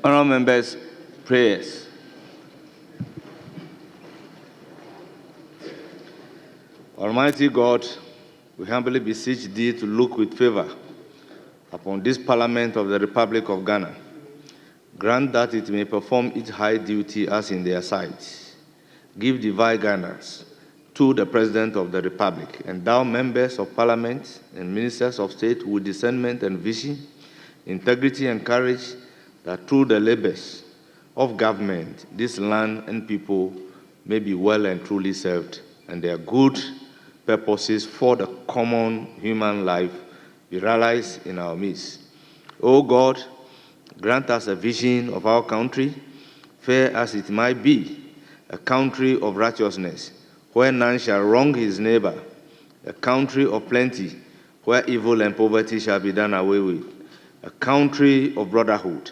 Honourable members, prayers. Almighty God, we humbly beseech thee to look with favor upon this Parliament of the Republic of Ghana. Grant that it may perform its high duty as in their sight. Give divine guidance to the President of the Republic, endow members of Parliament and ministers of state with discernment and vision, integrity and courage, that through the labors of government, this land and people may be well and truly served, and their good purposes for the common human life be realized in our midst. O God, grant us a vision of our country, fair as it might be, a country of righteousness, where none shall wrong his neighbor, a country of plenty, where evil and poverty shall be done away with, a country of brotherhood,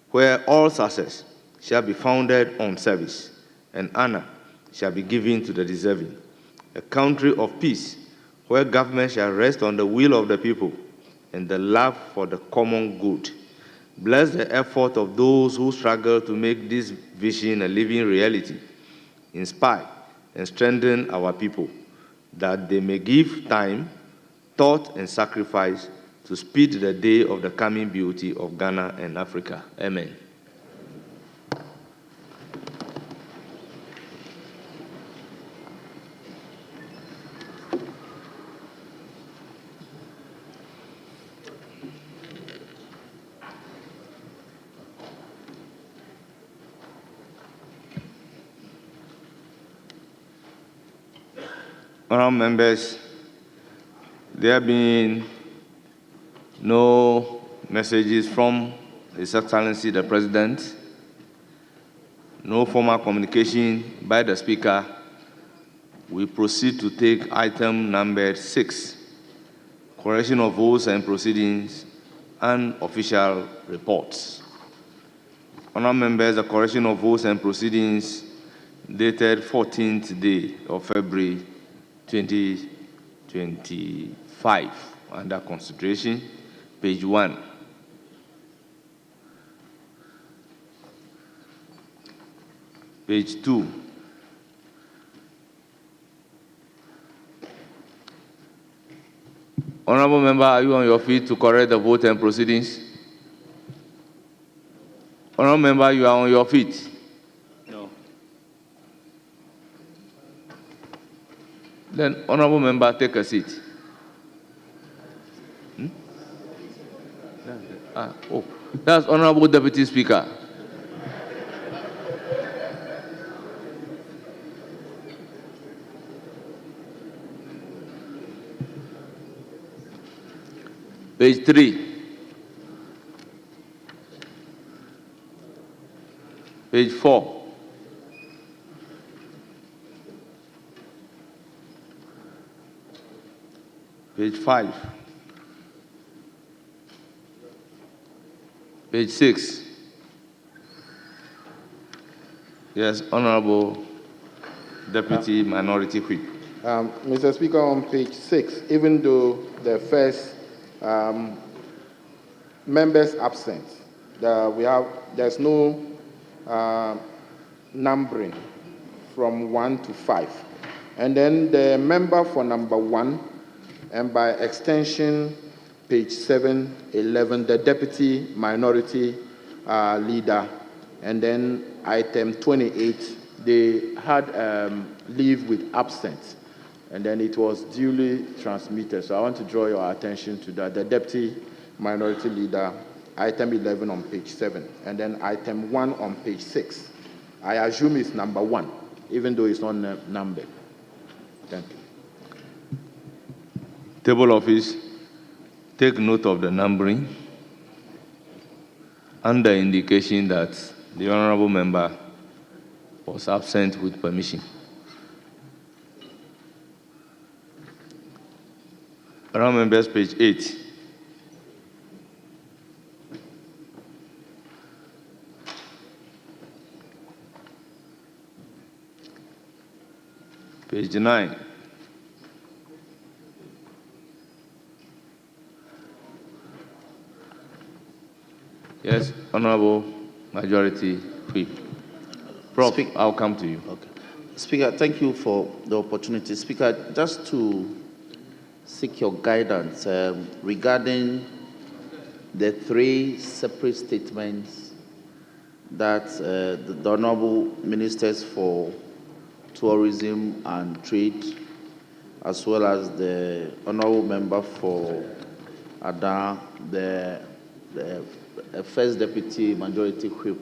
where all success shall be founded on service, and honor shall be given to the deserving, a country of peace, where government shall rest on the will of the people and the love for the common good. Bless the effort of those who struggle to make this vision a living reality. Inspire and strengthen our people, that they may give time, thought, and sacrifice to speed the day of the coming beauty of Ghana and Africa. Amen. Honourable members, there have been no messages from His Excellency the President, no formal communication by the Speaker. We proceed to take item number 6, correction of votes and proceedings and official reports. Honourable members, the correction of votes and proceedings dated 14th day of February 2025, under consideration, page 1. Page 2. Honourable member, are you on your feet to correct the vote and proceedings? Honourable member, you are on your feet. Then, honourable member, take a seat. That's Honourable Deputy Speaker. Page 3. Page 4. Page 5. Page 6. Yes, Honourable Deputy Minority Whip. Mr. Speaker, on page 6, even though the first members absent, there's no numbering from 1 to 5. And then the member for number 1, and by extension, page 7, 11, the deputy minority leader, and then item 28, they had leave with absence, and then it was duly transmitted. So I want to draw your attention to that. The deputy minority leader, item 11 on page 7, and then item 1 on page 6. I assume it's number 1, even though it's not numbered. Thank you. Table office, take note of the numbering and the indication that the honourable member was absent with permission. Honourable members, page 8. Page 9. Yes, Honourable Majority Whip. Prof, I'll come to you. Okay. Speaker, thank you for the opportunity. Speaker, just to seek your guidance regarding the three separate statements that the Honorable Ministers for Tourism and Trade, as well as the Honorable Member for Ada, the First Deputy Majority Whip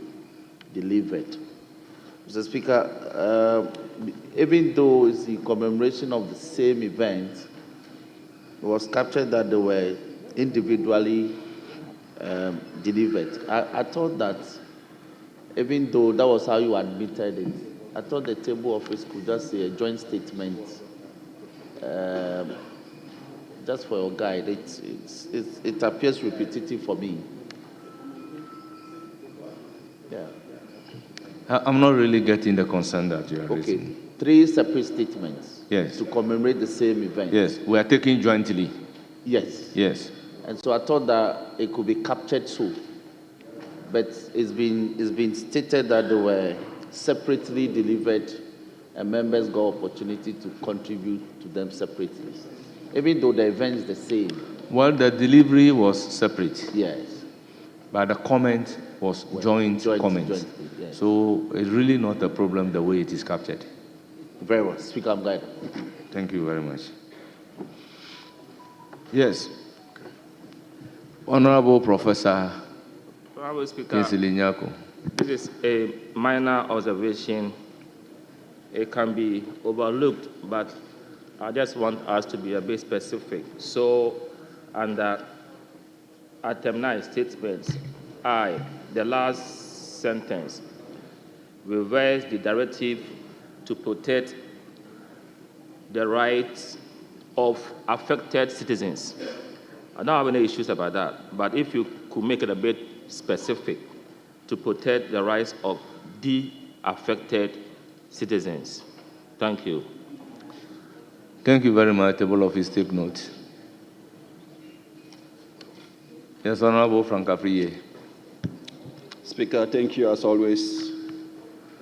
delivered. Mr. Speaker, even though it's in commemoration of the same event, it was captured that they were individually delivered. I thought that even though that was how you admitted it, I thought the table office could just say a joint statement. Just for your guide, it appears repetitive for me. Yeah. I'm not really getting the concern that you are raising. Okay, three separate statements. Yes. To commemorate the same event. Yes, we are taking jointly. Yes. Yes. And so I thought that it could be captured so, but it's been stated that they were separately delivered, and members got opportunity to contribute to them separately, even though the event is the same. Well, the delivery was separate. Yes. But the comment was joint comment. Yes. So it's really not a problem the way it is captured. Very well. Speaker, I'm guided. Thank you very much. Yes. Honorable Professor Honorable Speaker, Kinsley Nyako. this is a minor observation. It can be overlooked, but I just want us to be a bit specific. So, under item 9 statements, the last sentence, reverse the directive to protect the rights of affected citizens. I don't have any issues about that, but if you could make it a bit specific to protect the rights of the affected citizens. Thank you. Thank you very much. Table office, take note. Yes, Honorable Frank Afriye. Speaker, thank you as always.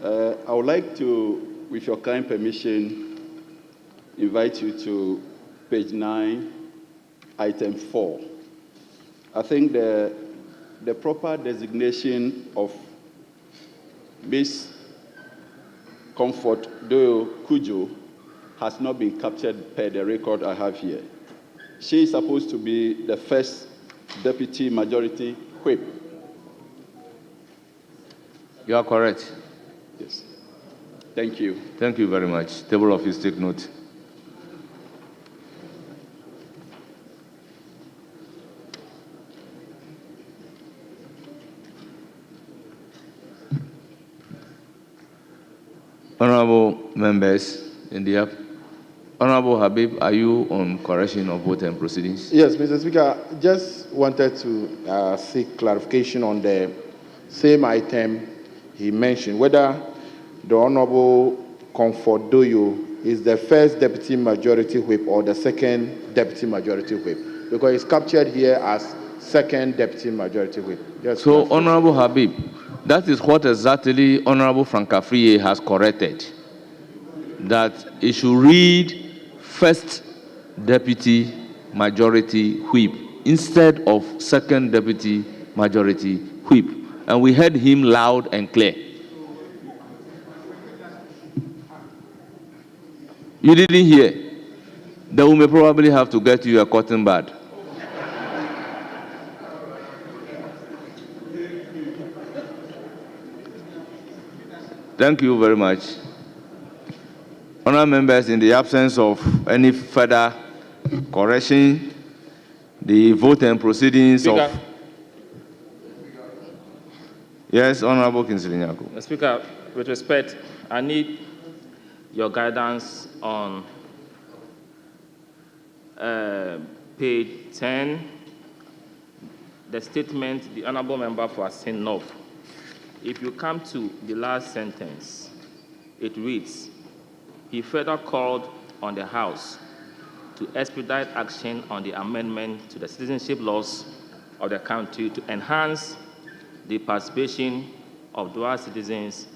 I would like to, with your kind permission, invite you to page 9, item 4. I think the proper designation of Miss Comfort Doyle Kujo has not been captured per the record I have here. She is supposed to be the first Deputy Majority Whip. You are correct. Yes. Thank you. Thank you very much. Table office, take note. Honorable members in the app. Honorable Habib, are you on correction of vote and proceedings? Yes, Mr. Speaker, just wanted to seek clarification on the same item he mentioned, whether the Honorable Comfort Doyo is the first Deputy Majority Whip or the second Deputy Majority Whip, because it's captured here as second Deputy Majority Whip. Just so, Honorable Habib, that is what exactly Honorable Frank Afriye has corrected, that it should read first Deputy Majority Whip instead of second Deputy Majority Whip. And we heard him loud and clear. You didn't hear? Then we may probably have to get you a cotton bud. Thank you very much. Honourable members, in the absence of any further correction, the vote and proceedings Speaker. of... Yes, Honourable Kinsley Nyako. Speaker, with respect, I need your guidance on page 10, the statement the Honourable Member for Asin North. If you come to the last sentence, it reads, he further called on the House to expedite action on the amendment to the citizenship laws of the country to enhance the participation of dual citizens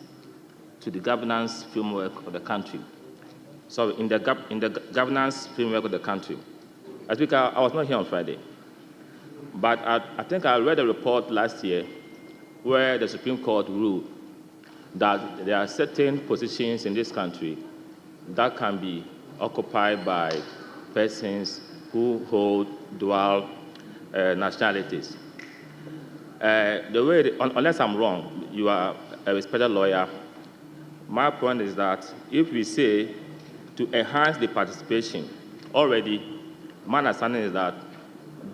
to the governance framework of the country. So in the governance framework of the country. Speaker, I was not here on Friday, but I think I read a report last year where the Supreme Court ruled that there are certain positions in this country that can be occupied by persons who hold dual nationalities. Unless I'm wrong, you are a respected lawyer. My point is that if we say to enhance the participation, already my understanding is that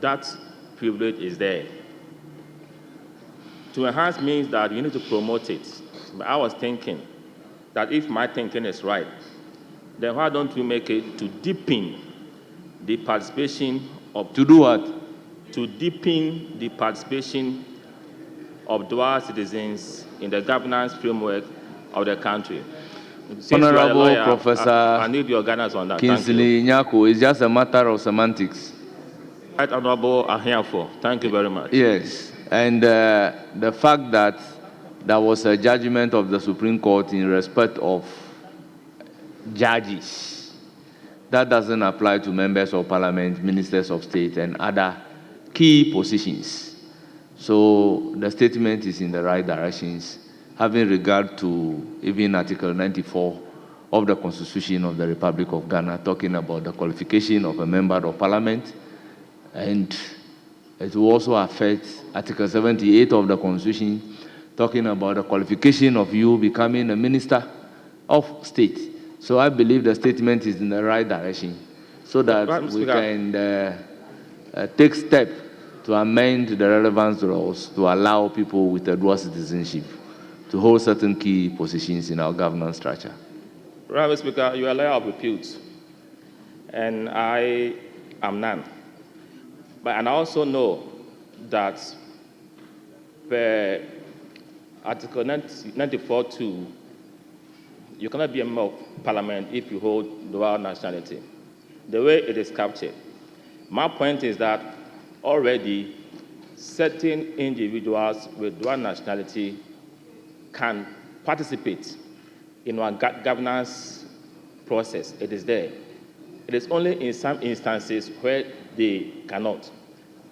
that privilege is there. To enhance means that you need to promote it. But I was thinking that if my thinking is right, then why don't we make it to deepen the participation of... To do what? To deepen the participation of dual citizens in the governance framework of the country. Since Honorable lawyer, Professor I need your guidance on that. Kingsley Nyako, it's just a matter of semantics. Right, Honorable Ahiafo. Thank you very much. Yes, and the fact that there was a judgment of the Supreme Court in respect of judges, that doesn't apply to members of parliament, ministers of state, and other key positions. So the statement is in the right directions, having regard to even Article 94 of the Constitution of the Republic of Ghana, talking about the qualification of a member of parliament, and it will also affect Article 78 of the Constitution, talking about the qualification of you becoming a minister of state. So I believe the statement is in the right direction, so that we can take steps to amend the relevant laws to allow people with a dual citizenship to hold certain key positions in our governance structure. Mr. Speaker, you are a lawyer of repute, and I am none. And I also know that per Article 94(2), you cannot be a member of parliament if you hold dual nationality. The way it is captured, my point is that already certain individuals with dual nationality can participate in our governance process. It is there. It is only in some instances where they cannot.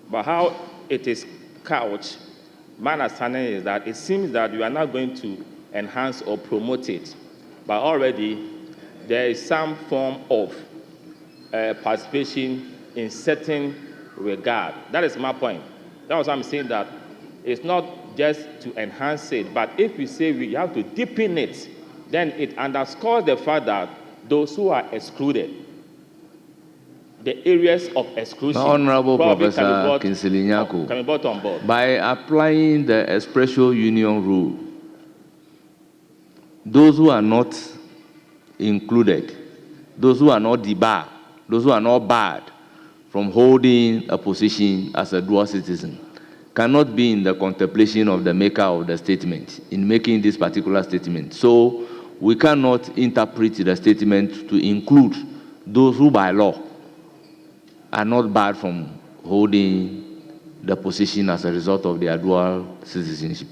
But how it is couched, my understanding is that it seems that we are not going to enhance or promote it, but already there is some form of participation in certain regard. That is my point. That was why I'm saying that it's not just to enhance it, but if we say we have to deepen it, then it underscores the fact that those who are excluded, the areas of exclusion, Honorable Professor Kingsley Nyako, can be brought on board. By applying the expressio union rule, those who are not included, those who are not debarred, those who are not barred from holding a position as a dual citizen cannot be in the contemplation of the maker of the statement in making this particular statement. So we cannot interpret the statement to include those who by law are not barred from holding the position as a result of their dual citizenship.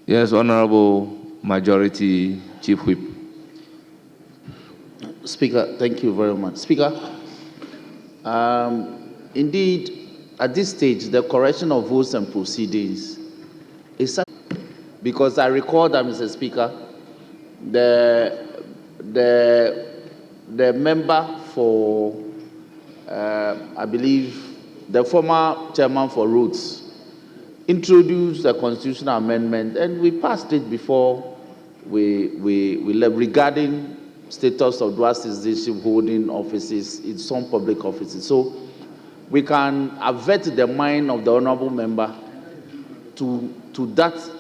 Yes, Honorable Majority Chief Whip. Speaker, thank you very much. Speaker, indeed, at this stage, the correction of votes and proceedings is such, because I recall that, Mr. Speaker, the member for, I believe, the former chairman for Roots introduced a constitutional amendment, and we passed it before we left, regarding status of dual citizenship holding offices in some public offices. So we can avert the mind of the honorable member to that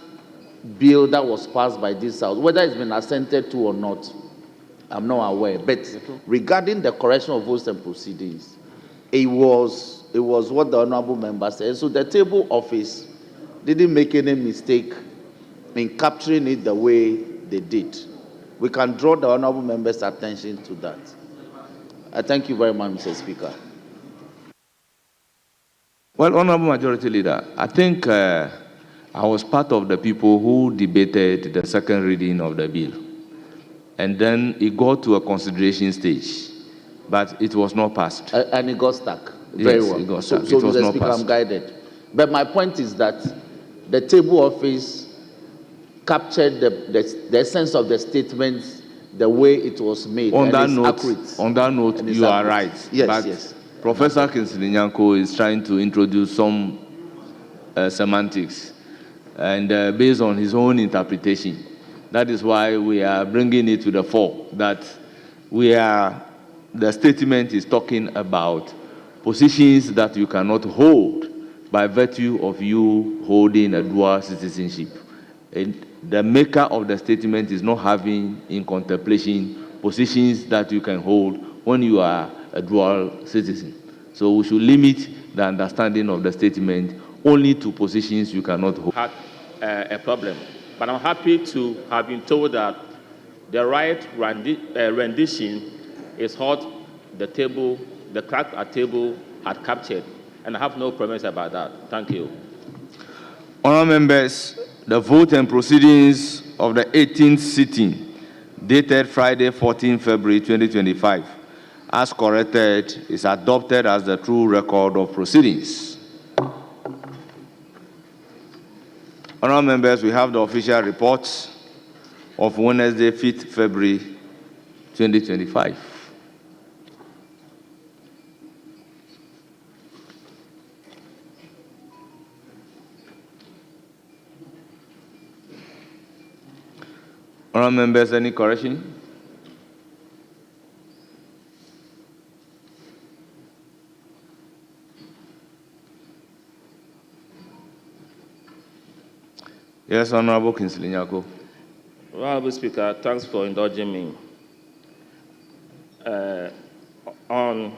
bill that was passed by this House, whether it's been assented to or not. I'm not aware. But regarding the correction of votes and proceedings, it was what the honorable member said. So the table office didn't make any mistake in capturing it the way they did. We can draw the honorable member's attention to that. I thank you very much, Mr. Speaker. Well, Honorable Majority Leader, I think I was part of the people who debated the second reading of the bill. And then it got to a consideration stage, but it was not passed. And it got stuck. Very Yes, well. it got So, stuck. It was Mr. not Speaker, passed. I'm guided. But my point is that the table office captured the essence of the statement the way it was made. On and that it's note, accurate. on that note, And it's you are accurate. right. Yes, but yes. Professor Kinsley Nyanko is trying to introduce some semantics, and based on his own interpretation. That is why we are bringing it to the fore, that the statement is talking about positions that you cannot hold by virtue of you holding a dual citizenship. And the maker of the statement is not having in contemplation positions that you can hold when you are a dual citizen. So we should limit the understanding of the statement only to positions you cannot hold. Had a problem, but I'm happy to have been told that the right rendition is what the clerk at table had captured, and I have no promise about that. Thank you. Honourable members, the vote and proceedings of the 18th sitting, dated Friday, 14 February 2025, as corrected, is adopted as the true record of proceedings. Honourable members, we have the official reports of Wednesday, 5th February 2025. Honourable members, any correction? Yes, Honourable Kinsley Nyako. Honourable Speaker, thanks for indulging me. On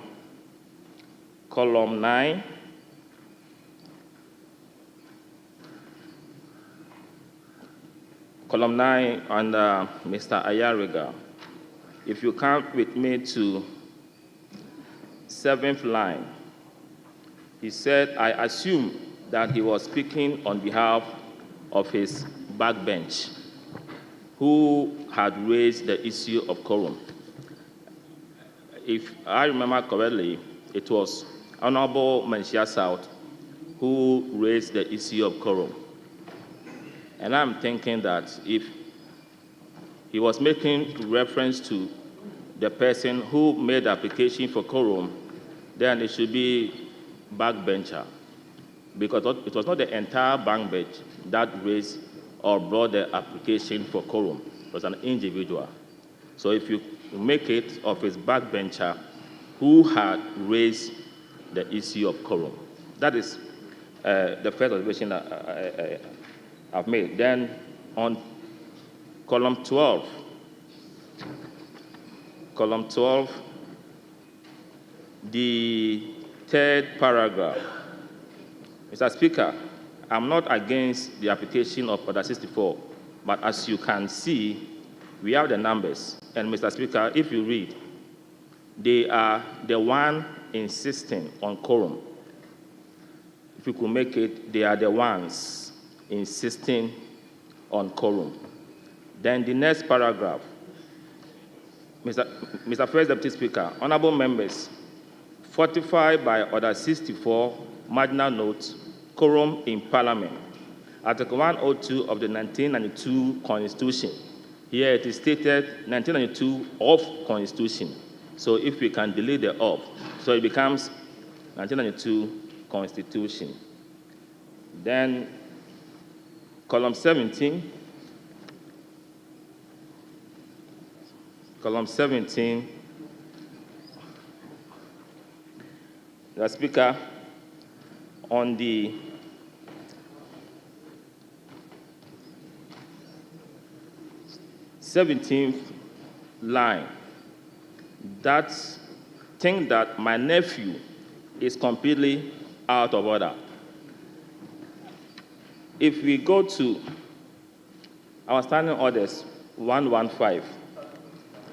column 9, under Mr. Ayariga, if you come with me to 7th line, he said, I assume that he was speaking on behalf of his backbench, who had raised the issue of quorum. If I remember correctly, it was Honorable Manshia South who raised the issue of quorum. And I'm thinking that if he was making reference to the person who made the application for quorum, then it should be backbencher, because it was not the entire backbench that raised or brought the application for quorum. It was an individual. So if you make it of his backbencher who had raised the issue of quorum, that is the first observation I've made. Then on column 12, the third paragraph. Mr. Speaker, I'm not against the application of Order 64, but as you can see, we have the numbers. And Mr. Speaker, if you read, they are the one insisting on quorum. If you could make it, they are the ones insisting on quorum. Then the next paragraph, Mr. First Deputy Speaker, honorable members, fortified by Order 64, marginal note, quorum in Parliament, Article 102 of the 1992 Constitution. Here it is stated 1992 of Constitution. So if we can delete the of, so it becomes 1992 Constitution. Then column 17, the Speaker, on the th line, that thing that my nephew is completely out of order. If we go to our standing orders 115,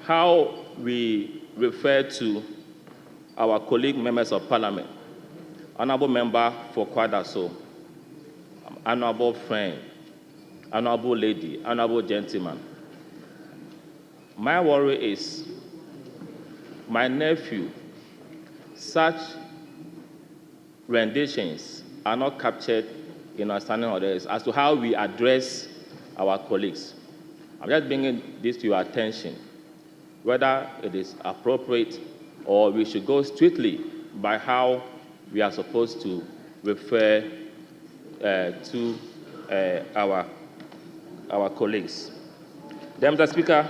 how we refer to our colleague members of parliament, honorable member for Kwadaso, honorable friend, honorable lady, honorable gentleman. My worry is my nephew, such renditions are not captured in our standing orders as to how we address our colleagues. I'm just bringing this to your attention, whether it is appropriate or we should go strictly by how we are supposed to refer to our colleagues. Then, Mr. Speaker.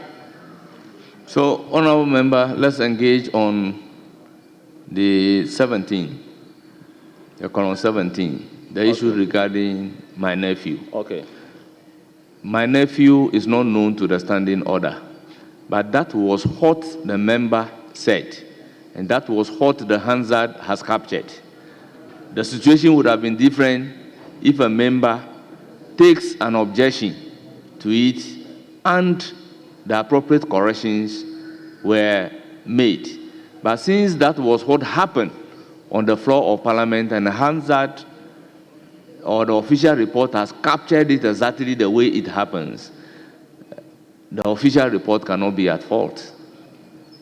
So, honorable member, let's engage on the 17, the column 17, the issue regarding my nephew. Okay. My nephew is not known to the standing order, but that was what the member said, and that was what the Hansard has captured. The situation would have been different if a member takes an objection to it and the appropriate corrections were made. But since that was what happened on the floor of Parliament, and Hansard or the official report has captured it exactly the way it happens, the official report cannot be at fault.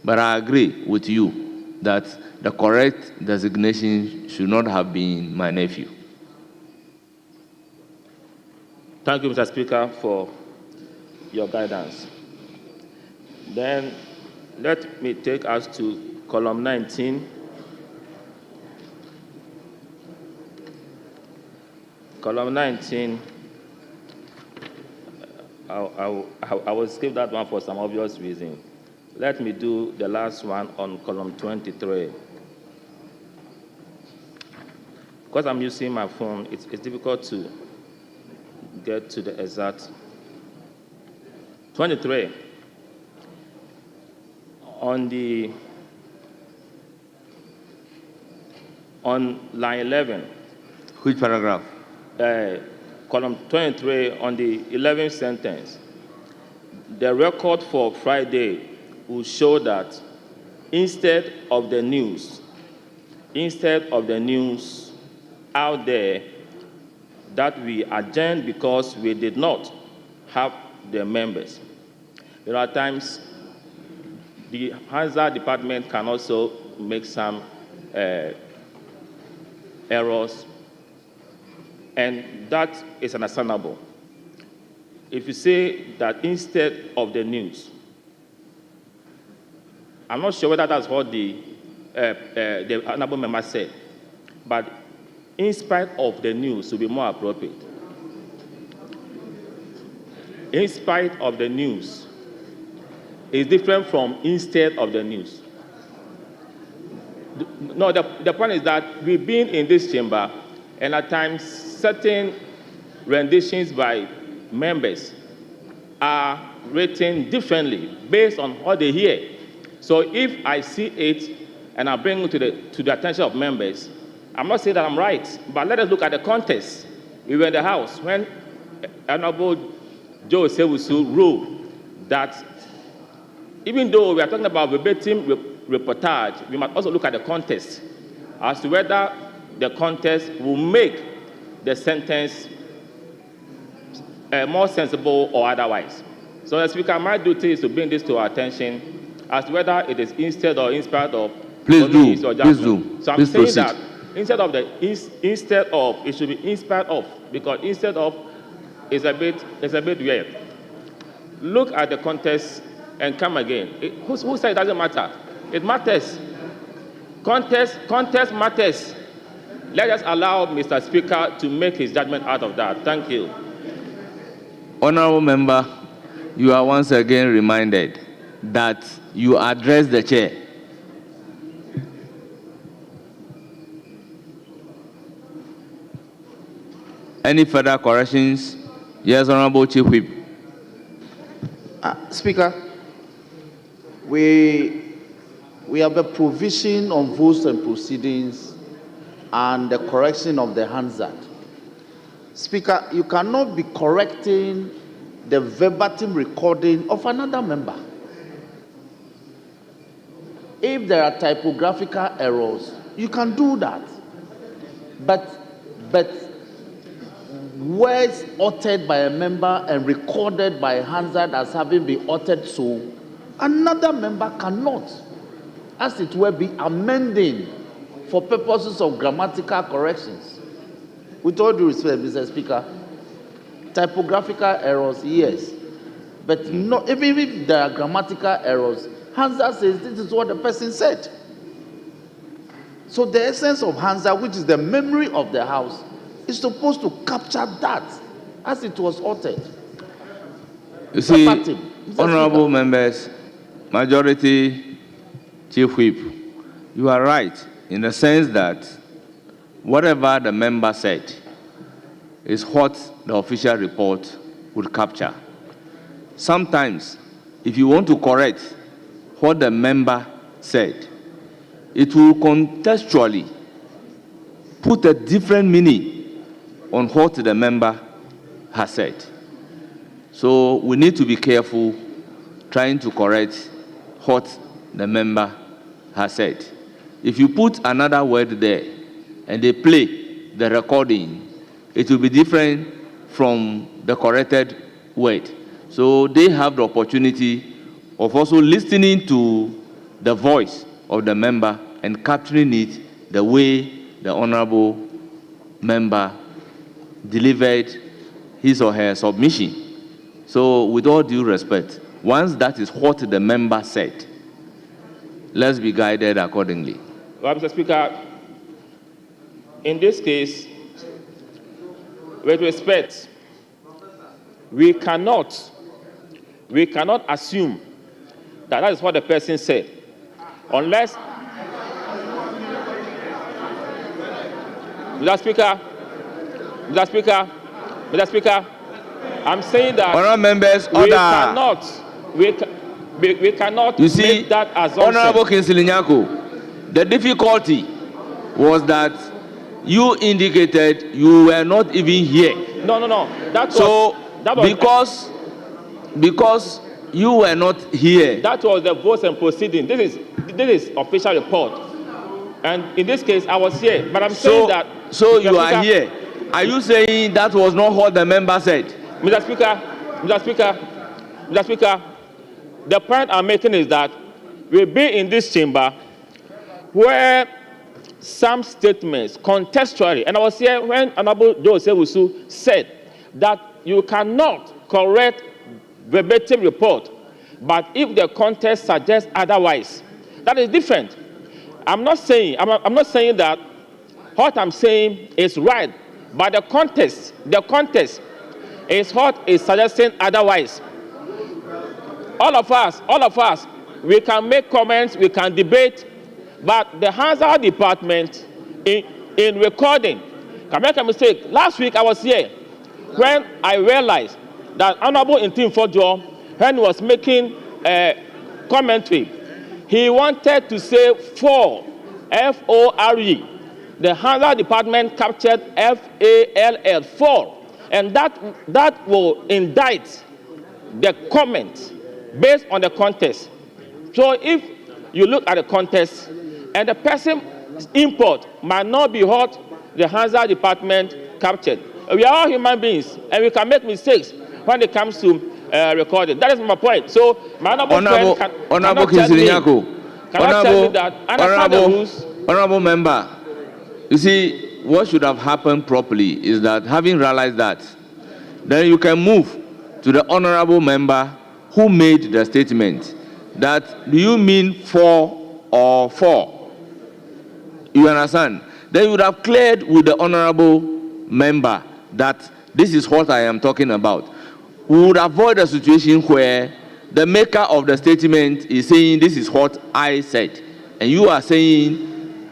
But I agree with you that the correct designation should not have been my nephew. Thank you, Mr. Speaker, for your guidance. Then let me take us to column 19. Column 19, I will skip that one for some obvious reason. Let me do the last one on column 23. Because I'm using my phone, it's difficult to get to the exact 23. On line 11. Which paragraph? Column 23, on the 11th sentence. The record for Friday will show that instead of the news out there that we adjourned because we did not have the members. There are times the Hansard department can also make some errors, and that is understandable. If you say that instead of the news, I'm not sure whether that's what the honorable member said, but in spite of the news will be more appropriate. In spite of the news is different from instead of the news. No, the point is that we've been in this chamber, and at times certain renditions by members are written differently based on what they hear. So if I see it and I bring it to the attention of members, I'm not saying that I'm right, but let us look at the context. We were in the House when Honorable Joe Sewusu ruled that even though we are talking about verbatim reportage, we must also look at the context as to whether the context will make the sentence more sensible or otherwise. So, the Speaker, my duty is to bring this to our attention as to whether it is instead or in spite of. Please do. So I'm Please saying proceed. that instead of, it should be in spite of, because instead of is a bit weird. Look at the context and come again. Who said it doesn't matter? It matters. Context matters. Let us allow Mr. Speaker to make his judgment out of that. Thank you. Honorable member, you are once again reminded that you address the chair. Any further corrections? Yes, Honorable Chief Whip. Speaker, we have a provision on votes and proceedings and the correction of the Hansard. Speaker, you cannot be correcting the verbatim recording of another member. If there are typographical errors, you can do that. but words uttered by a member and recorded by Hansard as having been uttered so, another member cannot, as it were, be amending for purposes of grammatical corrections. With all due respect, Mr. Speaker, typographical errors, yes, but not, even if there are grammatical errors, Hansard says this is what the person said. So the essence of Hansard, which is the memory of the House, is supposed to capture that as it was uttered. You see, honorable members, majority, Chief Whip, you are right in the sense that whatever the member said is what the official report would capture. Sometimes, if you want to correct what the member said, it will contextually put a different meaning on what the member has said. So we need to be careful trying to correct what the member has said. If you put another word there and they play the recording, it will be different from the corrected word. So they have the opportunity of also listening to the voice of the member and capturing it the way the honorable member delivered his or her submission. So with all due respect, once that is what the member said, let's be guided accordingly. Well, Mr. Speaker, in this case, with respect, we cannot assume that that is what the person said, unless, Mr. Speaker, I'm saying that honorable members, we cannot you see, make that assumption. Honorable Kinsley Nyako, the difficulty was that you indicated you were not even here. No. That was because you were not here. That was the votes and proceedings. This is official report, and in this case, I was here. But I'm saying that. So you are here. Are you saying that was not what the member said? Mr. Speaker, the point I'm making is that we'll be in this chamber where some statements contextually, and I was here when Honorable Joe Sewusu said that you cannot correct verbatim report, but if the context suggests otherwise, that is different. I'm not saying that what I'm saying is right, but the context is what is suggesting otherwise. All of us, we can make comments, we can debate, but the Hansard department in recording can make a mistake. Last week I was here when I realized that Honorable Intim Fojo, when he was making a commentary, he wanted to say for, F-O-R-E. The Hansard department captured F-A-L-L, for, and that will indict the comment based on the context. So if you look at the context, and the person's import might not be what the Hansard department captured. We are all human beings, and we can make mistakes when it comes to recording. That is my point. So, my honorable friend cannot tell me that understand the rules. Honorable member, you see, what should have happened properly is that having realized that, then you can move to the honorable member who made the statement that, do you mean for or for? You understand? Then you would have cleared with the honorable member that this is what I am talking about. We would avoid a situation where the maker of the statement is saying this is what I said, and you are saying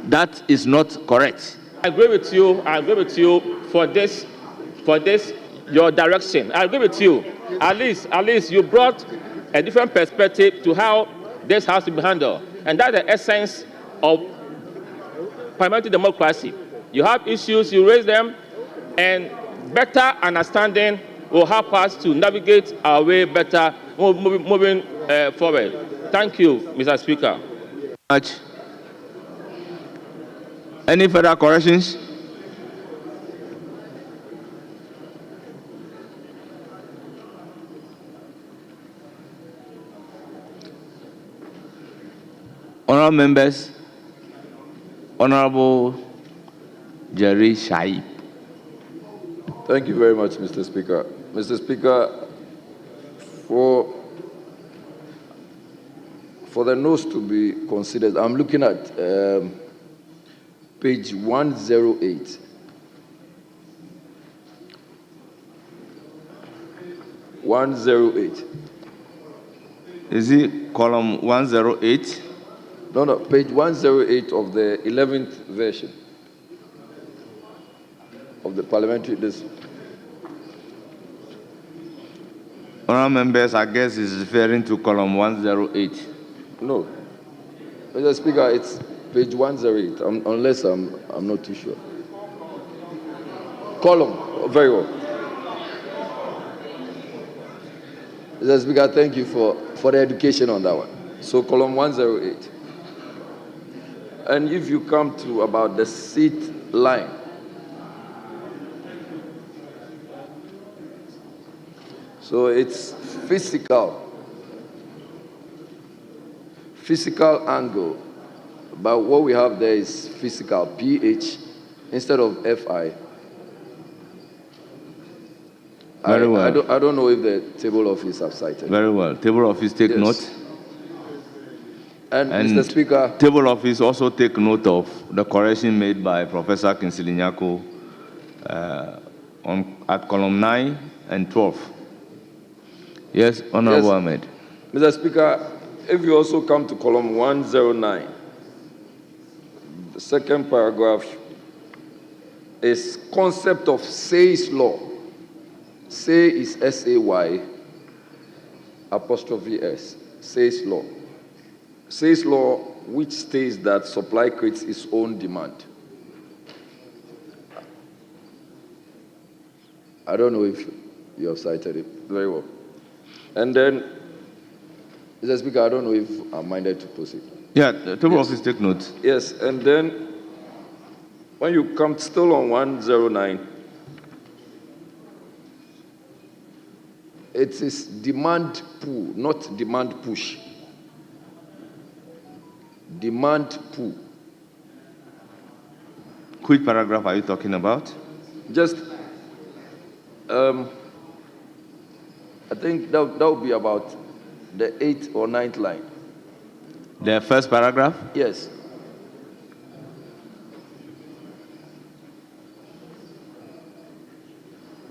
that is not correct. I agree with you for this your direction. I agree with you. At least you brought a different perspective to how this has to be handled, and that's the essence of parliamentary democracy. You have issues, you raise them, and better understanding will help us to navigate our way better moving forward. Thank you, Mr. Speaker. Any further corrections? Honorable members, Honorable Jerry Shaib. Thank you very much, Mr. Speaker. Mr. Speaker, for the notes to be considered, I'm looking at page 108. Is it column 108? No, page 108 of the 11th version of the parliamentary list. Honorable members, I guess is referring to column 108. No. Mr. Speaker, it's page 108, unless I'm not too sure. Column, very well. Mr. Speaker, thank you for the education on that one. So column 108. And if you come to about the seat line, so it's physical angle, but what we have there is physical, PH, instead of FI. Very well. I don't know if the table office have cited. Very well. Table office take Yes. note. And Mr. Speaker, Table office also take note of the correction made by Professor Kinsilinyako at column 9 and 12. Yes, Honorable Yes. Ahmed. Mr. Speaker, if you also come to column 109, the second paragraph is concept of Say's law. Say is S-A-Y apostrophe S. Say's law. Say's law, which states that supply creates its own demand. I don't know if you have cited it. Very well. And then, Mr. Speaker, I don't know if I'm minded to proceed. Yeah, the table office take note. Yes, and then when you come still on 109, it is demand pull, not demand push. Demand pull. Which paragraph are you talking about? Just, I think that would be about the 8th or 9th line. The first paragraph? Yes.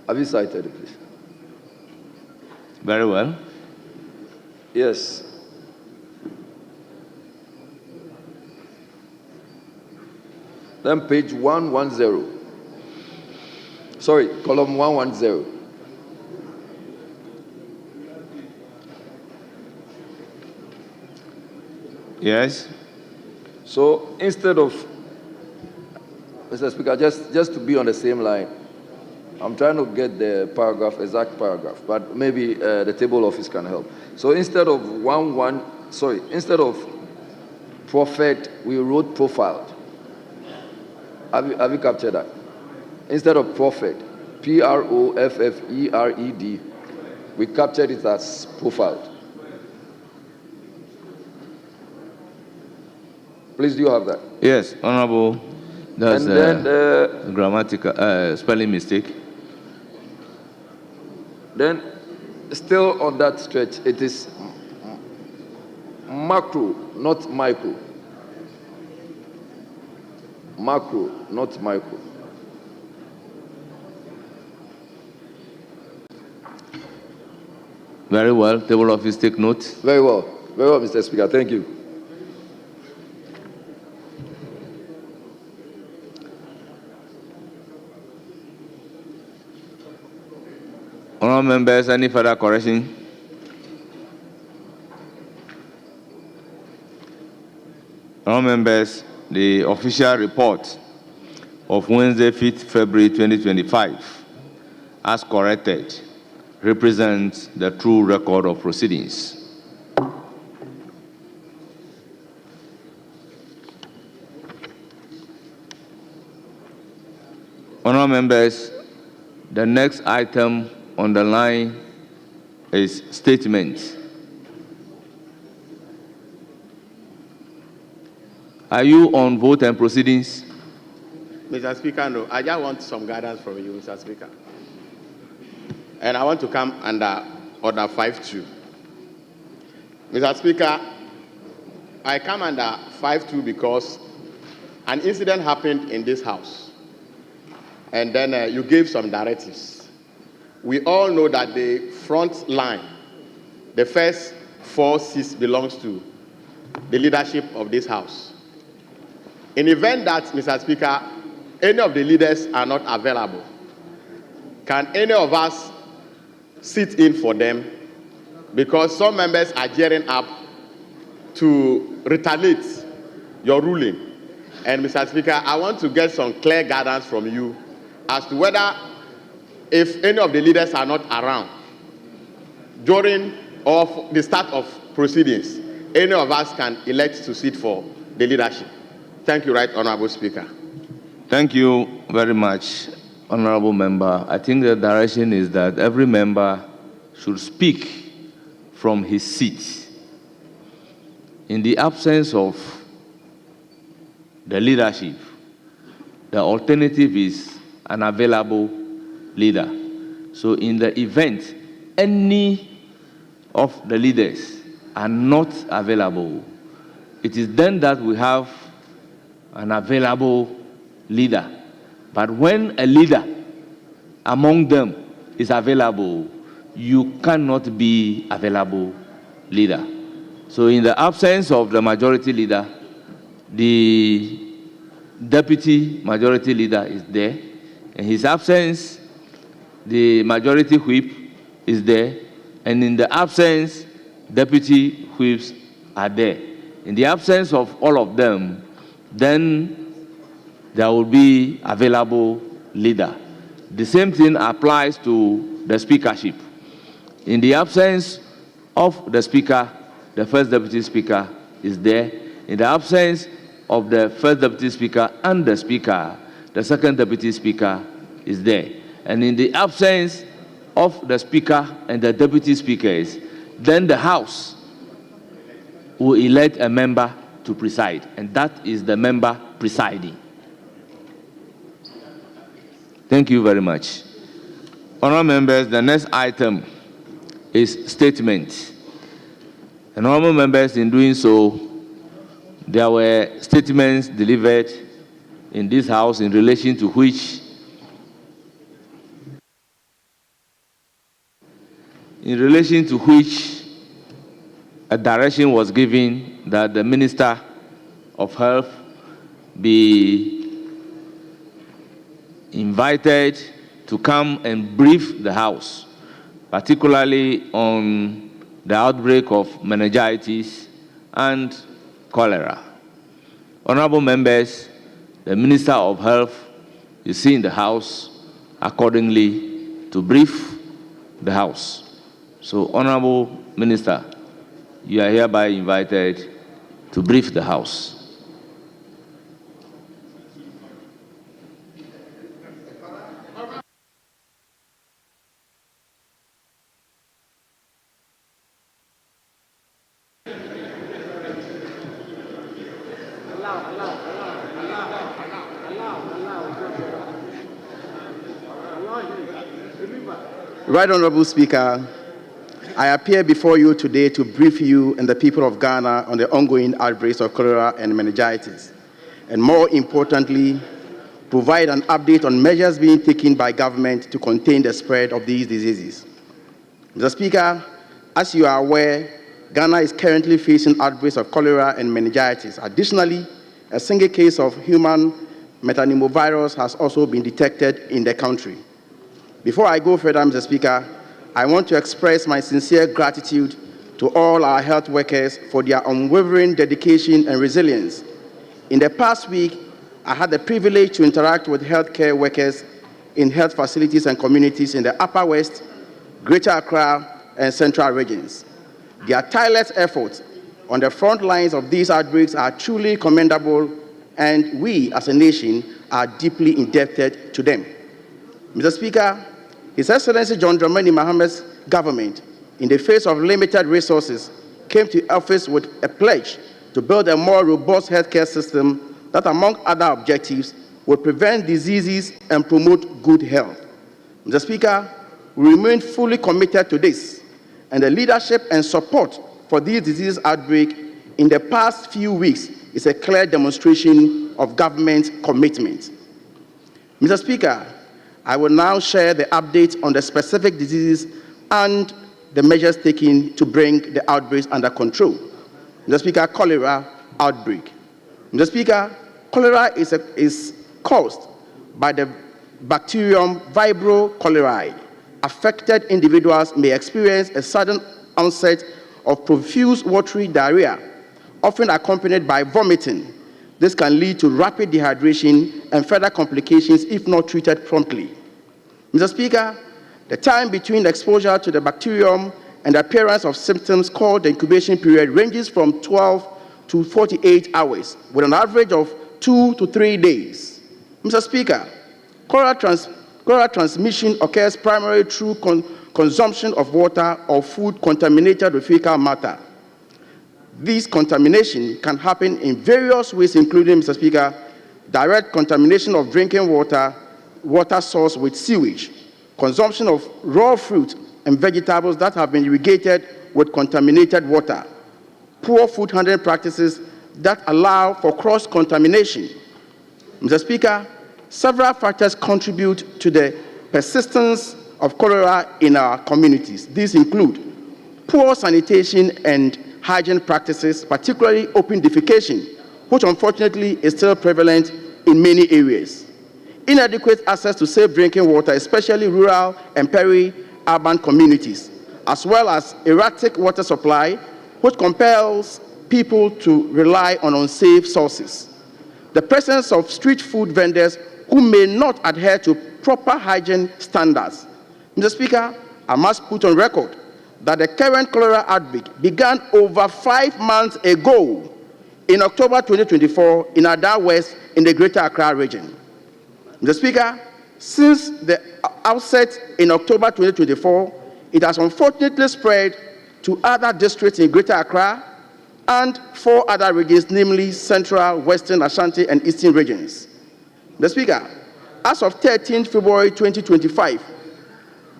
Have you cited it, please? Very well. Yes. Then page 110. Sorry, column 110. Yes. So instead of, Mr. Speaker, just to be on the same line, I'm trying to get the paragraph, exact paragraph, but maybe the table office can help. So instead of instead of prophet, we wrote profiled. Have you captured that? Instead of prophet, P-R-O-F-F-E-R-E-D, we captured it as profiled. Please, do you have that? Yes, Honorable. That's And then grammatical spelling mistake. Then, still on that stretch, it is macro, not micro. Macro, not micro. Very well. Table office take note. Very well, Mr. Speaker. Thank you. Honorable members, any further correction? Honorable members, the official report of Wednesday, 5th February 2025, as corrected, represents the true record of proceedings. Honorable members, the next item on the line is statement. Are you on vote and proceedings? Mr. Speaker, no. I just want some guidance from you, Mr. Speaker. And I want to come under Order 5.2. Mr. Speaker, I come under 5.2 because an incident happened in this house. And then you gave some directives. We all know that the front line, the first 4 seats belongs to the leadership of this house. In the event that, Mr. Speaker, any of the leaders are not available, can any of us sit in for them? Because some members are gearing up to retaliate your ruling. And Mr. Speaker, I want to get some clear guidance from you as to whether, if any of the leaders are not around during or the start of proceedings, any of us can elect to sit for the leadership. Thank you, Right Honorable Speaker. Thank you very much, Honorable Member. I think the direction is that every member should speak from his seat. In the absence of the leadership, the alternative is an available leader. So in the event any of the leaders are not available, it is then that we have an available leader. But when a leader among them is available, you cannot be available leader. So in the absence of the majority leader, the deputy majority leader is there. In his absence, the majority whip is there. And in the absence, deputy whips are there. In the absence of all of them, then there will be available leader. The same thing applies to the speakership. In the absence of the speaker, the first deputy speaker is there. In the absence of the first deputy speaker and the speaker, the second deputy speaker is there. And in the absence of the speaker and the deputy speakers, then the House will elect a member to preside, and that is the member presiding. Thank you very much. Honourable members, the next item is statement. And honourable members, in doing so, there were statements delivered in this House in relation to which a direction was given that the Minister of Health be invited to come and brief the House, particularly on the outbreak of meningitis and cholera. Honorable members, the Minister of Health is in the House accordingly to brief the House. So, Honorable Minister, you are hereby invited to brief the House. Right Honorable Speaker, I appear before you today to brief you and the people of Ghana on the ongoing outbreaks of cholera and meningitis, and more importantly, provide an update on measures being taken by government to contain the spread of these diseases. Mr. Speaker, as you are aware, Ghana is currently facing outbreaks of cholera and meningitis. Additionally, a single case of human metapneumovirus has also been detected in the country. Before I go further, Mr. Speaker, I want to express my sincere gratitude to all our health workers for their unwavering dedication and resilience. In the past week, I had the privilege to interact with healthcare workers in health facilities and communities in the Upper West, Greater Accra, and Central regions. Their tireless efforts on the front lines of these outbreaks are truly commendable, and we as a nation are deeply indebted to them. Mr. Speaker, His Excellency John Dramani Maham's government, in the face of limited resources, came to office with a pledge to build a more robust healthcare system that, among other objectives, will prevent diseases and promote good health. Mr. Speaker, we remain fully committed to this, and the leadership and support for these disease outbreaks in the past few weeks is a clear demonstration of government commitment. Mr. Speaker, I will now share the update on the specific diseases and the measures taken to bring the outbreaks under control. Mr. Speaker, cholera outbreak. Mr. Speaker, cholera is caused by the bacterium Vibrio cholerae. Affected individuals may experience a sudden onset of profuse watery diarrhea, often accompanied by vomiting. This can lead to rapid dehydration and further complications if not treated promptly. Mr. Speaker, the time between exposure to the bacterium and the appearance of symptoms called the incubation period ranges from 12 to 48 hours, with an average of 2 to 3 days. Mr. Speaker, cholera transmission occurs primarily through consumption of water or food contaminated with fecal matter. This contamination can happen in various ways, including, Mr. Speaker, direct contamination of drinking water, water source with sewage, consumption of raw fruit and vegetables that have been irrigated with contaminated water, poor food handling practices that allow for cross-contamination. Mr. Speaker, several factors contribute to the persistence of cholera in our communities. These include poor sanitation and hygiene practices, particularly open defecation, which unfortunately is still prevalent in many areas. Inadequate access to safe drinking water, especially rural and peri-urban communities, as well as erratic water supply, which compels people to rely on unsafe sources. The presence of street food vendors who may not adhere to proper hygiene standards. Mr. Speaker, I must put on record that the current cholera outbreak began over 5 months ago in October 2024 in Ada West in the Greater Accra region. Mr. Speaker, since the outset in October 2024, it has unfortunately spread to other districts in Greater Accra and 4 other regions, namely Central, Western, Ashanti, and Eastern regions. Mr. Speaker, as of 13 February 2025,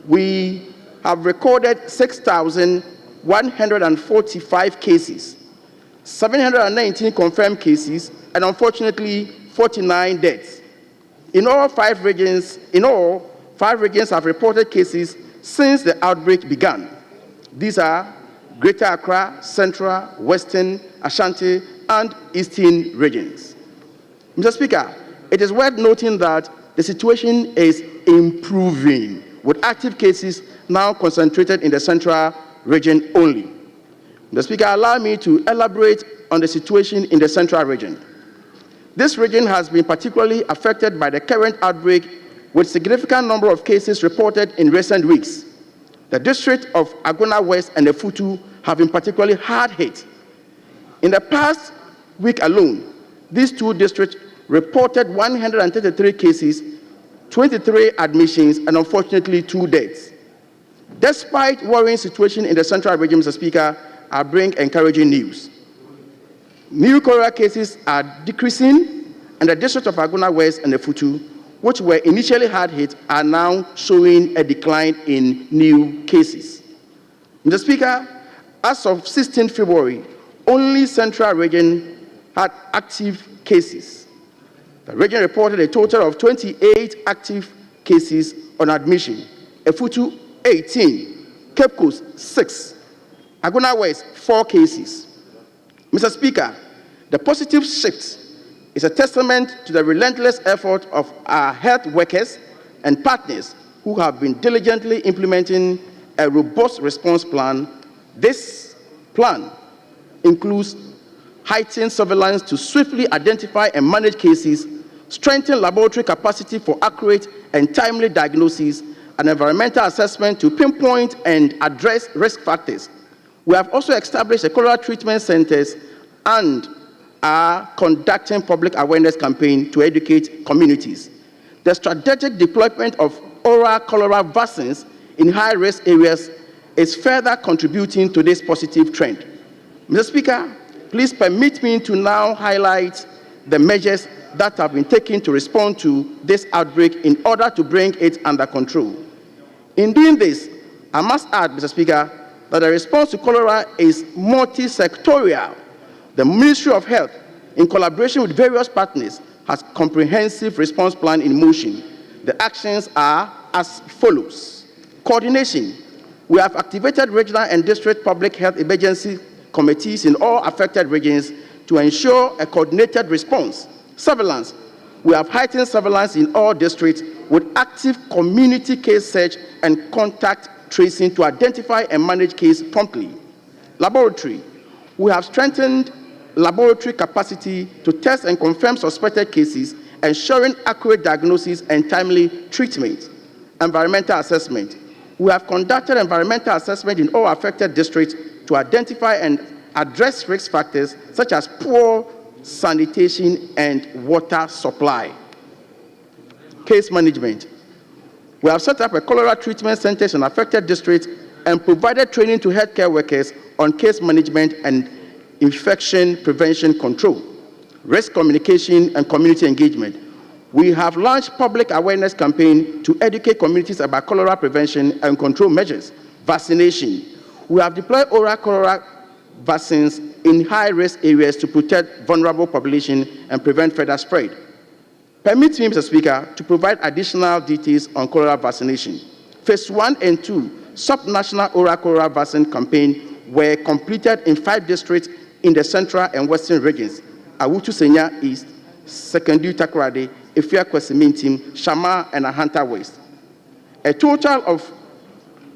we have recorded 6,145 cases, 719 confirmed cases, and unfortunately 49 deaths. In all, 5 regions have reported cases since the outbreak began. These are Greater Accra, Central, Western, Ashanti, and Eastern regions. Mr. Speaker, it is worth noting that the situation is improving, with active cases now concentrated in the Central region only. Mr. Speaker, allow me to elaborate on the situation in the Central region. This region has been particularly affected by the current outbreak, with significant number of cases reported in recent weeks. The district of Agona West and the Futu have been particularly hard hit. In the past week alone, these 2 districts reported 133 cases, 23 admissions, and unfortunately 2 deaths. Despite worrying situation in the Central region, Mr. Speaker, I bring encouraging news. New cholera cases are decreasing, and the district of Agona West and the Futu, which were initially hard hit, are now showing a decline in new cases. Mr. Speaker, as of 16 February, only Central region had active cases. The region reported a total of 28 active cases on admission, Efutu 18, Cape Coast 6, Agona West 4 cases. Mr. Speaker, the positive shift is a testament to the relentless effort of our health workers and partners who have been diligently implementing a robust response plan. This plan includes heightened surveillance to swiftly identify and manage cases, strengthen laboratory capacity for accurate and timely diagnosis, and environmental assessment to pinpoint and address risk factors. We have also established a cholera treatment centers and are conducting public awareness campaign to educate communities. The strategic deployment of oral cholera vaccines in high-risk areas is further contributing to this positive trend. Mr. Speaker, please permit me to now highlight the measures that have been taken to respond to this outbreak in order to bring it under control. In doing this, I must add, Mr. Speaker, that the response to cholera is multi-sectorial. The Ministry of Health, in collaboration with various partners, has a comprehensive response plan in motion. The actions are as follows. Coordination. We have activated regional and district public health emergency committees in all affected regions to ensure a coordinated response. Surveillance. We have heightened surveillance in all districts with active community case search and contact tracing to identify and manage cases promptly. Laboratory. We have strengthened laboratory capacity to test and confirm suspected cases, ensuring accurate diagnosis and timely treatment. Environmental assessment. We have conducted environmental assessment in all affected districts to identify and address risk factors such as poor sanitation and water supply. Case management. We have set up a cholera treatment centers in affected districts and provided training to healthcare workers on case management and infection prevention control. Risk communication and community engagement. We have launched public awareness campaign to educate communities about cholera prevention and control measures. Vaccination. We have deployed oral cholera vaccines in high-risk areas to protect vulnerable population and prevent further spread. Permit me, Mr. Speaker, to provide additional details on cholera vaccination. Phase 1 and 2 sub-national oral cholera vaccine campaign were completed in 5 districts in the central and western regions: Awutu Senya East, Sekondu Takoradi, Efia Kwesimintim, Shama, and Ahanta West. A total of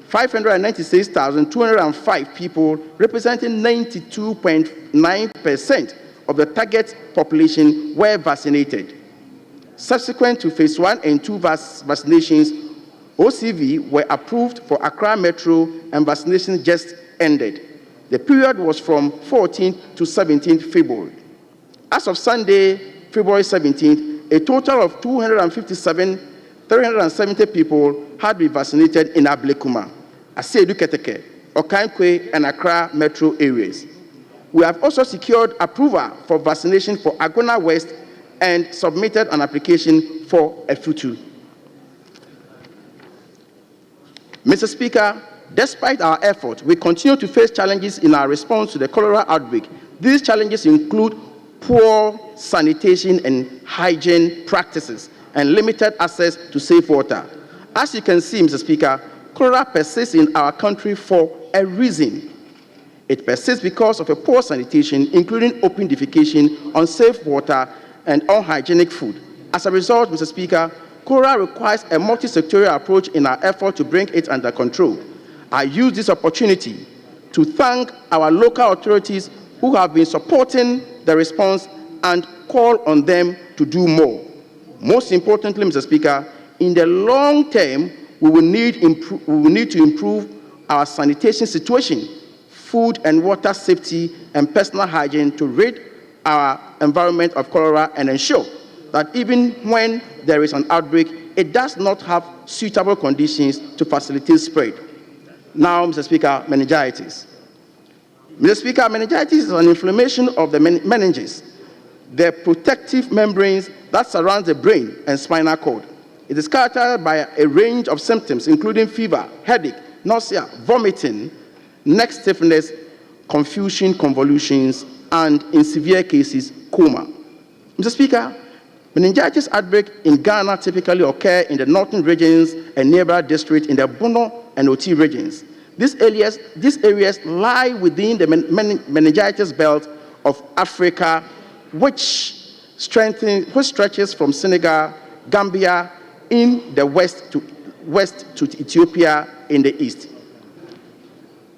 596,205 people, representing 92.9% of the target population, were vaccinated. Subsequent to phase 1 and 2 vaccinations, OCV were approved for Accra Metro, and vaccination just ended. The period was from 14th to 17th February. As of Sunday, February 17th, a total of 370 people had been vaccinated in Ablekuma, Asedu Keteke, Okankwe, and Accra Metro areas. We have also secured approval for vaccination for Agona West and submitted an application for Efutu. Mr. Speaker, despite our efforts, we continue to face challenges in our response to the cholera outbreak. These challenges include poor sanitation and hygiene practices and limited access to safe water. As you can see, Mr. Speaker, cholera persists in our country for a reason. It persists because of a poor sanitation, including open defecation, unsafe water, and unhygienic food. As a result, Mr. Speaker, cholera requires a multi-sectorial approach in our effort to bring it under control. I use this opportunity to thank our local authorities who have been supporting the response and call on them to do more. Most importantly, Mr. Speaker, in the long term, we will need to improve our sanitation situation, food and water safety, and personal hygiene to rid our environment of cholera and ensure that even when there is an outbreak, it does not have suitable conditions to facilitate spread. Now, Mr. Speaker, meningitis. Mr. Speaker, meningitis is an inflammation of the meninges, the protective membranes that surround the brain and spinal cord. It is characterized by a range of symptoms, including fever, headache, nausea, vomiting, neck stiffness, confusion, convulsions, and in severe cases, coma. Mr. Speaker, meningitis outbreaks in Ghana typically occur in the northern regions and nearby districts in the Bono and Oti regions. These areas lie within the meningitis belt of Africa, which stretches from Senegal, Gambia in the west to Ethiopia in the east.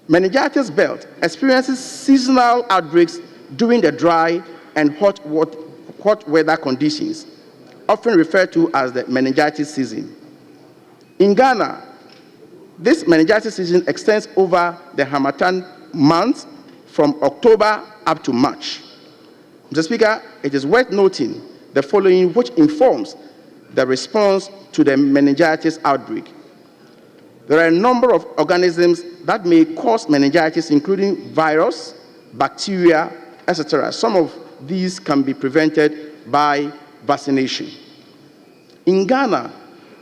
Meningitis belt experiences seasonal outbreaks during the dry and hot weather conditions, often referred to as the meningitis season. In Ghana, this meningitis season extends over the Harmattan months from October up to March. Mr. Speaker, it is worth noting the following, which informs the response to the meningitis outbreak. There are a number of organisms that may cause meningitis, including virus, bacteria, etc. Some of these can be prevented by vaccination. In Ghana,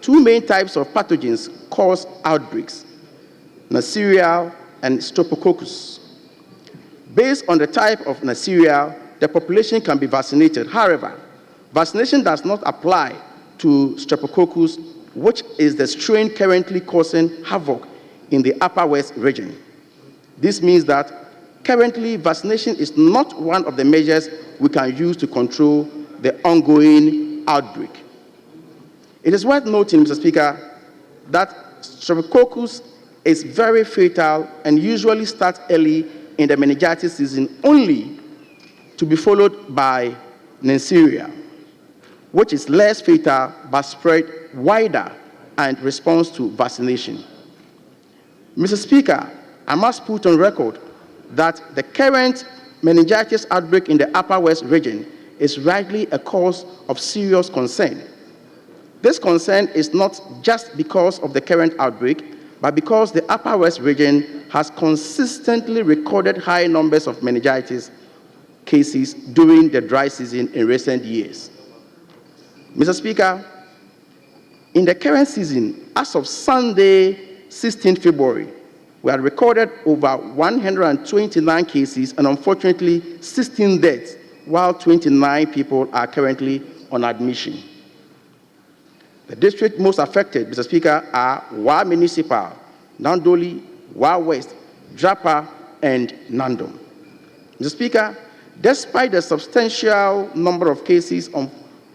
two main types of pathogens cause outbreaks: Neisseria and Streptococcus. Based on the type of Neisseria, the population can be vaccinated. However, vaccination does not apply to Streptococcus, which is the strain currently causing havoc in the Upper West region. This means that currently vaccination is not one of the measures we can use to control the ongoing outbreak. It is worth noting, Mr. Speaker, that Streptococcus is very fatal and usually starts early in the meningitis season, only to be followed by Neisseria, which is less fatal but spread wider and responds to vaccination. Mr. Speaker, I must put on record that the current meningitis outbreak in the Upper West region is rightly a cause of serious concern. This concern is not just because of the current outbreak, but because the Upper West region has consistently recorded high numbers of meningitis cases during the dry season in recent years. Mr. Speaker, in the current season, as of Sunday, 16 February, we had recorded over 129 cases and unfortunately 16 deaths, while 29 people are currently on admission. The districts most affected, Mr. Speaker, are Wa Municipal, Nandoli, Wa West, Drapa, and Nandom. Mr. Speaker, despite the substantial number of cases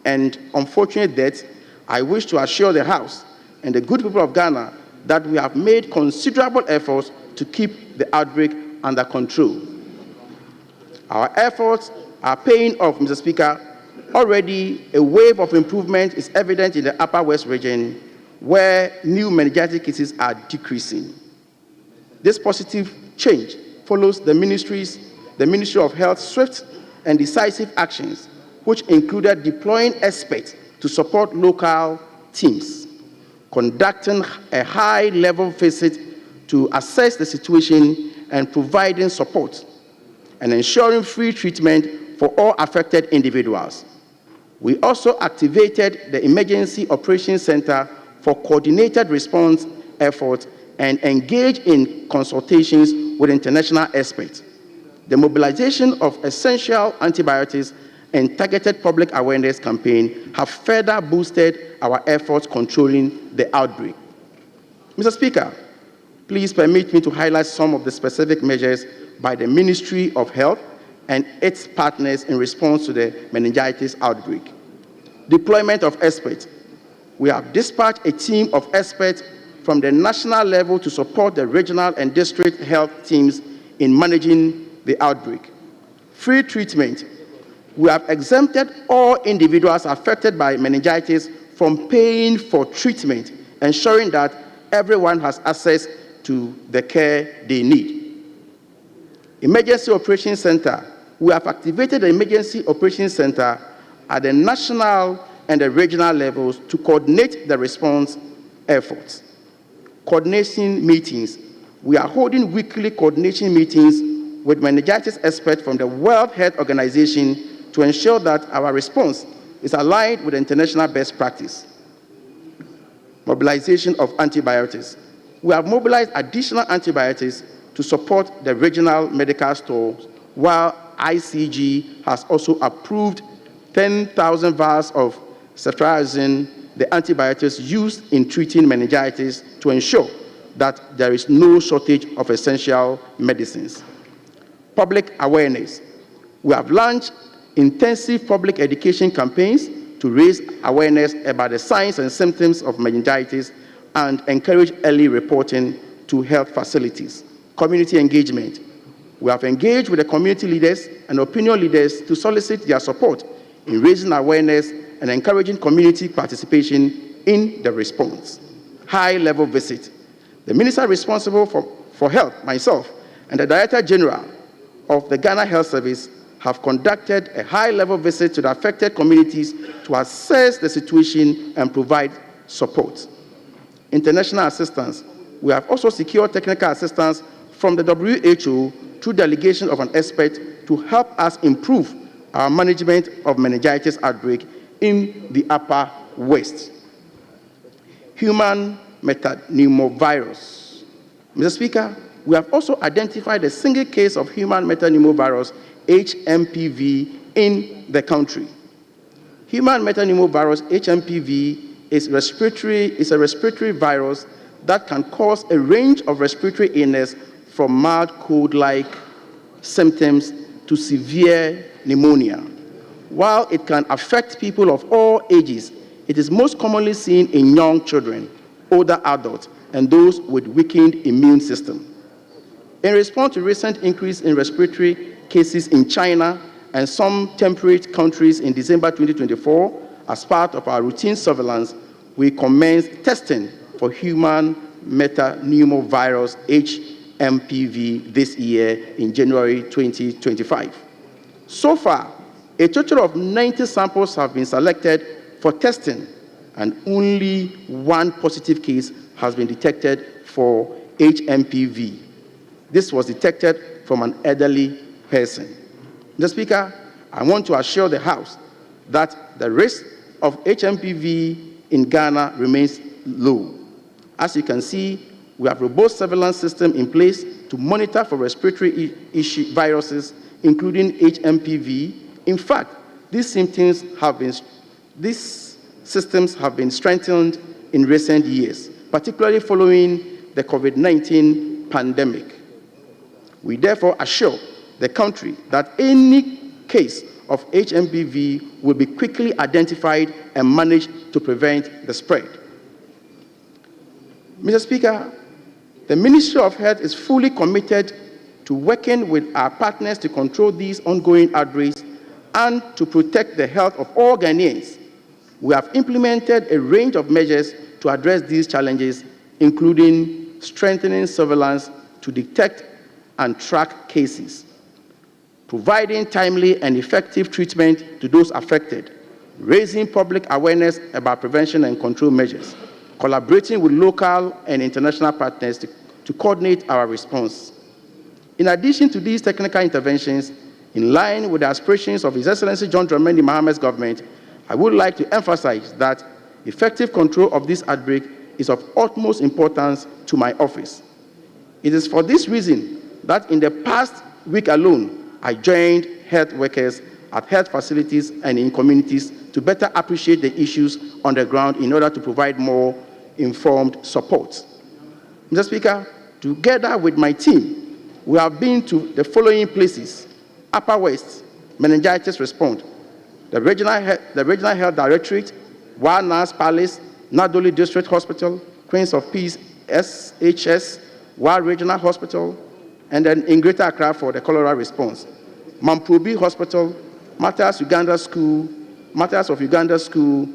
and unfortunate deaths, I wish to assure the House and the good people of Ghana that we have made considerable efforts to keep the outbreak under control. Our efforts are paying off, Mr. Speaker. Already, a wave of improvement is evident in the Upper West region, where new meningitis cases are decreasing. This positive change follows the Ministry of Health's swift and decisive actions, which included deploying experts to support local teams, conducting a high-level visit to assess the situation and providing support, and ensuring free treatment for all affected individuals. We also activated the Emergency Operations Center for coordinated response efforts and engaged in consultations with international experts. The mobilization of essential antibiotics and targeted public awareness campaign have further boosted our efforts controlling the outbreak. Mr. Speaker, please permit me to highlight some of the specific measures by the Ministry of Health and its partners in response to the meningitis outbreak. Deployment of experts. We have dispatched a team of experts from the national level to support the regional and district health teams in managing the outbreak. Free treatment. We have exempted all individuals affected by meningitis from paying for treatment, ensuring that everyone has access to the care they need. Emergency Operations Center. We have activated the Emergency Operations Center at the national and the regional levels to coordinate the response efforts. Coordination meetings. We are holding weekly coordination meetings with meningitis experts from the World Health Organization to ensure that our response is aligned with international best practice. Mobilization of antibiotics. We have mobilized additional antibiotics to support the regional medical stores, while ICG has also approved 10,000 vials of ceftriaxone, the antibiotics used in treating meningitis, to ensure that there is no shortage of essential medicines. Public awareness. We have launched intensive public education campaigns to raise awareness about the signs and symptoms of meningitis and encourage early reporting to health facilities. Community engagement. We have engaged with the community leaders and opinion leaders to solicit their support in raising awareness and encouraging community participation in the response. High-level visit. The minister responsible for health, myself, and the Director General of the Ghana Health Service have conducted a high-level visit to the affected communities to assess the situation and provide support. International assistance. We have also secured technical assistance from the WHO through delegation of an expert to help us improve our management of meningitis outbreak in the Upper West. Human metapneumovirus. Mr. Speaker, we have also identified a single case of human metapneumovirus, HMPV, in the country. Human metapneumovirus, HMPV, is a respiratory virus that can cause a range of respiratory illness from mild cold-like symptoms to severe pneumonia. While it can affect people of all ages, it is most commonly seen in young children, older adults, and those with weakened immune system. In response to recent increase in respiratory cases in China and some temperate countries in December 2024, as part of our routine surveillance, we commenced testing for human metapneumovirus HMPV this year in January 2025. So far, a total of 90 samples have been selected for testing, and only one positive case has been detected for HMPV. This was detected from an elderly person. Mr. Speaker, I want to assure the House that the risk of HMPV in Ghana remains low. As you can see, we have a robust surveillance system in place to monitor for respiratory viruses, including HMPV. In fact, these systems have been strengthened in recent years, particularly following the COVID-19 pandemic. We therefore assure the country that any case of HMPV will be quickly identified and managed to prevent the spread. Mr. Speaker, the Ministry of Health is fully committed to working with our partners to control these ongoing outbreaks and to protect the health of all Ghanaians. We have implemented a range of measures to address these challenges, including strengthening surveillance to detect and track cases, providing timely and effective treatment to those affected, raising public awareness about prevention and control measures, collaborating with local and international partners to coordinate our response. In addition to these technical interventions, in line with the aspirations of His Excellency John Dramani Mahama's government, I would like to emphasize that effective control of this outbreak is of utmost importance to my office. It is for this reason that in the past week alone, I joined health workers at health facilities and in communities to better appreciate the issues on the ground in order to provide more informed support. Mr. Speaker, together with my team, we have been to the following places: Upper West, Meningitis Response, the Regional Health Directorate, Warnas Palace, Nadoli District Hospital, Queens of Peace SHS, War Regional Hospital, and then in Greater Accra for the cholera response. Mamprobi Hospital, Matthias of Uganda School,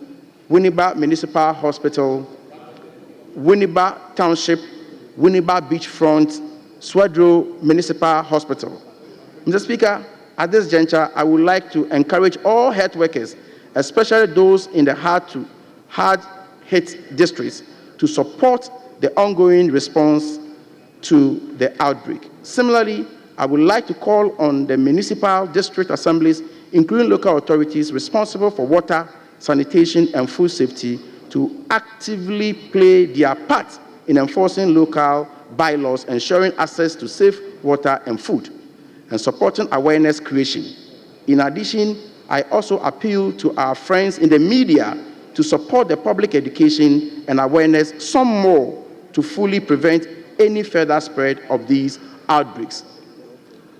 Winneba Municipal Hospital, Winneba Township, Winneba Beachfront, Swadro Municipal Hospital. Mr. Speaker, at this juncture, I would like to encourage all health workers, especially those in the hard-hit districts, to support the ongoing response to the outbreak. Similarly, I would like to call on the municipal district assemblies, including local authorities responsible for water, sanitation, and food safety, to actively play their part in enforcing local bylaws, ensuring access to safe water and food, and supporting awareness creation. In addition, I also appeal to our friends in the media to support the public education and awareness some more to fully prevent any further spread of these outbreaks.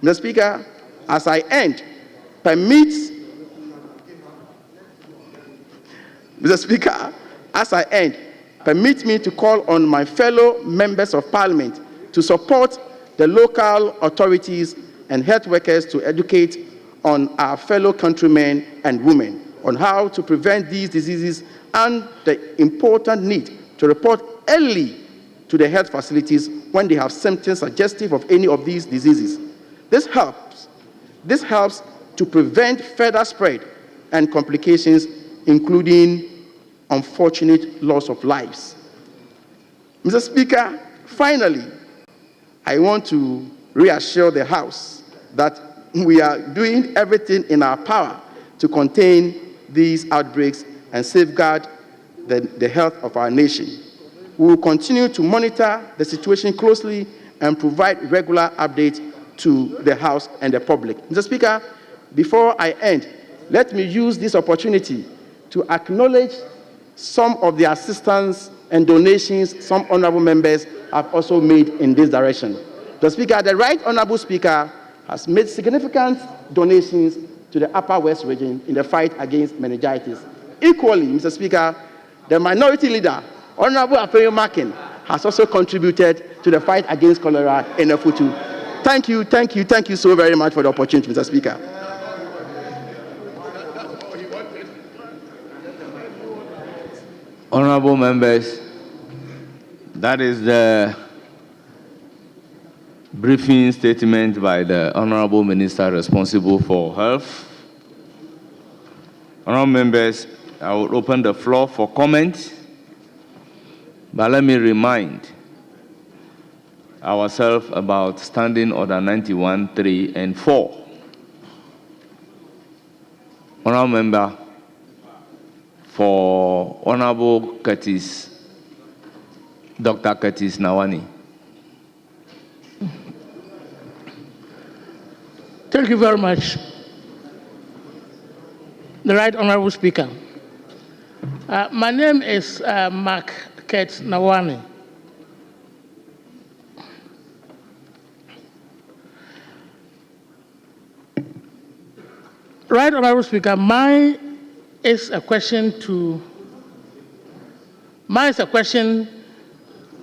Mr. Speaker, as I end, permit me to call on my fellow members of Parliament to support the local authorities and health workers to educate on our fellow countrymen and women on how to prevent these diseases and the important need to report early to the health facilities when they have symptoms suggestive of any of these diseases. This helps to prevent further spread and complications, including unfortunate loss of lives. Mr. Speaker, finally, I want to reassure the House that we are doing everything in our power to contain these outbreaks and safeguard the health of our nation. We will continue to monitor the situation closely and provide regular updates to the House and the public. Mr. Speaker, before I end, let me use this opportunity to acknowledge some of the assistance and donations some honorable members have also made in this direction. Mr. Speaker, the Right Honorable Speaker has made significant donations to the Upper West region in the fight against meningitis. Equally, Mr. Speaker, the Minority Leader, Honorable Afeyo Makin, has also contributed to the fight against cholera in Efutu. Thank you so very much for the opportunity, Mr. Speaker. Honorable members, that is the briefing statement by the Honorable Minister responsible for health. Honorable members, I will open the floor for comment, but let me remind ourselves about Standing Order 91, 3, and 4. Honorable Member for Honorable Curtis, Dr. Curtis Nawani. Thank you very much, the Right Honorable Speaker. My name is Mark Curtis Nawani. Right Honorable Speaker, mine is a question to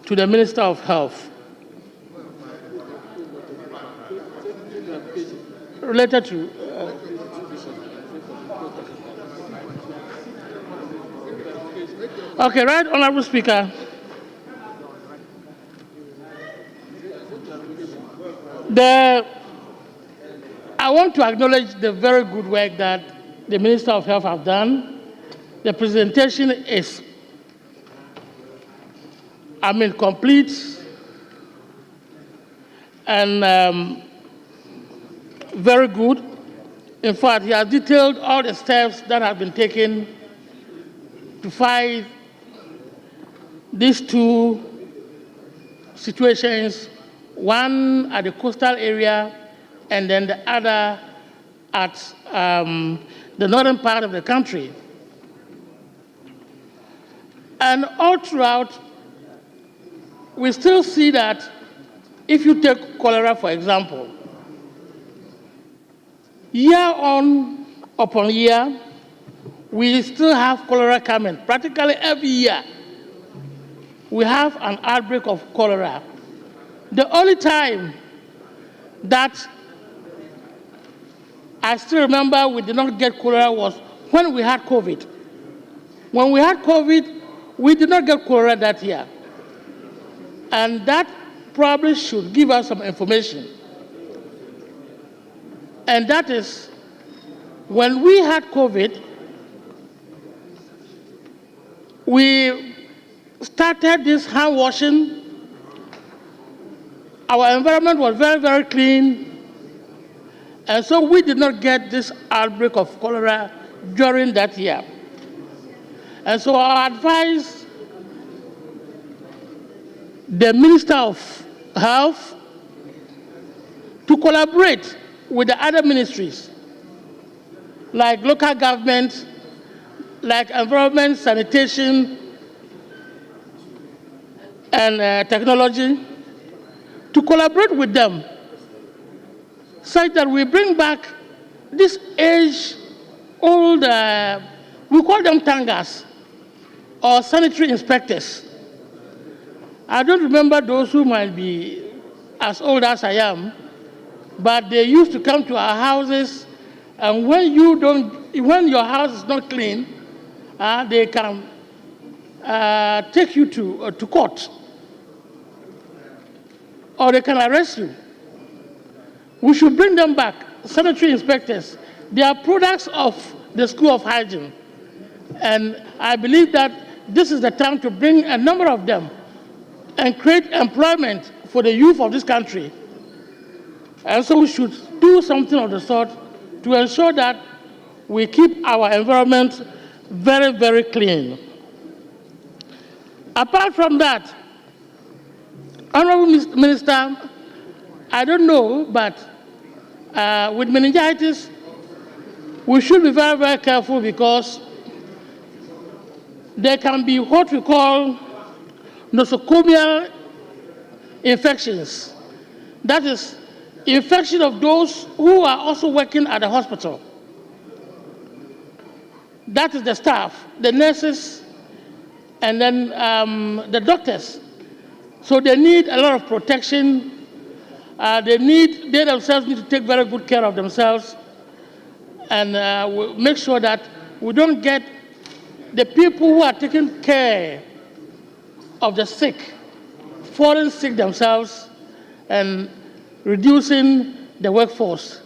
the Minister of Health related to okay, Right Honorable Speaker, I want to acknowledge the very good work that the Minister of Health have done. The presentation is, complete and very good. In fact, he has detailed all the steps that have been taken to fight these two situations, one at the coastal area and then the other at the northern part of the country. And all throughout, we still see that if you take cholera, for example, year on upon year, we still have cholera coming. Practically every year, we have an outbreak of cholera. The only time that I still remember we did not get cholera was when we had COVID. When we had COVID, we did not get cholera that year. And that probably should give us some information. And that is, when we had COVID, we started this hand washing. Our environment was very, very clean. And so we did not get this outbreak of cholera during that year. And so I advise the Minister of Health to collaborate with the other ministries, like local government, like environment, sanitation, and technology, to collaborate with them such that we bring back this age-old, we call them tangas, or sanitary inspectors. I don't remember those who might be as old as I am, but they used to come to our houses, and when your house is not clean, they can take you to court, or they can arrest you. We should bring them back, sanitary inspectors. They are products of the School of Hygiene. And I believe that this is the time to bring a number of them and create employment for the youth of this country. And so we should do something of the sort to ensure that we keep our environment very, very clean. Apart from that, Honorable Minister, I don't know, but with meningitis, we should be very, very careful because there can be what we call nosocomial infections. That is, infection of those who are also working at the hospital. That is the staff, the nurses, and then the doctors. So they need a lot of protection. They themselves need to take very good care of themselves and we'll make sure that we don't get the people who are taking care of the sick falling sick themselves and reducing the workforce.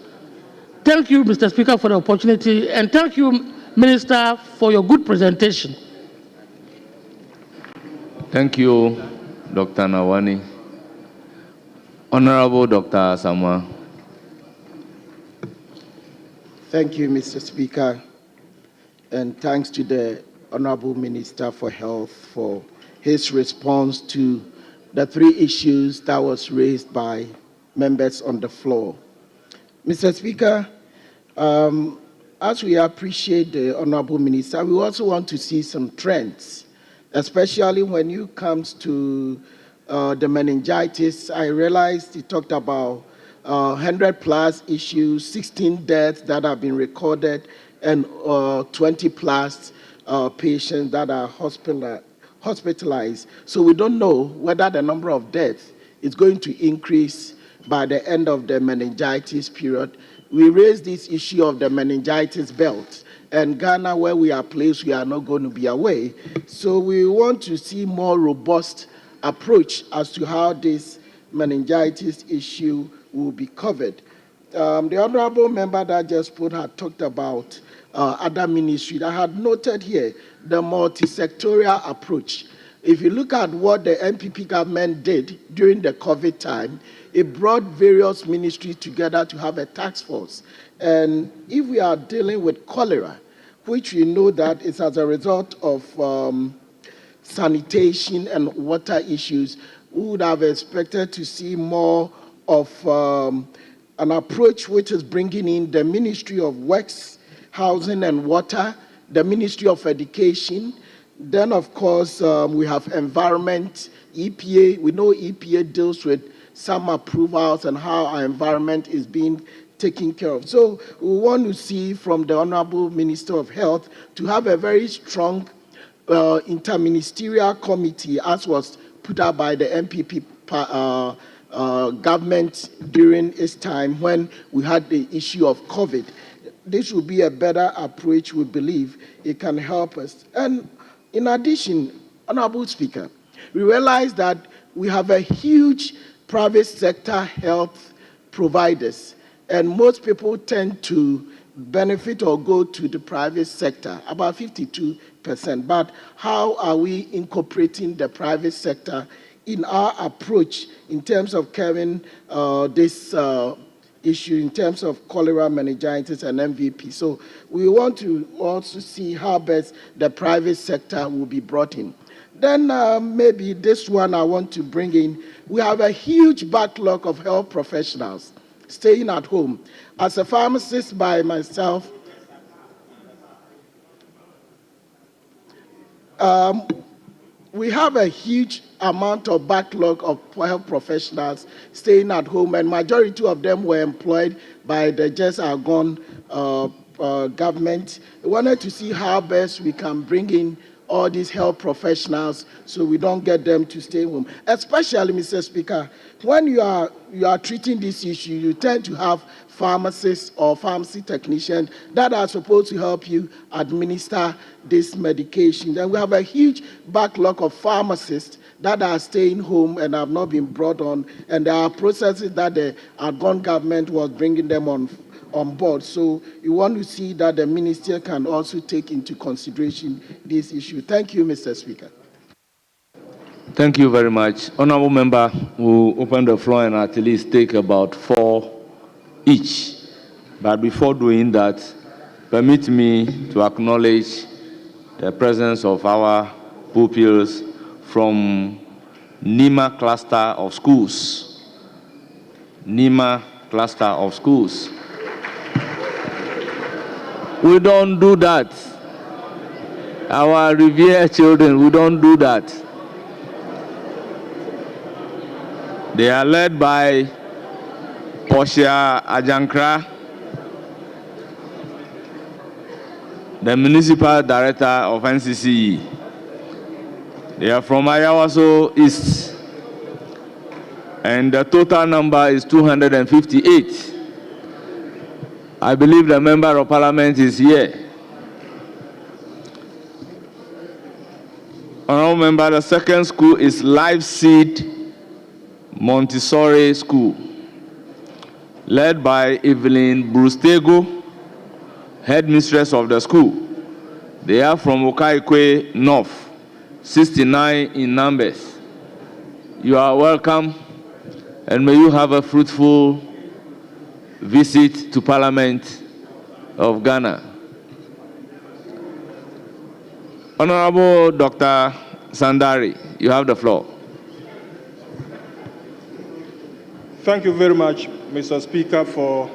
Thank you, Mr. Speaker, for the opportunity, and thank you, Minister, for your good presentation. Thank you, Dr. Nawani. Honorable Dr. Samuel. Thank you, Mr. Speaker, and thanks to the Honorable Minister for Health for his response to the three issues that was raised by members on the floor. Mr. Speaker, as we appreciate the Honorable Minister, we also want to see some trends, especially when it comes to the meningitis. I realized he talked about 100 plus issues, 16 deaths that have been recorded, and 20 plus patients that are hospitalized. So we don't know whether the number of deaths is going to increase by the end of the meningitis period. We raised this issue of the meningitis belt, and Ghana, where we are placed, we are not going to be away. So we want to see more robust approach as to how this meningitis issue will be covered. The honorable member that just spoke had talked about other ministries. I had noted here the multi-sectorial approach. If you look at what the NPP government did during the COVID time, it brought various ministries together to have a task force. And if we are dealing with cholera, which we know that is as a result of sanitation and water issues, we would have expected to see more of an approach which is bringing in the Ministry of Works, Housing and Water, the Ministry of Education. Then, of course, we have environment, EPA. We know EPA deals with some approvals and how our environment is being taken care of. So we want to see from the Honorable Minister of Health to have a very strong interministerial committee, as was put up by the NPP government during its time when we had the issue of COVID. This would be a better approach, we believe. It can help us. And in addition, Honorable Speaker, we realize that we have a huge private sector health providers, and most people tend to benefit or go to the private sector, about 52%. But how are we incorporating the private sector in our approach in terms of carrying this issue in terms of cholera, meningitis, and MVP? So we want to also see how best the private sector will be brought in. Then maybe this one I want to bring in. We have a huge backlog of health professionals staying at home. As a pharmacist by myself, we have a huge amount of backlog of health professionals staying at home, and majority of them were employed by the just gone government. We wanted to see how best we can bring in all these health professionals so we don't get them to stay home. Especially, Mr. Speaker, when you are treating this issue, you tend to have pharmacists or pharmacy technicians that are supposed to help you administer this medication. Then we have a huge backlog of pharmacists that are staying home and have not been brought on, and there are processes that the outgone government was bringing them on board. So you want to see that the minister can also take into consideration this issue. Thank you, Mr. Speaker. Thank you very much. Honorable member will open the floor and at least take about 4 each. But before doing that, permit me to acknowledge the presence of our pupils from Nima cluster of schools. Nima cluster of schools. We don't do that. Our revered children, we don't do that. They are led by Portia Ajankra, the Municipal Director of NCCE. They are from Ayawaso East, and the total number is 258. I believe the Member of Parliament is here. Honorable Member, the second school is Life Seed Montessori School, led by Evelyn Brustego, headmistress of the school. They are from Okaikwe North, 69 in numbers. You are welcome, and may you have a fruitful visit to Parliament of Ghana. Honorable Dr. Sandari, you have the floor. Thank you very much, Mr. Speaker, for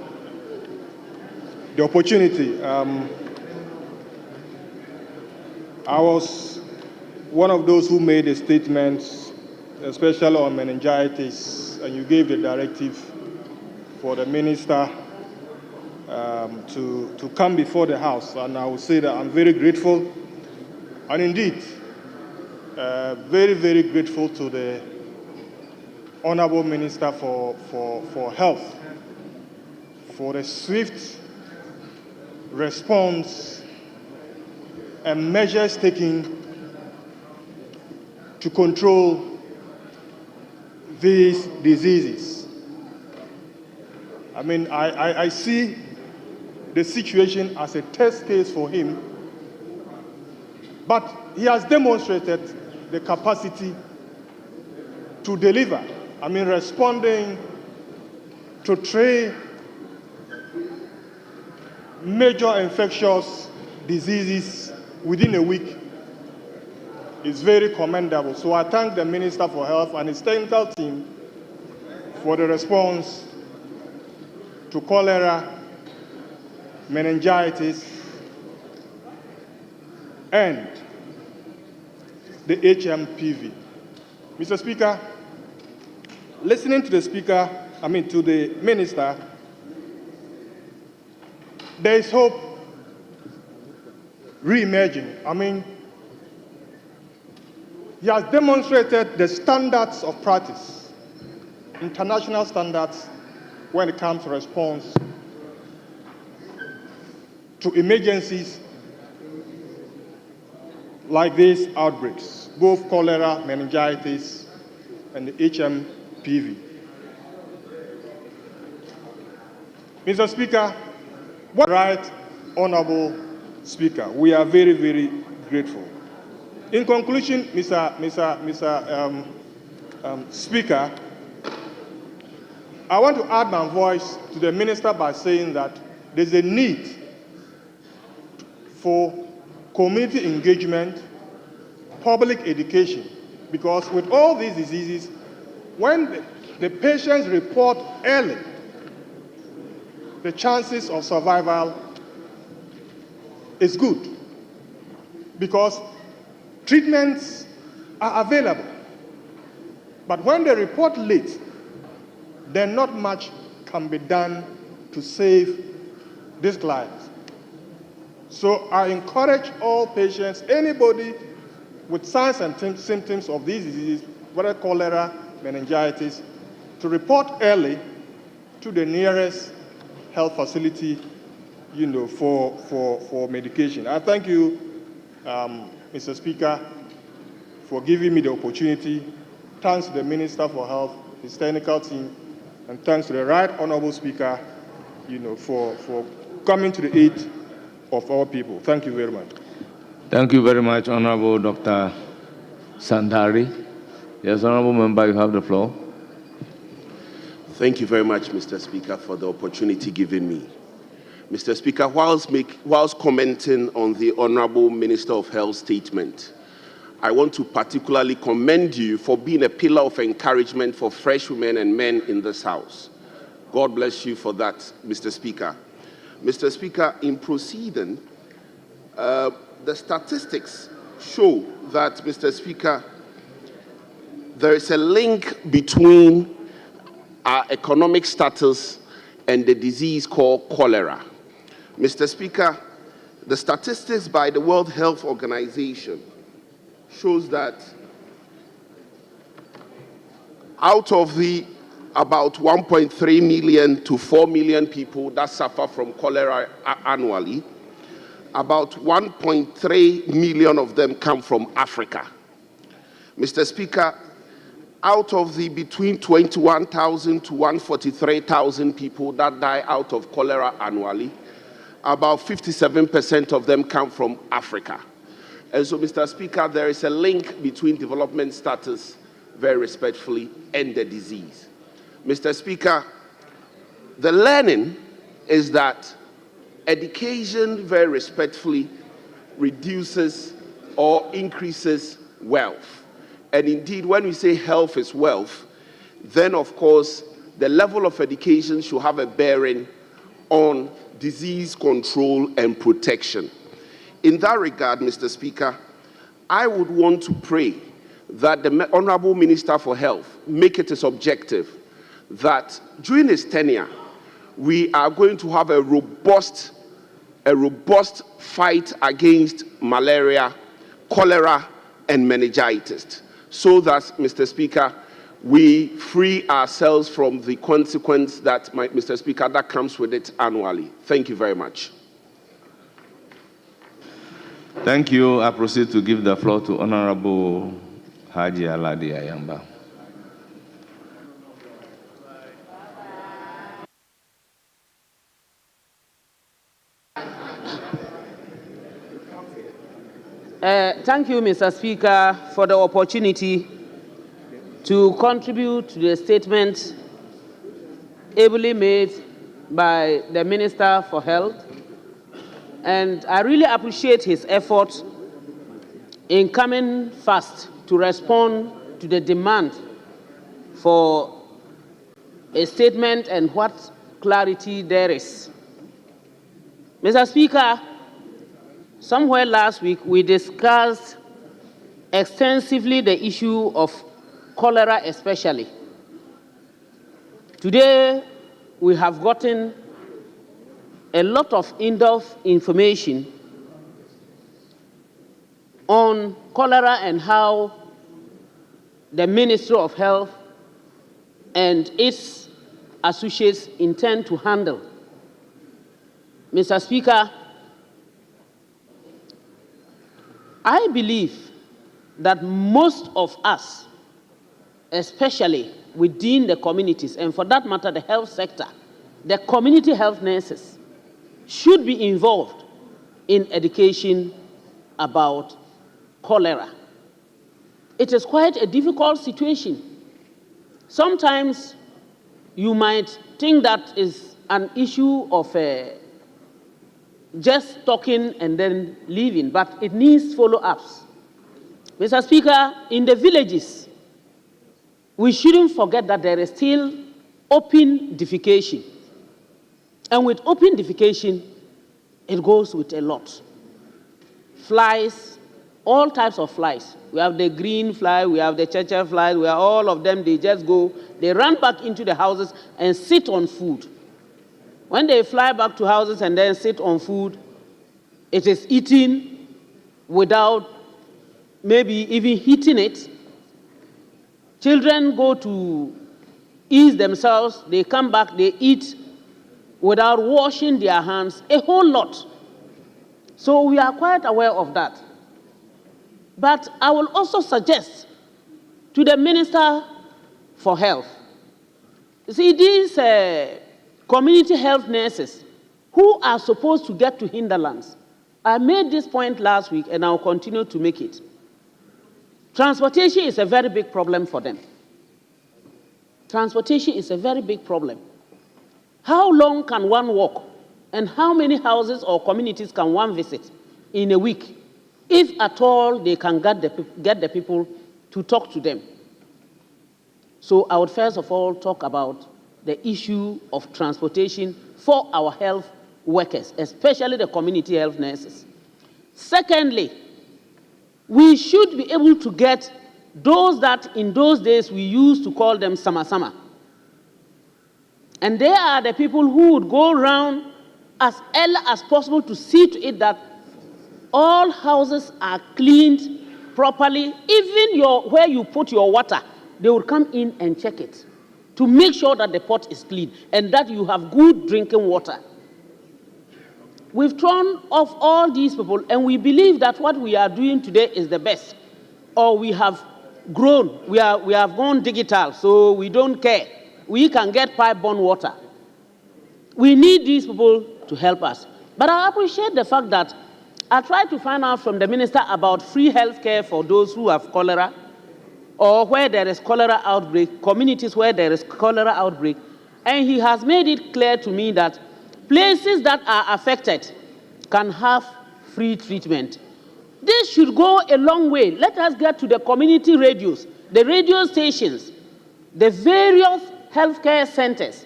the opportunity. I was one of those who made a statement, especially on meningitis, and you gave the directive for the minister to come before the House. And I will say that I'm very grateful, and indeed, very, very grateful to the Honorable Minister for Health for the swift response and measures taken to control these diseases. I mean, I see the situation as a test case for him, but he has demonstrated the capacity to deliver. I mean, responding to 3 major infectious diseases within a week is very commendable. So I thank the Minister for Health and his technical team for the response to cholera, meningitis, and the HMPV. Mr. Speaker, listening to the Minister, there is hope re-emerging. I mean, he has demonstrated the standards of practice, international standards, when it comes to response to emergencies like these outbreaks, both cholera, meningitis, and the HMPV. Mr. Speaker, what right, Honorable Speaker, we are very, very grateful. In conclusion, Mr. Speaker, I want to add my voice to the Minister by saying that there's a need for community engagement, public education, because with all these diseases, when the patients report early, the chances of survival is good, because treatments are available. But when they report late, then not much can be done to save these lives. So I encourage all patients, anybody with signs and symptoms of these diseases, whether cholera, meningitis, to report early to the nearest health facility, for medication. I thank you, Mr. Speaker, for giving me the opportunity. Thanks to the Minister for Health, his technical team, and thanks to the Right Honorable Speaker, for coming to the aid of our people. Thank you very much. Thank you very much, Honorable Dr. Sandari. Yes, honorable member, you have the floor. Thank you very much, Mr. Speaker, for the opportunity given me. Mr. Speaker, whilst commenting on the Honorable Minister of Health statement, I want to particularly commend you for being a pillar of encouragement for fresh women and men in this House. God bless you for that, Mr. Speaker. Mr. Speaker, in proceeding, the statistics show that, Mr. Speaker, there is a link between our economic status and the disease called cholera. Mr. Speaker, the statistics by the World Health Organization shows that out of the about 1.3 million to 4 million people that suffer from cholera annually, about 1.3 million of them come from Africa. Mr. Speaker, out of the between 21,000 to 143,000 people that die out of cholera annually, about 57% of them come from Africa. And so, Mr. Speaker, there is a link between development status, very respectfully, and the disease. Mr. Speaker, the learning is that education, very respectfully, reduces or increases wealth. And indeed, when we say health is wealth, then of course, the level of education should have a bearing on disease control and protection. In that regard, Mr. Speaker, I would want to pray that the Honorable Minister for Health make it his objective that during his tenure, we are going to have a robust fight against malaria, cholera, and meningitis, so that, Mr. Speaker, we free ourselves from the consequence that, Mr. Speaker, that comes with it annually. Thank you very much. Thank you. I proceed to give the floor to Honorable Haji Aladi Ayamba. Thank you, Mr. Speaker, for the opportunity to contribute to the statement ably made by the Minister for Health. And I really appreciate his effort in coming fast to respond to the demand for a statement and what clarity there is. Mr. Speaker, somewhere last week we discussed extensively the issue of cholera especially. Today we have gotten a lot of in-depth information on cholera and how the Ministry of Health and its associates intend to handle. Mr. Speaker, I believe that most of us, especially within the communities, and for that matter, the health sector, the community health nurses, should be involved in education about cholera. It is quite a difficult situation. Sometimes you might think that is an issue of just talking and then leaving, but it needs follow-ups. Mr. Speaker, in the villages, we shouldn't forget that there is still open defecation. And with open defecation, it goes with a lot. Flies, all types of flies. We have the green fly, we have the cheche flies, we have all of them, they just go, they run back into the houses and sit on food. When they fly back to houses and then sit on food, it is eaten without maybe even heating it. Children go to ease themselves, they come back, they eat without washing their hands, a whole lot. So we are quite aware of that. But I will also suggest to the Minister for Health, see, these community health nurses who are supposed to get to hinterlands, I made this point last week and I'll continue to make it. Transportation is a very big problem for them. Transportation is a very big problem. How long can one walk? And how many houses or communities can one visit in a week, if at all they can get the people to talk to them? So I would first of all talk about the issue of transportation for our health workers, especially the community health nurses. Secondly, we should be able to get those that in those days we used to call them sama-sama. And they are the people who would go around as early as possible to see to it that all houses are cleaned properly. Even where you put your water, they would come in and check it to make sure that the pot is clean and that you have good drinking water. We've thrown off all these people, and we believe that what we are doing today is the best. Or we have grown, we have gone digital, so we don't care. We can get pipe-borne water. We need these people to help us. But I appreciate the fact that I tried to find out from the minister about free health care for those who have cholera, or where there is cholera outbreak, communities where there is cholera outbreak, and he has made it clear to me that places that are affected can have free treatment. This should go a long way. Let us get to the community radios, the radio stations, the various healthcare centers,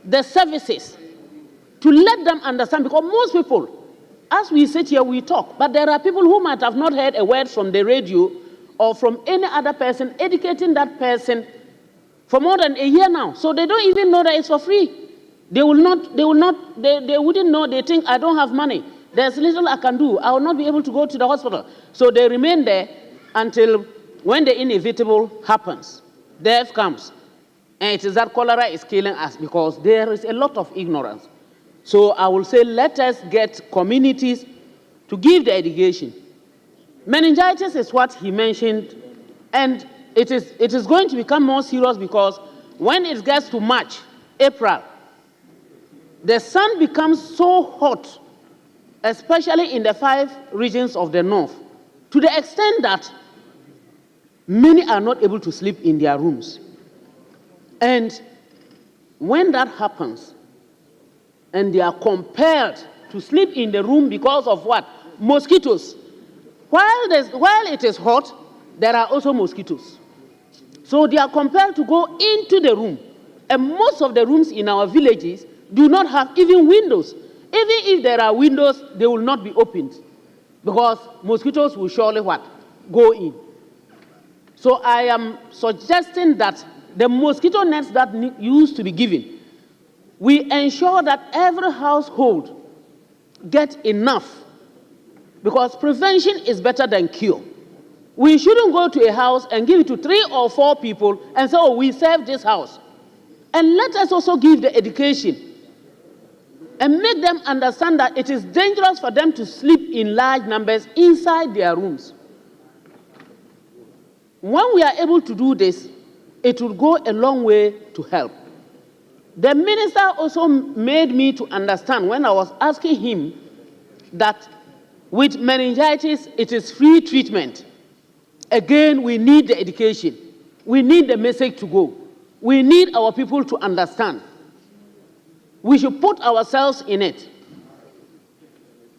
the services, to let them understand, because most people, as we sit here, we talk, but there are people who might have not heard a word from the radio or from any other person educating that person for more than a year now. So they don't even know that it's for free. They wouldn't know, they think, I don't have money. There's little I can do. I will not be able to go to the hospital. So they remain there until when the inevitable happens. Death comes. And it is that cholera is killing us because there is a lot of ignorance. So I will say, let us get communities to give the education. Meningitis is what he mentioned, and it is going to become more serious because when it gets to March, April, the sun becomes so hot, especially in the 5 regions of the north, to the extent that many are not able to sleep in their rooms. And when that happens, and they are compelled to sleep in the room because of what? Mosquitoes. While it is hot, there are also mosquitoes. So they are compelled to go into the room. And most of the rooms in our villages do not have even windows. Even if there are windows, they will not be opened because mosquitoes will surely what? Go in. So I am suggesting that the mosquito nets that used to be given, we ensure that every household gets enough, because prevention is better than cure. We shouldn't go to a house and give it to 3 or 4 people and say, oh, we serve this house. And let us also give the education and make them understand that it is dangerous for them to sleep in large numbers inside their rooms. When we are able to do this, it will go a long way to help. The minister also made me to understand when I was asking him that with meningitis, it is free treatment. Again, we need the education. We need the message to go. We need our people to understand. We should put ourselves in it.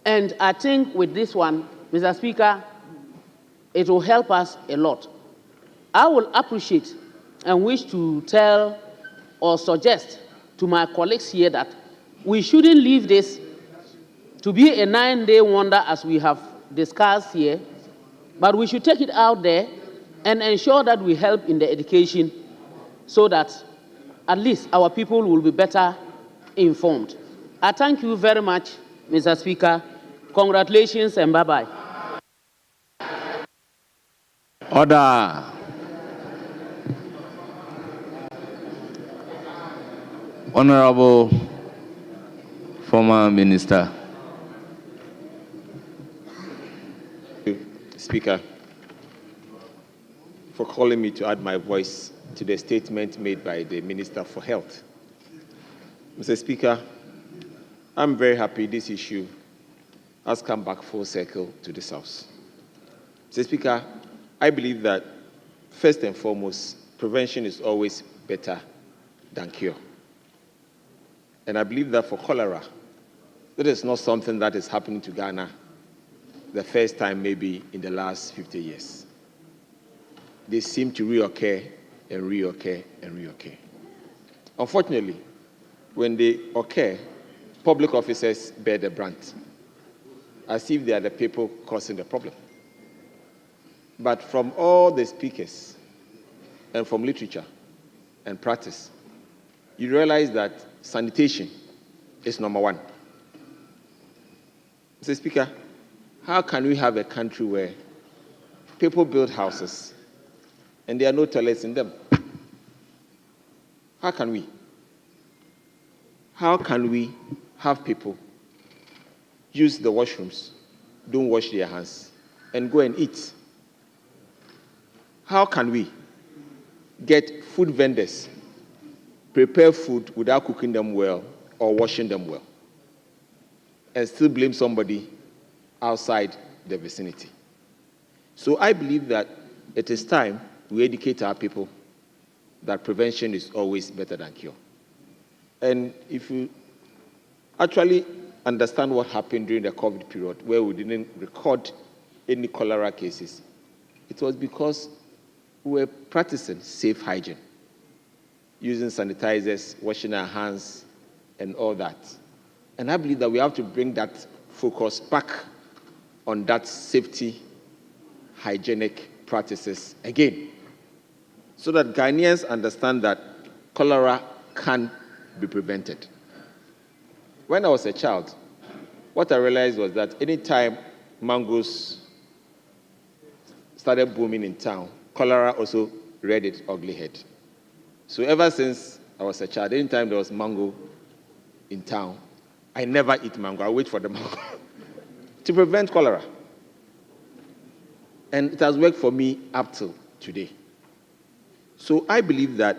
And I think with this one, Mr. Speaker, it will help us a lot. I will appreciate and wish to tell or suggest to my colleagues here that we shouldn't leave this to be a 9-day wonder as we have discussed here, but we should take it out there and ensure that we help in the education so that at least our people will be better informed. I thank you very much, Mr. Speaker. Congratulations and bye-bye. Order. Honorable former Minister. Speaker, for calling me to add my voice to the statement made by the Minister for Health. Mr. Speaker, I'm very happy this issue has come back full circle to this House. Mr. Speaker, I believe that, first and foremost, prevention is always better than cure. And I believe that for cholera, that is not something that is happening to Ghana the first time maybe in the last 50 years. They seem to reoccur and reoccur and reoccur. Unfortunately, when they occur, public officers bear the brunt, as if they are the people causing the problem. But from all the speakers and from literature and practice, you realize that sanitation is number one. Mr. Speaker, how can we have a country where people build houses and there are no toilets in them? How can we? How can we have people use the washrooms, don't wash their hands, and go and eat? How can we get food vendors prepare food without cooking them well or washing them well, and still blame somebody outside the vicinity? So I believe that it is time we educate our people that prevention is always better than cure. And if you actually understand what happened during the COVID period, where we didn't record any cholera cases, it was because we were practicing safe hygiene, using sanitizers, washing our hands, and all that. And I believe that we have to bring that focus back on that safety, hygienic practices again, so that Ghanaians understand that cholera can be prevented. When I was a child, what I realized was that anytime mangoes started booming in town, cholera also reared its ugly head. So ever since I was a child, anytime there was mango in town, I never eat mango. I wait for the mango to prevent cholera. And it has worked for me up till today. So I believe that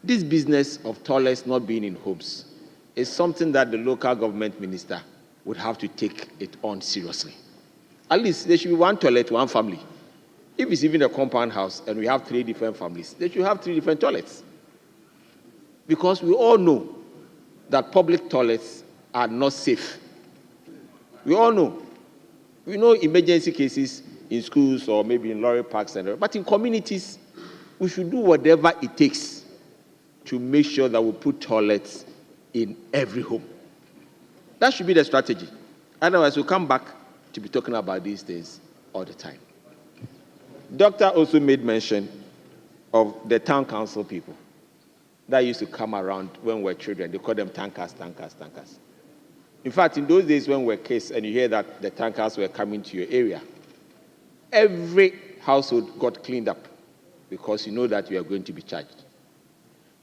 this business of toilets not being in homes is something that the local government minister would have to take it on seriously. At least there should be one toilet, one family. If it's even a compound house and we have 3 different families, they should have 3 different toilets. Because we all know that public toilets are not safe. We all know. We know emergency cases in schools or maybe in lorry parks, but in communities, we should do whatever it takes to make sure that we put toilets in every home. That should be the strategy. Otherwise, we'll come back to be talking about these things all the time. Doctor also made mention of the town council people that used to come around when we were children. They call them tankers. In fact, in those days when we were kids and you hear that the tankers were coming to your area, every household got cleaned up because you know that you are going to be charged.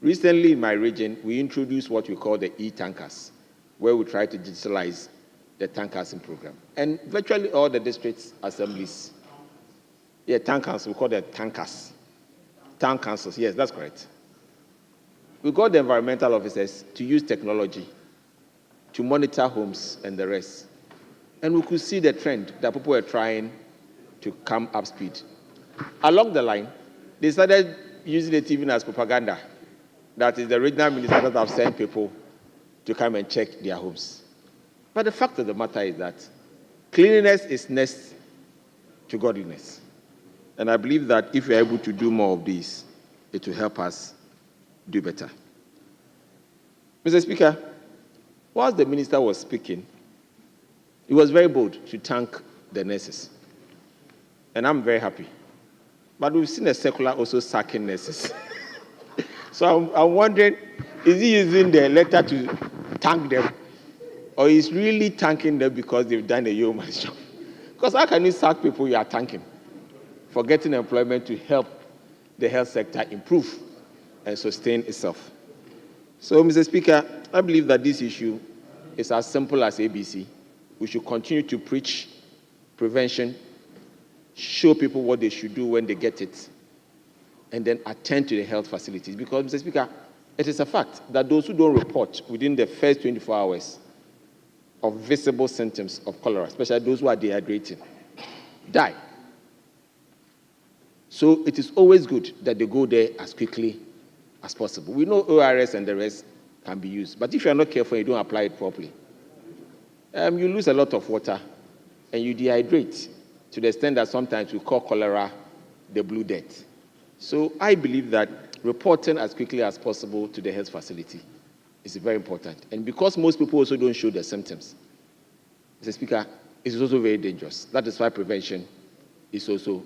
Recently in my region, we introduced what we call the e-tankers, where we try to digitalize the tankersing program. And virtually all the district assemblies, town council, we call them tankers. Town councils, yes, that's correct. We got the environmental officers to use technology to monitor homes and the rest. And we could see the trend that people were trying to come up speed. Along the line, they started using it even as propaganda. That is the regional minister that have sent people to come and check their homes. But the fact of the matter is that cleanliness is next to godliness. And I believe that if we are able to do more of these, it will help us do better. Mr. Speaker, whilst the minister was speaking, he was very bold to thank the nurses. And I'm very happy. But we've seen a circular also sacking nurses. So I'm wondering, is he using the letter to thank them? Or is really thanking them because they've done a yeoman's job? Because how can you sack people you are thanking for getting employment to help the health sector improve and sustain itself? So, Mr. Speaker, I believe that this issue is as simple as ABC. We should continue to preach prevention, show people what they should do when they get it, and then attend to the health facilities. Because, Mr. Speaker, it is a fact that those who don't report within the first 24 hours of visible symptoms of cholera, especially those who are dehydrating, die. So it is always good that they go there as quickly as possible. We know ORS and the rest can be used, but if you're not careful and you don't apply it properly, you lose a lot of water and you dehydrate to the extent that sometimes we call cholera the blue death. So I believe that reporting as quickly as possible to the health facility is very important. And because most people also don't show the symptoms, Mr. Speaker, it's also very dangerous. That is why prevention is also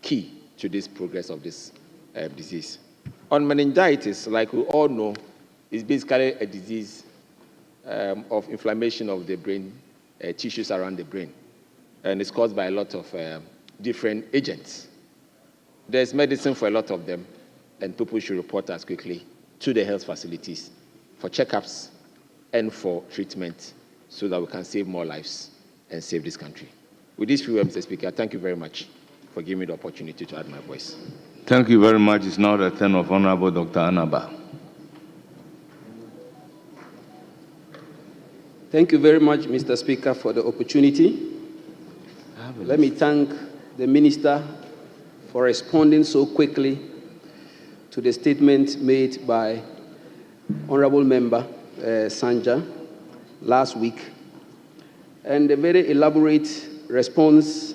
key to this progress of this disease. On meningitis, like we all know, is basically a disease of inflammation of the brain, tissues around the brain. And it's caused by a lot of different agents. There's medicine for a lot of them, and people should report as quickly to the health facilities for checkups and for treatment so that we can save more lives and save this country. With these few words, Mr. Speaker, thank you very much for giving me the opportunity to add my voice. Thank you very much. It's now the turn of Honorable Dr. Anaba. Thank you very much, Mr. Speaker, for the opportunity. Let me thank the Minister for responding so quickly to the statement made by Honorable Member Sanja last week, and the very elaborate response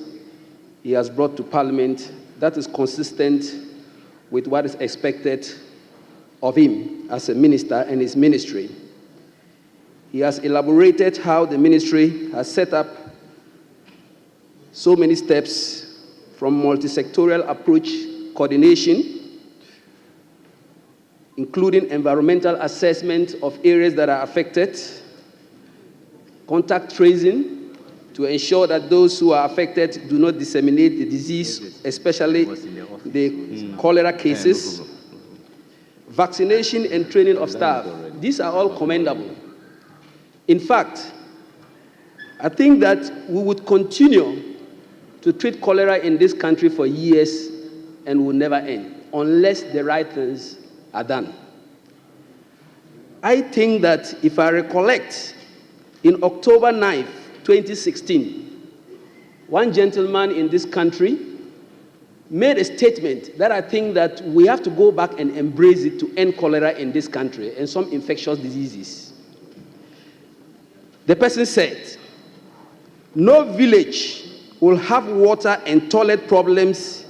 he has brought to Parliament that is consistent with what is expected of him as a minister and his ministry. He has elaborated how the ministry has set up so many steps from multi-sectorial approach coordination, including environmental assessment of areas that are affected, contact tracing to ensure that those who are affected do not disseminate the disease, especially the cholera cases, vaccination and training of staff. These are all commendable. In fact, I think that we would continue to treat cholera in this country for years and will never end unless the right things are done. I think that if I recollect, in October 9th, 2016, one gentleman in this country made a statement that I think that we have to go back and embrace it to end cholera in this country and some infectious diseases. The person said, no village will have water and toilet problems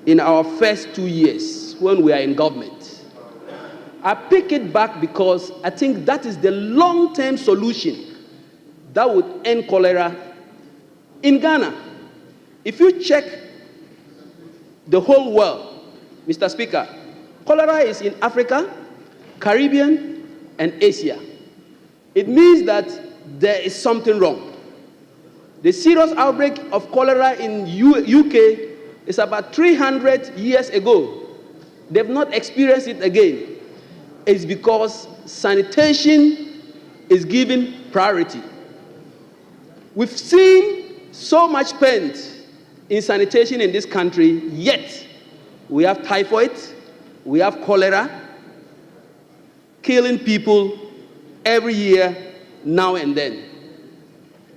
in our first 2 years when we are in government. I pick it back because I think that is the long-term solution that would end cholera in Ghana. If you check the whole world, Mr. Speaker, cholera is in Africa, Caribbean, and Asia. It means that there is something wrong. The serious outbreak of cholera in UK is about 300 years ago. They've not experienced it again. It's because sanitation is given priority. We've seen so much spent in sanitation in this country, yet we have typhoid, we have cholera, killing people every year, now and then.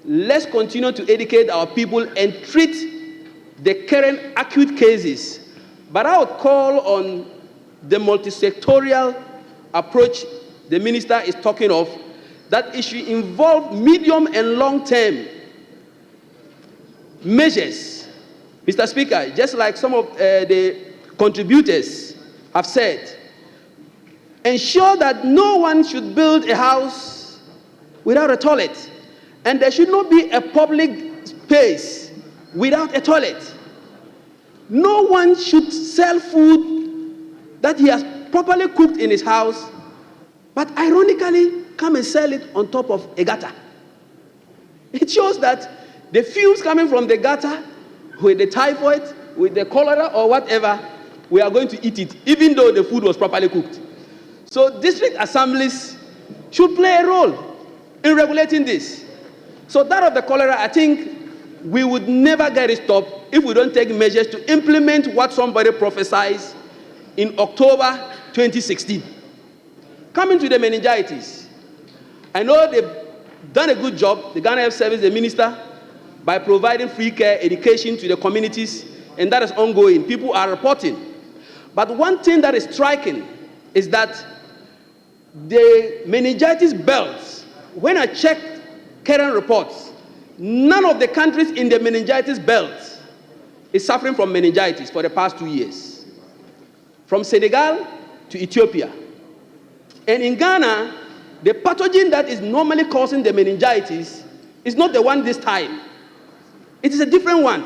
Let's continue to educate our people and treat the current acute cases. But I would call on the multi-sectorial approach the minister is talking of, that it should involve medium and long-term measures. Mr. Speaker, just like some of the contributors have said, ensure that no one should build a house without a toilet. And there should not be a public space without a toilet. No one should sell food that he has properly cooked in his house, but ironically come and sell it on top of a gutter. It shows that the fumes coming from the gutter with the typhoid, with the cholera or whatever, we are going to eat it, even though the food was properly cooked. So district assemblies should play a role in regulating this. So that of the cholera, I think we would never get it stopped if we don't take measures to implement what somebody prophesied in October 2016. Coming to the meningitis, I know they've done a good job, the Ghana Health Service, the minister, by providing free care education to the communities and that is ongoing. People are reporting. But one thing that is striking is that the meningitis belts, when I checked current reports, none of the countries in the meningitis belt is suffering from meningitis for the past 2 years. From Senegal to Ethiopia. And in Ghana, the pathogen that is normally causing the meningitis is not the one this time. It is a different one,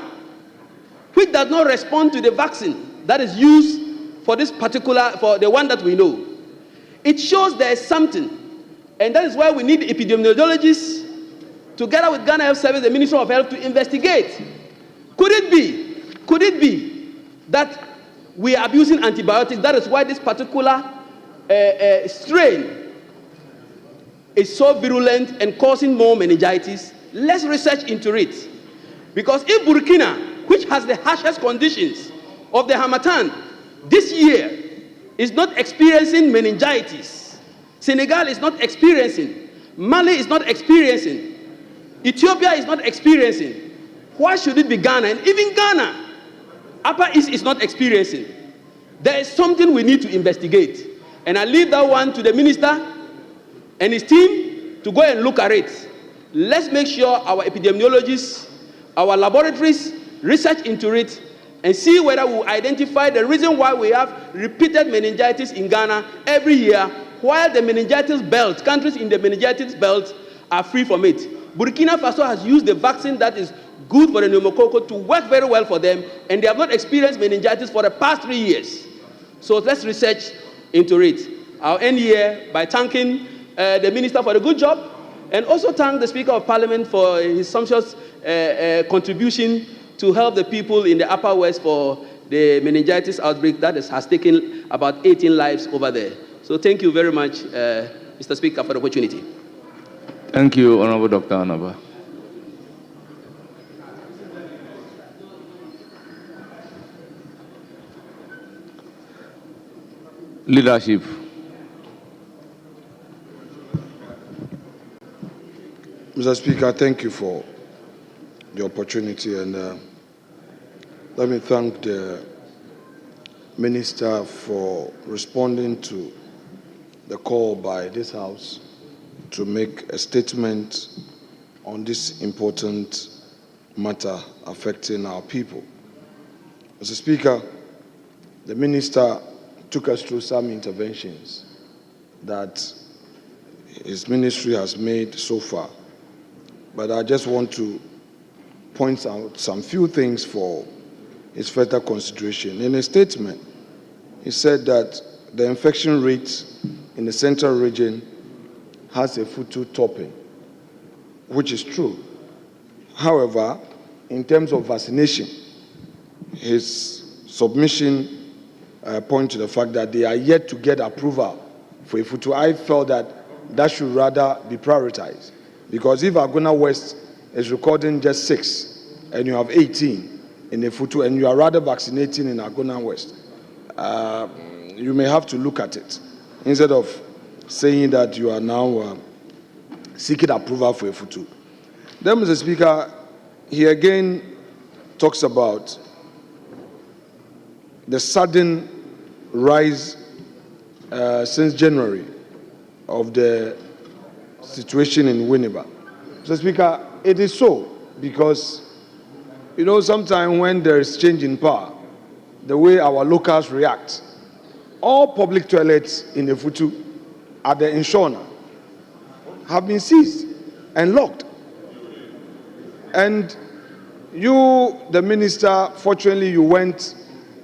which does not respond to the vaccine that is used for this particular, for the one that we know. It shows there is something, and that is why we need epidemiologists, together with Ghana Health Service, the Ministry of Health, to investigate. Could it be that we are abusing antibiotics? That is why this particular strain is so virulent and causing more meningitis. Let's research into it. Because if Burkina, which has the harshest conditions of the Harmattan, this year is not experiencing meningitis, Senegal is not experiencing, Mali is not experiencing, Ethiopia is not experiencing, why should it be Ghana? And even Ghana, Upper East is not experiencing. There is something we need to investigate. And I leave that one to the minister and his team to go and look at it. Let's make sure our epidemiologists, our laboratories research into it and see whether we identify the reason why we have repeated meningitis in Ghana every year, while the meningitis belt, countries in the meningitis belt are free from it. Burkina Faso has used the vaccine that is good for the pneumococcal to work very well for them, and they have not experienced meningitis for the past 3 years. So let's research into it. I'll end here by thanking the Minister for the good job, and also thank the Speaker of Parliament for his sumptuous contribution to help the people in the Upper West for the meningitis outbreak that has taken about 18 lives over there. So thank you very much, Mr. Speaker, for the opportunity. Thank you, Honorable Dr. Anaba. Leadership. Mr. Speaker, thank you for the opportunity, and let me thank the Minister for responding to the call by this House to make a statement on this important matter affecting our people. Mr. Speaker, the Minister took us through some interventions that his ministry has made so far, but I just want to point out some few things for his further consideration. In a statement, he said that the infection rate in the central region has a footstool topping, which is true. However, in terms of vaccination, his submission points to the fact that they are yet to get approval for a footstool. I felt that that should rather be prioritized, because if Agona West is recording just 6 and you have 18 in a footstool and you are rather vaccinating in Agona West, you may have to look at it instead of saying that you are now seeking approval for a footstool. Then, Mr. Speaker, he again talks about the sudden rise since January of the situation in Winneba. Mr. Speaker, it is so because, you know, sometimes when there is change in power, the way our locals react, all public toilets in the Futu at the Inshona have been seized and locked. And you, the minister, fortunately you went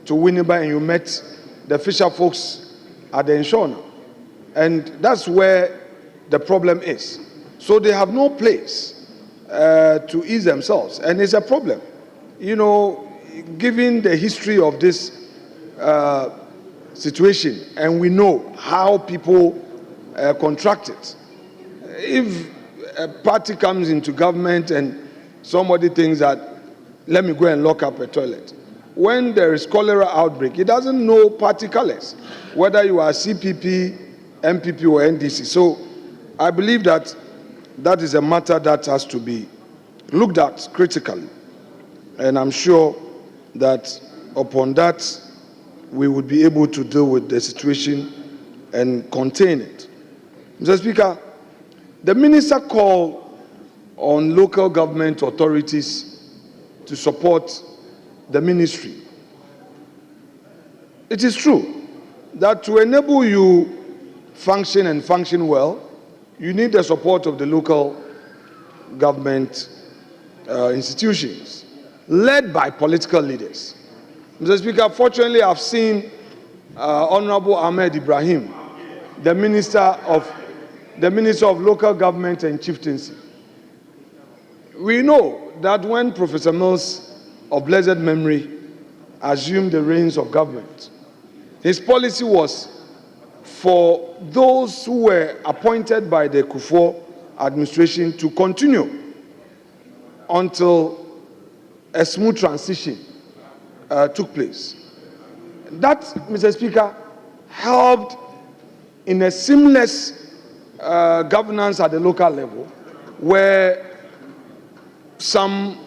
to Winneba and you met the fisher folks at the Inshona. And that's where the problem is. So they have no place to ease themselves. And it's a problem. You know, given the history of this situation, and we know how people contract it. If a party comes into government and somebody thinks that, let me go and lock up a toilet. When there is cholera outbreak, it doesn't know party colors, whether you are CPP, MPP, or NDC. So I believe that that is a matter that has to be looked at critically. And I'm sure that upon that, we would be able to deal with the situation and contain it. Mr. Speaker, the minister called on local government authorities to support the ministry. It is true that to enable you function and function well, you need the support of the local government institutions led by political leaders. Mr. Speaker, fortunately, I've seen Honorable Ahmed Ibrahim, the Minister of Local Government and Chieftaincy. We know that when Professor Mills, of blessed memory, assumed the reins of government, his policy was for those who were appointed by the Kufuor administration to continue until a smooth transition took place. That, Mr. Speaker, helped in a seamless governance at the local level, where some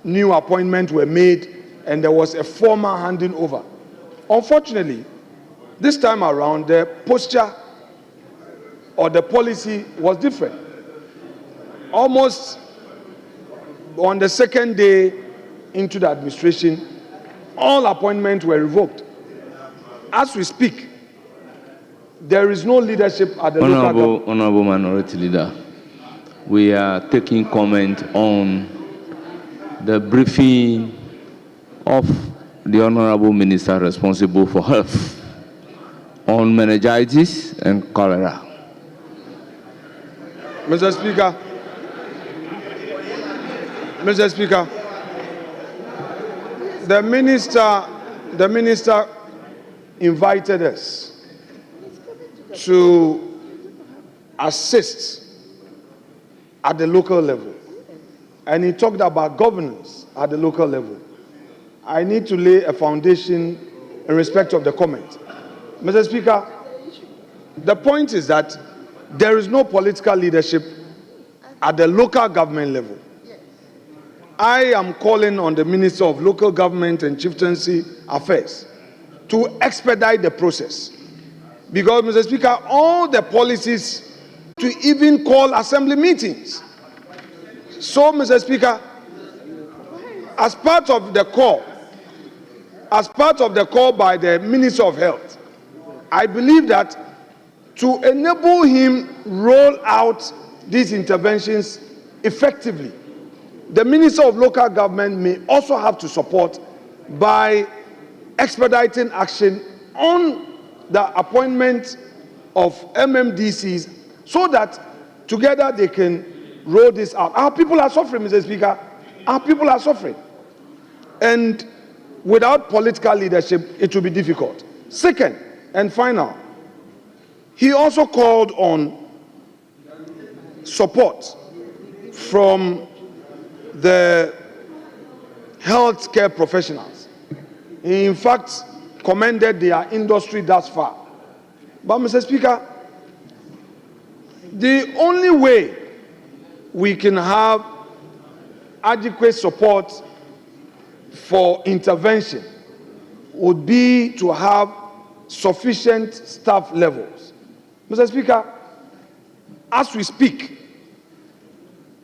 new appointments were made and there was a formal handing over. Unfortunately, this time around, the posture or the policy was different. Almost on the second day into the administration, all appointments were revoked. As we speak, there is no leadership at the local government. Honorable Minority Leader, we are taking comment on the briefing of the Honorable Minister responsible for health on meningitis and cholera. Mr. Speaker, the minister invited us to assist at the local level, and he talked about governance at the local level. I need to lay a foundation in respect of the comment. Mr. Speaker, the point is that there is no political leadership at the local government level. I am calling on the Minister of Local Government and Chieftaincy Affairs to expedite the process. Because, Mr. Speaker, all the policies to even call assembly meetings. So, Mr. Speaker, as part of the call by the Minister of Health, I believe that to enable him roll out these interventions effectively, the Minister of Local Government may also have to support by expediting action on the appointment of MMDCs so that together they can roll this out. Our people are suffering, Mr. Speaker. Our people are suffering. And without political leadership, it will be difficult. Second and final, he also called on support from the healthcare professionals. He, in fact, commended their industry thus far. But, Mr. Speaker, the only way we can have adequate support for intervention would be to have sufficient staff levels. Mr. Speaker, as we speak,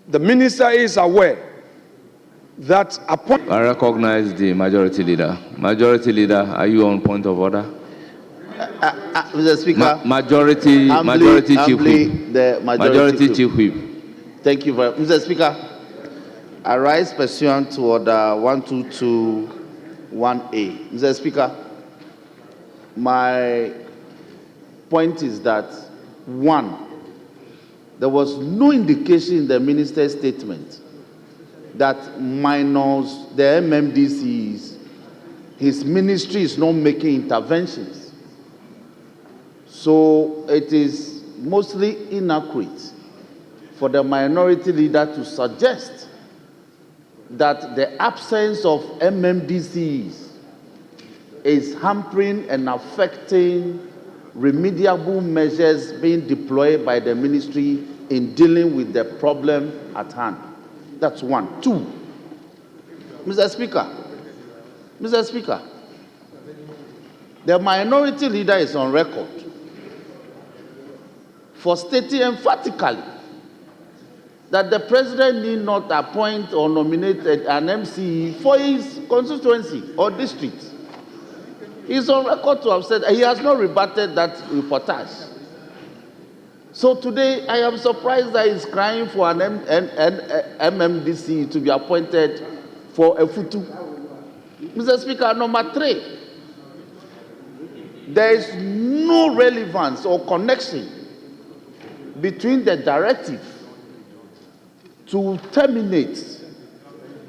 the minister is aware that I recognize the Majority Leader. Majority Leader, are you on point of order? Mr. Speaker, Majority Chief Whip. The Majority Chief Whip. Thank you very much. Mr. Speaker, I rise pursuant to Order 1221A. Mr. Speaker, my point is that, one, there was no indication in the minister's statement that minus the MMDCs, his ministry is not making interventions. So it is mostly inaccurate for the minority leader to suggest that the absence of MMDCs is hampering and affecting remediable measures being deployed by the ministry in dealing with the problem at hand. That's one. Two, Mr. Speaker, Mr. Speaker, the minority leader is on record for stating emphatically that the president need not appoint or nominate an MC for his constituency or district. He's on record to have said he has not rebutted that reportage. So today, I am surprised that he's crying for an MMDC to be appointed for a futu. Mr. Speaker, number 3, there is no relevance or connection between the directive to terminate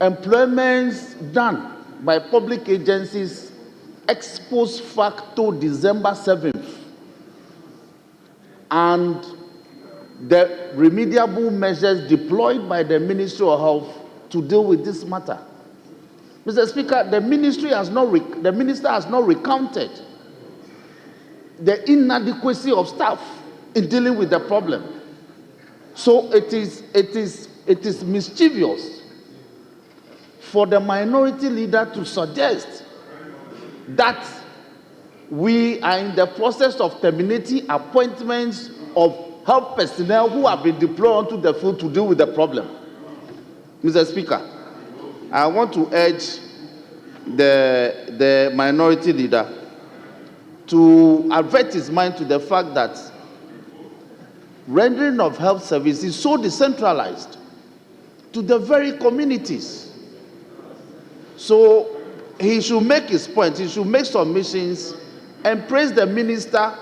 employments done by public agencies ex post facto December 7th and the remediable measures deployed by the Ministry of Health to deal with this matter. Mr. Speaker, the minister has not recounted the inadequacy of staff in dealing with the problem. So it is mischievous for the minority leader to suggest that we are in the process of terminating appointments of health personnel who have been deployed onto the field to deal with the problem. Mr. Speaker, I want to urge the minority leader to avert his mind to the fact that rendering of health services is so decentralized to the very communities. So he should make his point, he should make submissions and praise the minister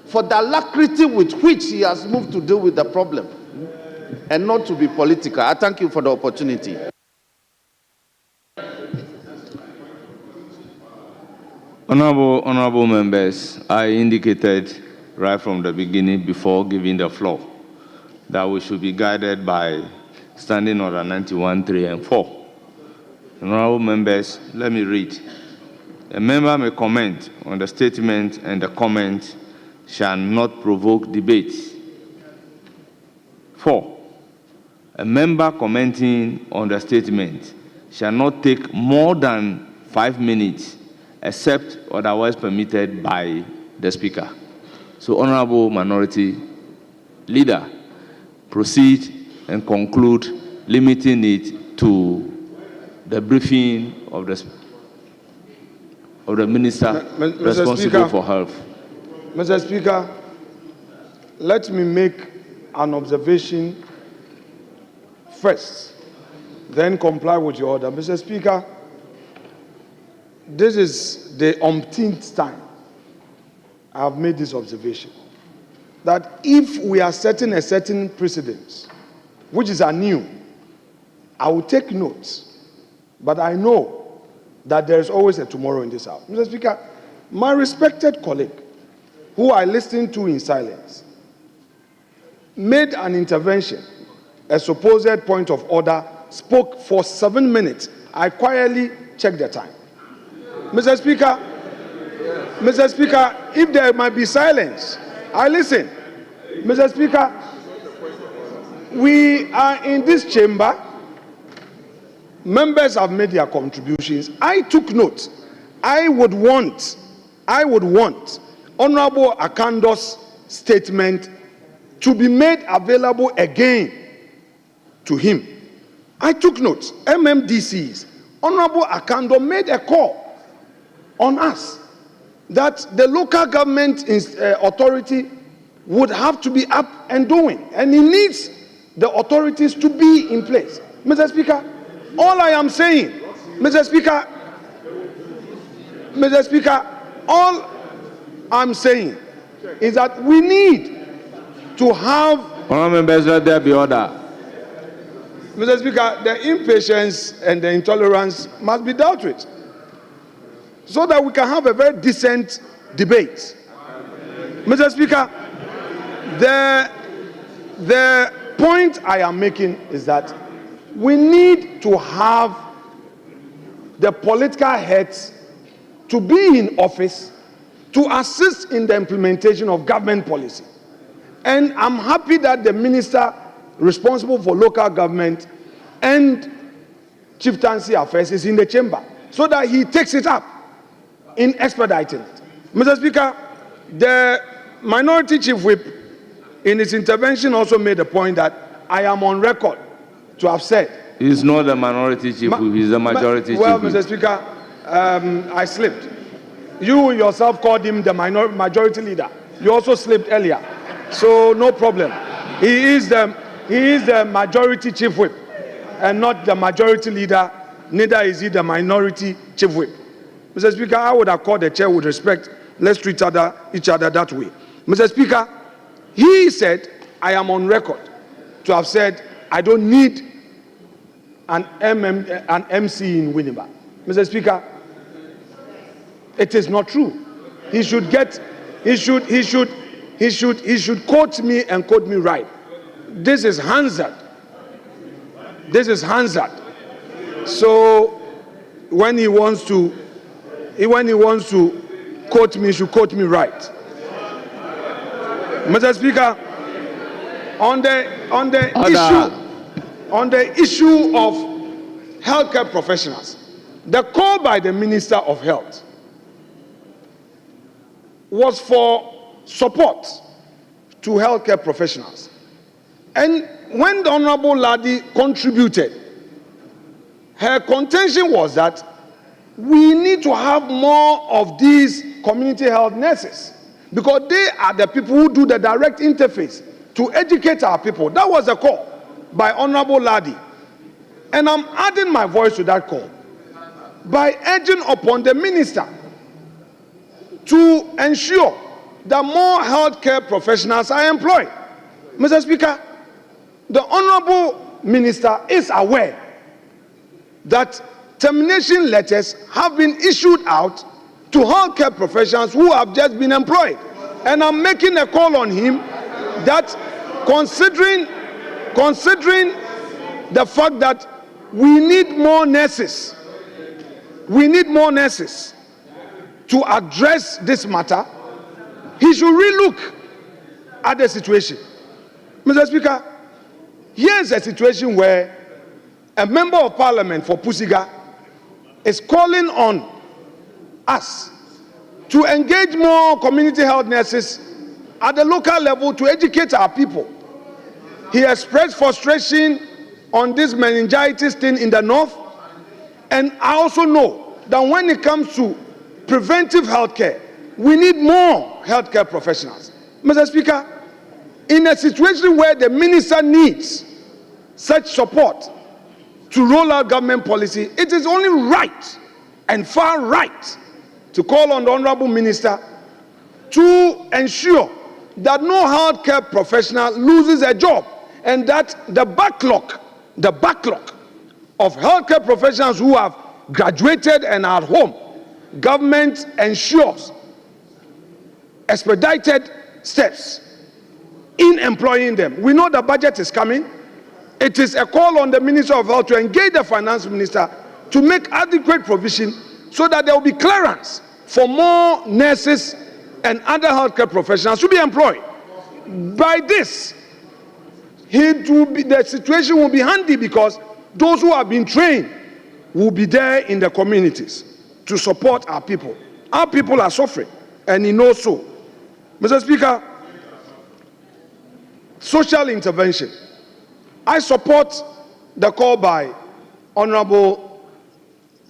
for the alacrity with which he has moved to deal with the problem and not to be political. I thank you for the opportunity. Honorable members, I indicated right from the beginning before giving the floor that we should be guided by Standing Order 91, 3 and 4. Honorable members, let me read. A member may comment on the statement and the comment shall not provoke debate. 4. A member commenting on the statement shall not take more than 5 minutes except otherwise permitted by the Speaker. So, Honorable Minority Leader, proceed and conclude, limiting it to the briefing of the Minister responsible for health. Mr. Speaker, let me make an observation first, then comply with your order. Mr. Speaker, this is the umpteenth time I have made this observation, that if we are setting a certain precedent, which is anew, I will take notes, but I know that there is always a tomorrow in this house. Mr. Speaker, my respected colleague, who I listened to in silence, made an intervention, a supposed point of order, spoke for 7 minutes. I quietly checked the time. Mr. Speaker, if there might be silence, I listen. Mr. Speaker, we are in this chamber. Members have made their contributions. I took note. I would want Honorable Akando's statement to be made available again to him. I took notes. MMDCs, Honorable Akando made a call on us that the local government authority would have to be up and doing, and he needs the authorities to be in place. Mr. Speaker, all I am saying, Mr. Speaker, all I'm saying is that we need to have... Honourable members, let there be order. Mr. Speaker, the impatience and the intolerance must be dealt with so that we can have a very decent debate. Mr. Speaker, the point I am making is that we need to have the political heads to be in office to assist in the implementation of government policy. And I'm happy that the minister responsible for local government and chieftaincy affairs is in the chamber. so that he takes it up in expediting it. Mr. Speaker, the Minority Chief Whip in his intervention also made a point that I am on record to have said. He's not the Minority Chief Whip, he's the Majority Well, Chief Whip. Mr. Speaker, I slipped. You yourself called him the Majority Leader. You also slipped earlier. So no problem. He is the Majority Chief Whip and not the Majority Leader. Neither is he the Minority Chief Whip. Mr. Speaker, I would accord the chair with respect. Let's treat each other that way. Mr. Speaker, he said, I am on record to have said, I don't need an MC in Winneba. Mr. Speaker, it is not true. He should quote me and quote me right. This is Hansard. This is Hansard. So when he wants to quote me, he should quote me right. Mr. Speaker, on the issue of healthcare professionals, the call by the Minister of Health was for support to healthcare professionals. And when the Honorable Ladi contributed, her contention was that we need to have more of these community health nurses because they are the people who do the direct interface to educate our people. That was a call by Honorable Ladi. And I'm adding my voice to that call by urging upon the minister to ensure that more healthcare professionals are employed. Mr. Speaker, the Honorable Minister is aware that termination letters have been issued out to healthcare professionals who have just been employed. And I'm making a call on him that considering the fact that we need more nurses to address this matter, he should relook at the situation. Mr. Speaker, here's a situation where a member of parliament for Pusiga is calling on us to engage more community health nurses at the local level to educate our people. He expressed frustration on this meningitis thing in the north, and I also know that when it comes to preventive health care, we need more healthcare professionals. Mr. Speaker, in a situation where the minister needs such support to roll out government policy, it is only right and far right to call on the Honorable Minister to ensure that no healthcare professional loses a job and that the backlog of healthcare professionals who have graduated and are at home, government ensures expedited steps in employing them. We know the budget is coming. It is a call on the Minister of Health to engage the Finance Minister to make adequate provision so that there will be clearance for more nurses and other healthcare professionals to be employed. By this, the situation will be handy because those who have been trained will be there in the communities to support our people. Our people are suffering, and he knows so. Mr. Speaker, social intervention. I support the call by Honorable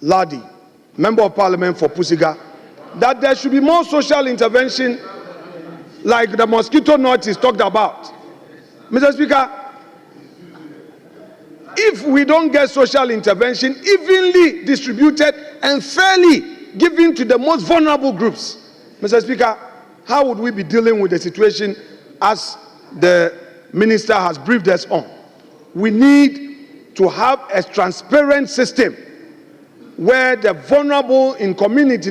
Ladi, Member of Parliament for Pusiga, that there should be more social intervention like the mosquito net is talked about. Mr. Speaker, if we don't get social intervention evenly distributed and fairly given to the most vulnerable groups, Mr. Speaker, how would we be dealing with the situation as the minister has briefed us on? We need to have a transparent system where the vulnerable in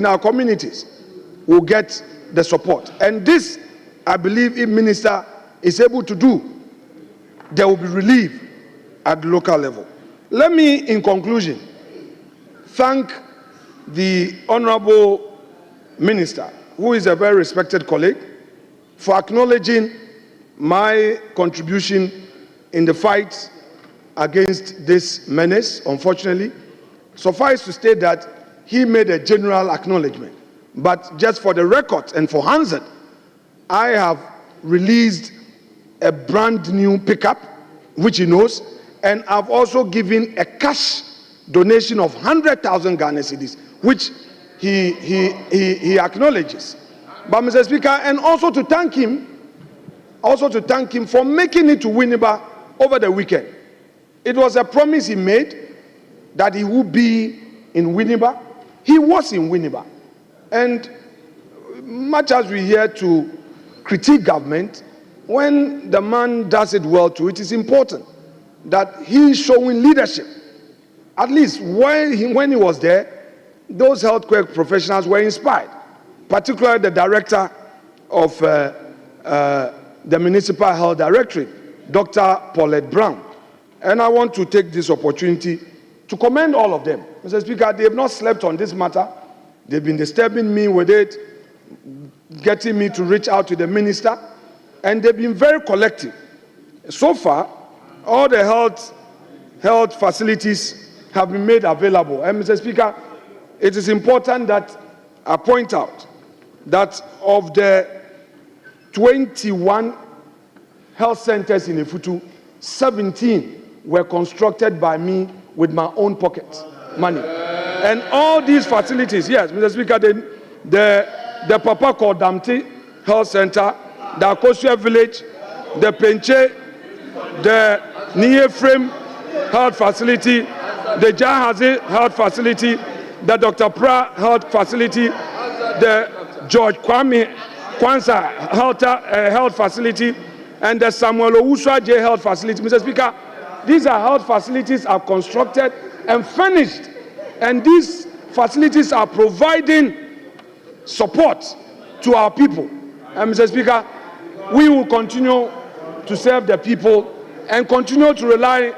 our communities will get the support. And this, I believe, if minister is able to do, there will be relief at the local level. Let me, in conclusion, thank the Honorable Minister, who is a very respected colleague, for acknowledging my contribution in the fight against this menace, unfortunately. Suffice to state that he made a general acknowledgement. But just for the record and for Hansen, I have released a brand new pickup, which he knows, and I've also given a cash donation of 100,000 Ghana cedis, which he acknowledges. But Mr. Speaker, and also to thank him for making it to Winneba over the weekend. It was a promise he made that he would be in Winneba. He was in Winneba. And much as we here to critique government, when the man does it well too, it is important that he is showing leadership. At least when he was there, those healthcare professionals were inspired, particularly the director of the Municipal Health Directorate, Dr. Paulette Brown. And I want to take this opportunity to commend all of them. Mr. Speaker, they have not slept on this matter. They've been disturbing me with it, getting me to reach out to the minister, and they've been very collective. So far, all the health facilities have been made available. And Mr. Speaker, it is important that I point out that of the 21 health centers in Efutu, 17 were constructed by me with my own pocket money. And all these facilities, yes, Mr. Speaker, the Papa Kodamti Health Center, the Akosua Village, the Penche, the Niefrem Health Facility, the Jahazi Health Facility, the Dr. Pra Health Facility, the George Kwame Kwanzaa Health Facility, and the Samuel Owusua J Health Facility. Mr. Speaker, these are health facilities are constructed and finished, and these facilities are providing support to our people. And Mr. Speaker, we will continue to serve the people and continue to rely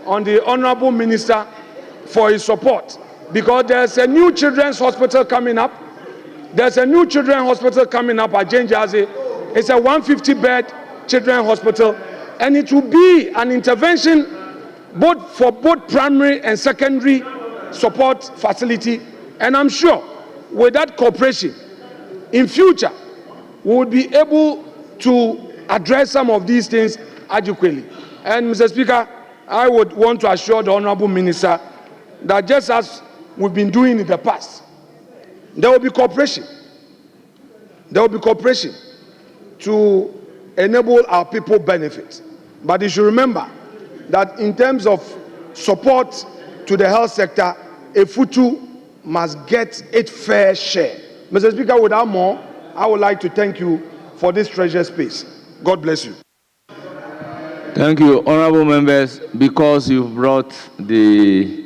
on the Honorable Minister for his support, because there's a new children's hospital coming up. There's a new children's hospital coming up at Jenjazi. It's a 150-bed children's hospital, and it will be an intervention for both primary and secondary support facility. And I'm sure with that cooperation, in future, we will be able to address some of these things adequately. And Mr. Speaker, I would want to assure the Honorable Minister that just as we've been doing in the past, there will be cooperation. There will be cooperation to enable our people benefit. But you should remember that in terms of support to the health sector, Efutu must get its fair share. Mr. Speaker, without more, I would like to thank you for this treasure space. God bless you. Thank you, honorable members. Because you've brought the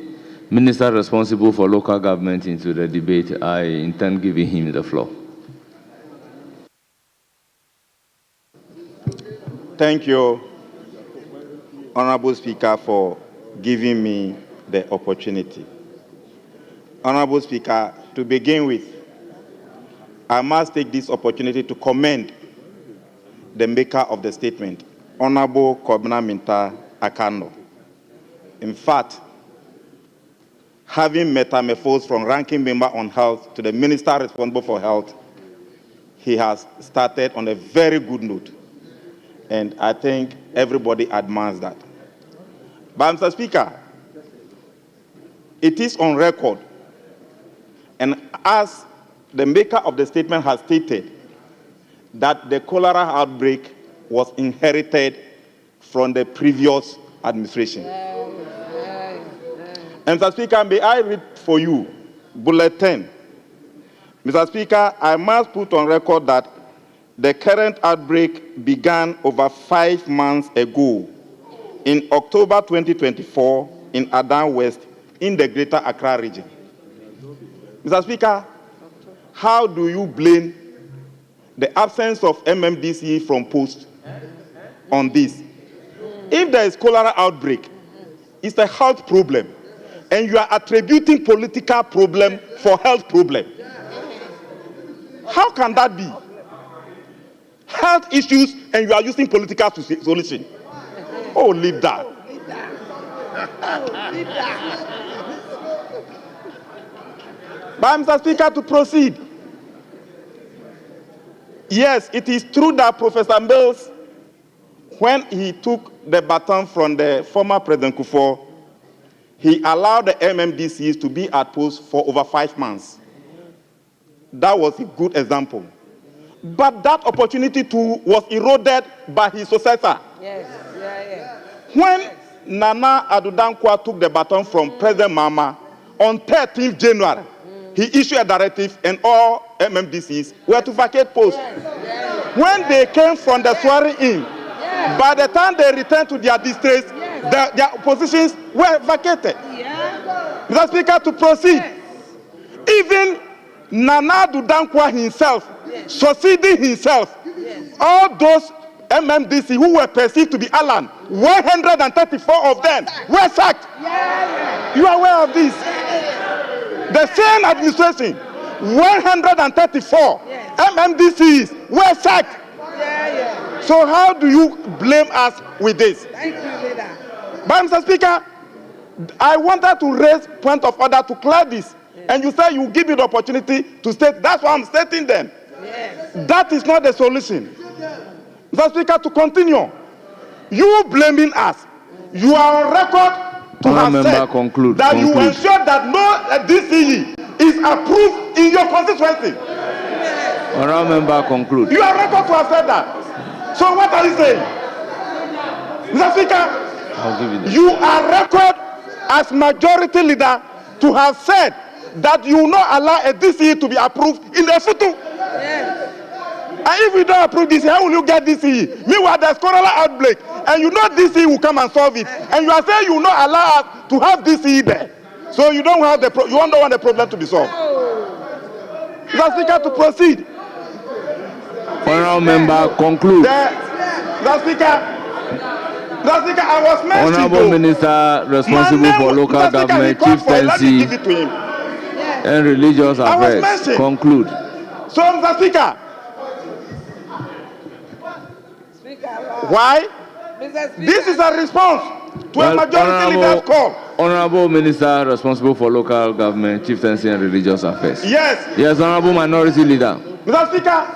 minister responsible for local government into the debate, I intend giving him the floor. Thank you, Honorable Speaker, for giving me the opportunity. Honorable Speaker, to begin with, I must take this opportunity to commend the maker of the statement, Honorable Kobna Minta Akano. In fact, having metamorphosed from ranking member on health to the minister responsible for health, he has started on a very good note. And I think everybody admires that. But Mr. Speaker, it is on record, and as the maker of the statement has stated, that the cholera outbreak was inherited from the previous administration. And Mr. Speaker, may I read for you Bulletin. Mr. Speaker, I must put on record that the current outbreak began over 5 months ago in October 2024 in Adan West in the Greater Accra region. Mr. Speaker, how do you blame the absence of MMDC from post on this? If there is cholera outbreak, it's a health problem, and you are attributing political problem for health problem. How can that be? Health issues, and you are using political solution. Oh, leave that. But Mr. Speaker, to proceed. Yes, it is true that Professor Mills, when he took the baton from the former President Kufuor, he allowed the MMDCs to be at post for over 5 months. That was a good example. But that opportunity too was eroded by his successor. Yes. When Nana Addo Dankwa took the baton from President Mahama on 13th January, he issued a directive and all MMDCs were to vacate posts. When they came from the swearing in, by the time they returned to their districts, their positions were vacated. Mr. Speaker, to proceed, even Nana Addo Dankwa himself, succeeding himself, all those MMDC who were perceived to be Alan, 134 of them were sacked. You are aware of this? The same administration, 134 MMDCs were sacked. So how do you blame us with this? Thank you, leader. But Mr. Speaker, I wanted to raise point of order to clear this. And you say you give me the opportunity to state. That's why I'm stating them. That is not the solution. Mr. Speaker, to continue, you blaming us. You are on record to have said that you ensure that no DCE is approved in your constituency. Honourable member, conclude. You are on record to have said that. So what are you saying? Mr. Speaker, you are record as majority leader to have said that you will not allow a DCE to be approved in the future. And if you don't approve this, how will you get DCE? Meanwhile, there's cholera outbreak, and you know DCE will come and solve it. And you are saying you will not allow us to have DCE there. So you don't have you don't want the problem to be solved. Mr. Speaker, to proceed. Honourable member, conclude. Mr. Speaker, I was mentioned. Honourable Minister responsible for local government, chieftaincy, and religious affairs. Conclude. So, Mr. Speaker, why? This is a response to a majority leader's call. Honourable Minister responsible for local government, chieftaincy, and religious affairs. Yes. Yes, Honourable Minority Leader. Mr. Speaker,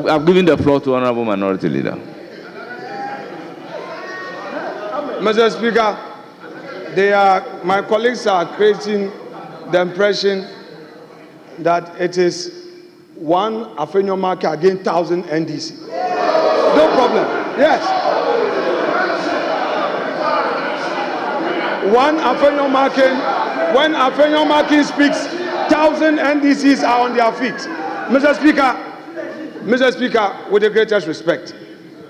I've given the floor to Honourable Minority Leader. Mr. Speaker, my colleagues are creating the impression that it is one Afenyo market against 1,000 NDC. No problem. Yes. One Afenyo market, when Afenyo market speaks, 1,000 NDCs are on their feet. Mr. Speaker, with the greatest respect,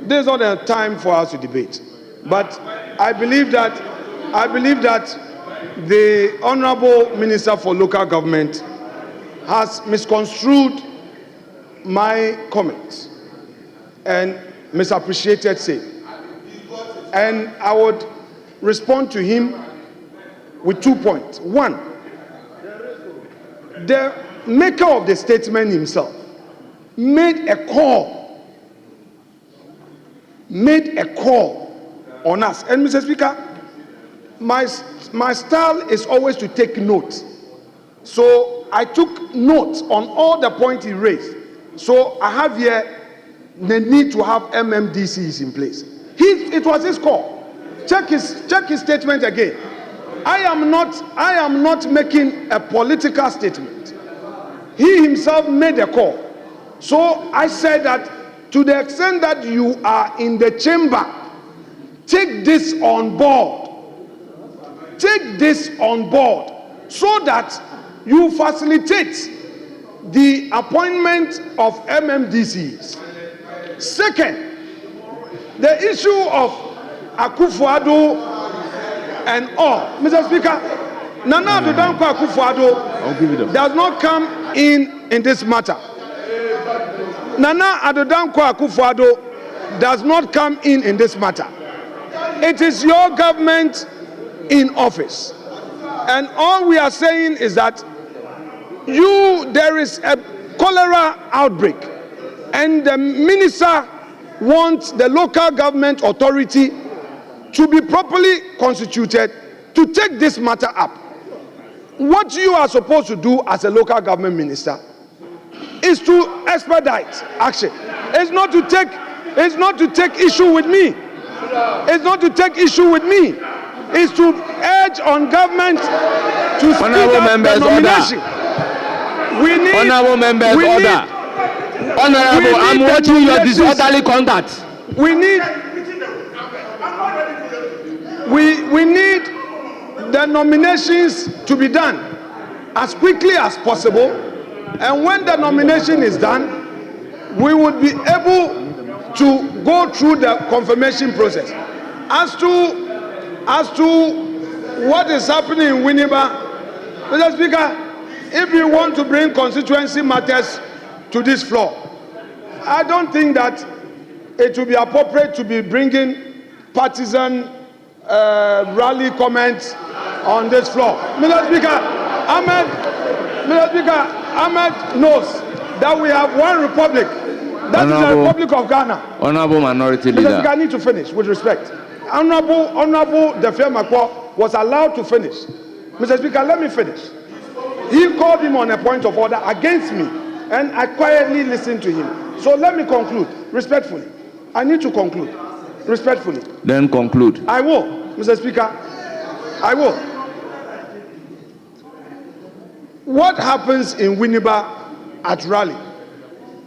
this is not a time for us to debate. But I believe that the Honourable Minister for Local Government has misconstrued my comments and misappreciated same. And I would respond to him with 2 points. One, the maker of the statement himself made a call on us. And Mr. Speaker, my style is always to take notes. So I took notes on all the points he raised. So I have here the need to have MMDCs in place. It was his call. Check his statement again. I am not making a political statement. He himself made a call. So I said that to the extent that you are in the chamber, take this on board. Take this on board so that you facilitate the appointment of MMDCs. Second, the issue of Akufo-Addo and all. Mr. Speaker, Nana Addo Dankwa Akufo-Addo does not come in this matter. Nana Addo Dankwa Akufo-Addo does not come in this matter. It is your government in office. And all we are saying is that there is a cholera outbreak, and the minister wants the local government authority to be properly constituted to take this matter up. what you are supposed to do as a local government minister is to expedite action. It's not to take issue with me. It's not to take issue with me. It's to urge on government to speed up the nomination. Honorable members, order. Honorable, I'm watching your disorderly conduct. We need the nominations to be done as quickly as possible, and when the nomination is done, we would be able to go through the confirmation process. As to what is happening in Winneba, Mr. Speaker, if you want to bring constituency matters to this floor, I don't think that it will be appropriate to be bringing partisan rally comments on this floor. Mr. Speaker, Ahmed knows that we have one republic. That is the Republic of Ghana. Honorable Minority Mr. Leader. Speaker, I need to finish with respect. Honorable Defia Makwa was allowed to finish. Mr. Speaker, let me finish. He called him on a point of order against me, and I quietly listened to him. So let me conclude respectfully. I need to conclude respectfully. Then conclude. I will, Mr. Speaker. I will. What happens in Winneba at rally,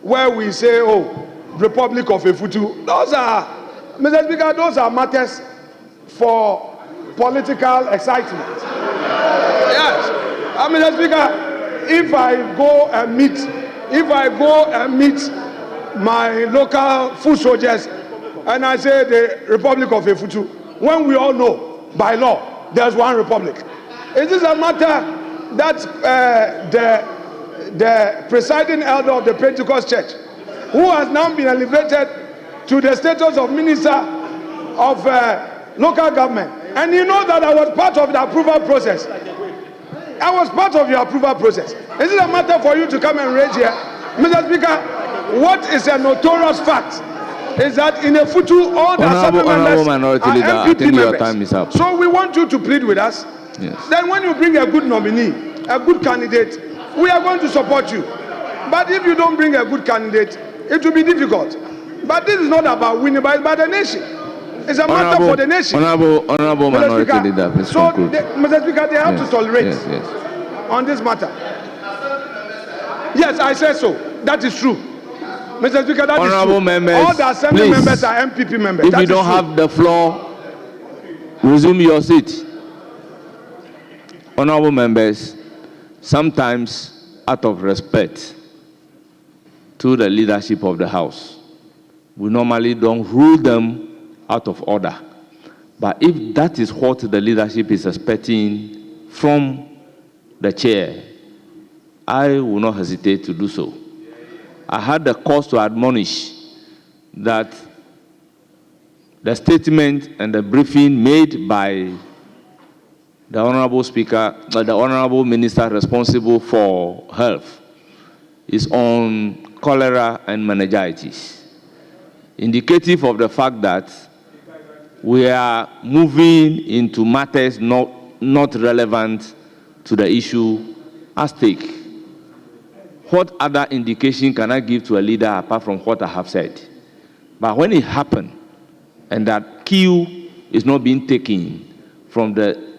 where we say, oh, Republic of Efutu, those are, Mr. Speaker, those are matters for political excitement. Yes. Mr. Speaker, if I go and meet my local foot soldiers and I say the Republic of Efutu, when we all know by law there's one republic, is this a matter that the presiding elder of the Pentecost Church, who has now been elevated to the status of minister of local government, and you know that I was part of the approval process. I was part of your approval process. Is it a matter for you to come and raise here? Mr. Speaker, what is a notorious fact is that in Efutu, all the assembly members are MPP members. Time is up. So we want you to plead with us. Yes. Then when you bring a good nominee, a good candidate, we are going to support you. But if you don't bring a good candidate, it will be difficult. But this is not about winning, but it's about the nation. It's a matter for the nation. Honorable Minority Leader, please conclude. Mr. Speaker, they have to tolerate on this matter. Yes, I said so. That is true. Mr. Speaker, that is true. Members, all the assembly please, members are MPP members. If you don't have the floor, resume your seat. Honorable members, sometimes out of respect to the leadership of the House, we normally don't rule them out of order. But if that is what the leadership is expecting from the chair, I will not hesitate to do so. I had the cause to admonish that the statement and the briefing made by the Honorable Speaker, the Honorable Minister responsible for health, is on cholera and meningitis, indicative of the fact that we are moving into matters not relevant to the issue at stake. What other indication can I give to a leader apart from what I have said? But when it happened, and that cue is not being taken from the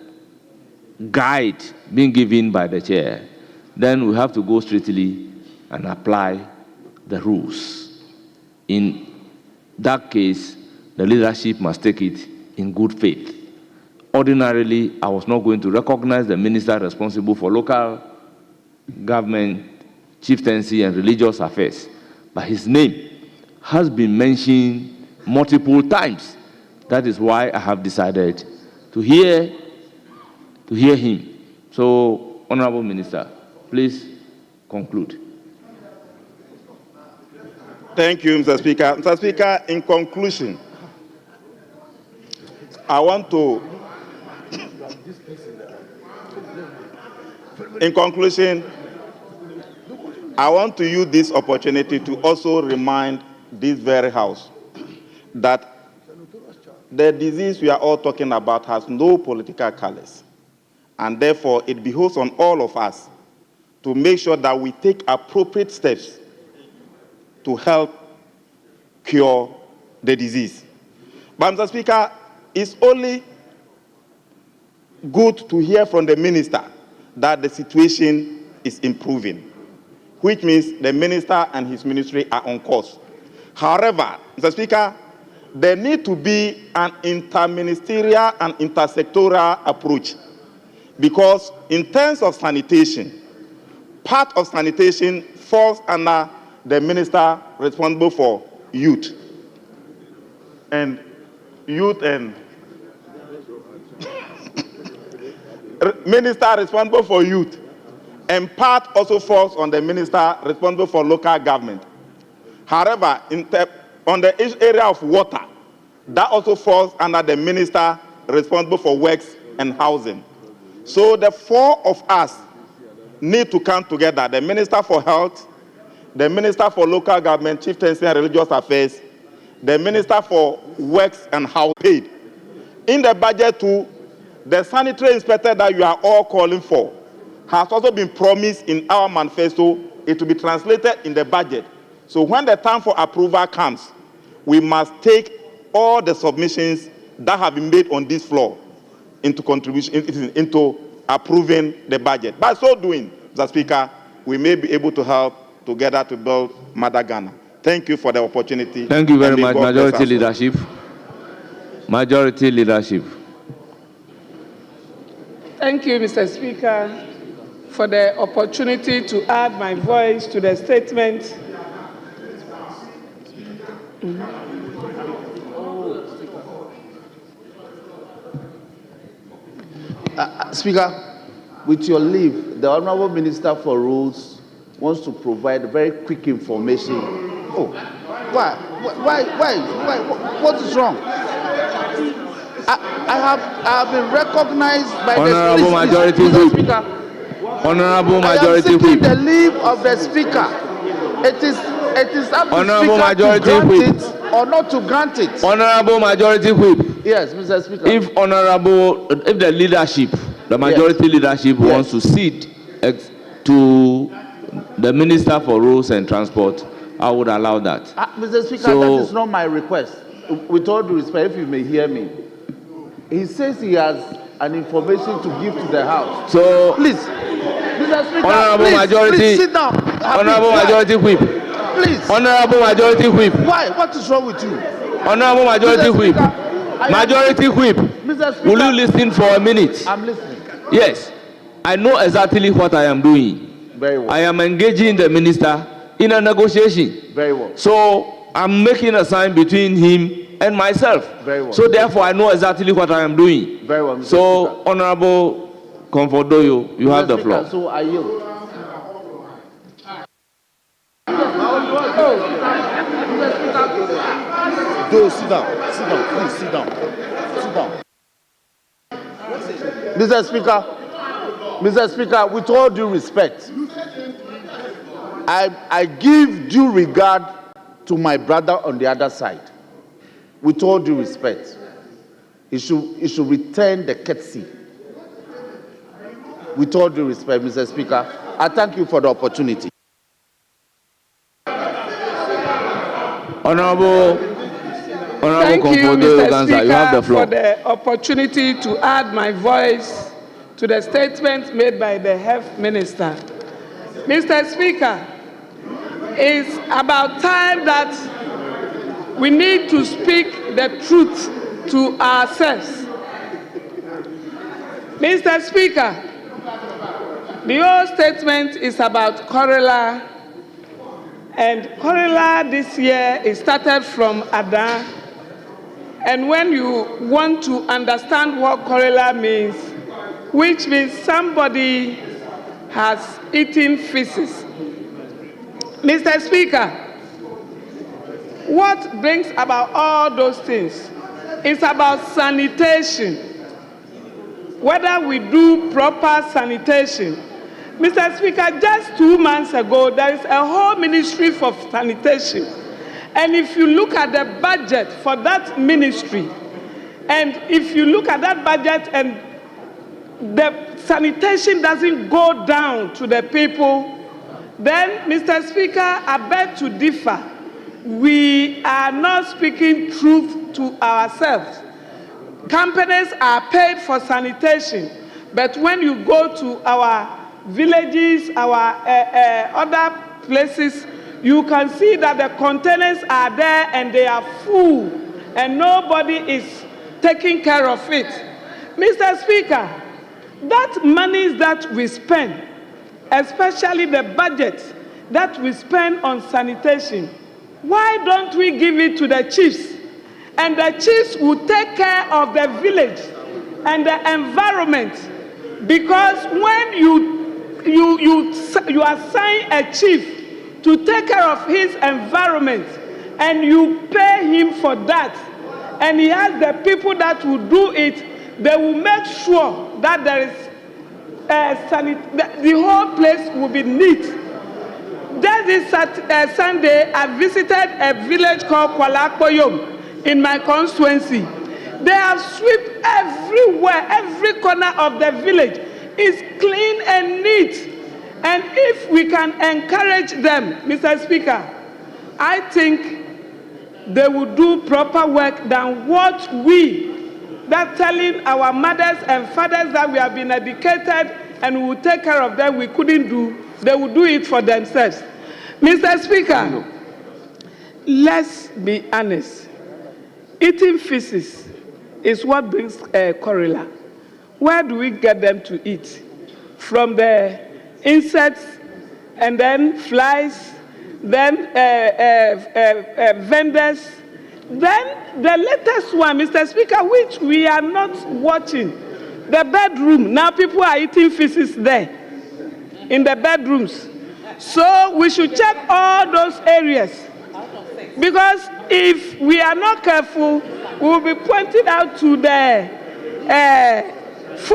guide being given by the chair, then we have to go strictly and apply the rules. In that case, the leadership must take it in good faith. Ordinarily, I was not going to recognize the minister responsible for local government, chieftaincy, and religious affairs, but his name has been mentioned multiple times. That is why I have decided to hear him. So, Honorable Minister, please conclude. Thank you, Mr. Speaker. Mr. Speaker, in conclusion, I want to use this opportunity to also remind this very House that the disease we are all talking about has no political colors. And therefore, it behoves on all of us to make sure that we take appropriate steps to help cure the disease. But, Mr. Speaker, it's only good to hear from the minister that the situation is improving, which means the minister and his ministry are on course. However, Mr. Speaker, there needs to be an interministerial and intersectoral approach, because in terms of sanitation, part of sanitation falls under the minister responsible for youth and minister responsible for youth, and part also falls on the minister responsible for local government. However, on the area of water, that also falls under the minister responsible for works and housing. So the four of us need to come together: the Minister for Health, the Minister for Local Government, Chieftaincy and Religious Affairs, the Minister for Works and Housing. In the budget too, the sanitary inspector that you are all calling for has also been promised in our manifesto. It will be translated in the budget. So when the time for approval comes, we must take all the submissions that have been made on this floor into approving the budget. By so doing, Mr. Speaker, we may be able to help together to build Mother Ghana. Thank you for the opportunity. Thank you very much, Majority Leadership. Majority Leadership. Thank you, Mr. Speaker, for the opportunity to add my voice to the statement. Speaker, with your leave, the Honorable Minister for Rules wants to provide very quick information. Oh, why? What is wrong? I have been recognized by Honorable Majority Whip. Honorable Majority Whip. The leave of the Speaker. It is up to Honorable Speaker Majority to grant Whip. it or not to grant it. Honorable Majority Whip. Yes, Mr. Speaker. If the leadership, the majority leadership wants to cede to the Minister for Roads and Transport, I would allow that. Mr. Speaker, that is not my request. With all due respect, if you may hear me, he says he has an information to give to the House. So, please, Mr. Speaker, Honorable Majority, please sit down. Honorable Majority Whip. Please. Honorable Majority Whip. Why? What is wrong with you? Honorable Majority Whip. Majority Whip. Will you listen for a minute? I'm listening. Yes. I know exactly what I am doing. Very well. I am engaging the minister in a negotiation. Very well. So I'm making a sign between him and myself. Very well. So therefore I know exactly what I am doing. Very well, Mr. So Speaker. Honorable Comfordoyo, you have the floor. So I yield. Do sit down. Sit down. Please sit down. Sit down. Mr. Speaker, with all due respect, I give due regard to my brother on the other side. With all due respect, he should return the courtesy. With all due respect, Mr. Speaker, I thank you for the opportunity. Honorable Thank you, Comfordoyo Mr. Ganza, you have the Speaker, floor. for the opportunity to add my voice to the statement made by the Health Minister. Mr. Speaker, it's about time that we need to speak the truth to ourselves. Mr. Speaker, the whole statement is about cholera, and cholera this year it started from Adan. And when you want to understand what cholera means, which means somebody has eaten feces. Mr. Speaker, what brings about all those things is about sanitation. Whether we do proper sanitation. Mr. Speaker, just 2 months ago, there is a whole ministry for sanitation. And if you look at the budget for that ministry, and if you look at that budget and the sanitation doesn't go down to the people, then, Mr. Speaker, I beg to differ. We are not speaking truth to ourselves. Companies are paid for sanitation, but when you go to our villages, our other places, you can see that the containers are there and they are full, and nobody is taking care of it. Mr. Speaker, that money that we spend, especially the budget that we spend on sanitation, why don't we give it to the chiefs? And the chiefs will take care of the village and the environment. Because when you assign a chief to take care of his environment and you pay him for that, and he has the people that will do it, they will make sure that there is the whole place will be neat. Just this Sunday, I visited a village called Kwalakpoyom in my constituency. They have swept everywhere, every corner of the village is clean and neat. And if we can encourage them, Mr. Speaker, I think they will do proper work than what that telling our mothers and fathers that we have been educated and we will take care of them, we couldn't do, they will do it for themselves. Mr. Speaker, let's be honest. Eating feces is what brings cholera. Where do we get them to eat? From the insects, and then flies, then vendors. Then the latest one, Mr. Speaker, which we are not watching, the bedroom. Now people are eating feces there, in the bedrooms. So we should check all those areas. Because if we are not careful, we will be pointed out to the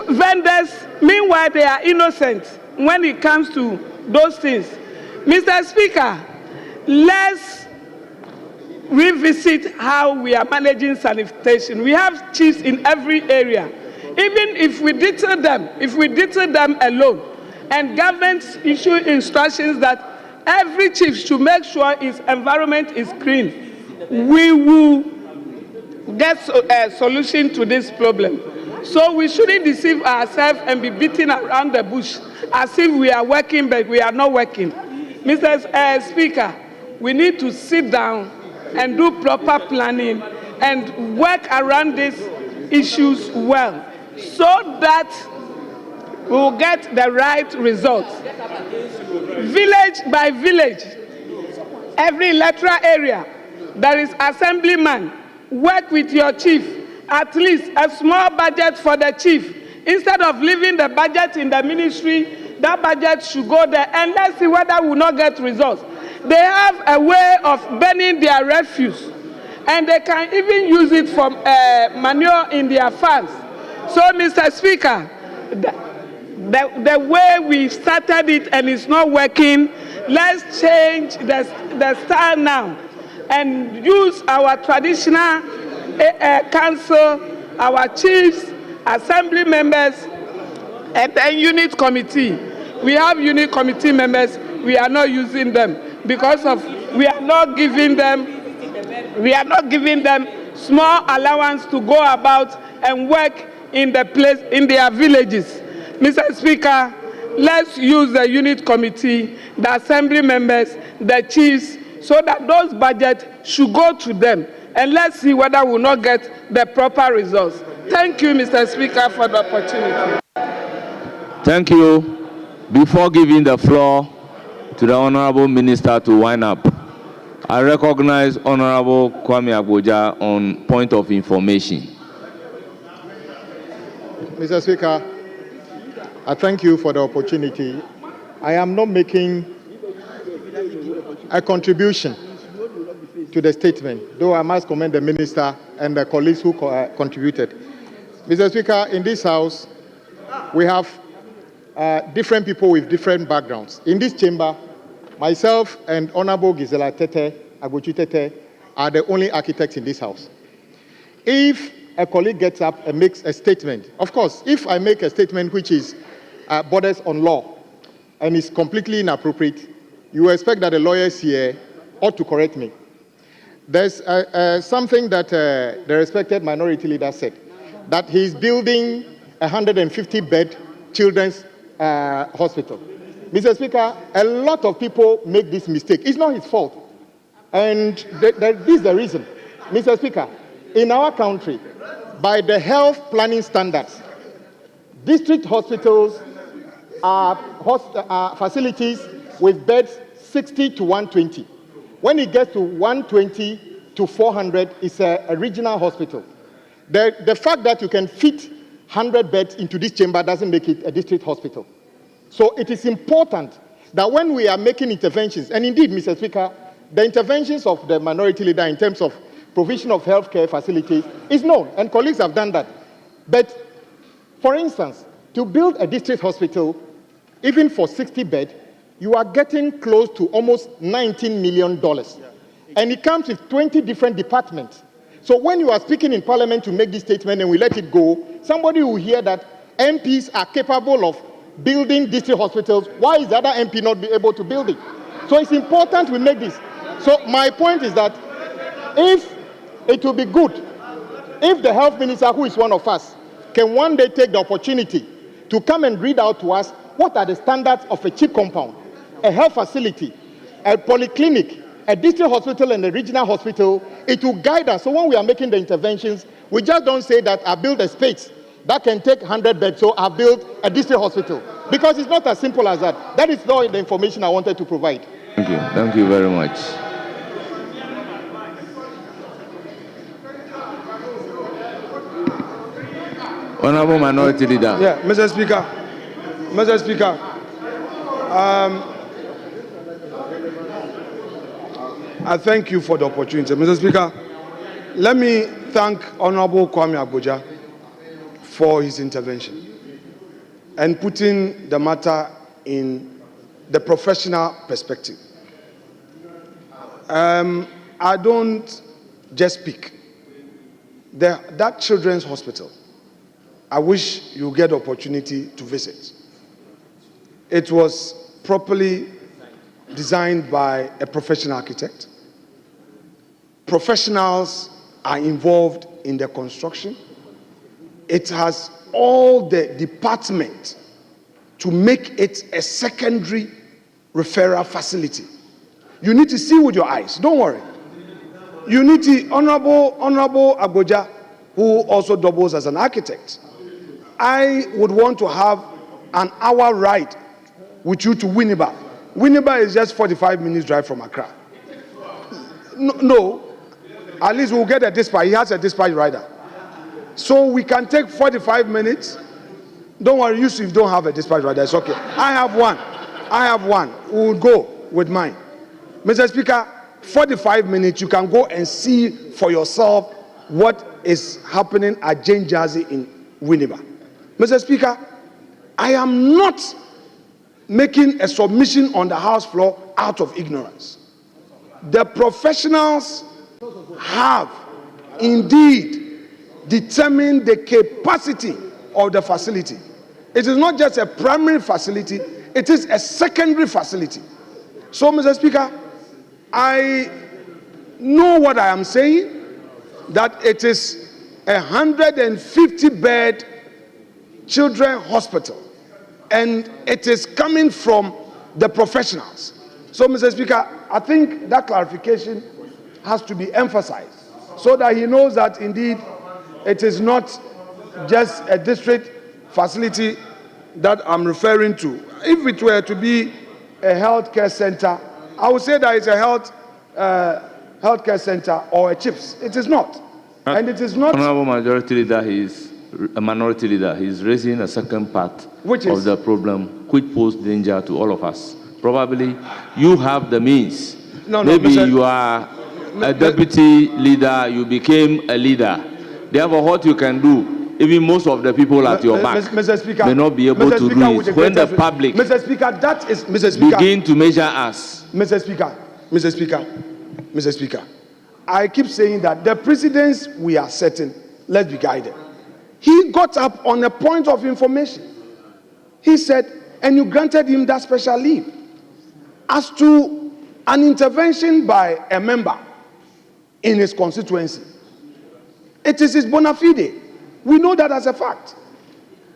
vendors. Meanwhile, they are innocent when it comes to those things. Mr. Speaker, let's revisit how we are managing sanitation. We have chiefs in every area. Even if we deter them alone, and governments issue instructions that every chief should make sure his environment is clean, we will get a solution to this problem. So we shouldn't deceive ourselves and be beating around the bush as if we are working, but we are not working. Mr. Speaker, we need to sit down and do proper planning and work around these issues well, so that we will get the right results. Village by village, every electoral area, there is assemblyman. Work with your chief, at least a small budget for the chief. Instead of leaving the budget in the ministry, that budget should go there, and let's see whether we will not get results. They have a way of burning their refuse, and they can even use it for manure in their farms. So, Mr. Speaker, the way we started it and it's not working, let's change the style now and use our traditional council, our chiefs, assembly members, and then unit committee. We have unit committee members, we are not using them because of we are not giving them small allowance to go about and work in the place in their villages. Mr. Speaker, let's use the unit committee, the assembly members, the chiefs, so that those budgets should go to them. And let's see whether we will not get the proper results. Thank you, Mr. Speaker, for the opportunity. Thank you. Before giving the floor to the Honorable Minister to wind up, I recognize Honorable Kwame Agboja on point of information. Mr. Speaker, I thank you for the opportunity. I am not making a contribution to the statement, though I must commend the minister and the colleagues who contributed. Mr. Speaker, in this House, we have different people with different backgrounds. In this chamber, myself and Honorable Gisela Aguchi Tete are the only architects in this House. If a colleague gets up and makes a statement, of course, if I make a statement which is borders on law and is completely inappropriate, you expect that the lawyers here ought to correct me. There's something that the respected minority leader said, that he's building a 150-bed children's hospital. Mr. Speaker, a lot of people make this mistake. It's not his fault. And this is the reason. Mr. Speaker, in our country, by the health planning standards, district hospitals are facilities with beds 60 to 120. When it gets to 120 to 400, it's a regional hospital. The fact that you can fit 100 beds into this chamber doesn't make it a district hospital. So it is important that when we are making interventions, and indeed, Mr. Speaker, the interventions of the minority leader in terms of provision of healthcare facilities is known, and colleagues have done that. But, for instance, to build a district hospital, even for 60 beds, you are getting close to almost $19 million. And it comes with 20 different departments. So when you are speaking in Parliament to make this statement and we let it go, somebody will hear that MPs are capable of building district hospitals. Why is the other MP not be able to build it? So it's important we make this. So my point is that if it will be good if the health minister, who is one of us, can one day take the opportunity to come and read out to us what are the standards of a CHIP compound, a health facility, a polyclinic, a district hospital and a regional hospital. It will guide us. So when we are making the interventions, we just don't say that I build a space that can take 100 beds, so I build a district hospital. Because it's not as simple as that. That is not the information I wanted to provide. Thank you. Thank you very much. Honorable Minority Leader. Yeah, Mr. Speaker. Mr. Speaker. I thank you for the opportunity. Mr. Speaker, let me thank Honorable Kwame Abuja for his intervention and putting the matter in the professional perspective. I don't just speak. That children's hospital, I wish you get the opportunity to visit. It was properly designed by a professional architect. Professionals are involved in the construction. It has all the departments to make it a secondary referral facility. You need to see with your eyes. Don't worry. You need to, Honorable Abuja, who also doubles as an architect. I would want to have an hour ride with you to Winneba. Winneba is just 45 minutes drive from Accra. No, at least we'll get a dispatch. He has a dispatch rider. So we can take 45 minutes. Don't worry, you don't have a dispatch rider. It's okay. I have one. We'll go with mine. Mr. Speaker, 45 minutes, you can go and see for yourself what is happening at Jane Jazi in Winneba. Mr. Speaker, I am not making a submission on the House floor out of ignorance. The professionals have indeed determined the capacity of the facility. It is not just a primary facility, it is a secondary facility. So, Mr. Speaker, I know what I am saying, that it is a 150-bed children's hospital, and it is coming from the professionals. So, Mr. Speaker, I think that clarification has to be emphasized so that he knows that indeed it is not just a district facility that I'm referring to. If it were to be a healthcare center, I would say that it's a healthcare center or a CHIPS. It is not. And it is not. Honorable Majority Leader, he is a minority leader. He is raising a second part of the problem, which poses danger to all of us. Probably you have the means. Maybe you are a deputy leader, you became a leader. Therefore, what you can do, even most of the people at your back may not be able to do it. When the public begin to measure us. Mr. Speaker, I keep saying that the precedents we are setting, let's be guided. He got up on a point of information. He said, and you granted him that special leave. As to an intervention by a member in his constituency, it is his bona fide. We know that as a fact.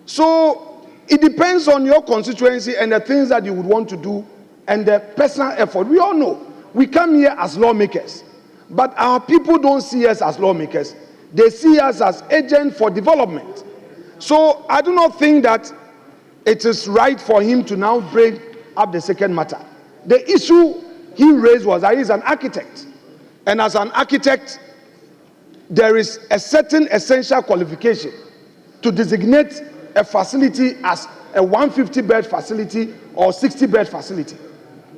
So it depends on your constituency and the things that you would want to do and the personal effort. We all know we come here as lawmakers, but our people don't see us as lawmakers. They see us as agents for development. So I do not think that it is right for him to now bring up the second matter. The issue he raised was that he's an architect. And as an architect, there is a certain essential qualification to designate a facility as a 150-bed facility or 60-bed facility.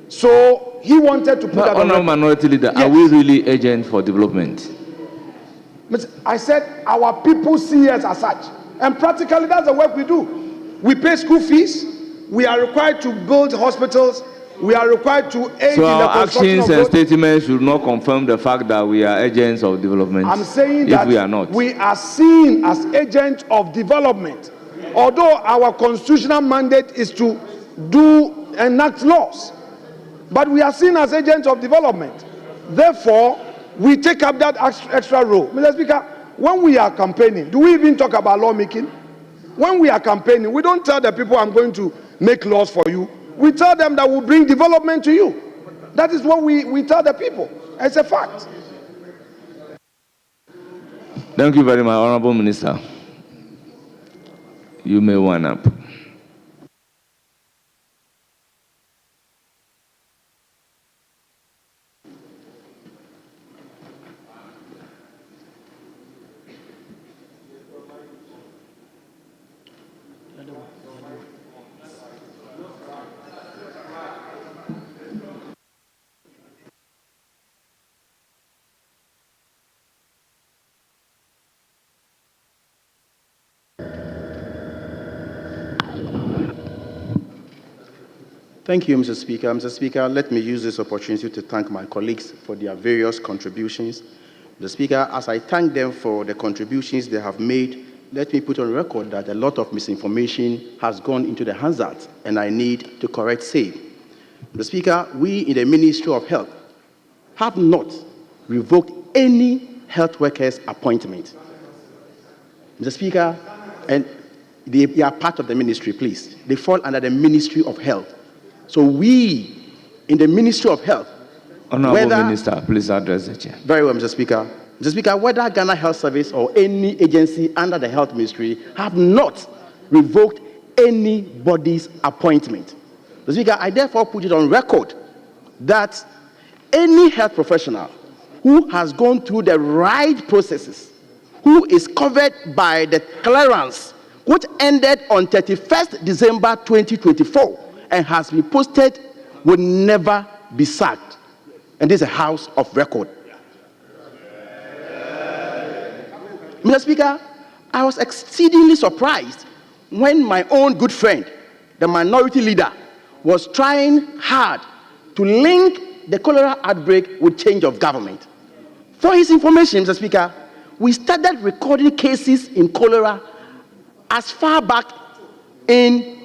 So he wanted to put that on. Honourable Minority Leader, yes. Are we really agents for development? I said our people see us as such. And practically that's the work we do. We pay school fees. We are required to build hospitals. We are required to aid in the our construction actions of and roads. statements should not confirm the fact that we are agents of development. I'm saying if that we are not. we are seen as agents of development. Although our constitutional mandate is to enact laws, but we are seen as agents of development. Therefore, we take up that extra role. Mr. Speaker, when we are campaigning, do we even talk about lawmaking? When we are campaigning, we don't tell the people, I'm going to make laws for you. We tell them that we'll bring development to you. That is what we tell the people. It's a fact. Thank you very much, Honourable Minister. You may wind up. Thank you, Mr. Speaker. Mr. Speaker, let me use this opportunity to thank my colleagues for their various contributions. Mr. Speaker, as I thank them for the contributions they have made, let me put on record that a lot of misinformation has gone into the hazard, and I need to correct same. Mr. Speaker, we in the Ministry of Health have not revoked any health workers' appointment. Mr. Speaker, and they are part of the ministry, please. They fall under the Ministry of Health. So we, in the Ministry of Health, Honourable Minister, please address the chair. Very well, Mr. Speaker. Mr. Speaker, whether Ghana Health Service or any agency under the Health Ministry have not revoked anybody's appointment. Mr. Speaker, I therefore put it on record that any health professional who has gone through the right processes, who is covered by the clearance, which ended on 31st December 2024, and has been posted, will never be sacked. And this is a house of record. Mr. Speaker, I was exceedingly surprised when my own good friend, the minority leader, was trying hard to link the cholera outbreak with change of government. For his information, Mr. Speaker, we started recording cases in cholera as far back in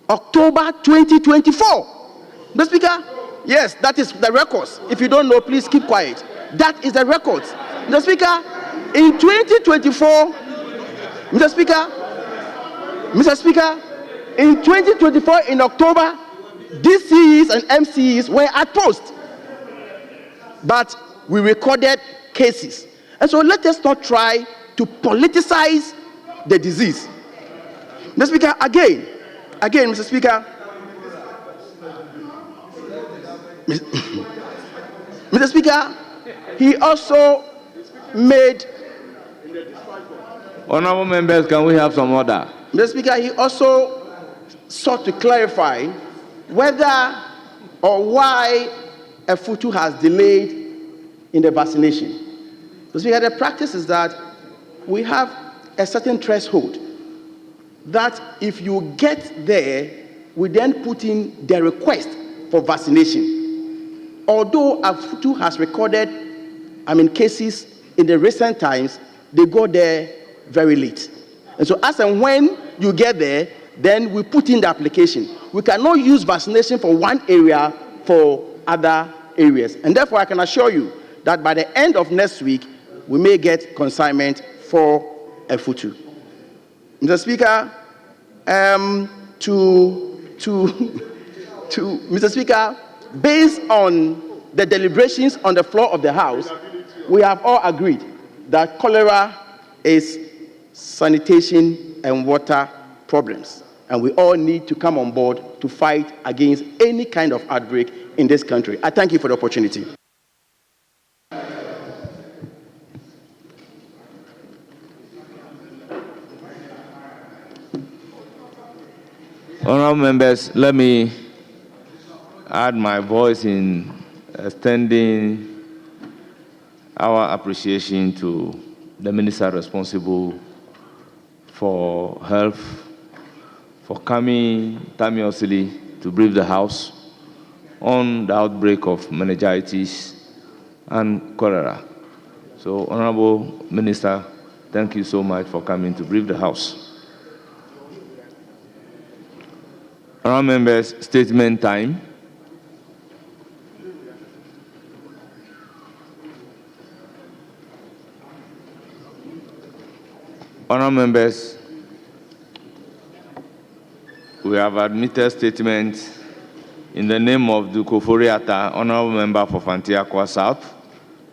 October 2024. Mr. Speaker, yes, that is the records. If you don't know, please keep quiet. That is the records. Mr. Speaker, in 2024, Mr. Speaker, in 2024, in October, DCEs and MCEs were at post. But we recorded cases. And so let us not try to politicize the disease. Mr. Speaker, again, Mr. Speaker, Mr. Speaker, he also made... Honourable members, can we have some order? Mr. Speaker, he also sought to clarify whether or why a FUTU has delayed in the vaccination. Mr. Speaker, the practice is that we have a certain threshold that if you get there, we then put in the request for vaccination. Although a FUTU has recorded, cases in the recent times, they go there very late. And so as and when you get there, then we put in the application. We cannot use vaccination for one area for other areas. And therefore, I can assure you that by the end of next week, we may get consignment for F2. Mr. Speaker, Mr. Speaker, based on the deliberations on the floor of the House, we have all agreed that cholera is sanitation and water problems, and we all need to come on board to fight against any kind of outbreak in this country. I thank you for the opportunity. Honourable members, let me add my voice in extending our appreciation to the minister responsible for health for coming timeously to brief the House on the outbreak of meningitis and cholera. So, Honourable Minister, thank you so much for coming to brief the House. Honourable members, statement time. Honourable members, we have admitted statements in the name of Duko Foriata, Honourable Member for Fantiakwa South,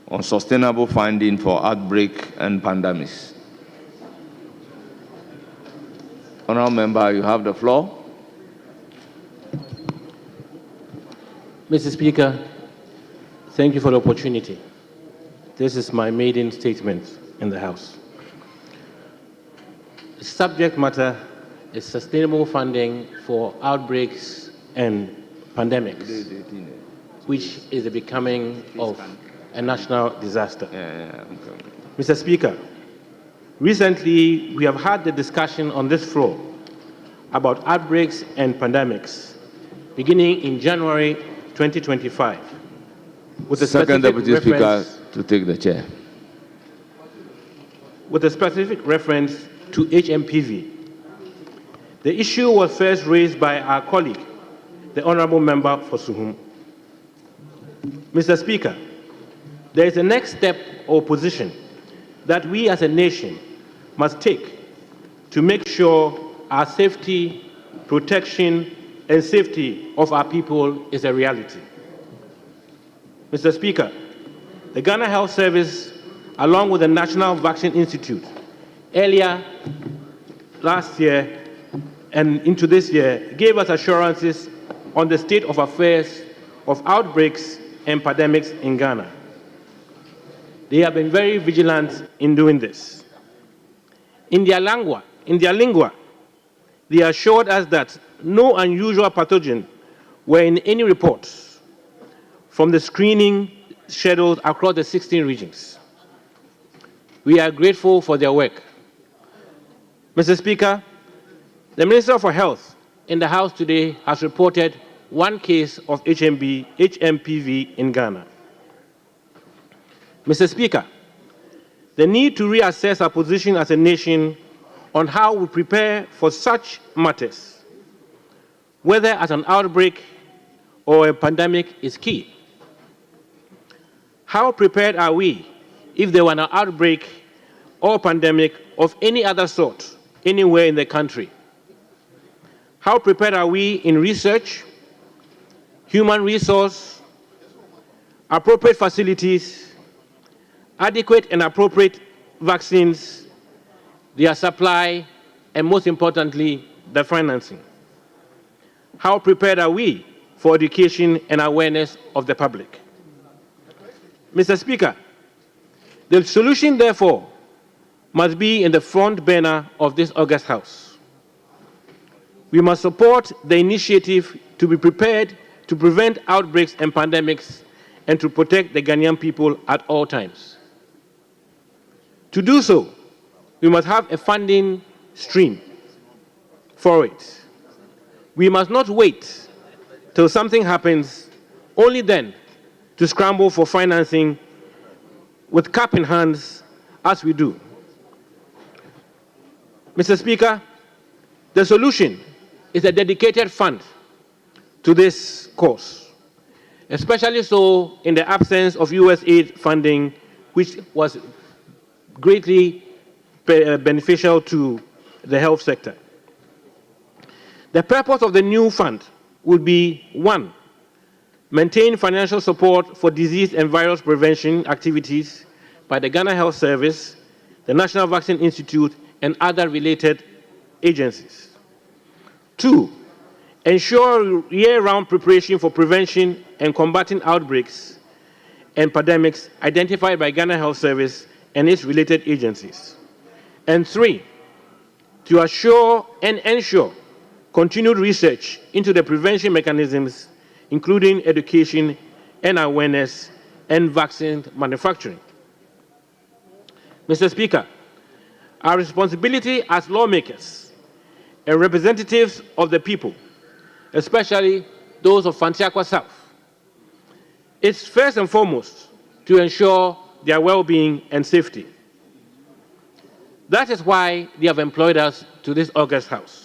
on sustainable funding for outbreak and pandemics. Honourable Member, you have the floor. Mr. Speaker, thank you for the opportunity. This is my maiden statement in the House. The subject matter is sustainable funding for outbreaks and pandemics, which is the becoming of a national disaster. Mr. Speaker, recently we have had the discussion on this floor about outbreaks and pandemics beginning in January 2025. With the Second Deputy Speaker to take the chair. With a specific reference to HMPV. The issue was first raised by our colleague, the Honourable Member for Suhum. Mr. Speaker, there is a next step or position that we as a nation must take to make sure our safety, protection, and safety of our people is a reality. Mr. Speaker, the Ghana Health Service, along with the National Vaccine Institute, earlier last year and into this year, gave us assurances on the state of affairs of outbreaks and pandemics in Ghana. They have been very vigilant in doing this. In their lingua, they assured us that no unusual pathogen were in any reports from the screening scheduled across the 16 regions. We are grateful for their work. Mr. Speaker, the Minister for Health in the House today has reported one case of HMPV in Ghana. Mr. Speaker, the need to reassess our position as a nation on how we prepare for such matters, whether as an outbreak or a pandemic, is key. How prepared are we if there were an outbreak or pandemic of any other sort anywhere in the country? How prepared are we in research, human resource, appropriate facilities, adequate and appropriate vaccines, their supply, and most importantly, the financing? How prepared are we for education and awareness of the public? Mr. Speaker, the solution, therefore, must be in the front burner of this August House. We must support the initiative to be prepared to prevent outbreaks and pandemics and to protect the Ghanaian people at all times. To do so, we must have a funding stream for it. We must not wait till something happens, only then to scramble for financing with cap in hands as we do. Mr. Speaker, the solution is a dedicated fund to this cause, especially so in the absence of US aid funding, which was greatly beneficial to the health sector. The purpose of the new fund would be, 1, maintain financial support for disease and virus prevention activities by the Ghana Health Service, the National Vaccine Institute, and other related agencies. 2, ensure year-round preparation for prevention and combating outbreaks and pandemics identified by Ghana Health Service and its related agencies. And 3, to assure and ensure continued research into the prevention mechanisms, including education and awareness and vaccine manufacturing. Mr. Speaker, our responsibility as lawmakers and representatives of the people, especially those of Fantiakwa South, is first and foremost to ensure their well-being and safety. That is why they have employed us to this august house.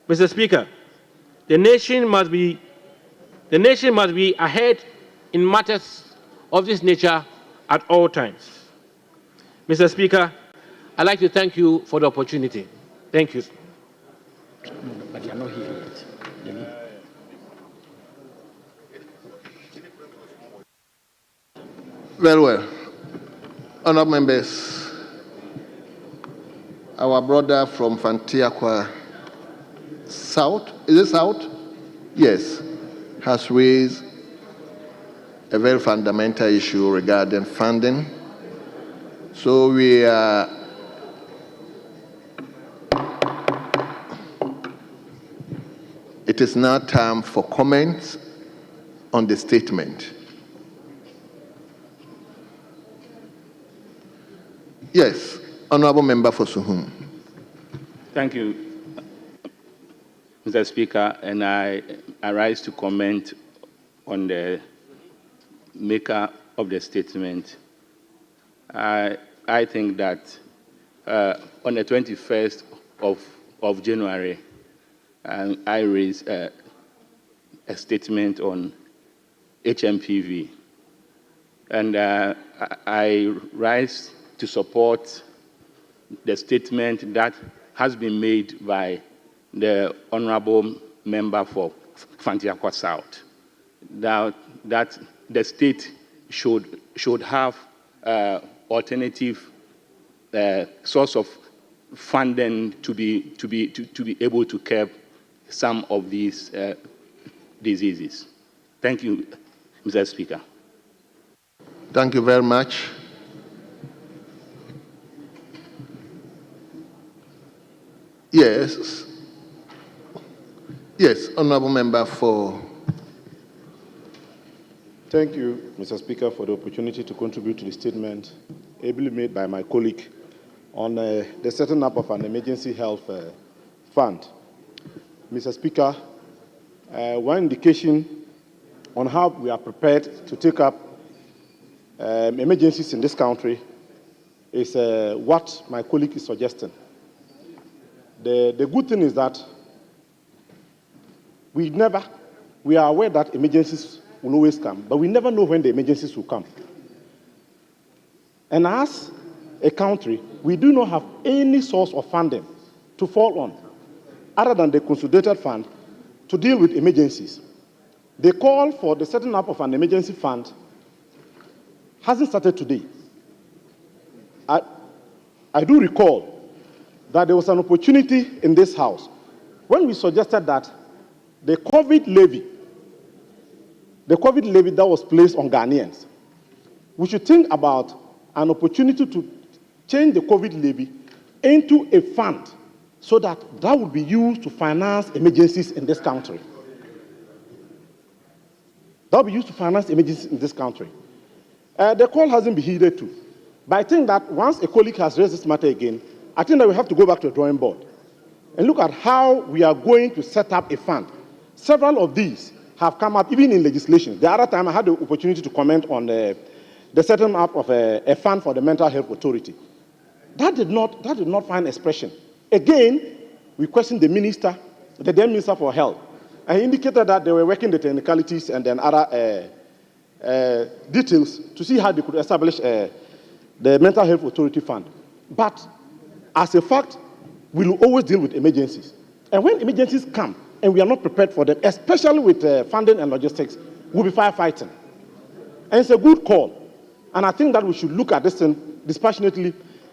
Mr. Speaker, the nation must be ahead in matters of this nature at all times. Mr. Speaker, I'd like to thank you for the opportunity. Thank you. But you are not here yet. Very well. Honourable members, our brother from Fantiakwa South, is it South? Yes, has raised a very fundamental issue regarding funding. So we are it is now time for comments on the statement. Yes, Honourable Member for Suhum. Thank you, Mr. Speaker, and I rise to comment on the maker of the statement. I think that on the 21st of January, I raised a statement on HMPV, and I rise to support the statement that has been made by the Honourable Member for Fantiakwa South, that the state should have alternative source of funding to be able to curb some of these diseases. Thank you, Mr. Speaker. Thank you very much. Yes. Yes, Honourable Member for. Thank you, Mr. Speaker, for the opportunity to contribute to the statement ably made by my colleague on the setting up of an emergency health fund. Mr. Speaker, one indication on how we are prepared to take up emergencies in this country is what my colleague is suggesting. The good thing is that we are aware that emergencies will always come, but we never know when the emergencies will come. And as a country, we do not have any source of funding to fall on other than the consolidated fund to deal with emergencies. The call for the setting up of an emergency fund hasn't started today. I do recall that there was an opportunity in this House when we suggested that the COVID levy that was placed on Ghanaians, we should think about an opportunity to change the COVID levy into a fund so that would be used to finance emergencies in this country. That will be used to finance emergencies in this country. The call hasn't been heeded to. But I think that once a colleague has raised this matter again, I think that we have to go back to the drawing board and look at how we are going to set up a fund. Several of these have come up even in legislation. The other time I had the opportunity to comment on the setting up of a fund for the Mental Health Authority. That did not find expression. Again, we questioned the minister, the then Minister for Health, and he indicated that they were working the technicalities and then other details to see how they could establish the Mental Health Authority Fund. But as a fact, we will always deal with emergencies. And when emergencies come and we are not prepared for them, especially with funding and logistics, we'll be firefighting. And it's a good call. And I think that we should look at this thing dispassionately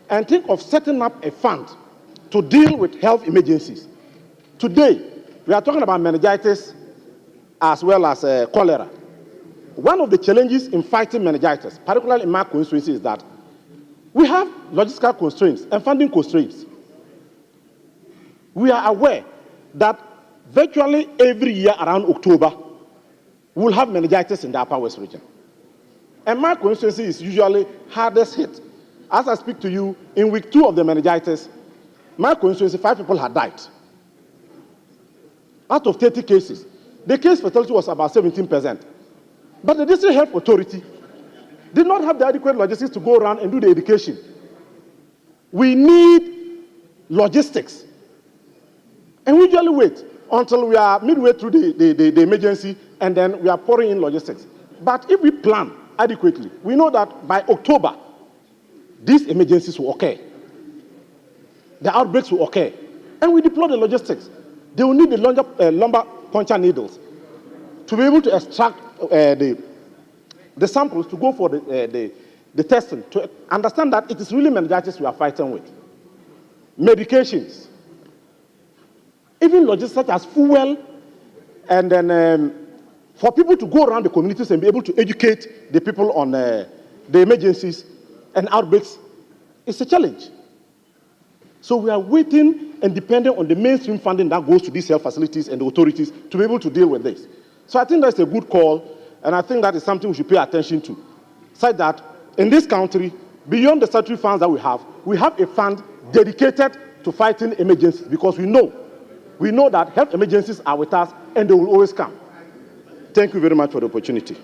and think of setting up a fund to deal with health emergencies. Today, we are talking about meningitis as well as cholera. One of the challenges in fighting meningitis, particularly in my constituency, is that we have logistical constraints and funding constraints. We are aware that virtually every year around October, we will have meningitis in the Upper West region. And my constituency is usually hardest hit. As I speak to you, in week 2 of the meningitis, my constituency, 5 people had died. Out of 30 cases, the case fatality was about 17%. But the district health authority did not have the adequate logistics to go around and do the education. We need logistics. And we usually wait until we are midway through the emergency, and then we are pouring in logistics. But if we plan adequately, we know that by October, these emergencies will occur. The outbreaks will occur. And we deploy the logistics. They will need the lumbar puncture needles to be able to extract the samples to go for the testing, to understand that it is really meningitis we are fighting with. Medications. Even logistics such as fuel, and then for people to go around the communities and be able to educate the people on the emergencies and outbreaks, it's a challenge. So we are waiting and depending on the mainstream funding that goes to these health facilities and the authorities to be able to deal with this. So I think that's a good call, and I think that is something we should pay attention to. Such that in this country, beyond the statutory funds that we have a fund dedicated to fighting emergencies, because we know that health emergencies are with us and they will always come. Thank you very much for the opportunity.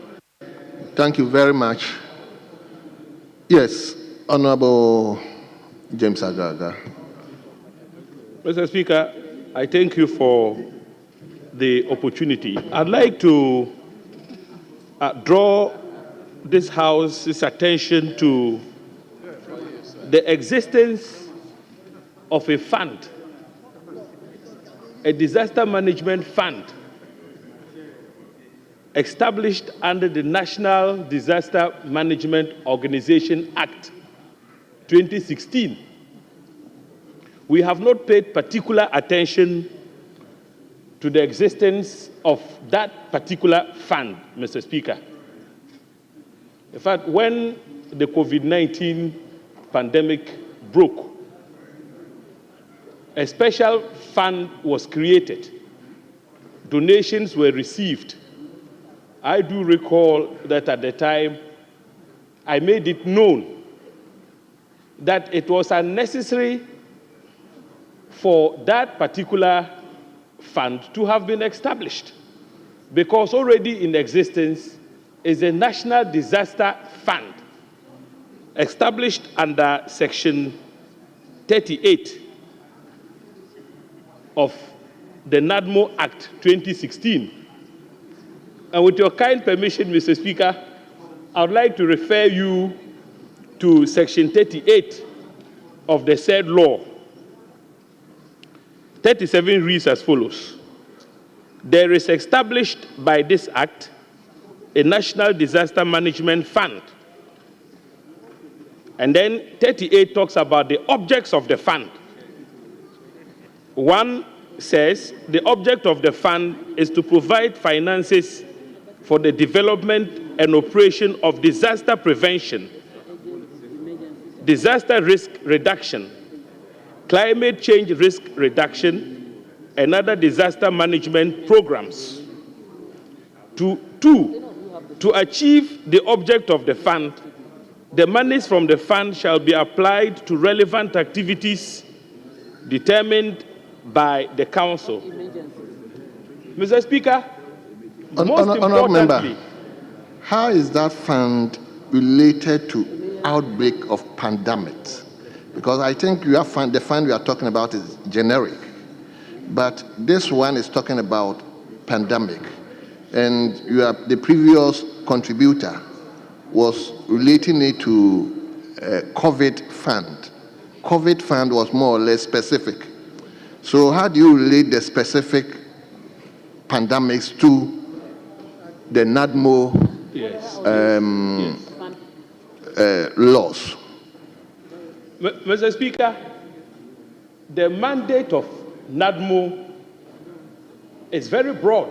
Thank you very much. Yes, Honorable James Agaga. Mr. Speaker, I thank you for the opportunity. I'd like to draw this House's attention to the existence of a fund, a disaster management fund established under the National Disaster Management Organization Act 2016. We have not paid particular attention to the existence of that particular fund, Mr. Speaker. In fact, when the COVID-19 pandemic broke, a special fund was created. Donations were received. I do recall that at the time, I made it known that it was unnecessary for that particular fund to have been established, because already in existence is a National Disaster Fund established under Section 38 of the NADMO Act 2016. And with your kind permission, Mr. Speaker, I would like to refer you to Section 38 of the said law. 37 reads as follows. There is established by this Act a National Disaster Management Fund. And then 38 talks about the objects of the fund. One says the object of the fund is to provide finances for the development and operation of disaster prevention, disaster risk reduction, climate change risk reduction, and other disaster management programs. To achieve the object of the fund, the monies from the fund shall be applied to relevant activities determined by the Council. Mr. Speaker, most importantly, how is that fund related to outbreak of pandemics? Because I think you have the fund we are talking about is generic. but this one is talking about pandemic. And the previous contributor was relating it to COVID fund. COVID fund was more or less specific. So how do you relate the specific pandemics to the NADMO laws? Mr. Speaker, the mandate of NADMO is very broad.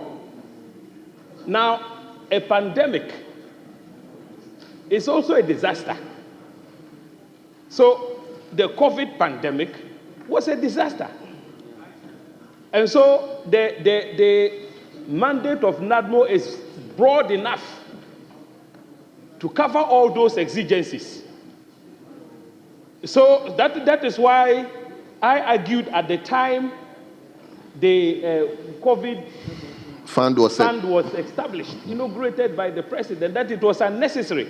Now, a pandemic is also a disaster. So, the COVID pandemic was a disaster. And so, the mandate of NADMO is broad enough to cover all those exigencies. So, that is why I argued at the time the COVID fund was established, inaugurated by the president, that it was unnecessary.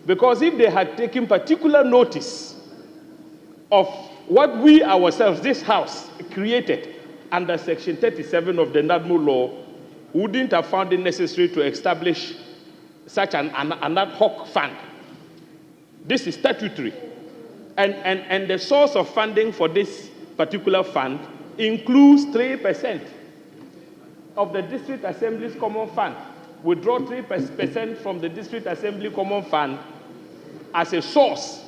Because if they had taken particular notice of what we ourselves, this House, created under Section 37 of the NADMO law, we wouldn't have found it necessary to establish such an ad hoc fund. This is statutory. And the source of funding for this particular fund includes 3% of the District Assembly's Common Fund. Withdraw 3% from the District Assembly Common Fund as a source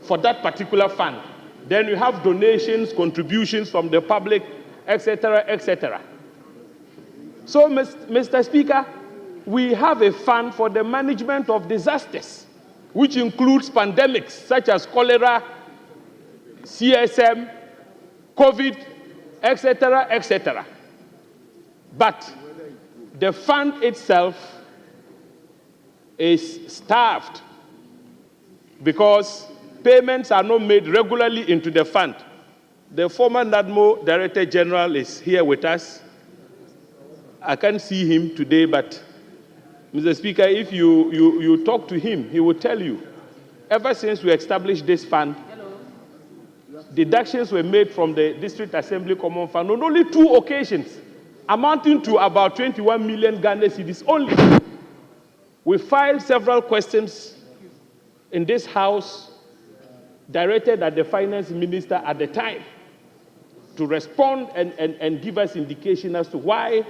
for that particular fund. Then you have donations, contributions from the public, etc., etc. So, Mr. Speaker, we have a fund for the management of disasters, which includes pandemics such as cholera, CSM, COVID, etc., etc. But the fund itself is starved because payments are not made regularly into the fund. The former NADMO Director General is here with us. I can't see him today, but Mr. Speaker, if you talk to him, he will tell you, ever since we established this fund, deductions were made from the District Assembly Common Fund on only 2 occasions, amounting to about 21 million Ghana cedis only. We filed several questions in this House directed at the Finance Minister at the time to respond and give us indication as to why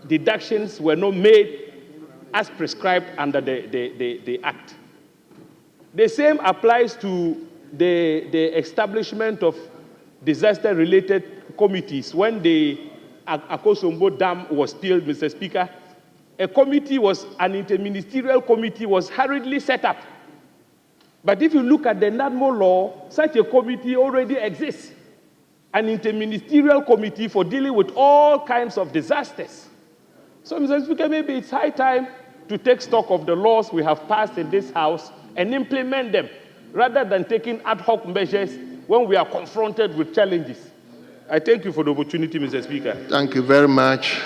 deductions were not made as prescribed under the Act. The same applies to the establishment of disaster-related committees. When the Akosombo Dam was spilled, Mr. Speaker, an interministerial committee was hurriedly set up. But if you look at the NADMO law, such a committee already exists. An interministerial committee for dealing with all kinds of disasters. So, Mr. Speaker, maybe it's high time to take stock of the laws we have passed in this House and implement them, rather than taking ad hoc measures when we are confronted with challenges. I thank you for the opportunity, Mr. Speaker. Thank you very much.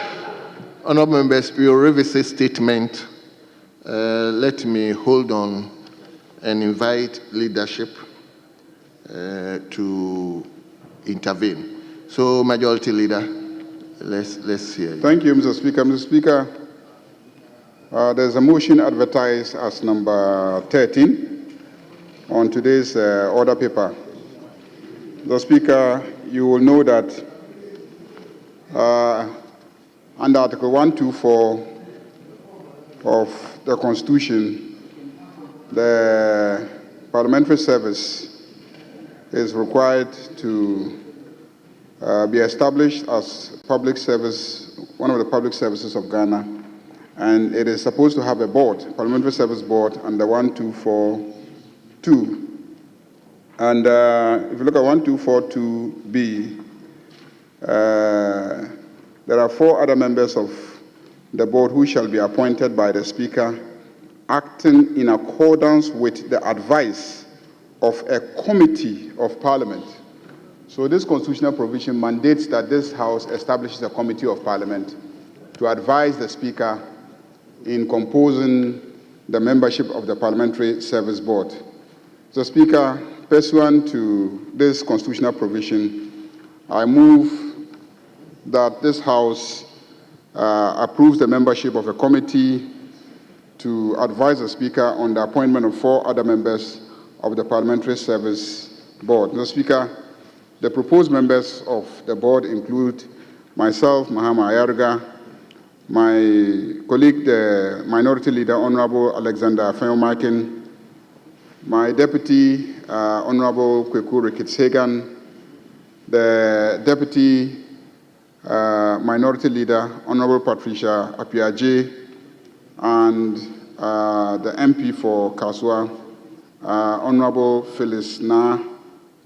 Honourable members, we will revisit statement. Let me hold on and invite leadership to intervene. So, Majority Leader, let's hear you. Thank you, Mr. Speaker. Mr. Speaker, there's a motion advertised as number 13 on today's order paper. Mr. Speaker, you will know that under Article 124 of the Constitution, the parliamentary service is required to be established as public service, one of the public services of Ghana, and it is supposed to have a board, parliamentary service board, under 1242. And if you look at 1242B, there are 4 other members of the board who shall be appointed by the Speaker, acting in accordance with the advice of a committee of Parliament. So this constitutional provision mandates that this House establishes a committee of Parliament to advise the Speaker in composing the membership of the Parliamentary Service Board. So, Speaker, pursuant to this constitutional provision, I move that this House approves the membership of a committee to advise the Speaker on the appointment of 4 other members of the Parliamentary Service Board. Mr. Speaker, the proposed members of the board include myself, Mahama Ayarga, my colleague, the Minority Leader, Honorable Alexander Afenyo-Markin, my Deputy, Honorable Kweku Rikitshagan, the Deputy Minority Leader, Honorable Patricia Apiaje, and the MP for Kaswa, Honorable Phyllis Na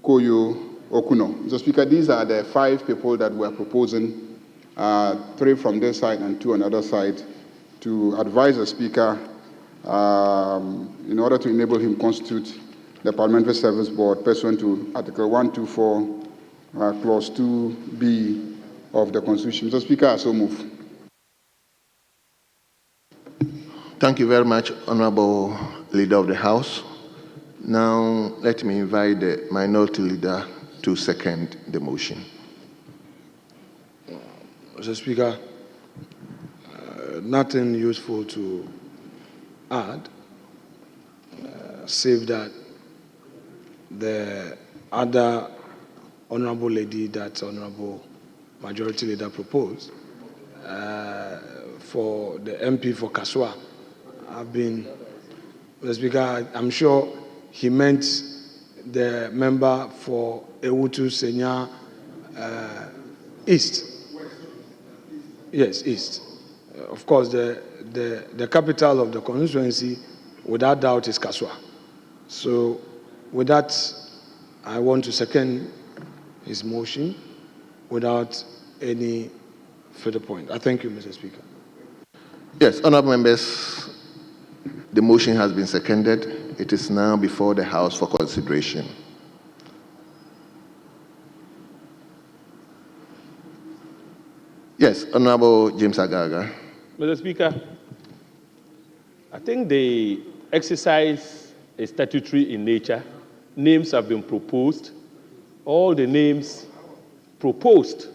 Koyo Okuno. Mr. Speaker, these are the 5 people that we're proposing, 3 from this side and 2 on the other side, to advise the Speaker in order to enable him constitute the Parliamentary Service Board pursuant to Article 124, Clause 2B of the Constitution. Mr. Speaker, I so move. Thank you very much, Honorable Leader of the House. Now, let me invite the Minority Leader to second the motion. Mr. Speaker, nothing useful to add, save that the other honorable lady that Honorable Majority Leader proposed for the MP for Kaswa have been, Mr. Speaker, I'm sure he meant the member for Ewutu Senya East. Yes, East. Of course, the capital of the constituency, without doubt, is Kaswa. So, with that, I want to second his motion without any further point. I thank you, Mr. Speaker. Yes, honorable members, the motion has been seconded. It is now before the House for consideration. Yes, Honorable James Agaga. Mr. Speaker, I think the exercise is statutory in nature. Names have been proposed. All the names proposed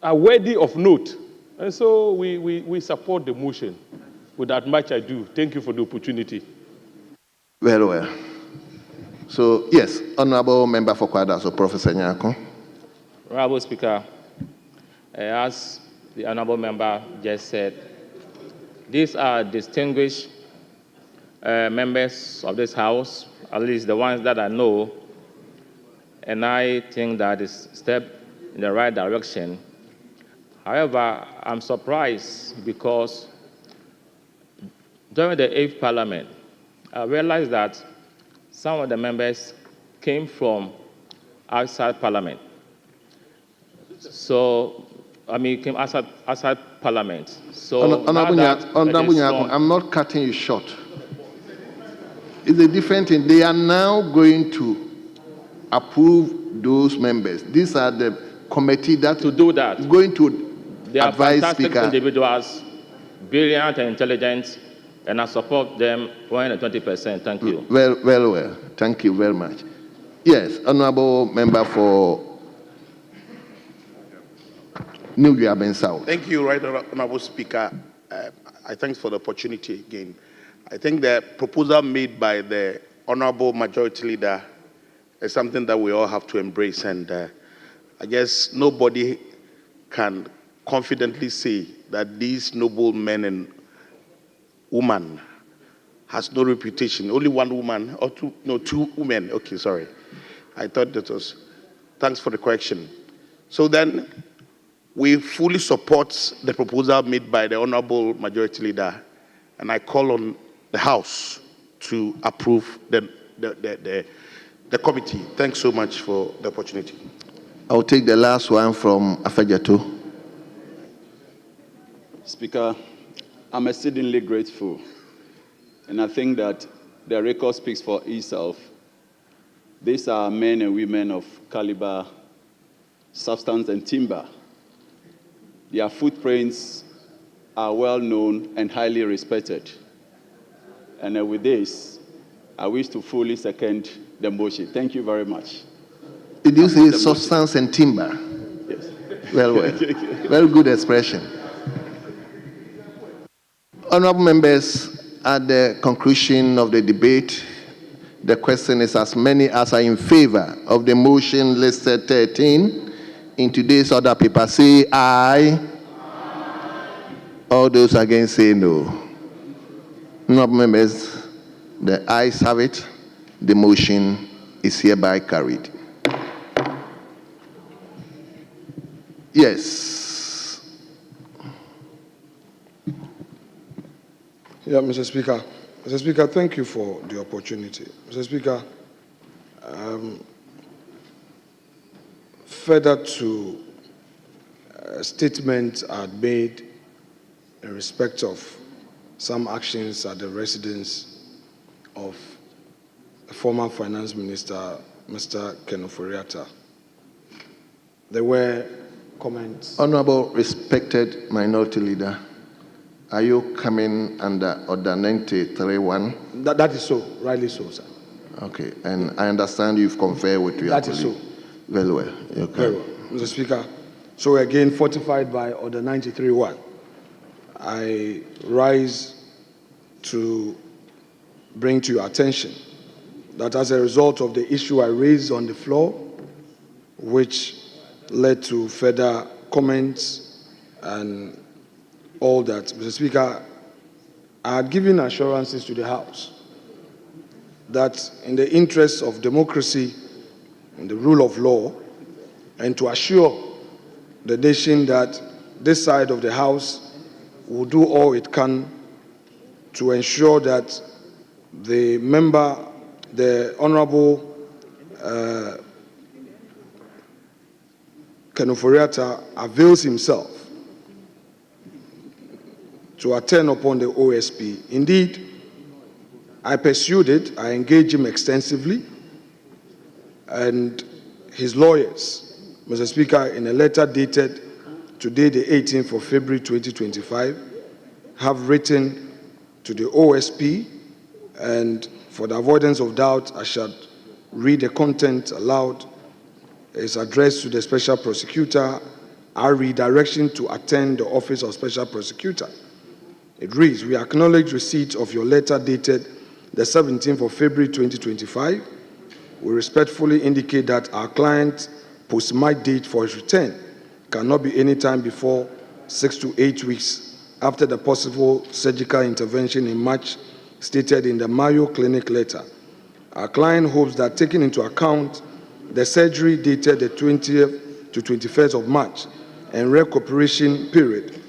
are worthy of note. And so we support the motion. Without much ado, thank you for the opportunity. Very well. So, yes, Honorable Member for Kwada, so Professor Nyako. Honorable Speaker, as the Honorable Member just said, these are distinguished members of this House, at least the ones that I know, and I think that is a step in the right direction. However, I'm surprised because during the 8th Parliament, I realized that some of the members came from outside Parliament. So, I mean, came outside Parliament. So, Honorable Nyako, I'm not cutting you short. It's a different thing. They are now going to approve those members. These are the committee that to do that is going to they are advise fantastic Speaker. Individuals, brilliant and intelligent, and I support them 120%. Thank you. Well. Thank you very much. Yes, Honorable Member for New York South. Thank you, Right Honorable Speaker. I thank for the opportunity again. I think the proposal made by the Honorable Majority Leader is something that we all have to embrace, and I guess nobody can confidently say that these noble men and women has no reputation. Only one woman, or two women. Okay, sorry. I thought that was, thanks for the correction. So then, we fully support the proposal made by the Honorable Majority Leader, and I call on the House to approve the committee. Thanks so much for the opportunity. I'll take the last one from Afejato. Speaker, I'm exceedingly grateful, and I think that the record speaks for itself. These are men and women of caliber, substance, and timber. Their footprints are well known and highly respected. And with this, I wish to fully second the motion. Thank you very much. Did you say substance and timber? Yes. Well. Very good expression. Honorable members, at the conclusion of the debate, the question is as many as are in favor of the motion listed 13 in today's order paper, say aye. All those against say no. Honorable members, the ayes have it. The motion is hereby carried. Yes. Yeah, Mr. Speaker. Mr. Speaker, thank you for the opportunity. Mr. Speaker, further to statements are made in respect of some actions at the residence of the former Finance Minister, Mr. Ken Ofori-Atta. There were comments. Honorable respected Minority Leader, are you coming under Order 93.1? That is so, rightly so, sir. Okay, and I understand you've conferred with your That colleague. is so. Very well. Very well. Mr. Speaker, so again, fortified by Order 93.1, I rise to bring to your attention that as a result of the issue I raised on the floor, which led to further comments and all that, Mr. Speaker, I had given assurances to the House that in the interests of democracy and the rule of law, and to assure the nation that this side of the House will do all it can to ensure that the member, the Honorable Ken Ofori-Atta, avails himself to attend upon the OSP. Indeed, I pursued it, I engaged him extensively, and his lawyers, Mr. Speaker, in a letter dated today, the 18th of February 2025, have written to the OSP, and for the avoidance of doubt, I shall read the content aloud. It's addressed to the Special Prosecutor, our redirection to attend the Office of Special Prosecutor. It reads, we acknowledge receipt of your letter dated the 17th of February 2025. We respectfully indicate that our client's post-mark date for his return cannot be any time before 6 to 8 weeks after the possible surgical intervention in March stated in the Mayo Clinic letter. Our client hopes that taking into account the surgery dated the 20th to 21st of March and recuperation period,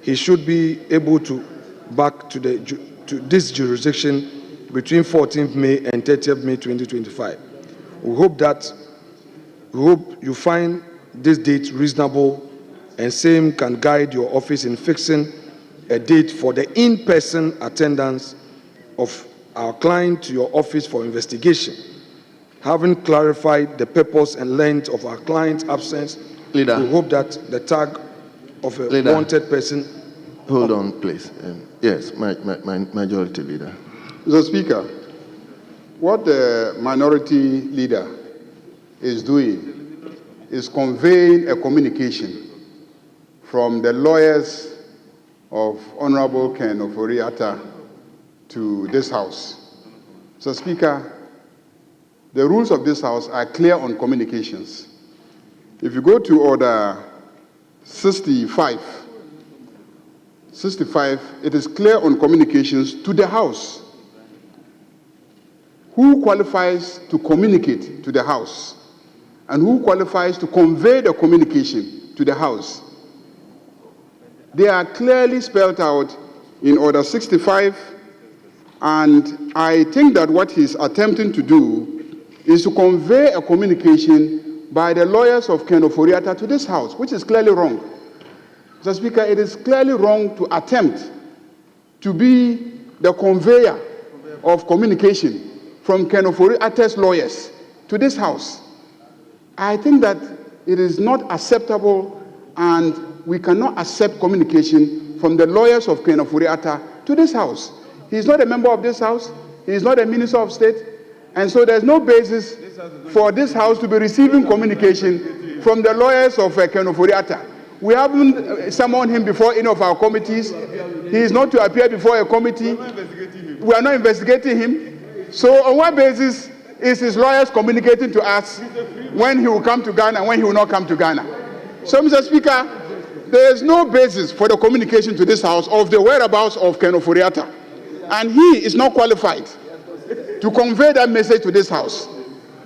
he should be able to back to this jurisdiction between 14th May and 30th May 2025. We hope you find this date reasonable and same can guide your office in fixing a date for the in-person attendance of our client to your office for investigation. Having clarified the purpose and length of our client's absence, Leader. we hope that the tag of a Leader. wanted person... Hold on, please. Yes, Majority Leader. Mr. Speaker, what the Minority Leader is doing is conveying a communication from the lawyers of Honorable Ken Ofori-Atta to this House. Mr. Speaker, the rules of this House are clear on communications. If you go to Order 65, it is clear on communications to the House. Who qualifies to communicate to the House and who qualifies to convey the communication to the House? They are clearly spelled out in Order 65, and I think that what he's attempting to do is to convey a communication by the lawyers of Ken Ofori-Atta to this House, which is clearly wrong. Mr. Speaker, it is clearly wrong to attempt to be the conveyor of communication from Ken Ofori-Atta's lawyers to this House. I think that it is not acceptable, and we cannot accept communication from the lawyers of Ken Ofori-Atta to this House. He is not a member of this House. He is not a Minister of State. And so there's no basis for this House to be receiving communication from the lawyers of Ken Ofori-Atta. We haven't summoned him before any of our committees. He is not to appear before a committee. We are not investigating him. So on what basis is his lawyers communicating to us when he will come to Ghana and when he will not come to Ghana? So, Mr. Speaker, there is no basis for the communication to this House of the whereabouts of Ken Ofori-Atta. And he is not qualified to convey that message to this House.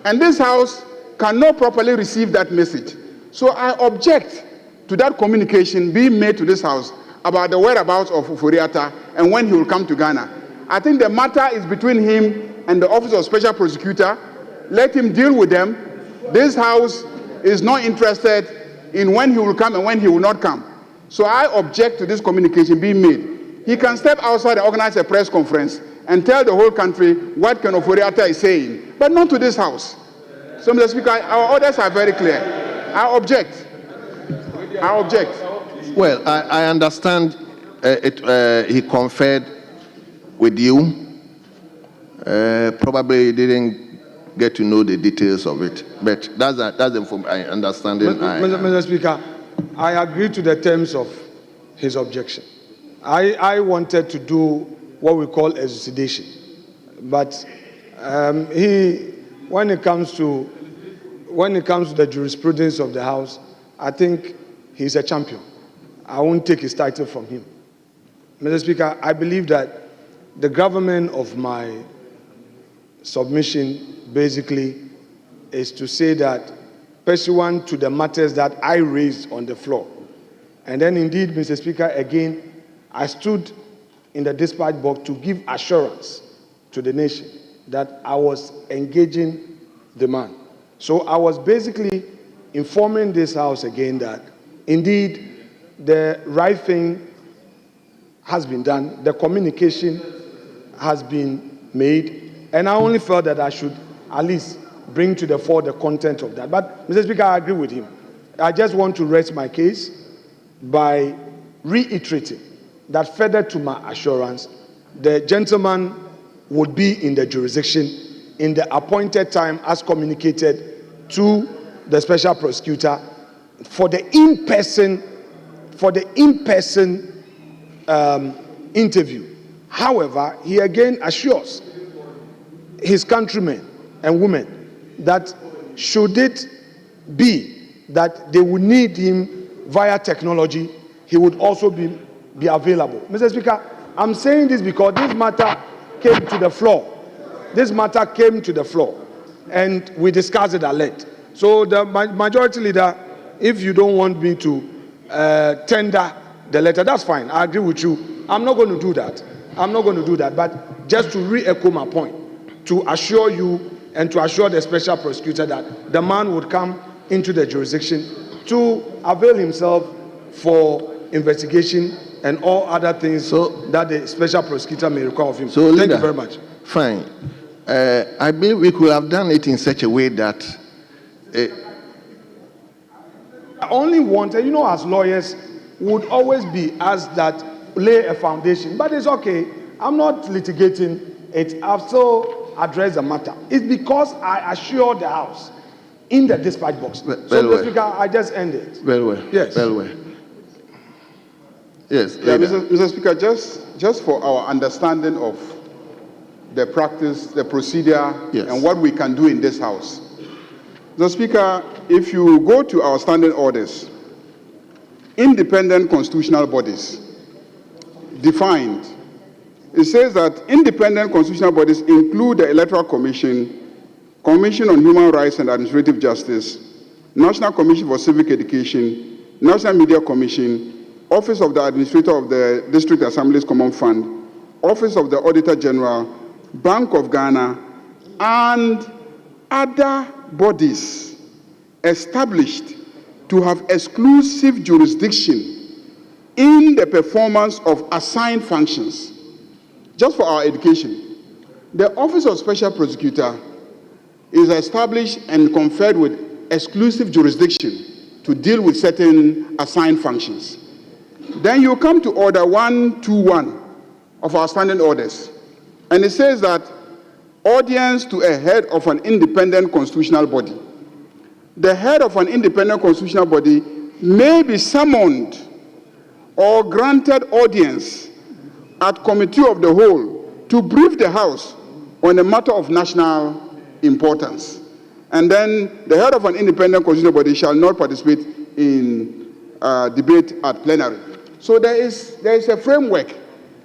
And this House cannot properly receive that message. So I object to that communication being made to this House about the whereabouts of Ofori-Atta and when he will come to Ghana. I think the matter is between him and the Office of Special Prosecutor. Let him deal with them. This House is not interested in when he will come and when he will not come. So I object to this communication being made. He can step outside and organize a press conference and tell the whole country what Ken Ofori-Atta is saying, but not to this House. So, Mr. Speaker, our orders are very clear. I object. I object. Well, I understand he conferred with you. Probably he didn't get to know the details of it, but that's the understanding. Mr. Speaker, I agree to the terms of his objection. I wanted to do what we call elucidation, but when it comes to the jurisprudence of the House, I think he's a champion. I won't take his title from him. Mr. Speaker, I believe that the gravamen of my submission basically is to say that pursuant to the matters that I raised on the floor, and then indeed, Mr. Speaker, again, I stood in the dispatch box to give assurance to the nation that I was engaging the man. So I was basically informing this House again that indeed the right thing has been done, the communication has been made, and I only felt that I should at least bring to the fore the content of that. But, Mr. Speaker, I agree with him. I just want to rest my case by reiterating that further to my assurance, the gentleman would be in the jurisdiction in the appointed time as communicated to the special prosecutor for the in-person interview. However, he again assures his countrymen and women that should it be that they would need him via technology, he would also be available. Mr. Speaker, I'm saying this because this matter came to the floor. This matter came to the floor, and we discussed it at length. So the majority leader, if you don't want me to tender the letter, that's fine. I agree with you. I'm not going to do that. I'm not going to do that. But just to re-echo my point, to assure you and to assure the special prosecutor that the man would come into the jurisdiction to avail himself for investigation and all other things that the special prosecutor may require of him. So, thank you very much. Fine. I believe we could have done it in such a way that I only wanted, as lawyers, would always be asked that lay a foundation. But it's okay. I'm not litigating it. I've still addressed the matter. It's because I assured the House in the dispatch box. Mr. Speaker, I just end it. Very well. Yes. Very well. Yes. Yeah, Mr. Speaker, just for our understanding of the practice, the procedure, and what we can do in this House. Mr. Speaker, if you go to our standing orders, independent constitutional bodies defined, it says that independent constitutional bodies include the Electoral Commission, Commission on Human Rights and Administrative Justice, National Commission for Civic Education, National Media Commission, Office of the Administrator of the District Assembly's Common Fund, Office of the Auditor General, Bank of Ghana, and other bodies established to have exclusive jurisdiction in the performance of assigned functions. Just for our education, the Office of Special Prosecutor is established and conferred with exclusive jurisdiction to deal with certain assigned functions. Then you come to Order 121 of our standing orders, and it says that audience to a head of an independent constitutional body. the head of an independent constitutional body may be summoned or granted audience at Committee of the Whole to brief the House on a matter of national importance. And then the head of an independent constitutional body shall not participate in debate at plenary. So there is a framework.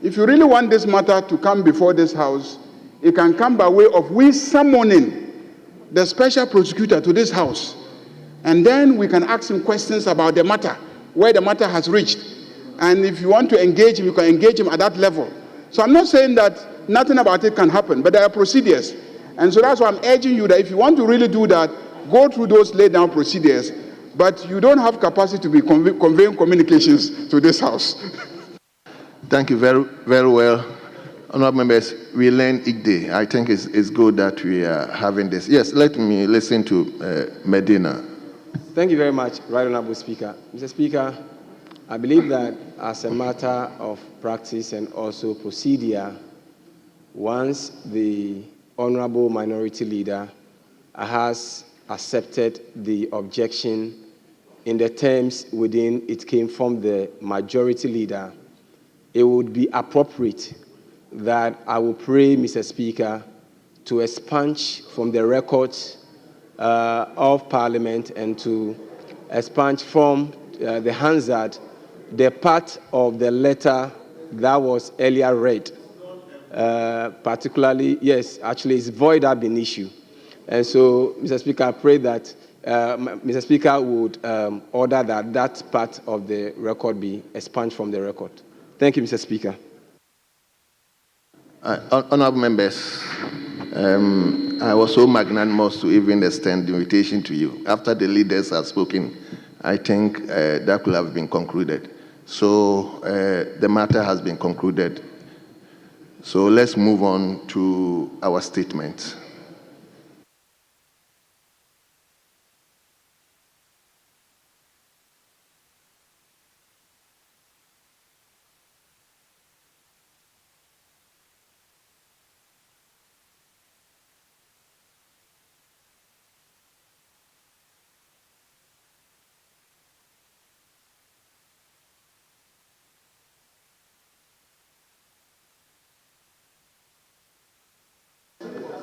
If you really want this matter to come before this House, it can come by way of we summoning the special prosecutor to this House. And then we can ask him questions about the matter, where the matter has reached. And if you want to engage him, you can engage him at that level. So I'm not saying that nothing about it can happen, but there are procedures. And so that's why I'm urging you that if you want to really do that, go through those laid down procedures, but you don't have capacity to be conveying communications to this House. Thank you very, very well. Honorable members, we learn each day. I think it's good that we are having this. Yes, let me listen to Medina. Thank you very much, Right Honorable Speaker. Mr. Speaker, I believe that as a matter of practice and also procedure, once the Honorable Minority Leader has accepted the objection in the terms within it came from the Majority Leader, it would be appropriate that I will pray, Mr. Speaker, to expunge from the records of Parliament and to expunge from the Hansard the part of the letter that was earlier read. Particularly, yes, actually it's void ab initio. And so, Mr. Speaker, I pray that Mr. Speaker would order that that part of the record be expunged from the record. Thank you, Mr. Speaker. Honorable members, I was so magnanimous to even extend the invitation to you. After the leaders have spoken, I think that could have been concluded. So the matter has been concluded. So let's move on to our statement.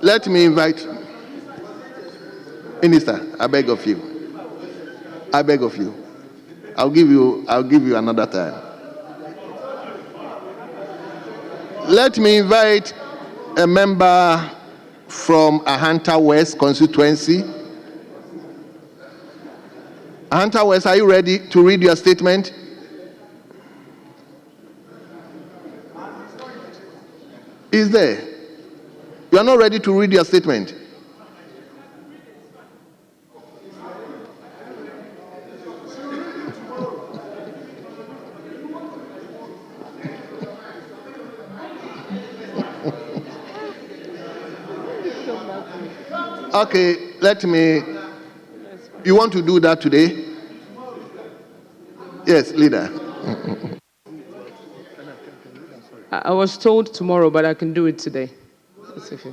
Let me invite Minister. I beg of you. I beg of you. I'll give you another time. Let me invite a member from Ahanta West constituency. Ahanta West, are you ready to read your statement? Is there? You are not ready to read your statement. Okay, let me. You want to do that today? Yes, leader. I was told tomorrow, but I can do it today. It's okay.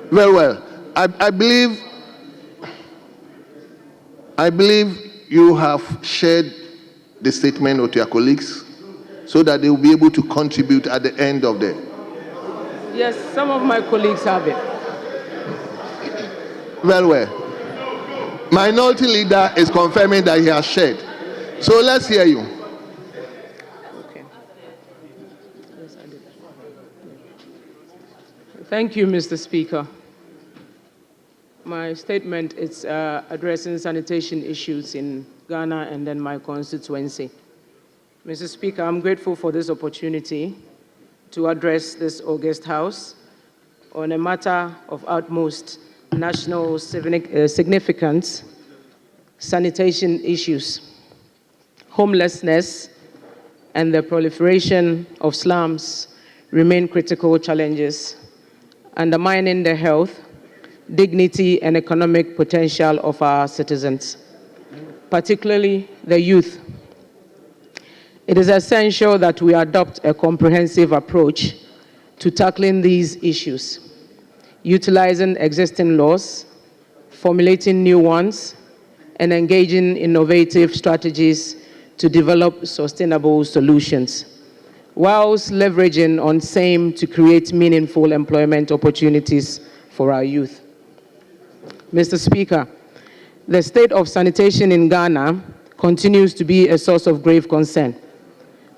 Very well. I believe you have shared the statement with your colleagues so that they will be able to contribute at the end of the. Yes, some of my colleagues have it. Very well. Minority Leader is confirming that he has shared. So let's hear you. Okay. Yes, I did. Thank you, Mr. Speaker. My statement is addressing sanitation issues in Ghana and then my constituency. Mr. Speaker, I'm grateful for this opportunity to address this august House on a matter of utmost national significance: sanitation issues, homelessness, and the proliferation of slums remain critical challenges, undermining the health, dignity, and economic potential of our citizens, particularly the youth. It is essential that we adopt a comprehensive approach to tackling these issues, utilizing existing laws, formulating new ones, and engaging innovative strategies to develop sustainable solutions, whilst leveraging on same to create meaningful employment opportunities for our youth. Mr. Speaker, the state of sanitation in Ghana continues to be a source of grave concern.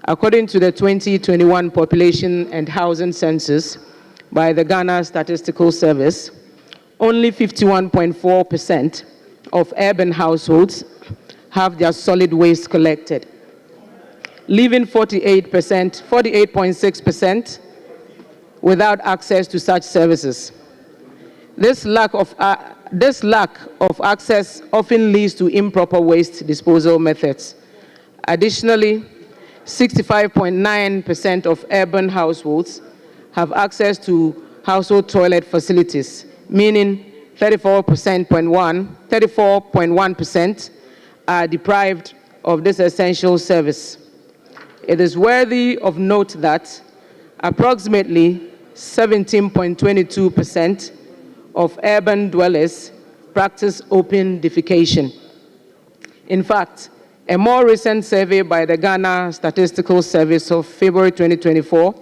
According to the 2021 Population and Housing Census by the Ghana Statistical Service, only 51.4% of urban households have their solid waste collected, leaving 48.6% without access to such services. This lack of access often leads to improper waste disposal methods. Additionally, 65.9% of urban households have access to household toilet facilities, meaning 34.1% are deprived of this essential service. It is worthy of note that approximately 17.22% of urban dwellers practice open defecation. In fact, a more recent survey by the Ghana Statistical Service of February 2024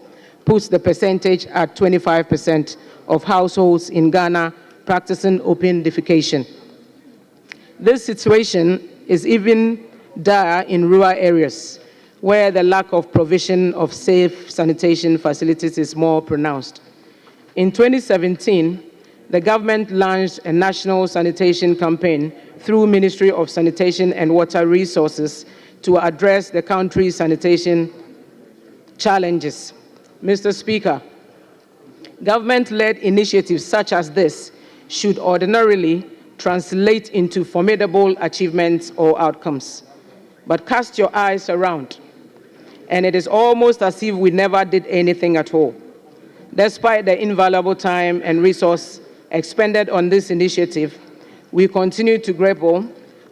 puts the percentage at 25% of households in Ghana practicing open defecation. This situation is even dire in rural areas, where the lack of provision of safe sanitation facilities is more pronounced. In 2017, the government launched a national sanitation campaign through Ministry of Sanitation and Water Resources to address the country's sanitation challenges. Mr. Speaker, government-led initiatives such as this should ordinarily translate into formidable achievements or outcomes. But cast your eyes around, and it is almost as if we never did anything at all. Despite the invaluable time and resource expended on this initiative, we continue to grapple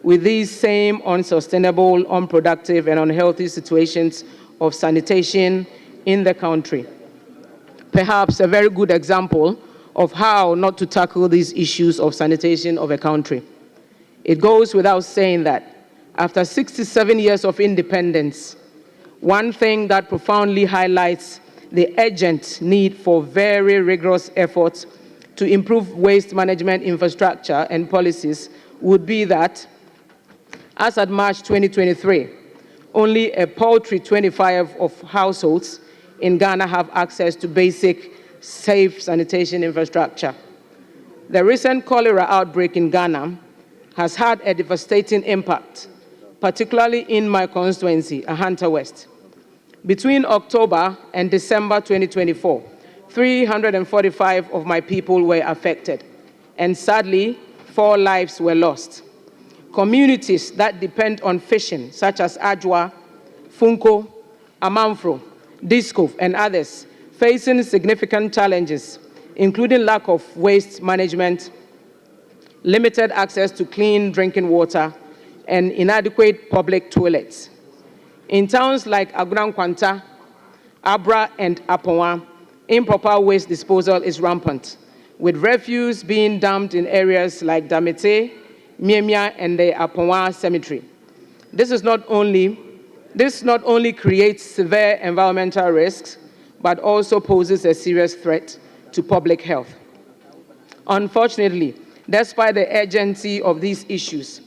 with these same unsustainable, unproductive, and unhealthy situations of sanitation in the country. Perhaps a very good example of how not to tackle these issues of sanitation of a country. It goes without saying that after 67 years of independence, one thing that profoundly highlights the urgent need for very rigorous efforts to improve waste management infrastructure and policies would be that, as at March 2023, only a paltry 25 of households in Ghana have access to basic, safe sanitation infrastructure. The recent cholera outbreak in Ghana has had a devastating impact, particularly in my constituency, Ahanta West. Between October and December 2024, 345 of my people were affected, and sadly, 4 lives were lost. Communities that depend on fishing, such as Ajwa, Funko, Amanfro, Disco, and others, facing significant challenges, including lack of waste management, limited access to clean drinking water, and inadequate public toilets. In towns like Agunan Kwanta, Abra, and Aponwa, improper waste disposal is rampant, with refuse being dumped in areas like Damete, Miemia, and the Aponwa Cemetery. This not only creates severe environmental risks, but also poses a serious threat to public health. Unfortunately, despite the urgency of these issues,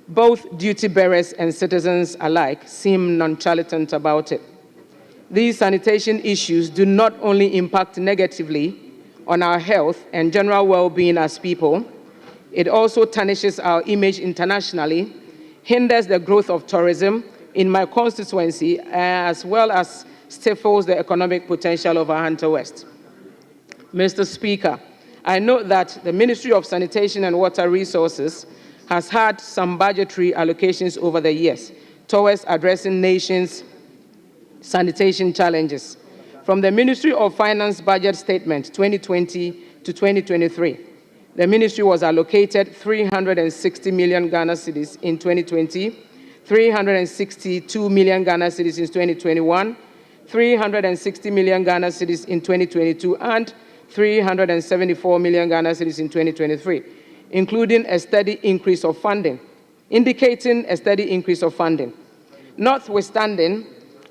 both duty bearers and citizens alike seem nonchalant about it. These sanitation issues do not only impact negatively on our health and general well-being as people, it also tarnishes our image internationally, hinders the growth of tourism in my constituency, as well as stifles the economic potential of Ahanta West. Mr. Speaker, I note that the Ministry of Sanitation and Water Resources has had some budgetary allocations over the years towards addressing nations' sanitation challenges. From the Ministry of Finance Budget Statement 2020 to 2023, the ministry was allocated 360 million Ghana cedis in 2020, 362 million Ghana cedis in 2021, 360 million Ghana cedis in 2022, and 374 million Ghana cedis in 2023, including a steady increase of funding, indicating a steady increase of funding. Notwithstanding,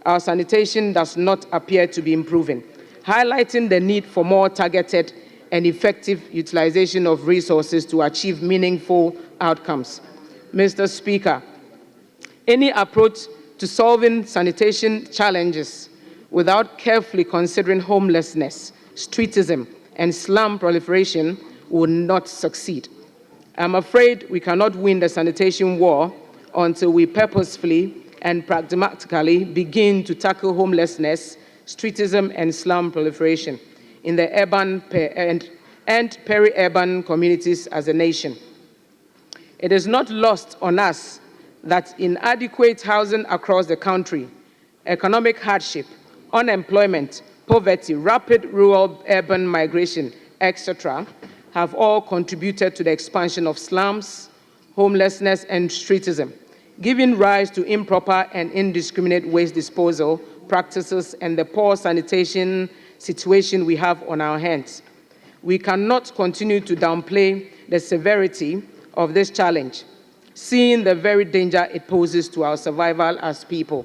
our sanitation does not appear to be improving, highlighting the need for more targeted and effective utilization of resources to achieve meaningful outcomes. Mr. Speaker, any approach to solving sanitation challenges without carefully considering homelessness, streetism, and slum proliferation will not succeed. I'm afraid we cannot win the sanitation war until we purposefully and pragmatically begin to tackle homelessness, streetism, and slum proliferation in the urban and peri-urban communities as a nation. It is not lost on us that inadequate housing across the country, economic hardship, unemployment, poverty, rapid rural-urban migration, etc., have all contributed to the expansion of slums, homelessness, and streetism, giving rise to improper and indiscriminate waste disposal practices and the poor sanitation situation we have on our hands. We cannot continue to downplay the severity of this challenge, seeing the very danger it poses to our survival as people.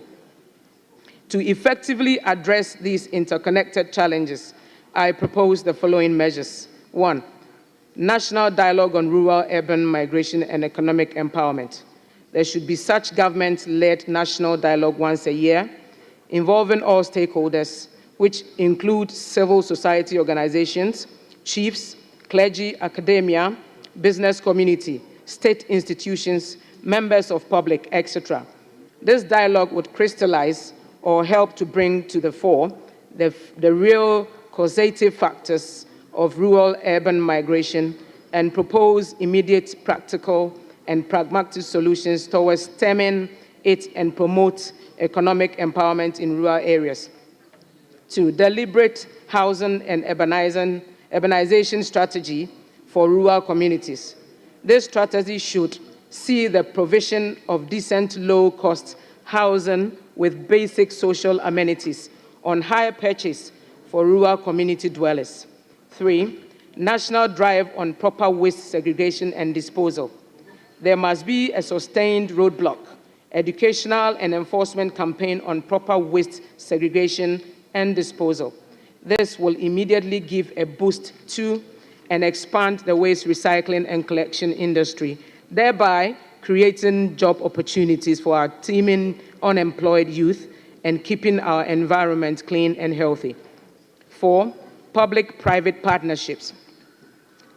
To effectively address these interconnected challenges, I propose the following measures. 1, national dialogue on rural-urban migration and economic empowerment. There should be such government-led national dialogue once a year, involving all stakeholders, which include civil society organizations, chiefs, clergy, academia, business community, state institutions, members of public, etc. This dialogue would crystallize or help to bring to the fore the real causative factors of rural-urban migration and propose immediate practical and pragmatic solutions towards stemming it and promote economic empowerment in rural areas. 2, deliberate housing and urbanization strategy for rural communities. This strategy should see the provision of decent, low-cost housing with basic social amenities on hire purchase for rural community dwellers. 3, national drive on proper waste segregation and disposal. There must be a sustained roadblock, educational and enforcement campaign on proper waste segregation and disposal. This will immediately give a boost to and expand the waste recycling and collection industry, thereby creating job opportunities for our teeming unemployed youth and keeping our environment clean and healthy. 4, public-private partnerships.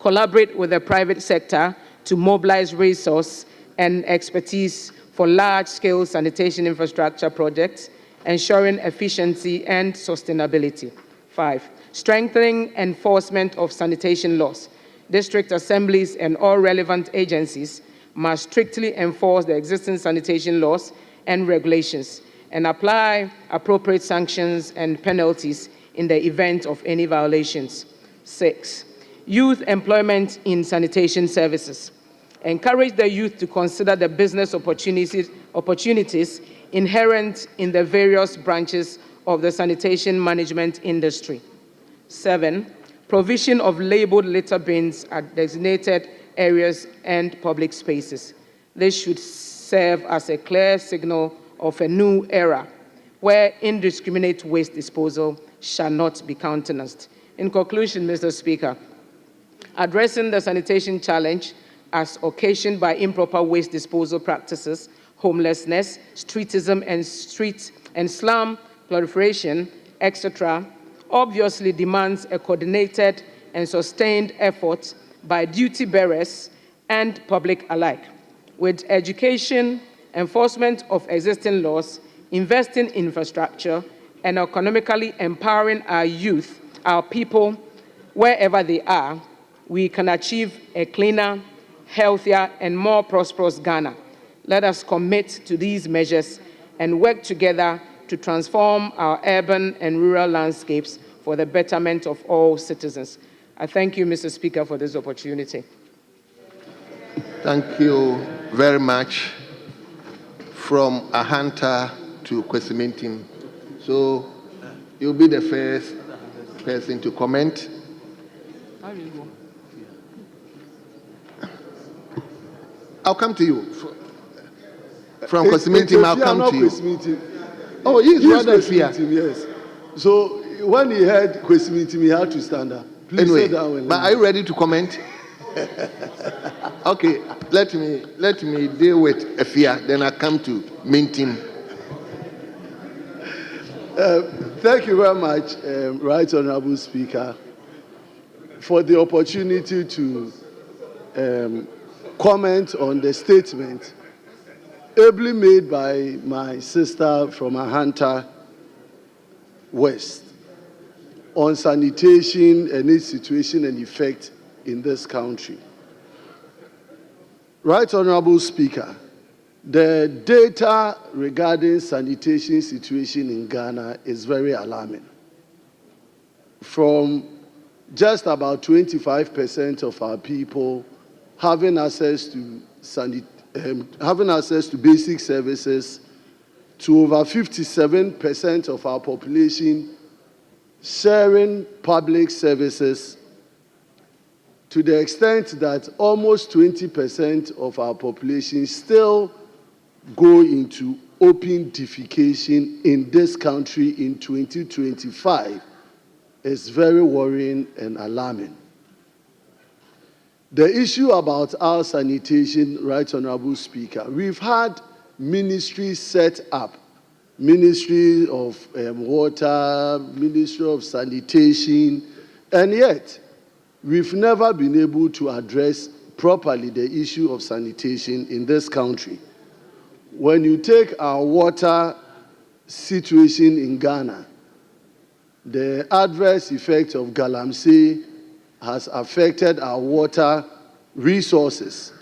Collaborate with the private sector to mobilize resource and expertise for large-scale sanitation infrastructure projects, ensuring efficiency and sustainability. 5, strengthening enforcement of sanitation laws. District assemblies and all relevant agencies must strictly enforce the existing sanitation laws and regulations and apply appropriate sanctions and penalties in the event of any violations. 6, youth employment in sanitation services. Encourage the youth to consider the business opportunities inherent in the various branches of the sanitation management industry. 7, provision of labeled litter bins at designated areas and public spaces. This should serve as a clear signal of a new era where indiscriminate waste disposal shall not be countenanced. In conclusion, Mr. Speaker, addressing the sanitation challenge as occasioned by improper waste disposal practices, homelessness, streetism, and slum proliferation, etc., obviously demands a coordinated and sustained effort by duty bearers and public alike, with education, enforcement of existing laws, investing in infrastructure, and economically empowering our youth, our people, wherever they are, we can achieve a cleaner, healthier, and more prosperous Ghana. Let us commit to these measures and work together to transform our urban and rural landscapes for the betterment of all citizens. I thank you, Mr. Speaker, for this opportunity. Thank you very much from Ahanta to Kwesimentim. So you'll be the first person to comment. I'll come to you. From Kwesimentim, I'll come to you. Oh, he's rather fear. Yes. So when he heard Kwesimentim, he had to stand up. Please Anyway, sit down. but are you ready to comment? Okay, let me deal with Efia, then I come to Mintim. Thank you very much, Right Honorable Speaker, for the opportunity to comment on the statement ably made by my sister from Ahanta West on sanitation and its situation and effect in this country. Right Honorable Speaker, the data regarding sanitation situation in Ghana is very alarming. From just about 25% of our people having access to basic services, to over 57% of our population sharing public services, to the extent that almost 20% of our population still go into open defecation in this country in 2025 is very worrying and alarming. The issue about our sanitation, Right Honorable Speaker, we've had ministries set up, Ministry of Water, Ministry of Sanitation, and yet we've never been able to address properly the issue of sanitation in this country. When you take our water situation in Ghana, the adverse effect of Galamsey has affected our water resources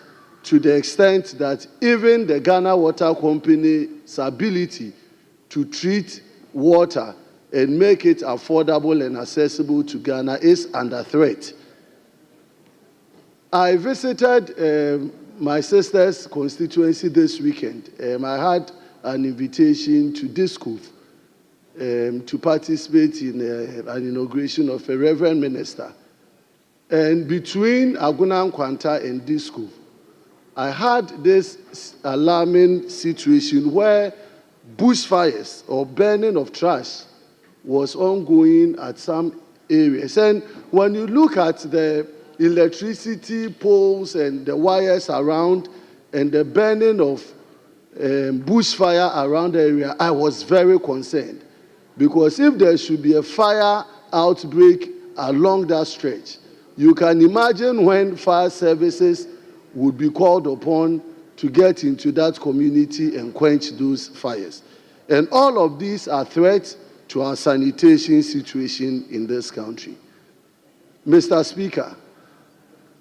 to the extent that even the Ghana Water Company's ability to treat water and make it affordable and accessible to Ghana is under threat. I visited my sister's constituency this weekend. I had an invitation to Disco to participate in an inauguration of a reverend minister. And between Aguna Nkwanta and Disco, I had this alarming situation where bushfires or burning of trash was ongoing at some areas. And when you look at the electricity poles and the wires around and the burning of bushfire around the area, I was very concerned. Because if there should be a fire outbreak along that stretch, you can imagine when fire services would be called upon to get into that community and quench those fires. And all of these are threats to our sanitation situation in this country. Mr. Speaker,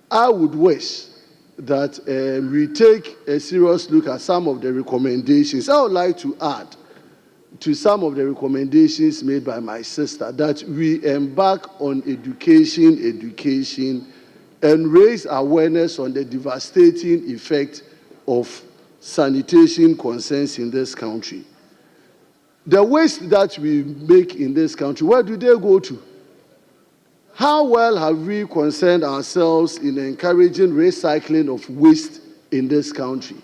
I would wish that we take a serious look at some of the recommendations. I would like to add to some of the recommendations made by my sister that we embark on education, and raise awareness on the devastating effect of sanitation concerns in this country. The waste that we make in this country, where do they go to? How well have we concerned ourselves in encouraging recycling of waste in this country?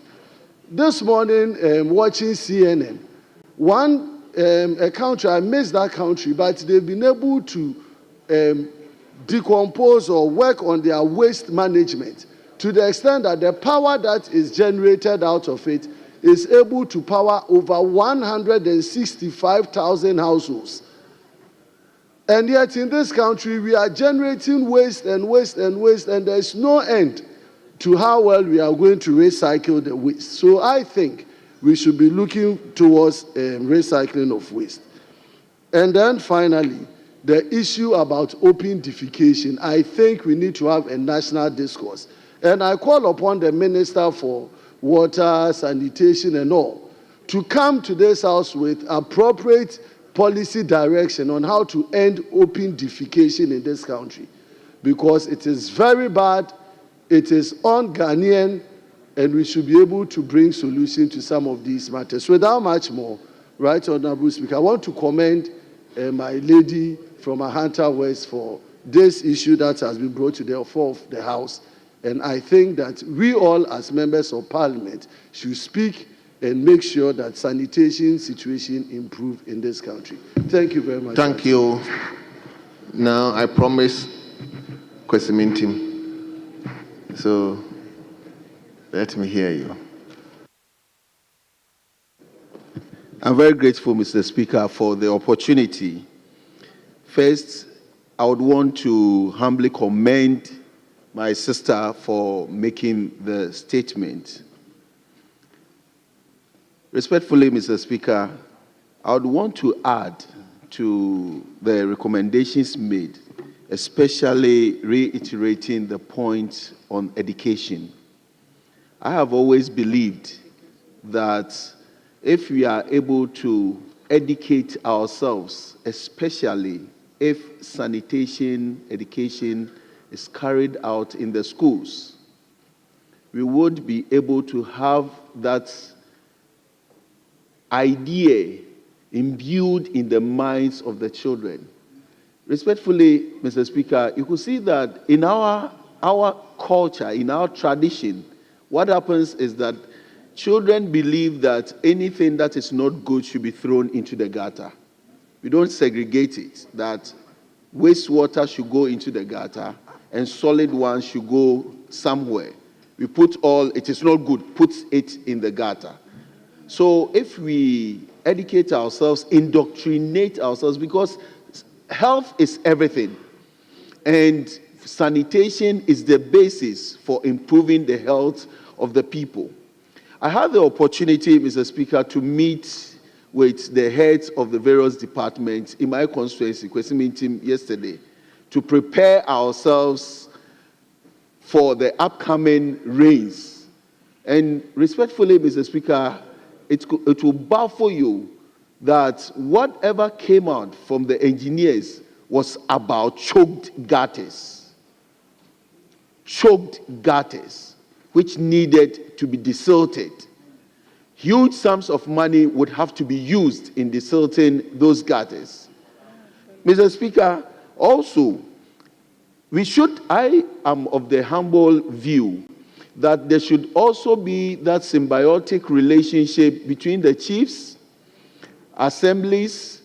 This morning, watching CNN, a country, I missed that country, but they've been able to decompose or work on their waste management to the extent that the power that is generated out of it is able to power over 165,000 households. And yet in this country, we are generating waste and waste and waste, and there's no end to how well we are going to recycle the waste. So I think we should be looking towards recycling of waste. And then finally, the issue about open defecation, I think we need to have a national discourse. And I call upon the Minister for Water, Sanitation and all to come to this House with appropriate policy direction on how to end open defecation in this country. Because it is very bad, it is un-Ghanaian, and we should be able to bring solution to some of these matters. Without much more, Right Honorable Speaker, I want to commend my lady from Ahanta West for this issue that has been brought to the floor of the House. And I think that we all as members of Parliament should speak and make sure that sanitation situation improve in this country. Thank you very much. Thank you. Now I promise question team. So let me hear you. I'm very grateful, Mr. Speaker, for the opportunity. First, I would want to humbly commend my sister for making the statement. Respectfully, Mr. Speaker, I would want to add to the recommendations made, especially reiterating the point on education. I have always believed that if we are able to educate ourselves, especially if sanitation education is carried out in the schools, we would be able to have that idea imbued in the minds of the children. Respectfully, Mr. Speaker, you could see that in our culture, in our tradition, what happens is that children believe that anything that is not good should be thrown into the gutter. We don't segregate it, that wastewater should go into the gutter and solid ones should go somewhere. We put all, it is not good, put it in the gutter. So if we educate ourselves, indoctrinate ourselves, because health is everything, and sanitation is the basis for improving the health of the people. I had the opportunity, Mr. Speaker, to meet with the heads of the various departments in my constituency, question meeting yesterday, to prepare ourselves for the upcoming rains. And respectfully, Mr. Speaker, it will baffle you that whatever came out from the engineers was about choked gutters. Choked gutters, which needed to be desilted. Huge sums of money would have to be used in desilting those gutters. Mr. Speaker, also, I am of the humble view that there should also be that symbiotic relationship between the chiefs, assemblies,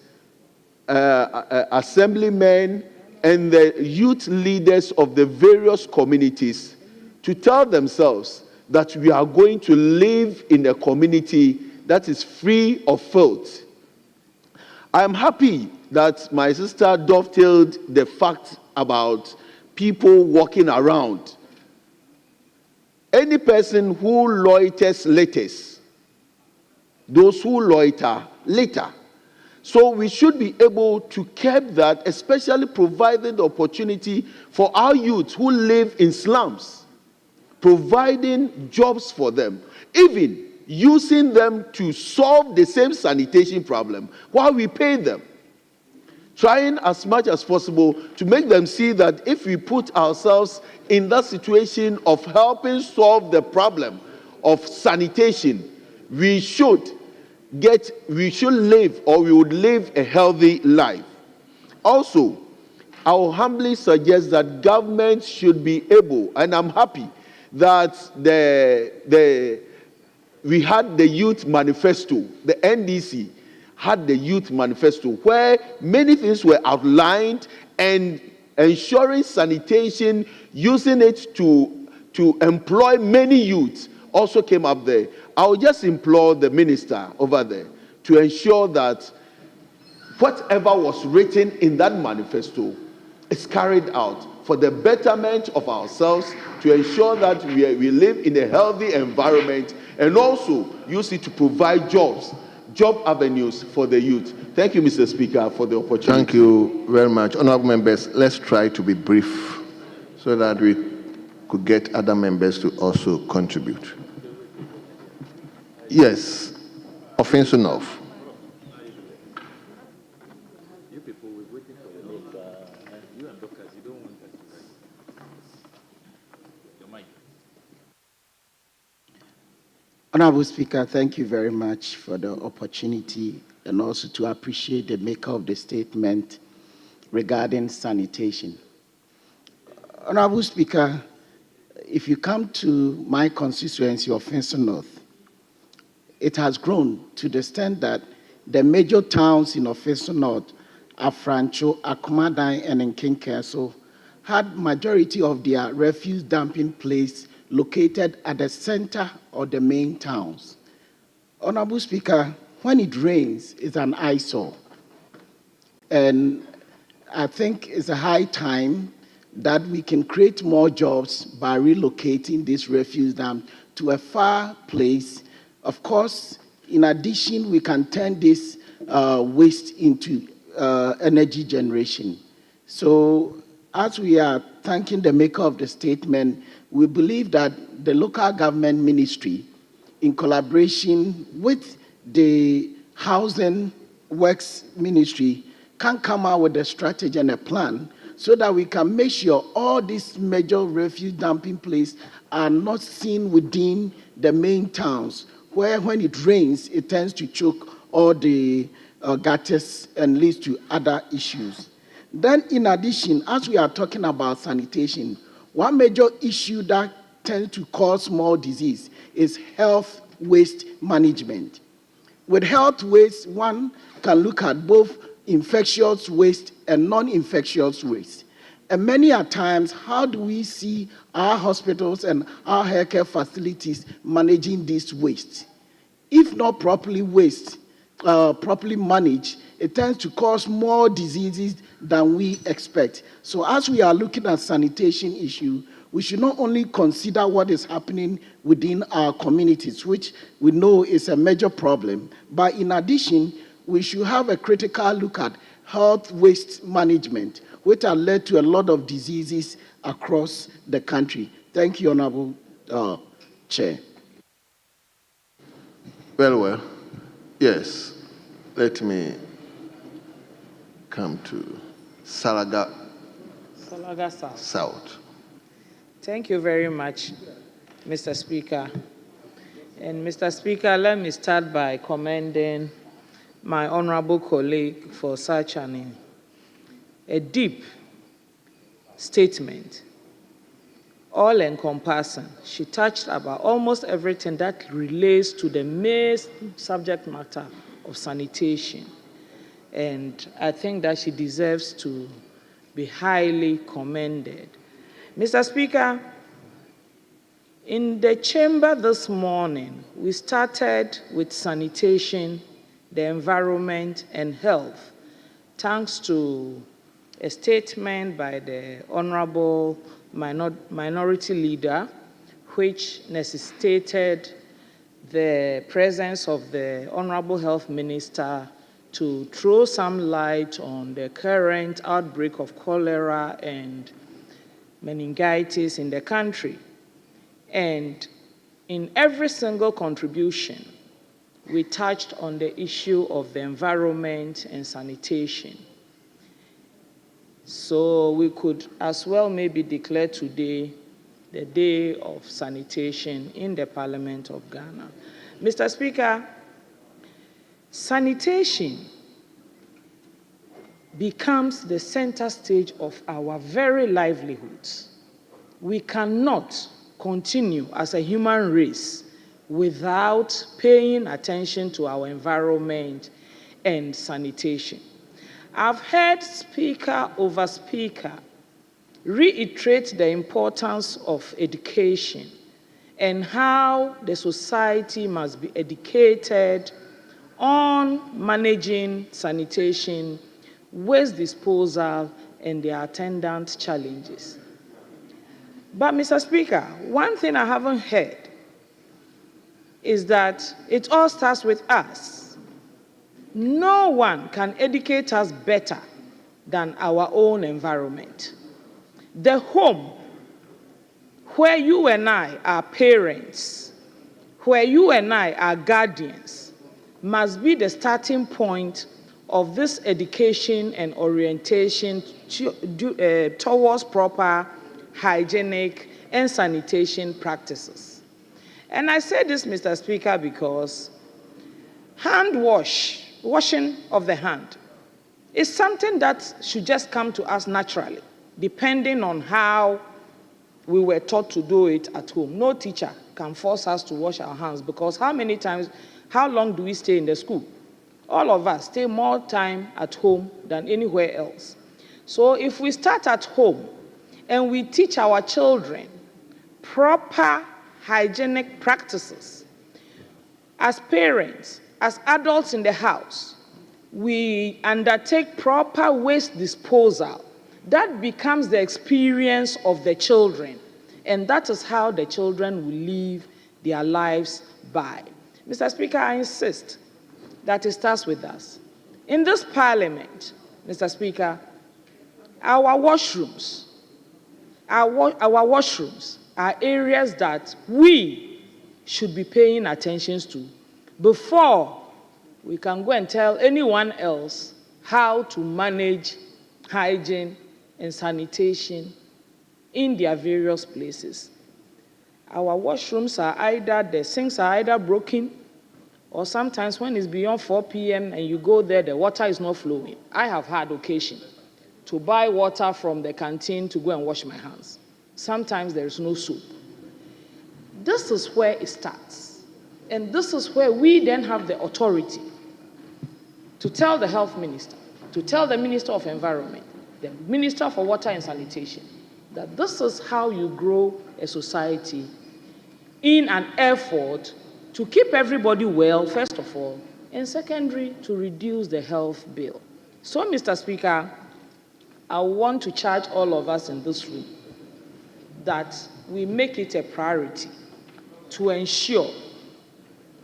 assemblymen, and the youth leaders of the various communities to tell themselves that we are going to live in a community that is free of filth. I am happy that my sister dovetailed the fact about people walking around. Any person who loiters litters, those who loiter litter. So we should be able to curb that, especially providing the opportunity for our youth who live in slums, providing jobs for them, even using them to solve the same sanitation problem while we pay them. Trying as much as possible to make them see that if we put ourselves in that situation of helping solve the problem of sanitation, we should live, or we would live a healthy life. Also, I will humbly suggest that government should be able, and I'm happy that we had the youth manifesto, the NDC had the youth manifesto where many things were outlined, and ensuring sanitation, using it to employ many youths also came up there. I will just implore the minister over there to ensure that whatever was written in that manifesto is carried out for the betterment of ourselves, to ensure that we live in a healthy environment, and also use it to provide jobs, job avenues for the youth. Thank you, Mr. Speaker, for the opportunity. Thank you very much. Honorable members, let's try to be brief so that we could get other members to also contribute. Yes, offense enough. Honorable Speaker, thank you very much for the opportunity and also to appreciate the maker of the statement regarding sanitation. Honorable Speaker, if you come to my constituency of Finson North, it has grown to the extent that the major towns in Finson North, Afrancho, Akumadan, and Nkinkeso, had majority of their refuse dumping place located at the center of the main towns. Honorable Speaker, when it rains, it's an eyesore. And I think it's a high time that we can create more jobs by relocating this refuse dump to a far place. Of course, in addition, we can turn this waste into energy generation. So as we are thanking the maker of the statement, we believe that the local government ministry, in collaboration with the Housing Works Ministry, can come out with a strategy and a plan so that we can make sure all these major refuse dumping places are not seen within the main towns, where when it rains, it tends to choke all the gutters and leads to other issues. Then, in addition, as we are talking about sanitation, one major issue that tends to cause more disease is health waste management. With health waste, one can look at both infectious waste and non-infectious waste. And many a times, how do we see our hospitals and our healthcare facilities managing this waste? If not properly properly managed, it tends to cause more diseases than we expect. So as we are looking at sanitation issue, we should not only consider what is happening within our communities, which we know is a major problem, but in addition, we should have a critical look at health waste management, which has led to a lot of diseases across the country. Thank you, Honorable Chair. Well, yes. Let me come to Salaga South. Thank you very much, Mr. Speaker. And Mr. Speaker, let me start by commending my honorable colleague for such a deep statement, all-encompassing. She touched about almost everything that relates to the main subject matter of sanitation. And I think that she deserves to be highly commended. Mr. Speaker, in the chamber this morning, we started with sanitation, the environment, and health, thanks to a statement by the Honorable Minority Leader, which necessitated the presence of the Honorable Health Minister to throw some light on the current outbreak of cholera and meningitis in the country. And in every single contribution, we touched on the issue of the environment and sanitation. So we could as well maybe declare today the Day of Sanitation in the Parliament of Ghana. Mr. Speaker, sanitation becomes the center stage of our very livelihoods. We cannot continue as a human race without paying attention to our environment and sanitation. I've heard speaker over speaker reiterate the importance of education and how the society must be educated on managing sanitation, waste disposal, and the attendant challenges. But, Mr. Speaker, one thing I haven't heard is that it all starts with us. No one can educate us better than our own environment. The home, where you and I are parents, where you and I are guardians, must be the starting point of this education and orientation towards proper hygienic and sanitation practices. And I say this, Mr. Speaker, because washing of the hand, is something that should just come to us naturally, depending on how we were taught to do it at home. No teacher can force us to wash our hands, because how long do we stay in the school? All of us stay more time at home than anywhere else. So if we start at home and we teach our children proper hygienic practices, as parents, as adults in the house, we undertake proper waste disposal, that becomes the experience of the children. And that is how the children will live their lives by. Mr. Speaker, I insist that it starts with us. In this parliament, Mr. Speaker, our washrooms are areas that we should be paying attention to before we can go and tell anyone else how to manage hygiene and sanitation in their various places. Our washrooms are either, the sinks are either broken, or sometimes when it's beyond 4 p.m. and you go there, the water is not flowing. I have had occasion to buy water from the canteen to go and wash my hands. Sometimes there is no soap. This is where it starts. And this is where we then have the authority to tell the health minister, to tell the Minister of Environment, the Minister for Water and Sanitation, that this is how you grow a society in an effort to keep everybody well, first of all, and secondly, to reduce the health bill. So, Mr. Speaker, I want to charge all of us in this room that we make it a priority to ensure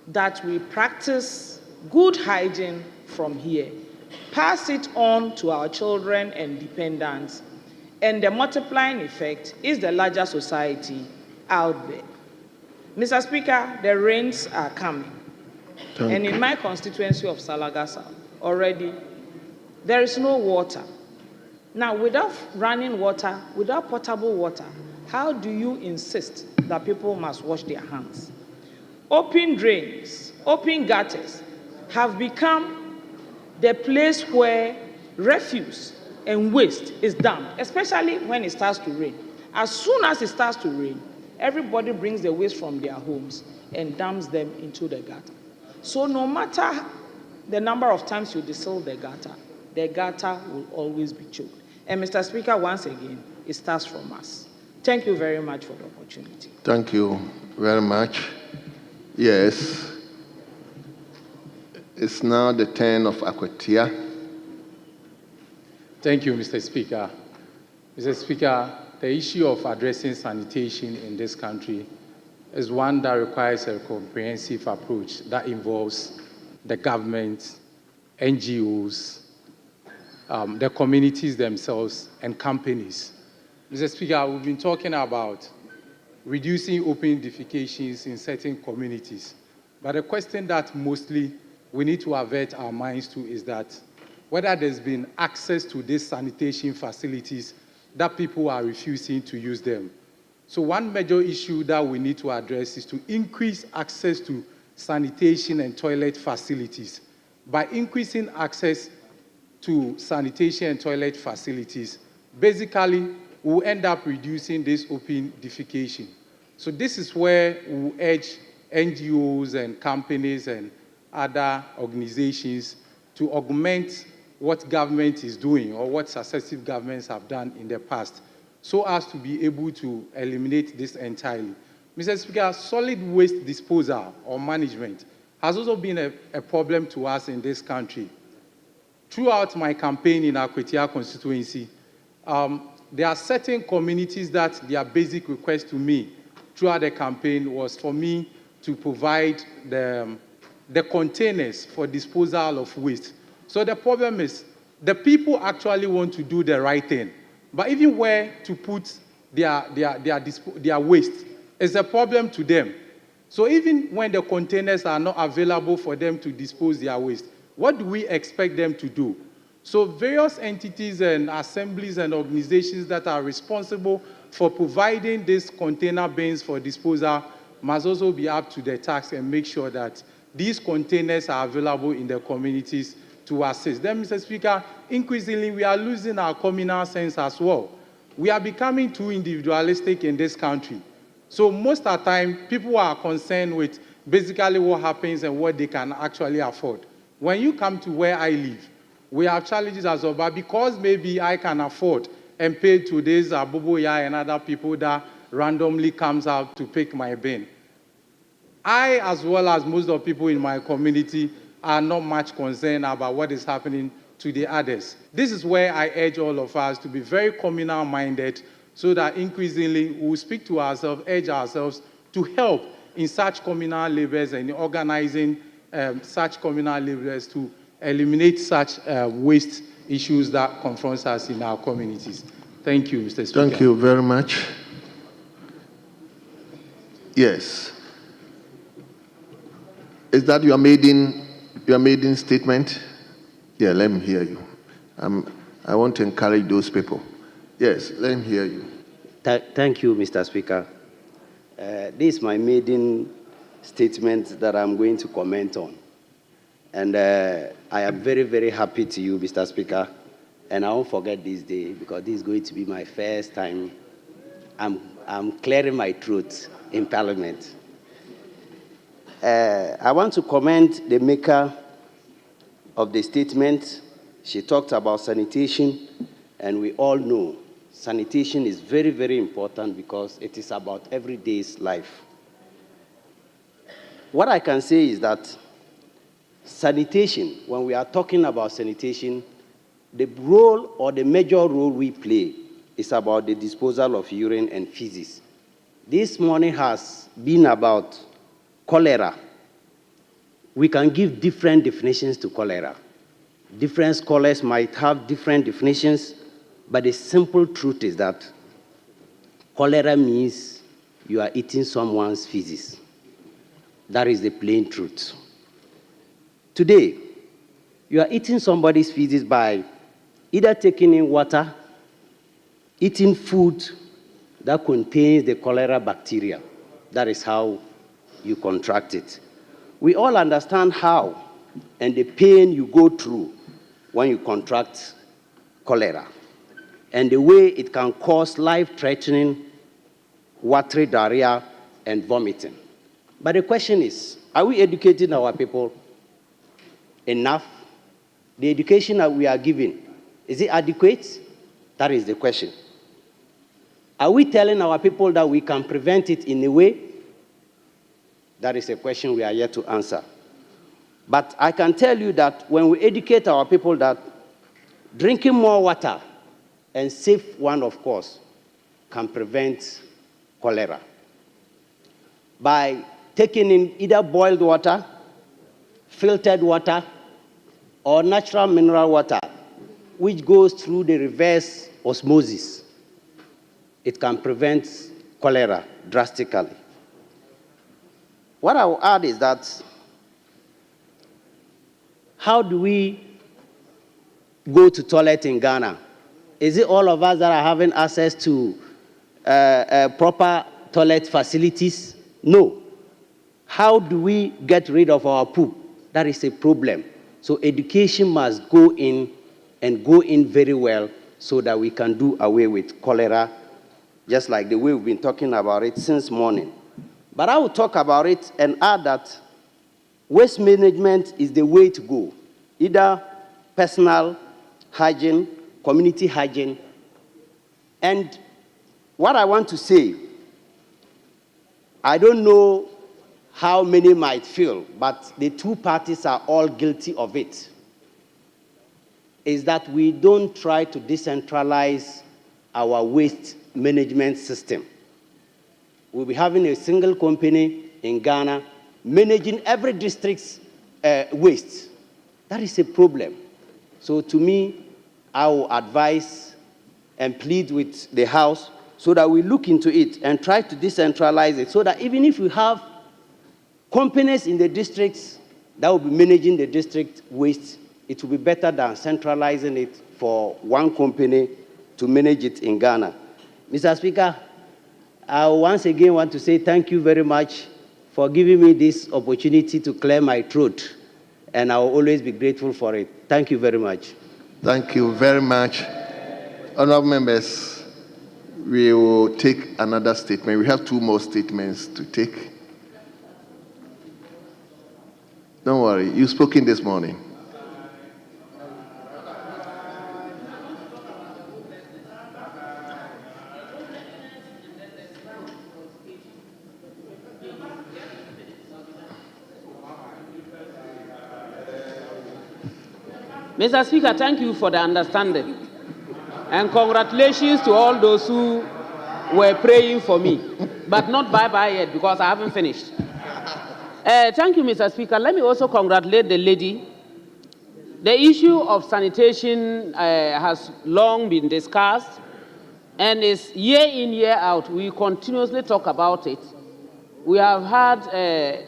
that we practice good hygiene from here, pass it on to our children and dependents, and the multiplying effect is the larger society out there. Mr. Speaker, the rains are coming. And in my constituency of Salaga South, already, there is no water. Now, without running water, without potable water, how do you insist that people must wash their hands? Open drains, open gutters have become the place where refuse and waste is dumped, especially when it starts to rain. As soon as it starts to rain, everybody brings the waste from their homes and dumps them into the gutter. So no matter the number of times you distil the gutter will always be choked. And Mr. Speaker, once again, it starts from us. Thank you very much for the opportunity. Thank you very much. Yes. It's now the turn of Akwatia. Thank you, Mr. Speaker. Mr. Speaker, the issue of addressing sanitation in this country is one that requires a comprehensive approach that involves the government, NGOs, the communities themselves, and companies. Mr. Speaker, we've been talking about reducing open defecations in certain communities. But the question that mostly we need to avert our minds to is that whether there's been access to these sanitation facilities that people are refusing to use them. So one major issue that we need to address is to increase access to sanitation and toilet facilities. By increasing access to sanitation and toilet facilities, basically, we'll end up reducing this open defecation. So this is where we'll urge NGOs and companies and other organizations to augment what government is doing or what successive governments have done in the past so as to be able to eliminate this entirely. Mr. Speaker, solid waste disposal or management has also been a problem to us in this country. Throughout my campaign in Akwatia constituency, there are certain communities that their basic request to me throughout the campaign was for me to provide the containers for disposal of waste. So the problem is the people actually want to do the right thing, but even where to put their waste is a problem to them. So even when the containers are not available for them to dispose their waste, what do we expect them to do? So various entities and assemblies and organizations that are responsible for providing these container bins for disposal must also be up to the task and make sure that these containers are available in the communities to assist. Then, Mr. Speaker, increasingly we are losing our communal sense as well. We are becoming too individualistic in this country. So most of the time, people are concerned with basically what happens and what they can actually afford. When you come to where I live, we have challenges as well, but because maybe I can afford and pay today's Abubuya and other people that randomly comes out to pick my bin, I, as well as most of the people in my community, are not much concerned about what is happening to the others. This is where I urge all of us to be very communal-minded so that increasingly we will speak to ourselves, urge ourselves to help in such communal labors and in organizing such communal labors to eliminate such waste issues that confront us in our communities. Thank you, Mr. Speaker. Thank you very much. Yes. Is that your maiden statement? Yeah, let me hear you. I want to encourage those people. Yes, let me hear you. Thank you, Mr. Speaker. This is my maiden statement that I'm going to comment on. And I am very, very happy to you, Mr. Speaker. And I won't forget this day because this is going to be my first time I'm clearing my throat in Parliament. I want to commend the maker of the statement. She talked about sanitation, and we all know sanitation is very, very important because it is about everyday's life. What I can say is that sanitation, when we are talking about sanitation, the role or the major role we play is about the disposal of urine and feces. This morning has been about cholera. We can give different definitions to cholera. Different scholars might have different definitions, but the simple truth is that cholera means you are eating someone's feces. That is the plain truth. Today, you are eating somebody's feces by either taking in water, eating food that contains the cholera bacteria. That is how you contract it. We all understand how and the pain you go through when you contract cholera and the way it can cause life-threatening watery diarrhea and vomiting. But the question is, are we educating our people enough? The education that we are giving, is it adequate? That is the question. Are we telling our people that we can prevent it in a way? That is a question we are yet to answer. But I can tell you that when we educate our people that drinking more water, and safe one, of course, can prevent cholera. By taking in either boiled water, filtered water, or natural mineral water, which goes through the reverse osmosis, it can prevent cholera drastically. What I will add is that, how do we go to toilet in Ghana? Is it all of us that are having access to proper toilet facilities? No. How do we get rid of our poop? That is a problem. So education must go in and go in very well so that we can do away with cholera, just like the way we've been talking about it since morning. But I will talk about it and add that waste management is the way to go. Either personal hygiene, community hygiene. And what I want to say, I don't know how many might feel, but the two parties are all guilty of it, is that we don't try to decentralize our waste management system. We'll be having a single company in Ghana managing every district's waste. That is a problem. So to me, I will advise and plead with the House so that we look into it and try to decentralize it so that even if we have companies in the districts that will be managing the district waste, it will be better than centralizing it for one company to manage it in Ghana. Mr. Speaker, I once again want to say thank you very much for giving me this opportunity to clear my throat, and I will always be grateful for it. Thank you very much. Thank you very much. Honorable members, we will take another statement. We have 2 more statements to take. Don't worry, you've spoken this morning. Mr. Speaker, thank you for the understanding. And congratulations to all those who were praying for me. But not bye-bye yet, because I haven't finished. Thank you, Mr. Speaker. Let me also congratulate the lady. The issue of sanitation has long been discussed, and is year in, year out. We continuously talk about it. We have had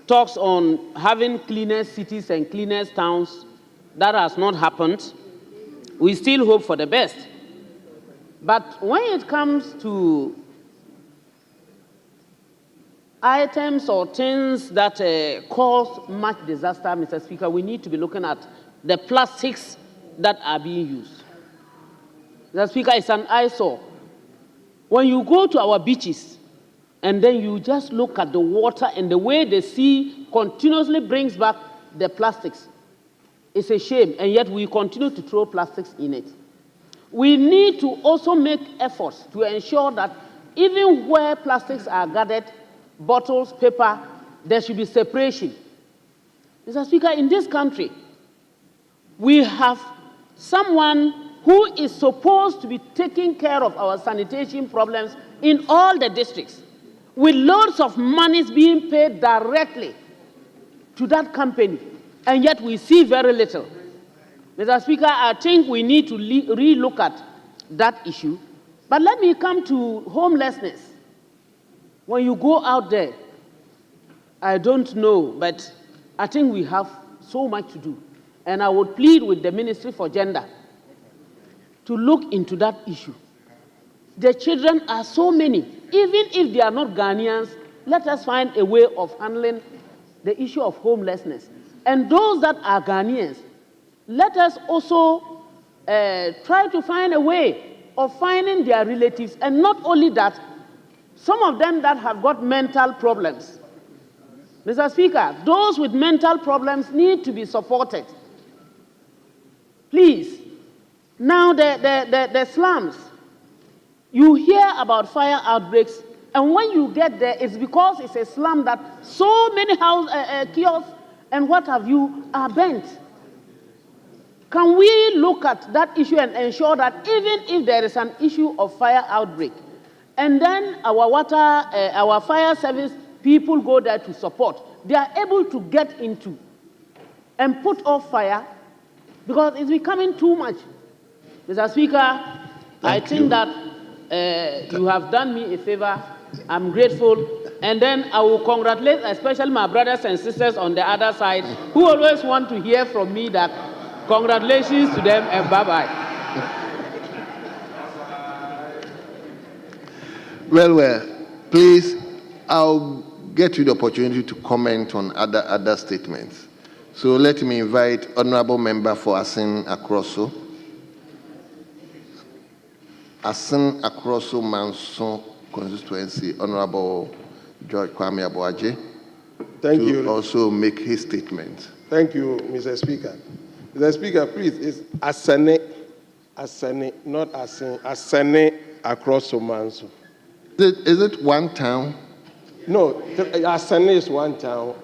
talks on having cleaner cities and cleaner towns. That has not happened. We still hope for the best. But when it comes to items or things that cause much disaster, Mr. Speaker, we need to be looking at the plastics that are being used. Mr. Speaker, it's an eyesore. When you go to our beaches and then you just look at the water and the way the sea continuously brings back the plastics, it's a shame, and yet we continue to throw plastics in it. We need to also make efforts to ensure that even where plastics are gathered, bottles, paper, there should be separation. Mr. Speaker, in this country, we have someone who is supposed to be taking care of our sanitation problems in all the districts, with loads of monies being paid directly to that company. And yet we see very little. Mr. Speaker, I think we need to re-look at that issue. But let me come to homelessness. When you go out there, I don't know, but I think we have so much to do. And I would plead with the Ministry for Gender to look into that issue. The children are so many. Even if they are not Ghanaians, let us find a way of handling the issue of homelessness. And those that are Ghanaians, let us also try to find a way of finding their relatives. And not only that, some of them that have got mental problems. Mr. Speaker, those with mental problems need to be supported. Please. Now the slums, you hear about fire outbreaks, and when you get there, it's because it's a slum that so many kiosks and what have you are bent. Can we look at that issue and ensure that even if there is an issue of fire outbreak, and then our fire service people go there to support, they are able to get into and put off fire, because it's becoming too much. Mr. Speaker, I think that you have done me a favor. I'm grateful. And then I will congratulate especially my brothers and sisters on the other side who always want to hear from me that congratulations to them and bye-bye. Well, please, I'll get you the opportunity to comment on other statements. So let me invite Honorable Member for Asin Akroso. Asin Akroso Manson constituency, Honorable George Kwame Aboaje, Thank you. Also make his statement. Thank you, Mr. Speaker. Mr. Speaker, please, it's Asane, not Asin, Asane across Omanso. Is it one town? No, Asane is one town.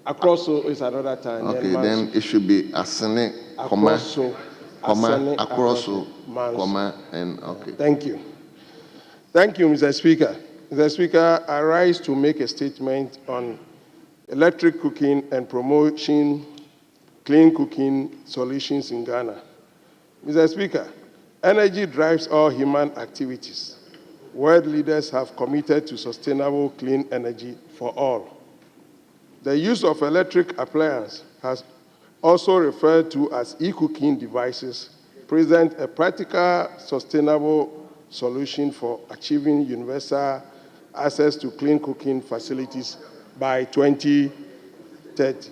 Across is another town. Okay, then it should be Asane, comma, across, comma, and okay. Thank you. Thank you, Mr. Speaker. Mr. Speaker, I rise to make a statement on electric cooking and promoting clean cooking solutions in Ghana. Mr. Speaker, energy drives all human activities. World leaders have committed to sustainable clean energy for all. The use of electric appliances, has also referred to as e-cooking devices, present a practical, sustainable solution for achieving universal access to clean cooking facilities by 2030.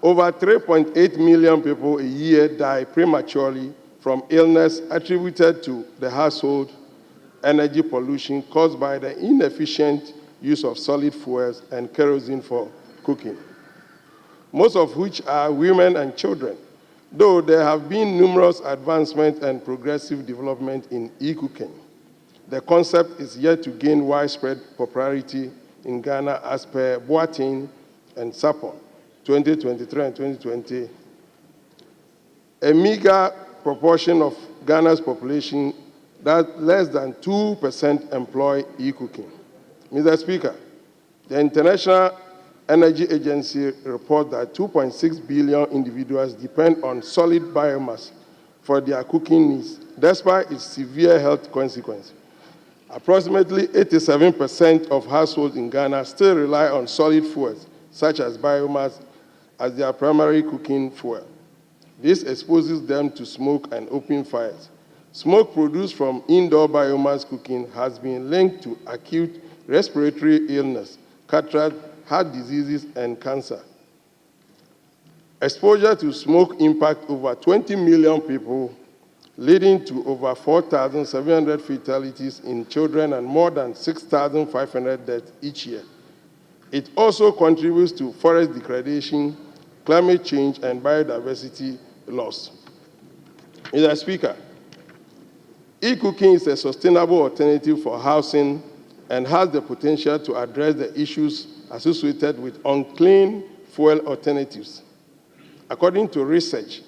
Over 3.8 million people a year die prematurely from illness attributed to the household energy pollution caused by the inefficient use of solid fuels and kerosene for cooking, most of which are women and children, though there have been numerous advancements and progressive development in e-cooking. The concept is yet to gain widespread popularity in Ghana as per Boateng and Sapon, 2023 and 2020. A meager proportion of Ghana's population, that less than 2% employ e-cooking. Mr. Speaker, the International Energy Agency reports that 2.6 billion individuals depend on solid biomass for their cooking needs, despite its severe health consequences. Approximately 87% of households in Ghana still rely on solid fuels, such as biomass, as their primary cooking fuel. This exposes them to smoke and open fires. Smoke produced from indoor biomass cooking has been linked to acute respiratory illness, cataract, heart diseases, and cancer. Exposure to smoke impacts over 20 million people, leading to over 4,700 fatalities in children and more than 6,500 deaths each year. It also contributes to forest degradation, climate change, and biodiversity loss. Mr. Speaker, e-cooking is a sustainable alternative for housing and has the potential to address the issues associated with unclean fuel alternatives. According to research,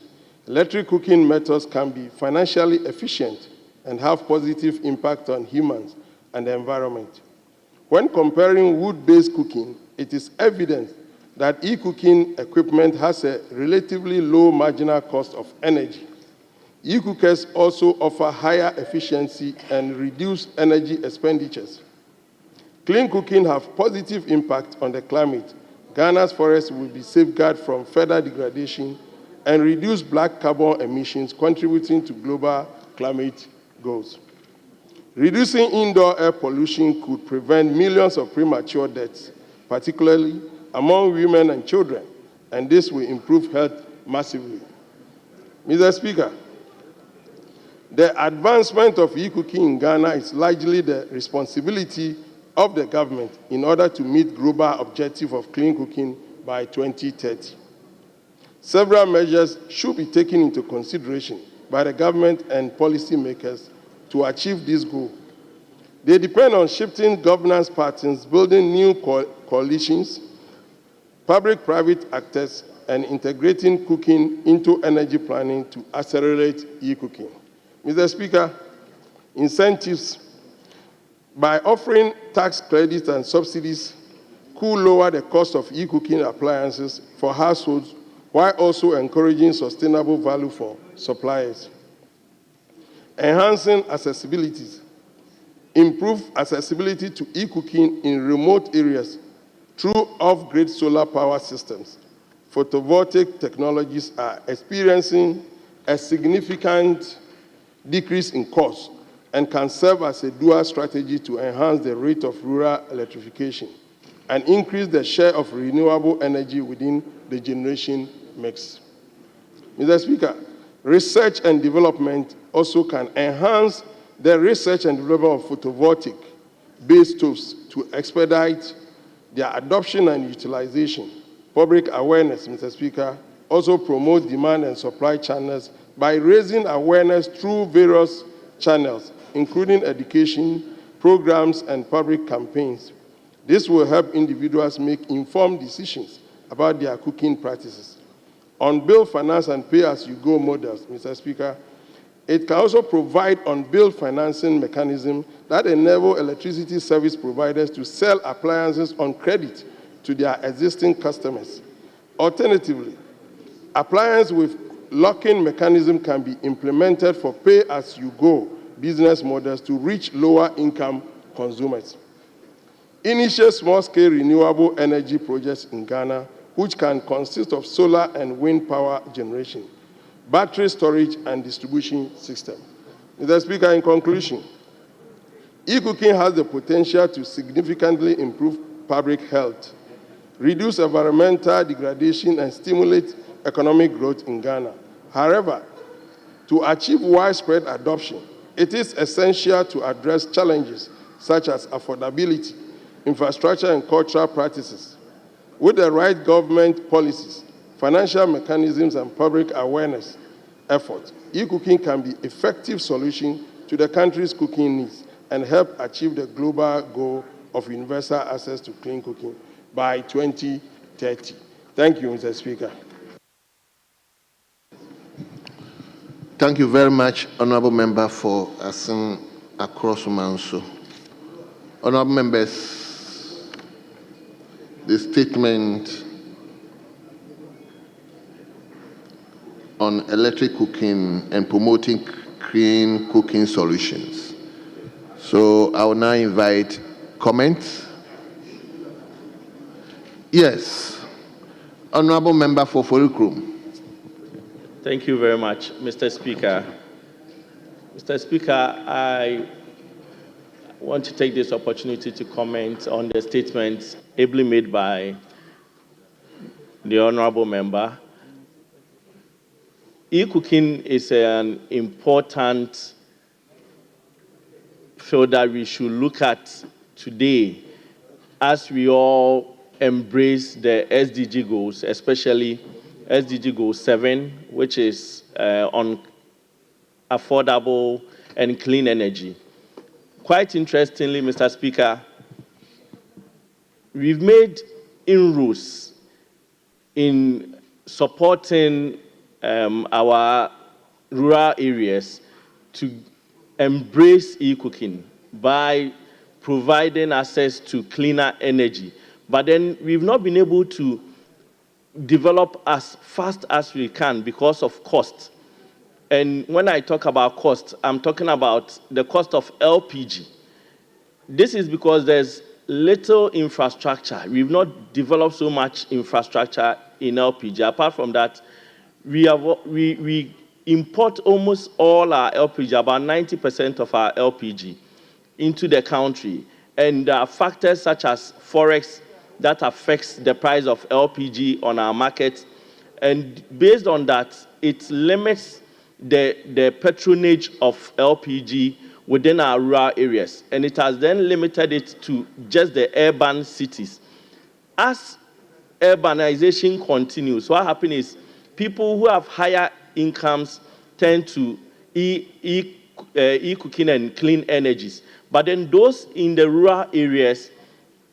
electric cooking methods can be financially efficient and have positive impact on humans and the environment. When comparing wood-based cooking, it is evident that e-cooking equipment has a relatively low marginal cost of energy. E-cookers also offer higher efficiency and reduced energy expenditures. Clean cooking has positive impact on the climate. Ghana's forests will be safeguarded from further degradation and reduce black carbon emissions, contributing to global climate goals. Reducing indoor air pollution could prevent millions of premature deaths, particularly among women and children, and this will improve health massively. Mr. Speaker, the advancement of e-cooking in Ghana is largely the responsibility of the government in order to meet global objective of clean cooking by 2030. Several measures should be taken into consideration by the government and policymakers to achieve this goal. They depend on shifting governance patterns, building new coalitions, public-private actors, and integrating cooking into energy planning to accelerate e-cooking. Mr. Speaker, incentives by offering tax credits and subsidies could lower the cost of e-cooking appliances for households while also encouraging sustainable value for suppliers. Enhancing accessibility. Improve accessibility to e-cooking in remote areas through off-grid solar power systems. Photovoltaic technologies are experiencing a significant decrease in cost and can serve as a dual strategy to enhance the rate of rural electrification and increase the share of renewable energy within the generation mix. Mr. Speaker, research and development also can enhance the research and development of photovoltaic-based stoves to expedite their adoption and utilization. Public awareness, Mr. Speaker, also promotes demand and supply channels by raising awareness through various channels, including education, programs, and public campaigns. This will help individuals make informed decisions about their cooking practices. On bill finance and pay-as-you-go models, Mr. Speaker, it can also provide on-bill financing mechanisms that enable electricity service providers to sell appliances on credit to their existing customers. Alternatively, appliances with lock-in mechanism can be implemented for pay-as-you-go business models to reach lower-income consumers. Initiate small-scale renewable energy projects in Ghana, which can consist of solar and wind power generation, battery storage, and distribution system. Mr. Speaker, in conclusion, e-cooking has the potential to significantly improve public health, reduce environmental degradation, and stimulate economic growth in Ghana. However, to achieve widespread adoption, it is essential to address challenges such as affordability, infrastructure, and cultural practices. With the right government policies, financial mechanisms, and public awareness efforts, e-cooking can be an effective solution to the country's cooking needs and help achieve the global goal of universal access to clean cooking by 2030. Thank you, Mr. Speaker. Thank you very much, Honorable Member, for asking across Manso. Honorable members, the statement on electric cooking and promoting clean cooking solutions. So I will now invite comments. Yes, Honorable Member for Forikrum. Thank you very much, Mr. Speaker. Mr. Speaker, I want to take this opportunity to comment on the statement ably made by the Honorable Member. E-cooking is an important field that we should look at today as we all embrace the SDG goals, especially SDG Goal 7, which is on affordable and clean energy. Quite interestingly, Mr. Speaker, we've made inroads in supporting our rural areas to embrace e-cooking by providing access to cleaner energy. But then we've not been able to develop as fast as we can because of cost. And when I talk about cost, I'm talking about the cost of LPG. This is because there's little infrastructure. We've not developed so much infrastructure in LPG. Apart from that, we import almost all our LPG, about 90% of our LPG, into the country. And there are factors such as Forex that affects the price of LPG on our market. And based on that, it limits the patronage of LPG within our rural areas. And it has then limited it to just the urban cities. As urbanization continues, what happens is people who have higher incomes tend to e-cooking and clean energies. But then those in the rural areas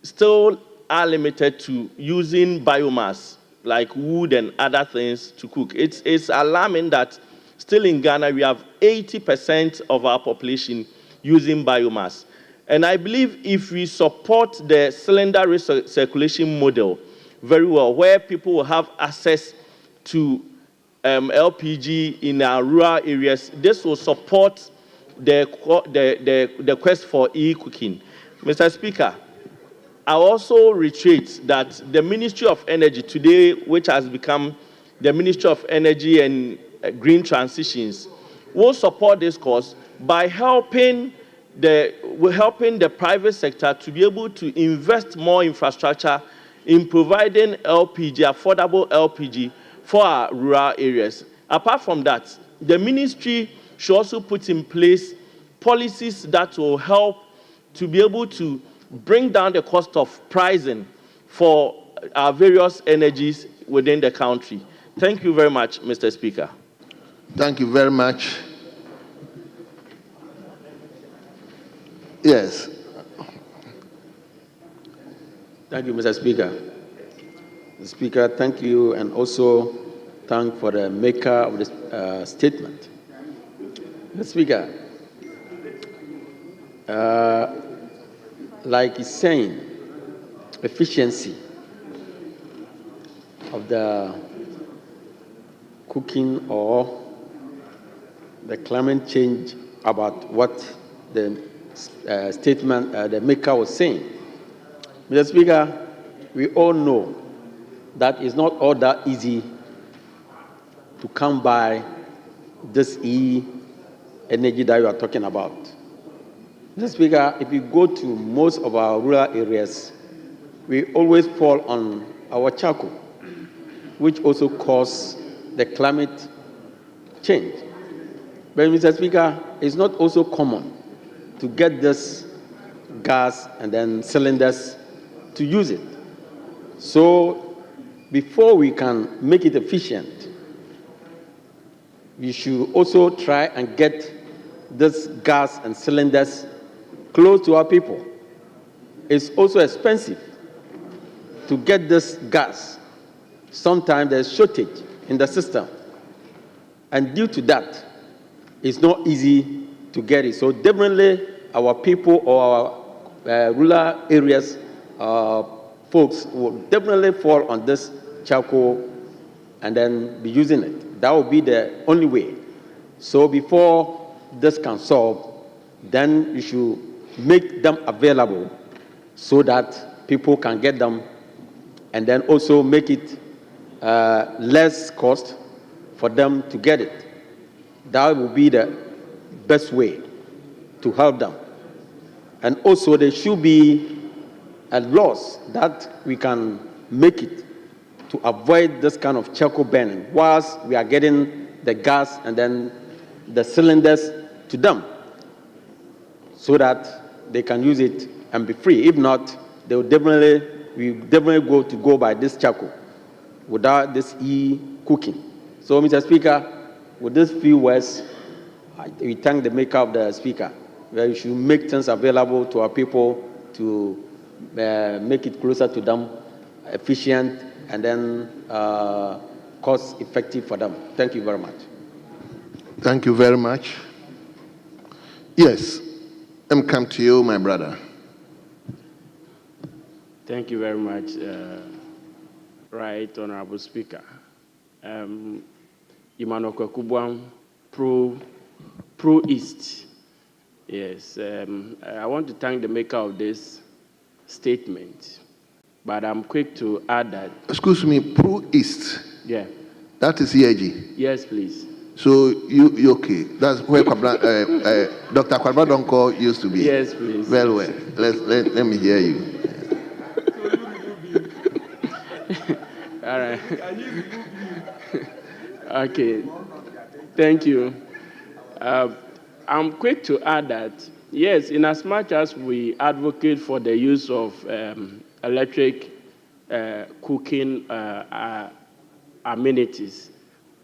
still are limited to using biomass, like wood and other things to cook. It's alarming that still in Ghana, we have 80% of our population using biomass. And I believe if we support the cylinder recirculation model very well, where people will have access to LPG in our rural areas, this will support the quest for e-cooking. Mr. Speaker, I also reiterate that the Ministry of Energy today, which has become the Ministry of Energy and Green Transitions, will support this cause by helping the private sector to be able to invest more infrastructure in providing LPG, affordable LPG, for our rural areas. Apart from that, the ministry should also put in place policies that will help to be able to bring down the cost of pricing for our various energies within the country. Thank you very much, Mr. Speaker. Thank you very much. Yes. Thank you, Mr. Speaker. Mr. Speaker, thank you, and also thank for the maker of this statement. Mr. Speaker, like he's saying, efficiency of the cooking or the climate change about what the statement, the maker was saying. Mr. Speaker, we all know that it's not all that easy to come by this energy that you are talking about. Mr. Speaker, if you go to most of our rural areas, we always fall on our charcoal, which also causes the climate change. But Mr. Speaker, it's not also common to get this gas and then cylinders to use it. So before we can make it efficient, we should also try and get this gas and cylinders close to our people. It's also expensive to get this gas. Sometimes there's shortage in the system. And due to that, it's not easy to get it. So definitely our people or our rural areas folks will definitely fall on this charcoal and then be using it. That will be the only way. So before this can solve, then you should make them available so that people can get them, and then also make it less cost for them to get it. That will be the best way to help them. And also there should be a laws that we can make it to avoid this kind of charcoal burning whilst we are getting the gas and then the cylinders to them, so that they can use it and be free. If not, they will definitely go by this charcoal without this e-cooking. So, Mr. Speaker, with these few words, we thank the maker of the speaker. We should make things available to our people to make it closer to them, efficient, and then cost effective for them. Thank you very much. Thank you very much. Yes, I'm come to you, my brother. Thank you very much, Right Honorable Speaker. Emmanuel Kwekubwam, Pro-East. Yes, I want to thank the maker of this statement, but I'm quick to add that. Excuse me, Pro-East. Yeah. That is EIG. Yes, please. So you okay? That's where Dr. Kwabra Donko used to be. Yes, please. Very well. Let me hear you. All right. Okay. Thank you. I'm quick to add that, yes, in as much as we advocate for the use of electric cooking amenities,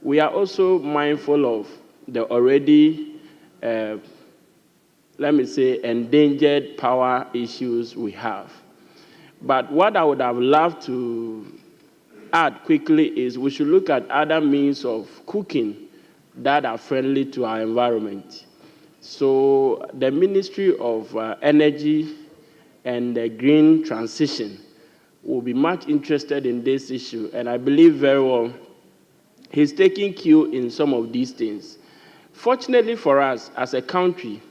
we are also mindful of the already, let me say, endangered power issues we have. But what I would have loved to add quickly is we should look at other means of cooking that are friendly to our environment. So the Ministry of Energy and the Green Transition will be much interested in this issue, and I believe very well he's taking cue in some of these things. Fortunately for us as a country,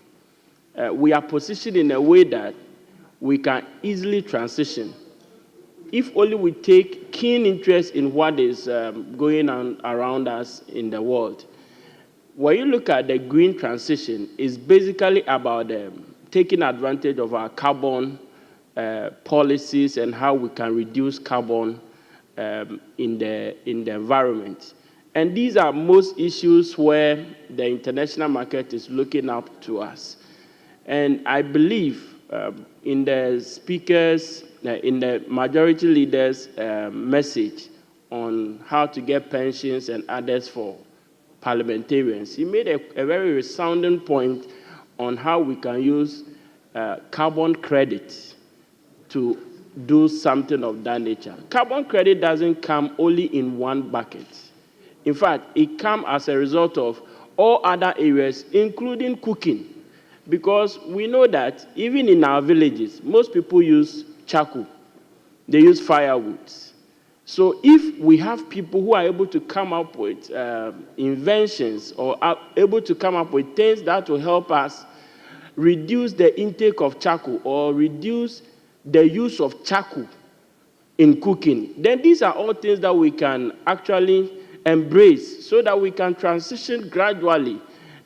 we are positioned in a way that we can easily transition if only we take keen interest in what is going on around us in the world. When you look at the green transition, it's basically about taking advantage of our carbon policies and how we can reduce carbon in the environment. And these are most issues where the international market is looking up to us. And I believe in the speakers, in the majority leaders' message on how to get pensions and others for parliamentarians, he made a very resounding point on how we can use carbon credit to do something of that nature. Carbon credit doesn't come only in one bucket. In fact, it comes as a result of all other areas, including cooking, because we know that even in our villages, most people use charcoal. They use firewood. So if we have people who are able to come up with inventions or are able to come up with things that will help us reduce the intake of charcoal or reduce the use of charcoal in cooking, then these are all things that we can actually embrace so that we can transition gradually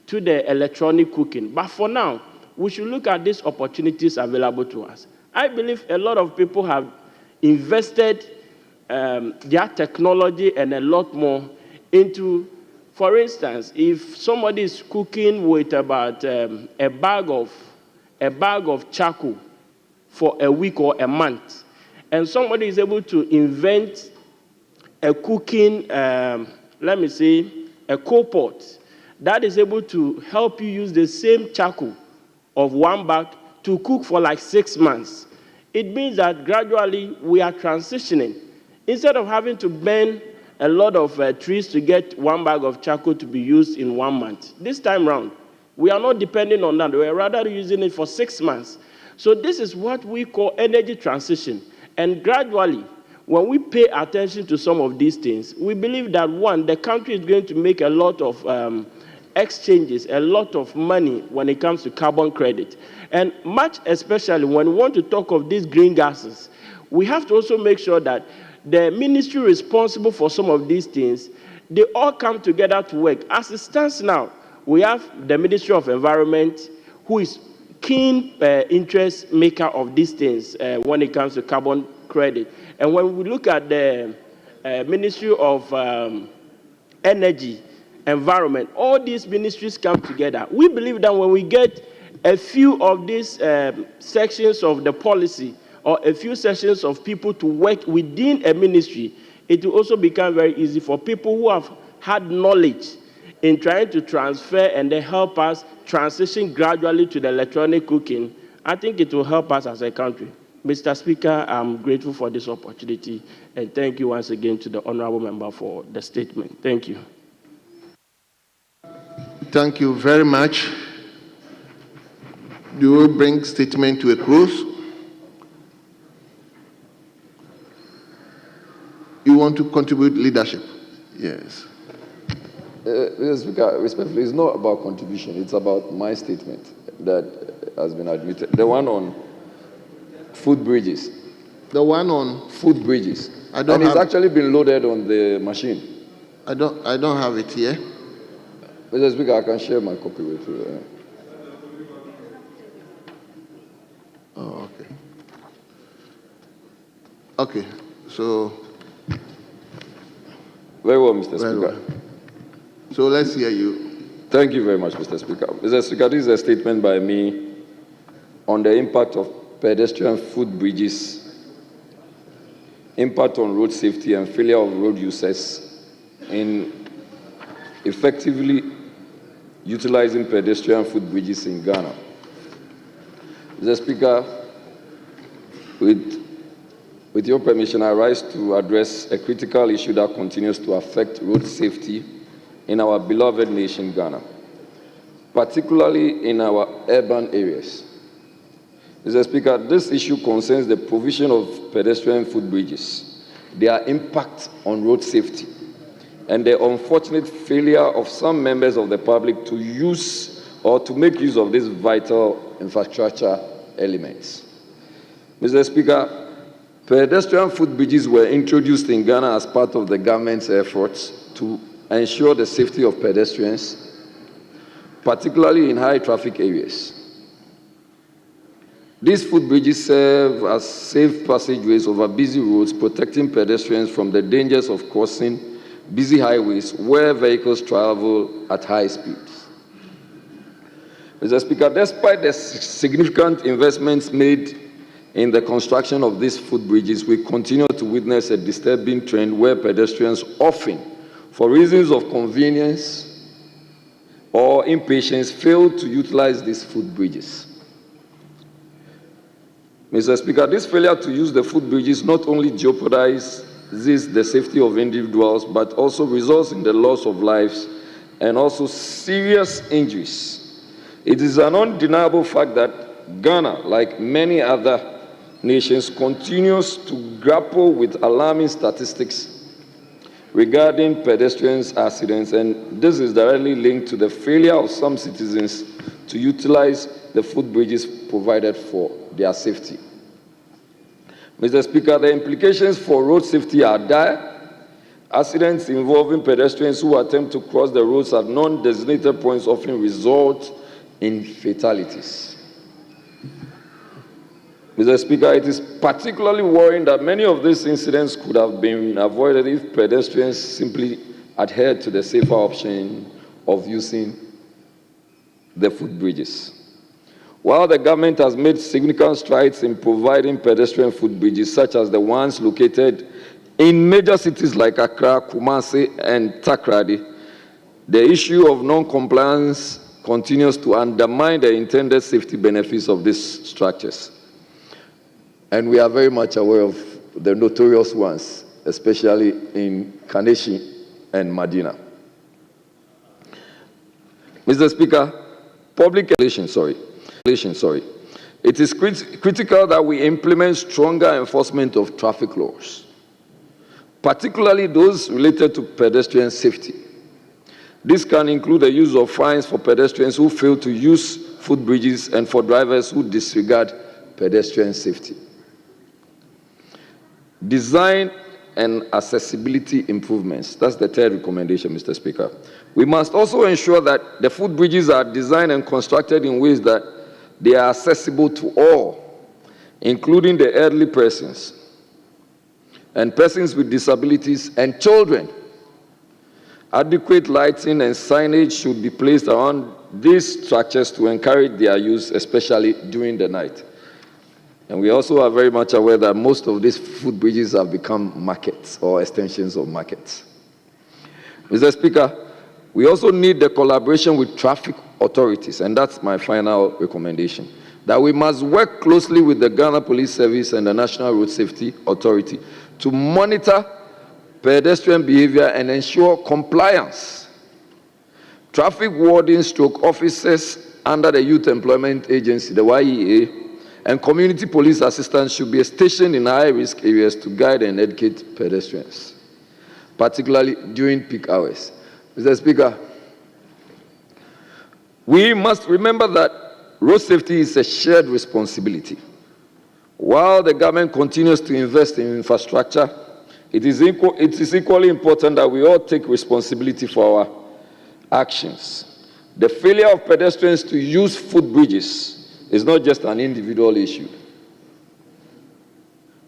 to the electronic cooking. But for now, we should look at these opportunities available to us. I believe a lot of people have invested their technology and a lot more into, for instance, if somebody is cooking with about a bag of charcoal for a week or a month, and somebody is able to invent a cooking, let me say, a coal pot that is able to help you use the same charcoal of one bag to cook for like 6 months. It means that gradually we are transitioning. Instead of having to burn a lot of trees to get one bag of charcoal to be used in 1 month, this time round, we are not depending on that. We are rather using it for 6 months. So this is what we call energy transition. And gradually, when we pay attention to some of these things, we believe that, one, the country is going to make a lot of exchanges, a lot of money when it comes to carbon credit. And much especially when we want to talk of these green gases, we have to also make sure that the ministry responsible for some of these things, they all come together to work. As it stands now, we have the Ministry of Environment, who is keen interest maker of these things when it comes to carbon credit. And when we look at the Ministry of Energy, Environment, all these ministries come together. We believe that when we get a few of these sections of the policy or a few sections of people to work within a ministry, it will also become very easy for people who have had knowledge in trying to transfer and then help us transition gradually to the electronic cooking. I think it will help us as a country. Mr. Speaker, I'm grateful for this opportunity, and thank you once again to the honorable member for the statement. Thank you. Thank you very much. Do we bring statement to a close? You want to contribute leadership? Yes. Mr. Speaker, respectfully, it's not about contribution. It's about my statement that has been admitted. The one on food bridges. The one on food bridges. I don't and have, it's actually been loaded on the machine. I don't have it here. Mr. Speaker, I can share my copy with you. Oh, okay. Okay, so. Very well, Mr. Speaker. Well. So let's hear you. Thank you very much, Mr. Speaker. Mr. Speaker, this is a statement by me on the impact of pedestrian foot bridges, impact on road safety and failure of road users in effectively utilizing pedestrian foot bridges in Ghana. Mr. Speaker, with your permission, I rise to address a critical issue that continues to affect road safety in our beloved nation, Ghana, particularly in our urban areas. Mr. Speaker, this issue concerns the provision of pedestrian footbridges, their impact on road safety, and the unfortunate failure of some members of the public to use or to make use of these vital infrastructure elements. Mr. Speaker, pedestrian footbridges were introduced in Ghana as part of the government's efforts to ensure the safety of pedestrians, particularly in high traffic areas. These footbridges serve as safe passageways over busy roads, protecting pedestrians from the dangers of crossing busy highways where vehicles travel at high speeds. Mr. Speaker, despite the significant investments made in the construction of these footbridges, we continue to witness a disturbing trend where pedestrians often, for reasons of convenience or impatience, fail to utilize these footbridges. Mr. Speaker, this failure to use the footbridges not only jeopardizes the safety of individuals, but also results in the loss of lives and also serious injuries. It is an undeniable fact that Ghana, like many other nations, continues to grapple with alarming statistics regarding pedestrian accidents, and this is directly linked to the failure of some citizens to utilize the footbridges provided for their safety. Mr. Speaker, the implications for road safety are dire. Accidents involving pedestrians who attempt to cross the roads at non-designated points often result in fatalities. Mr. Speaker, it is particularly worrying that many of these incidents could have been avoided if pedestrians simply adhered to the safer option of using the footbridges. While the government has made significant strides in providing pedestrian footbridges, such as the ones located in major cities like Accra, Kumasi, and Takrady, the issue of non-compliance continues to undermine the intended safety benefits of these structures. And we are very much aware of the notorious ones, especially in Kaneshi and Medina. Mr. Speaker, public relations, it is critical that we implement stronger enforcement of traffic laws, particularly those related to pedestrian safety. This can include the use of fines for pedestrians who fail to use footbridges and for drivers who disregard pedestrian safety. Design and accessibility improvements. That's the third recommendation, Mr. Speaker. We must also ensure that the footbridges are designed and constructed in ways that they are accessible to all, including the elderly persons and persons with disabilities and children. Adequate lighting and signage should be placed around these structures to encourage their use, especially during the night. And we also are very much aware that most of these footbridges have become markets or extensions of markets. Mr. Speaker, we also need the collaboration with traffic authorities, and that's my final recommendation, that we must work closely with the Ghana Police Service and the National Road Safety Authority to monitor pedestrian behavior and ensure compliance. Traffic wardens / officers under the Youth Employment Agency, the YEA, and community police assistants should be stationed in high-risk areas to guide and educate pedestrians, particularly during peak hours. Mr. Speaker, we must remember that road safety is a shared responsibility. While the government continues to invest in infrastructure, it is equally important that we all take responsibility for our actions. The failure of pedestrians to use footbridges is not just an individual issue,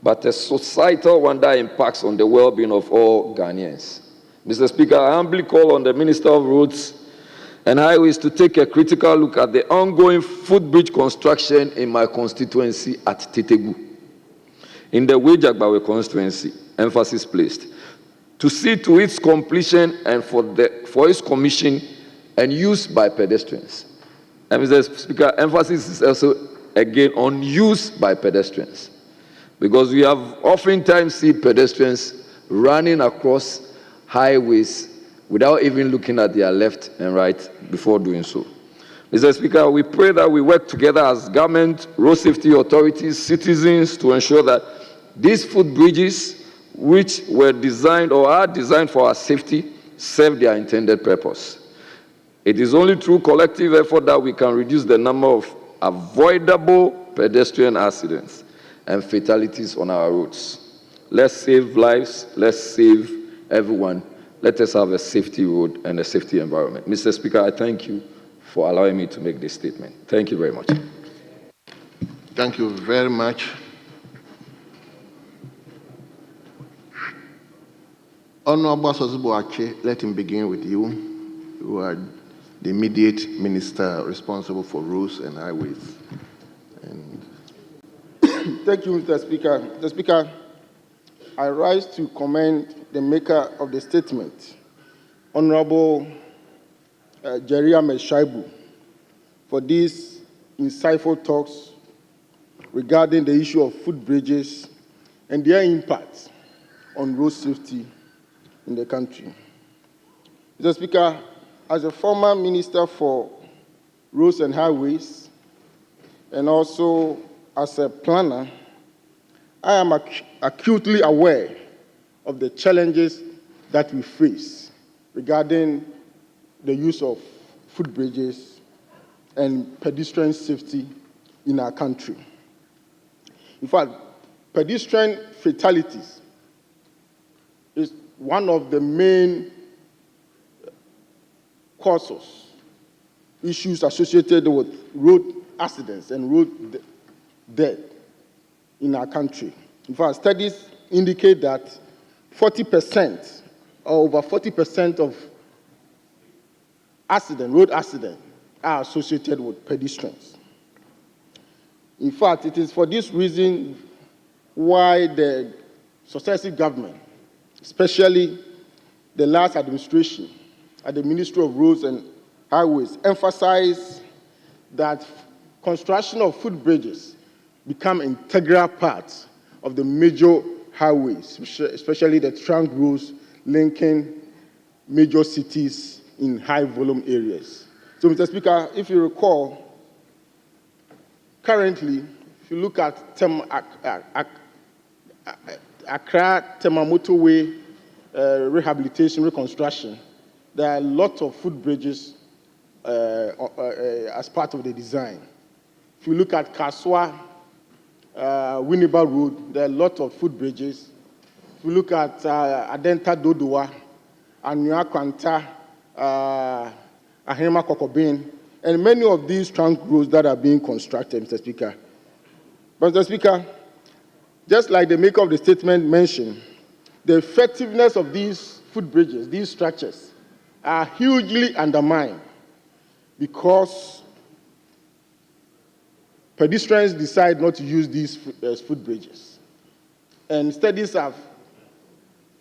but a societal one that impacts on the well-being of all Ghanaians. Mr. Speaker, I humbly call on the Minister of Roads and Highways to take a critical look at the ongoing footbridge construction in my constituency at Tetegu. In the Wejagbawe constituency, emphasis placed, to see to its completion and for its commission and use by pedestrians. And Mr. Speaker, emphasis is also again on use by pedestrians, because we have oftentimes seen pedestrians running across highways without even looking at their left and right before doing so. Mr. Speaker, we pray that we work together as government, road safety authorities, citizens, to ensure that these footbridges, which were designed or are designed for our safety, serve their intended purpose. It is only through collective effort that we can reduce the number of avoidable pedestrian accidents and fatalities on our roads. Let's save lives, let's save everyone. Let us have a safety road and a safety environment. Mr. Speaker, I thank you for allowing me to make this statement. Thank you very much. Thank you very much. Honorable Sozubuache, let him begin with you. You are the immediate minister responsible for roads and highways. Thank you, Mr. Speaker. Mr. Speaker, I rise to commend the maker of the statement, Honorable Jeria Meshaibu, for these insightful talks regarding the issue of footbridges and their impact on road safety in the country. Mr. Speaker, as a former Minister for Roads and Highways, and also as a planner, I am acutely aware of the challenges that we face regarding the use of footbridges and pedestrian safety in our country. In fact, pedestrian fatalities is one of the main causes, issues associated with road accidents and road death in our country. In fact, studies indicate that 40% or over 40% of road accidents are associated with pedestrians. In fact, it is for this reason why the successive government, especially the last administration at the Ministry of Roads and Highways, emphasized that construction of footbridges become integral parts of the major highways, especially the trunk roads linking major cities in high-volume areas. So, Mr. Speaker, if you recall, currently, if you look at Accra-Tema motorway rehabilitation, reconstruction, there are a lot of footbridges as part of the design. If you look at Kaswa, Winneba Road, there are a lot of footbridges. If you look at Adenta Dodowa, Anua Kwanta, Ahema Kokobin, and many of these trunk roads that are being constructed, Mr. Speaker. But, Mr. Speaker, just like the maker of the statement mentioned, the effectiveness of these footbridges, these structures, are hugely undermined because pedestrians decide not to use these footbridges. And studies have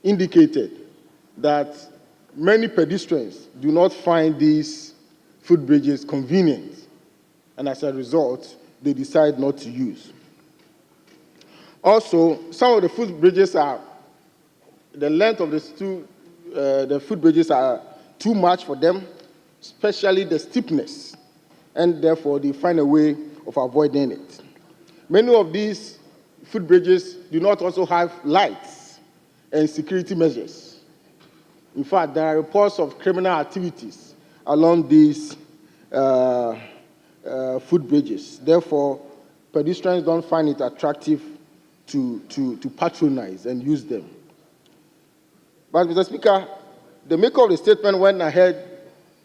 indicated that many pedestrians do not find these footbridges convenient, and as a result, they decide not to use. Also, some of the footbridges are, the length of the footbridges are too much for them, especially the steepness, and therefore they find a way of avoiding it. Many of these footbridges do not also have lights and security measures. In fact, there are reports of criminal activities along these footbridges. Therefore, pedestrians don't find it attractive to patronize and use them. But, Mr. Speaker, the maker of the statement went ahead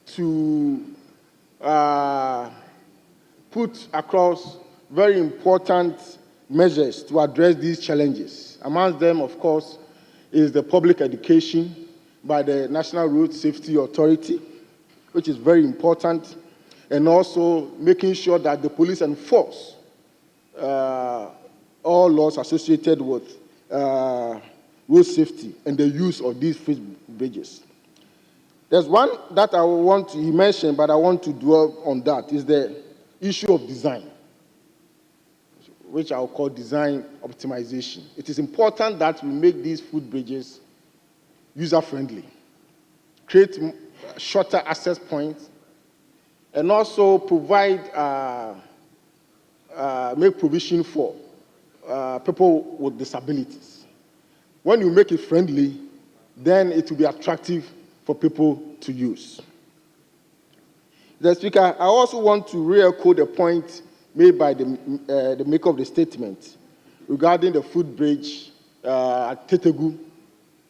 to put across very important measures to address these challenges. Amongst them, of course, is the public education by the National Road Safety Authority, which is very important, and also making sure that the police enforce all laws associated with road safety and the use of these footbridges. There's one that I want to mention, but I want to dwell on that, is the issue of design, which I'll call design optimization. It is important that we make these footbridges user-friendly, create shorter access points, and also provide, make provision for people with disabilities. When you make it friendly, then it will be attractive for people to use. Mr. Speaker, I also want to re-echo the point made by the maker of the statement regarding the footbridge at Tetegu.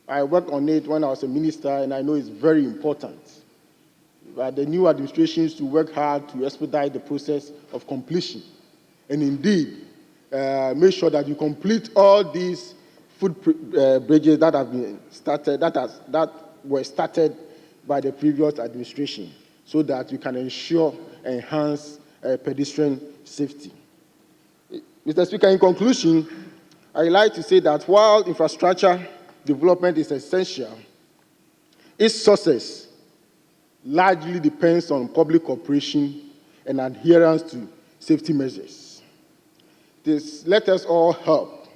I worked on it when I was a minister, and I know it's very important. But the new administration is to work hard to expedite the process of completion, and indeed make sure that you complete all these footbridges that have been started, that were started by the previous administration, so that we can ensure enhanced pedestrian safety. Mr. Speaker, in conclusion, I'd like to say that while infrastructure development is essential, its success largely depends on public cooperation and adherence to safety measures. Let us all help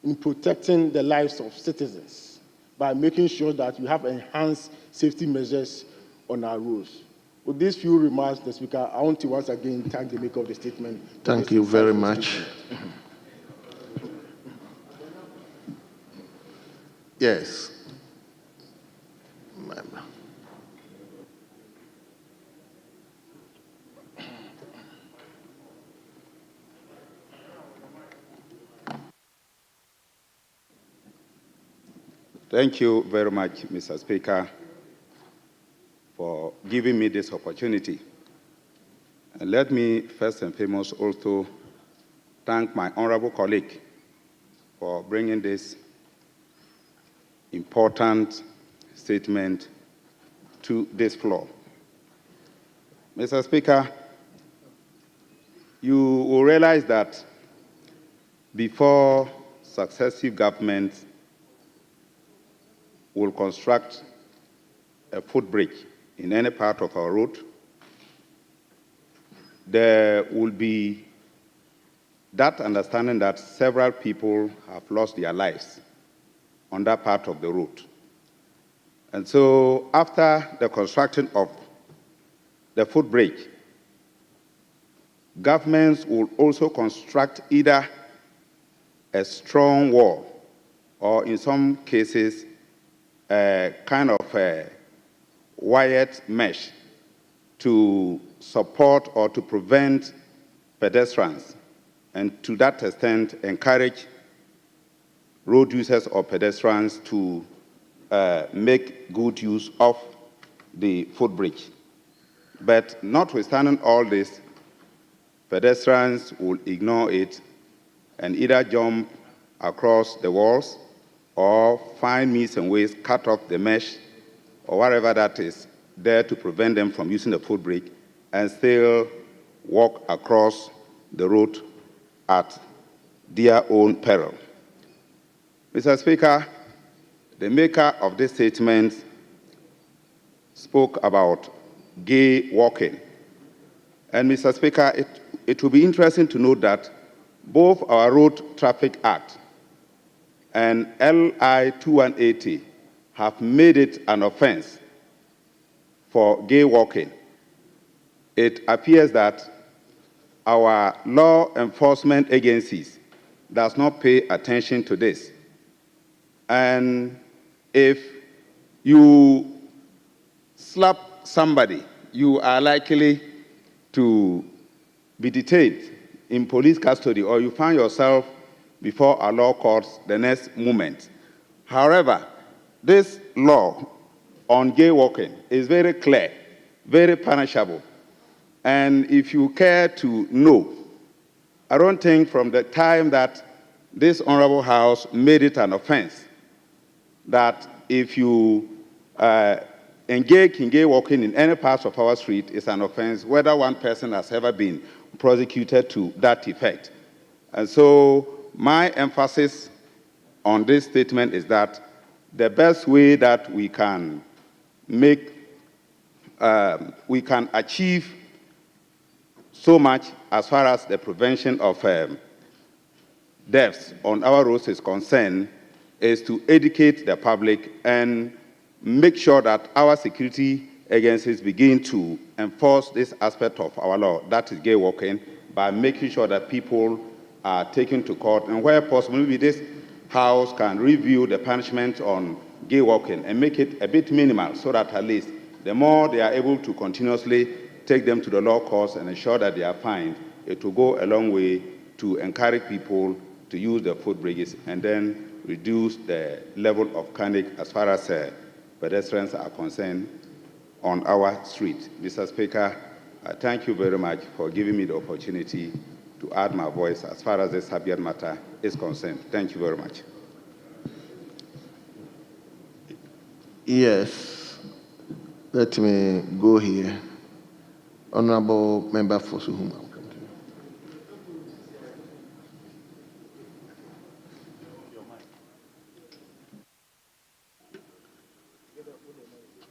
in protecting the lives of citizens by making sure that we have enhanced safety measures on our roads. With these few remarks, Mr. Speaker, I want to once again thank the maker of the statement. Thank you very much. Yes. Thank you very much, Mr. Speaker, for giving me this opportunity. And let me first and foremost also thank my honorable colleague for bringing this important statement to this floor. Mr. Speaker, you will realize that before successive governments will construct a footbridge in any part of our road, there will be that understanding that several people have lost their lives on that part of the road. And so after the construction of the footbridge, governments will also construct either a strong wall or in some cases a kind of a wired mesh to support or to prevent pedestrians, and to that extent encourage road users or pedestrians to make good use of the footbridge. But notwithstanding all this, pedestrians will ignore it and either jump across the walls or find means and ways, cut off the mesh or whatever that is there to prevent them from using the footbridge and still walk across the road at their own peril. Mr. Speaker, the maker of this statement spoke about gay walking. And Mr. Speaker, it will be interesting to note that both our Road Traffic Act and LI 2180 have made it an offense for gay walking. It appears that our law enforcement agencies does not pay attention to this. And if you slap somebody, you are likely to be detained in police custody, or you find yourself before a law courts the next moment. However, this law on gay walking is very clear, very punishable. And if you care to know, I don't think from the time that this Honorable House made it an offense that if you engage in gay walking in any parts of our street is an offense, whether one person has ever been prosecuted to that effect. And so my emphasis on this statement is that the best way that we can achieve so much as far as the prevention of deaths on our roads is concerned is to educate the public and make sure that our security agencies begin to enforce this aspect of our law, that is gay walking, by making sure that people are taken to court, and where possible, maybe this House can review the punishment on gay walking and make it a bit minimal so that at least the more they are able to continuously take them to the law courts and ensure that they are fined, it will go a long way to encourage people to use the footbridges and then reduce the level of carnage as far as pedestrians are concerned on our street. Mr. Speaker, I thank you very much for giving me the opportunity to add my voice as far as this subject matter is concerned. Thank you very much. Yes, let me go here. Honorable Member for Suhuma.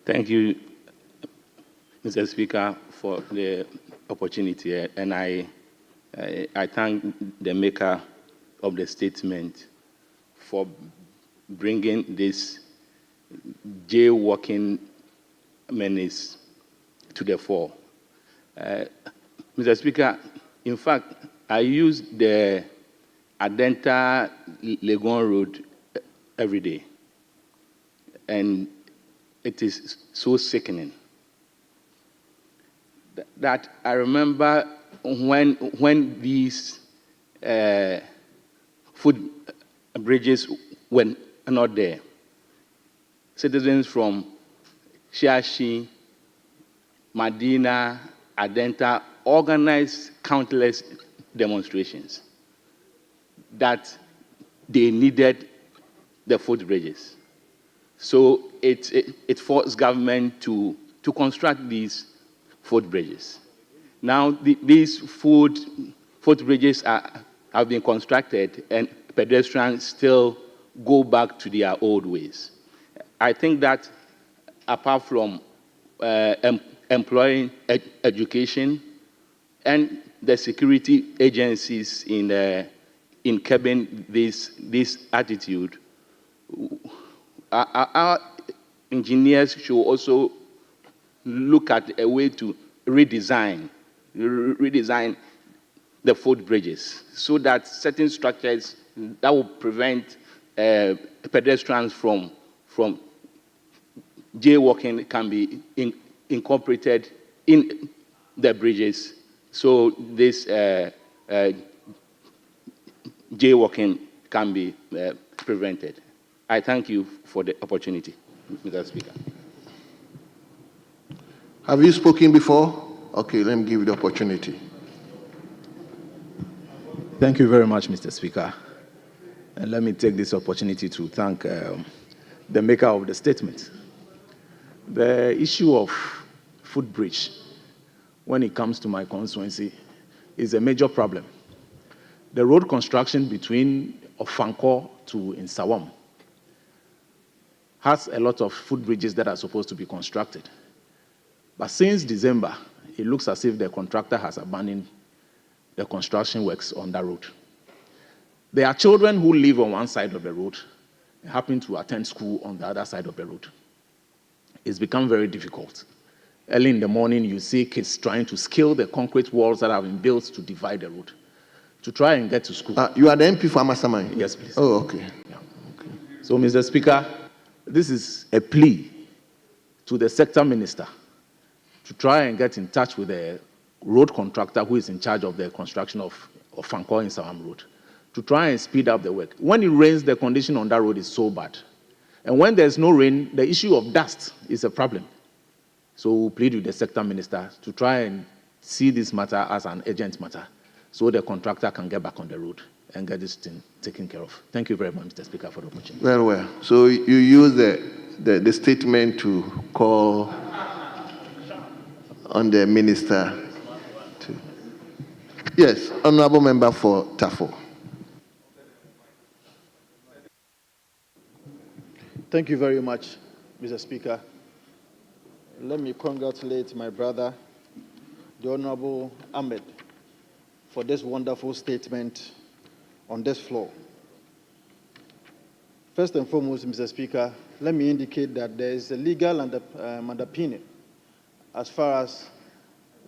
Thank you, Mr. Speaker, for the opportunity, and I thank the maker of the statement for bringing this jaywalking menace to the fore. Mr. Speaker, in fact, I use the Adenta Legon Road every day, and it is so sickening that I remember when these foot bridges were not there, citizens from Shashi, Madina, Adenta organized countless demonstrations. that they needed the footbridges. So it forced government to construct these footbridges. Now, these footbridges have been constructed, and pedestrians still go back to their old ways. I think that apart from employing education and the security agencies in curbing this attitude, our engineers should also look at a way to redesign the footbridges so that certain structures that will prevent pedestrians from jaywalking can be incorporated in the bridges, so this jaywalking can be prevented. I thank you for the opportunity, Mr. Speaker. Have you spoken before? Okay, let me give you the opportunity. Thank you very much, Mr. Speaker. And let me take this opportunity to thank the maker of the statement. The issue of footbridge, when it comes to my constituency, is a major problem. The road construction between Ofankor to Nsawam has a lot of footbridges that are supposed to be constructed. But since December, it looks as if the contractor has abandoned the construction works on that road. There are children who live on one side of the road and happen to attend school on the other side of the road. It's become very difficult. Early in the morning, you see kids trying to scale the concrete walls that have been built to divide the road to try and get to school. You are the MP for Amasaman? Yes, please. Oh, okay. Yeah. Okay. So, Mr. Speaker, this is a plea to the sector minister to try and get in touch with the road contractor who is in charge of the construction of Fankor in Sawam Road to try and speed up the work. When it rains, the condition on that road is so bad. And when there's no rain, the issue of dust is a problem. So we'll plead with the sector minister to try and see this matter as an urgent matter so the contractor can get back on the road and get this thing taken care of. Thank you very much, Mr. Speaker, for the opportunity. Very well. So you use the statement to call on the minister to... Yes, Honorable Member for Tafo. Thank you very much, Mr. Speaker. Let me congratulate my brother, the Honorable Ahmed, for this wonderful statement on this floor. First and foremost, Mr. Speaker, let me indicate that there is a legal underpinning as far as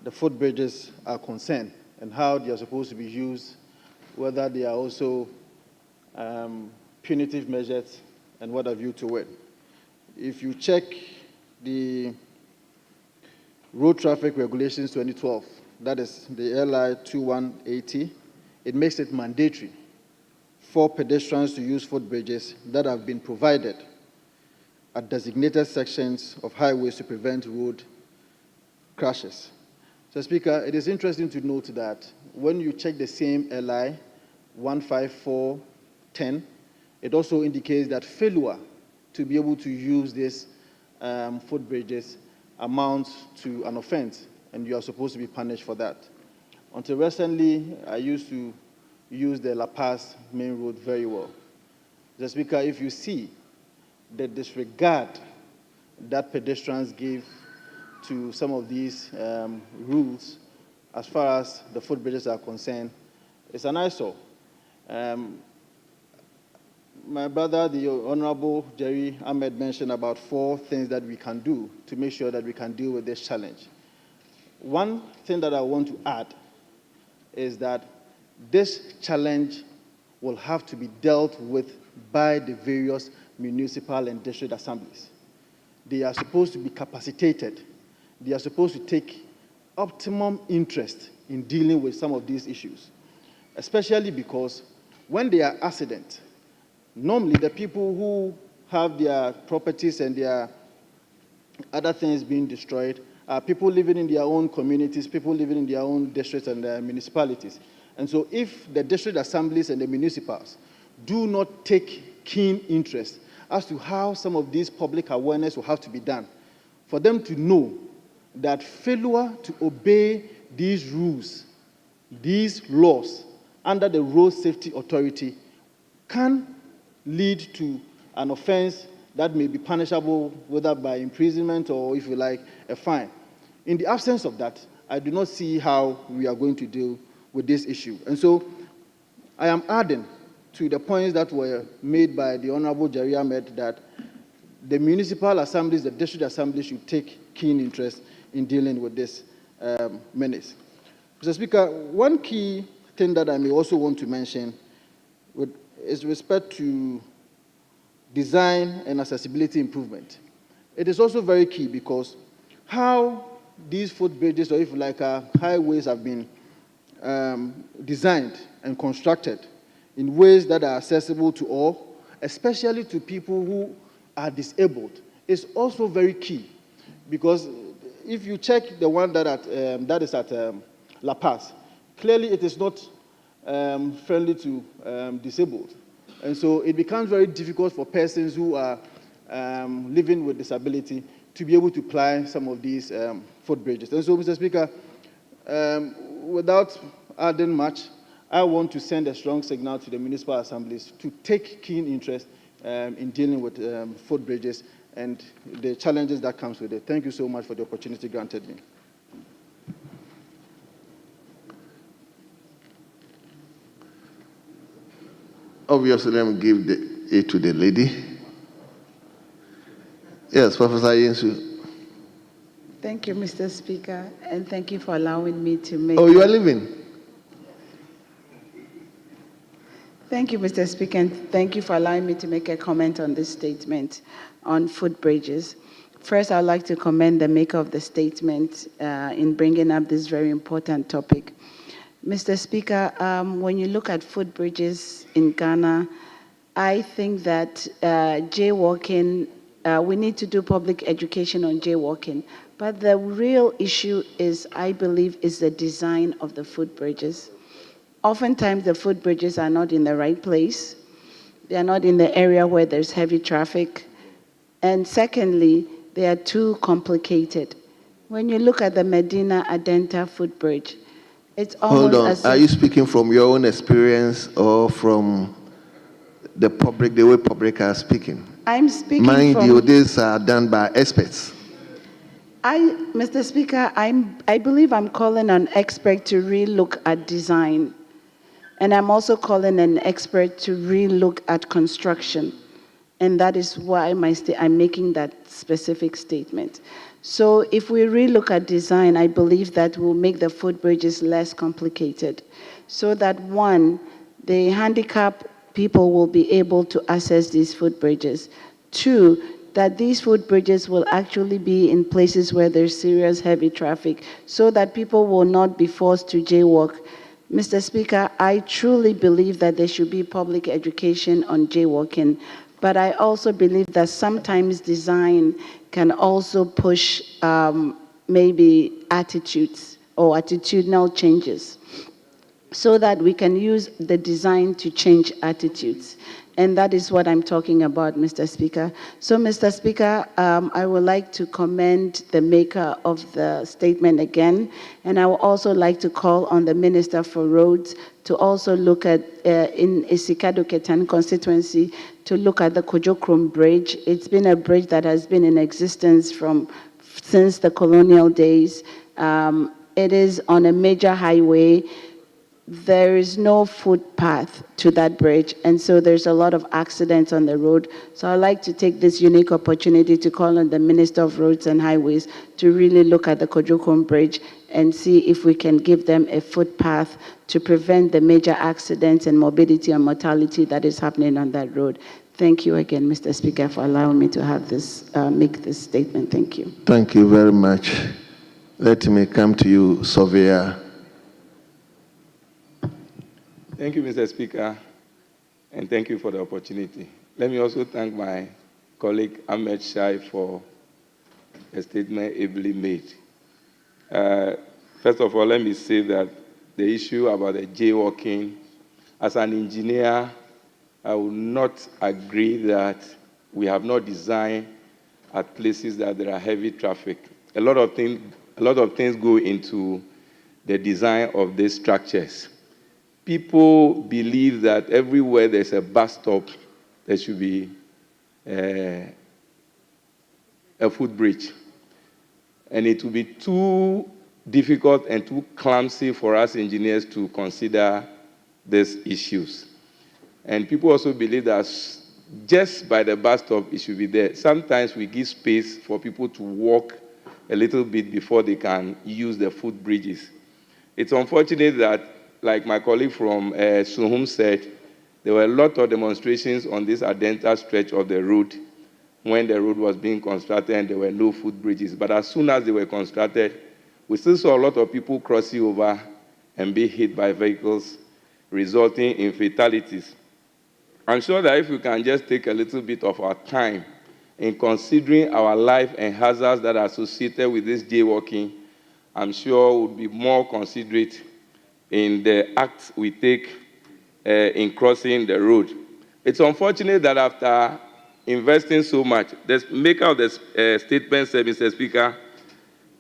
the footbridges are concerned and how they are supposed to be used, whether they are also punitive measures and what have you to it. If you check the Road Traffic Regulations 2012, that is the LI 2180, it makes it mandatory for pedestrians to use footbridges that have been provided at designated sections of highways to prevent road crashes. So, Speaker, it is interesting to note that when you check the same LI 15410, it also indicates that failure to be able to use these footbridges amounts to an offense, and you are supposed to be punished for that. Until recently, I used to use the La Paz main road very well. The Speaker, if you see the disregard that pedestrians give to some of these rules as far as the footbridges are concerned, it's an eyesore. My brother, the Honorable Jerry Ahmed, mentioned about 4 things that we can do to make sure that we can deal with this challenge. One thing that I want to add is that this challenge will have to be dealt with by the various municipal and district assemblies. They are supposed to be capacitated. They are supposed to take optimum interest in dealing with some of these issues, especially because when there are accidents, normally the people who have their properties and their other things being destroyed are people living in their own communities, people living in their own districts and municipalities. And so if the district assemblies and the municipals do not take keen interest as to how some of these public awareness will have to be done, for them to know that failure to obey these rules, these laws under the Road Safety Authority can lead to an offense that may be punishable whether by imprisonment or, if you like, a fine. In the absence of that, I do not see how we are going to deal with this issue. And so I am adding to the points that were made by the Honorable Jerry Ahmed that the municipal assemblies, the district assemblies should take keen interest in dealing with this menace. Mr. Speaker, one key thing that I may also want to mention is respect to design and accessibility improvement. It is also very key because how these footbridges, or if you like, highways have been designed and constructed in ways that are accessible to all, especially to people who are disabled, is also very key. Because if you check the one that is at La Paz, clearly it is not friendly to disabled. And so it becomes very difficult for persons who are living with disability to be able to ply some of these footbridges. And so, Mr. Speaker, without adding much, I want to send a strong signal to the municipal assemblies to take keen interest in dealing with footbridges and the challenges that comes with it. Thank you so much for the opportunity granted me. Obviously, let me give it to the lady. Yes, Professor Yensu. Thank you, Mr. Speaker, and thank you for allowing me to make... Oh, you are leaving? Thank you, Mr. Speaker, and thank you for allowing me to make a comment on this statement on footbridges. First, I'd like to commend the maker of the statement in bringing up this very important topic. Mr. Speaker, when you look at footbridges in Ghana, I think that jaywalking, we need to do public education on jaywalking. But the real issue is, I believe, is the design of the footbridges. Oftentimes, the footbridges are not in the right place. They are not in the area where there's heavy traffic. And secondly, they are too complicated. When you look at the Medina Adenta footbridge, it's almost Hold on. as Are if... you speaking from your own experience or from the public, the way public are speaking? I'm speaking Mind from... you, these are done by experts. Mr. Speaker, I believe I'm calling on an expert to re-look at design. And I'm also calling an expert to re-look at construction. And that is why I'm making that specific statement. So if we re-look at design, I believe that will make the footbridges less complicated. So that one, the handicapped people will be able to access these footbridges. Two, that these footbridges will actually be in places where there's serious heavy traffic so that people will not be forced to jaywalk. Mr. Speaker, I truly believe that there should be public education on jaywalking, but I also believe that sometimes design can also push maybe attitudes or attitudinal changes so that we can use the design to change attitudes. And that is what I'm talking about, Mr. Speaker. So, Mr. Speaker, I would like to commend the maker of the statement again, and I would also like to call on the Minister for Roads to also look at, in Isikado Ketan constituency, to look at the Kojokrom Bridge. It's been a bridge that has been in existence since the colonial days. It is on a major highway. There is no footpath to that bridge, and so there's a lot of accidents on the road. So I'd like to take this unique opportunity to call on the Minister of Roads and Highways to really look at the Kojokrom Bridge and see if we can give them a footpath to prevent the major accidents and morbidity and mortality that is happening on that road. Thank you again, Mr. Speaker, for allowing me to have this, make this statement. Thank you. Thank you very much. Let me come to you, Surveyor. Thank you, Mr. Speaker, and thank you for the opportunity. Let me also thank my colleague Ahmed Shai for a statement ably made. First of all, let me say that the issue about the jaywalking. As an engineer, I would not agree that we have not designed at places that there are heavy traffic. A lot of things go into the design of these structures. People believe that everywhere there's a bus stop, there should be a footbridge. And it will be too difficult and too clumsy for us engineers to consider these issues. And people also believe that just by the bus stop, it should be there. Sometimes we give space for people to walk a little bit before they can use the footbridges. It's unfortunate that, like my colleague from Suhum said, there were a lot of demonstrations on this Adenta stretch of the road when the road was being constructed and there were no footbridges. But as soon as they were constructed, we still saw a lot of people crossing over and be hit by vehicles, resulting in fatalities. I'm sure that if we can just take a little bit of our time in considering our life and hazards that are associated with this jaywalking, I'm sure we'll be more considerate in the acts we take in crossing the road. It's unfortunate that after investing so much, the maker of the statement said, Mr. Speaker,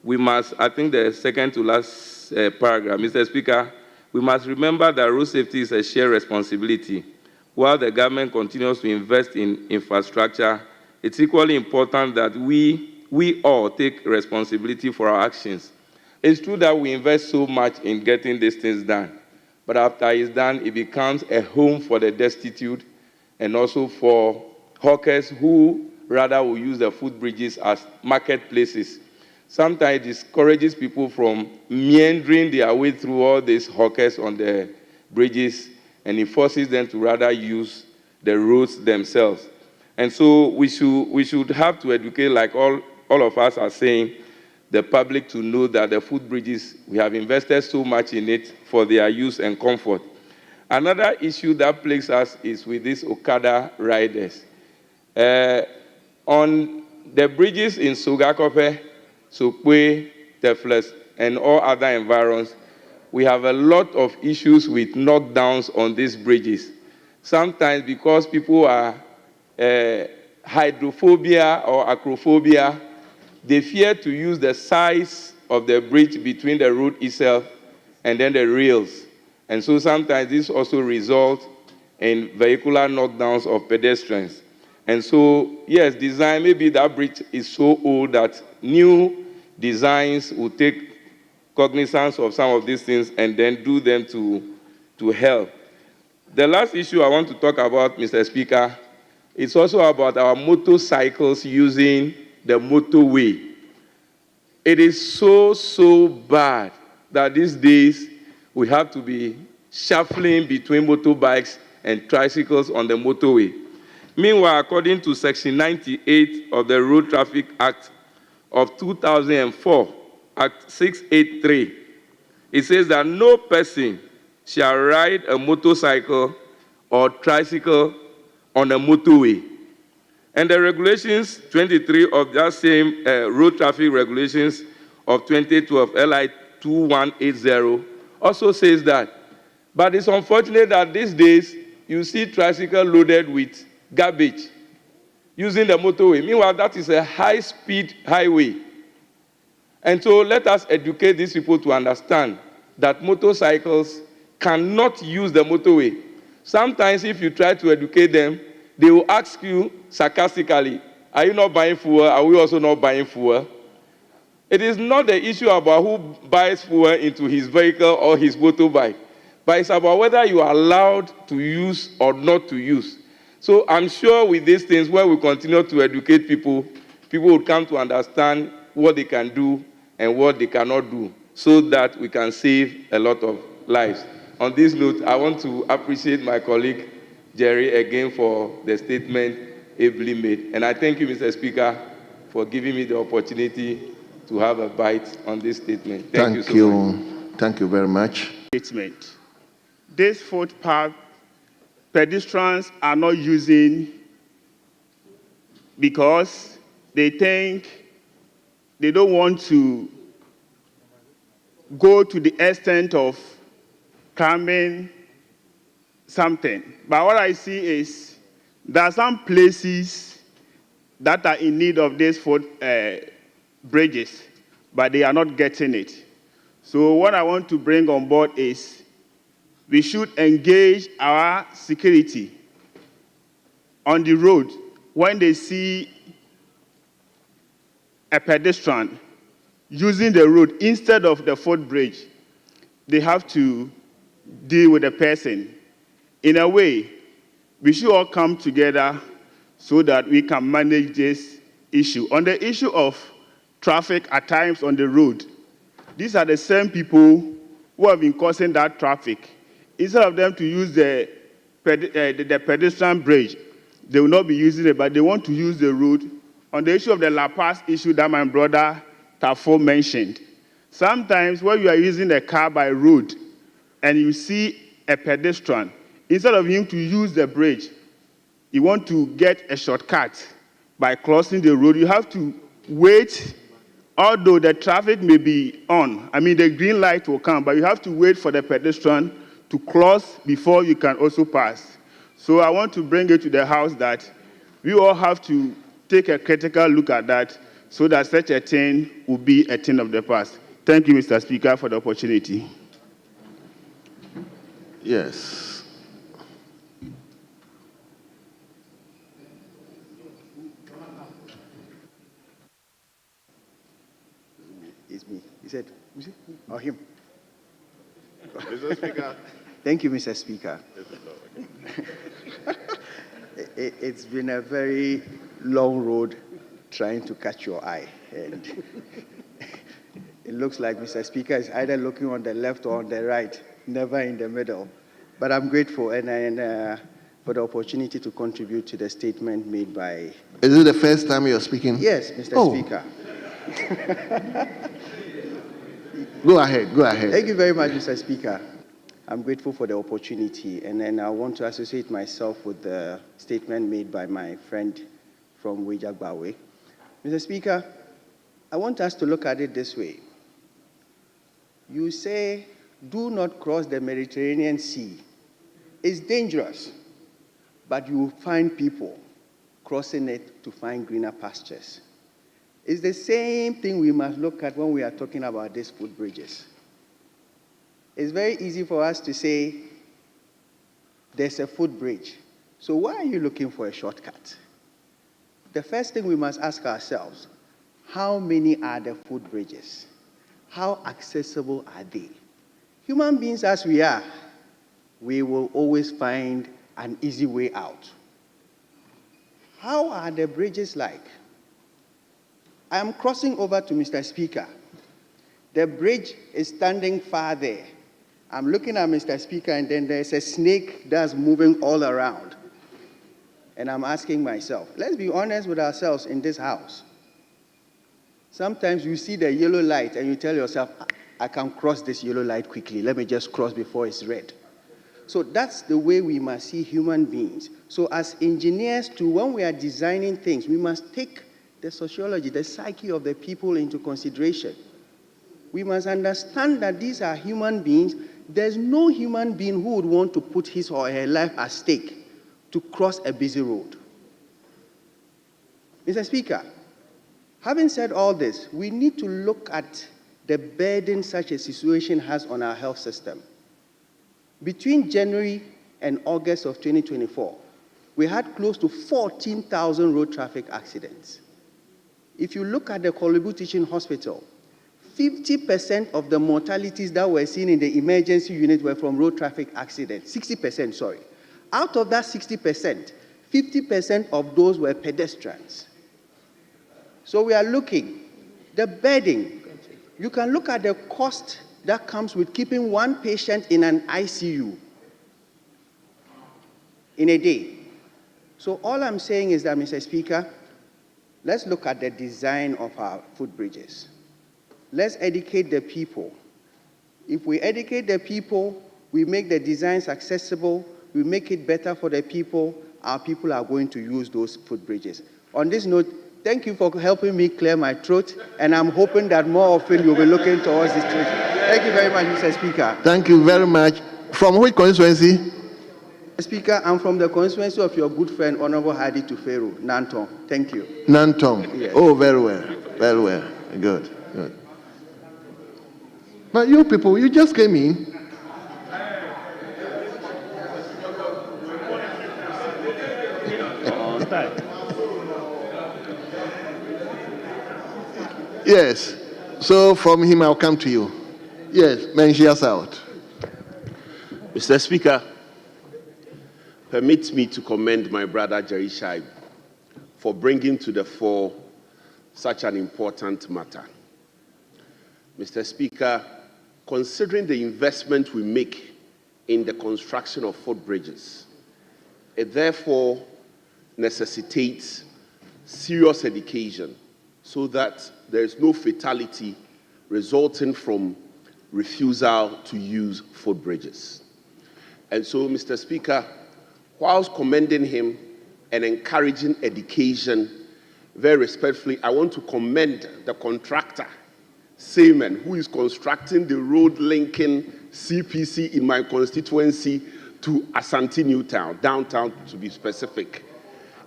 we must, I think the second to last paragraph, Mr. Speaker, we must remember that road safety is a shared responsibility. While the government continues to invest in infrastructure, it's equally important that we all take responsibility for our actions. It's true that we invest so much in getting these things done, but after it's done, it becomes a home for the destitute and also for hawkers who rather will use the footbridges as marketplaces. Sometimes it discourages people from meandering their way through all these hawkers on the bridges, and it forces them to rather use the roads themselves. And so we should have to educate, like all of us are saying, the public to know that the footbridges, we have invested so much in it for their use and comfort. Another issue that plagues us is with these Okada riders. On the bridges in Sogakope, Sokwe, Tefles, and all other environs, we have a lot of issues with knockdowns on these bridges. Sometimes because people are hydrophobia or acrophobia, they fear to use the size of the bridge between the road itself and then the rails. And so sometimes this also results in vehicular knockdowns of pedestrians. And so, yes, design, maybe that bridge is so old that new designs will take cognizance of some of these things and then do them to help. The last issue I want to talk about, Mr. Speaker, is also about our motorcycles using the motorway. It is so bad that these days we have to be shuffling between motorbikes and tricycles on the motorway. Meanwhile, according to Section 98 of the Road Traffic Act of 2004, Act 683, it says that no person shall ride a motorcycle or tricycle on a motorway. And the regulations 23 of that same road traffic regulations of 2012, LI 2180, also says that. But it's unfortunate that these days you see tricycle loaded with garbage using the motorway. Meanwhile, that is a high-speed highway. And so let us educate these people to understand that motorcycles cannot use the motorway. Sometimes if you try to educate them, they will ask you sarcastically, are you not buying fuel? Are we also not buying fuel? It is not the issue about who buys fuel into his vehicle or his motorbike, but it's about whether you are allowed to use or not to use. So I'm sure with these things, where we continue to educate people, people will come to understand what they can do and what they cannot do, so that we can save a lot of lives. On this note, I want to appreciate my colleague, Jerry, again for the statement ably made. And I thank you, Mr. Speaker, for giving me the opportunity to have a bite on this statement. Thank you so much. Thank you very much. Statement. This footpath, pedestrians are not using because they think they don't want to go to the extent of coming something. But what I see is there are some places that are in need of these foot bridges, but they are not getting it. So what I want to bring on board is we should engage our security on the road when they see a pedestrian using the road instead of the footbridge. They have to deal with the person. In a way, we should all come together so that we can manage this issue. On the issue of traffic at times on the road, these are the same people who have been causing that traffic. Instead of them to use the pedestrian bridge, they will not be using it, but they want to use the road. On the issue of the La Paz issue that my brother Tafo mentioned, sometimes when you are using a car by road and you see a pedestrian, instead of him to use the bridge, you want to get a shortcut by crossing the road. You have to wait, although the traffic may be on. I mean, the green light will come, but you have to wait for the pedestrian to cross before you can also pass. So I want to bring it to the House that we all have to take a critical look at that so that such a thing will be a thing of the past. Thank you, Mr. Speaker, for the opportunity. Yes. It's me. He said, or him? Mr. Speaker. Thank you, Mr. Speaker. It's been a very long road trying to catch your eye. And it looks like Mr. Speaker is either looking on the left or on the right, never in the middle. But I'm grateful and for the opportunity to contribute to the statement made by... Is it the first time you're speaking? Yes, Mr. Speaker. Go ahead, go ahead. Thank you very much, Mr. Speaker. I'm grateful for the opportunity, and then I want to associate myself with the statement made by my friend from Wejagbawe. Mr. Speaker, I want us to look at it this way. You say, do not cross the Mediterranean Sea. It's dangerous, but you will find people crossing it to find greener pastures. It's the same thing we must look at when we are talking about these footbridges. It's very easy for us to say, there's a footbridge. So why are you looking for a shortcut? The first thing we must ask ourselves, how many are the footbridges? How accessible are they? Human beings as we are, we will always find an easy way out. How are the bridges like? I am crossing over to Mr. Speaker. The bridge is standing far there. I'm looking at Mr. Speaker, and then there's a snake that's moving all around. And I'm asking myself, let's be honest with ourselves in this house. Sometimes you see the yellow light and you tell yourself, I can cross this yellow light quickly. Let me just cross before it's red. So that's the way we must see human beings. So as engineers too, when we are designing things, we must take the sociology, the psyche of the people into consideration. We must understand that these are human beings. There's no human being who would want to put his or her life at stake to cross a busy road. Mr. Speaker, having said all this, we need to look at the burden such a situation has on our health system. Between January and August of 2024, we had close to 14,000 road traffic accidents. If you look at the Kolebu Teaching Hospital, 50% of the mortalities that were seen in the emergency unit were from road traffic accidents. 60%, sorry. Out of that 60%, 50% of those were pedestrians. So we are looking, the bedding, you can look at the cost that comes with keeping one patient in an ICU in a day. So all I'm saying is that, Mr. Speaker, let's look at the design of our footbridges. Let's educate the people. If we educate the people, we make the designs accessible, we make it better for the people, our people are going to use those footbridges. On this note, thank you for helping me clear my throat, and I'm hoping that more often you'll be looking towards this treaty. Thank you very much, Mr. Speaker. Thank you very much From which constituency? Speaker, I'm from the constituency of your good friend, Honorable Hadi Tufero, Nanton. Thank you. Nanton. Yes. Oh, very well. Very well. Good. Good. But you people, you just came in. Yes. So from him, I'll come to you. Yes, mention us out. Mr. Speaker, permit me to commend my brother Jerry Shaib for bringing to the fore such an important matter. Mr. Speaker, considering the investment we make in the construction of footbridges, it therefore necessitates serious education so that there is no fatality resulting from refusal to use footbridges. And so, Mr. Speaker, whilst commending him and encouraging education, very respectfully, I want to commend the contractor, Seaman, who is constructing the road linking CPC in my constituency to Asante Newtown, downtown to be specific,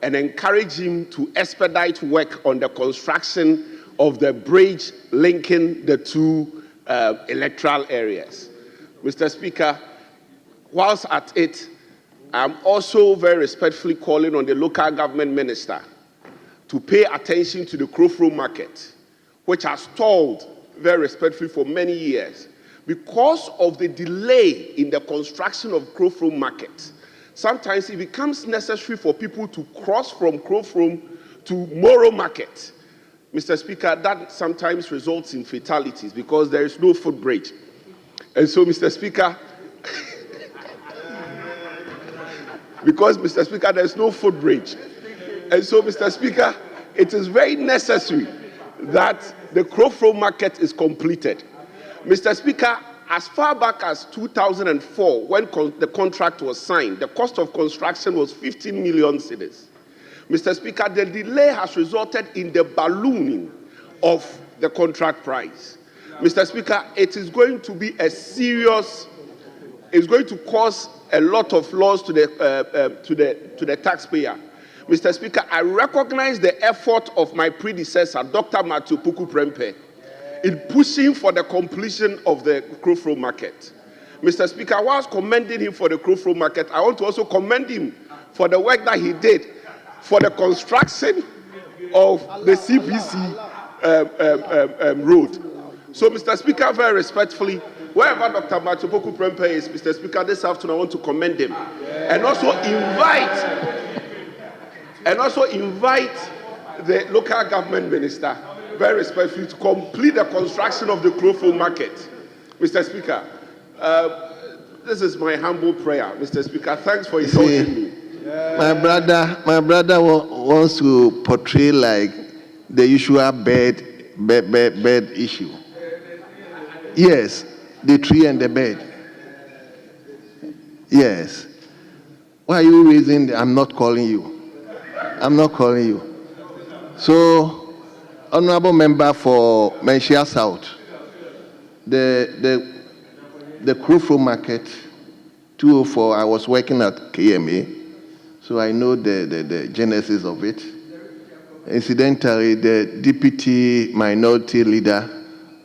and encourage him to expedite work on the construction of the bridge linking the two electoral areas. Mr. Speaker, whilst at it, I'm also very respectfully calling on the local government minister to pay attention to the Crofro market, which has stalled very respectfully for many years. Because of the delay in the construction of Crofro market, sometimes it becomes necessary for people to cross from Crofro to Moro market. Mr. Speaker, that sometimes results in fatalities because there is no footbridge. And so, Mr. Speaker, because, Mr. Speaker, there's no footbridge. And so, Mr. Speaker, it is very necessary that the Crofro market is completed. Mr. Speaker, as far back as 2004, when the contract was signed, the cost of construction was 15 million cedis. Mr. Speaker, the delay has resulted in the ballooning of the contract price. Mr. Speaker, it is going to be a serious, it's going to cause a lot of loss to the taxpayer. Mr. Speaker, I recognize the effort of my predecessor, Dr. Matthew Puku Prempeh, in pushing for the completion of the Crofro market. Mr. Speaker, whilst commending him for the Crofro market, I want to also commend him for the work that he did for the construction of the CPC road. So, Mr. Speaker, very respectfully, wherever Dr. Matthew Puku Prempeh is, Mr. Speaker, this afternoon I want to commend him and also invite the local government minister, very respectfully, to complete the construction of the Crofo market. Mr. Speaker, this is my humble prayer, Mr. Speaker. Thanks for indulging me. My brother wants to portray like the usual bed issue. Yes, the tree and the bed. Yes. Why are you raising? I'm not calling you. I'm not calling you. So, honorable member for Menchia South, the Crofro market, 204, I was working at KMA, so I know the genesis of it. Incidentally, the deputy minority leader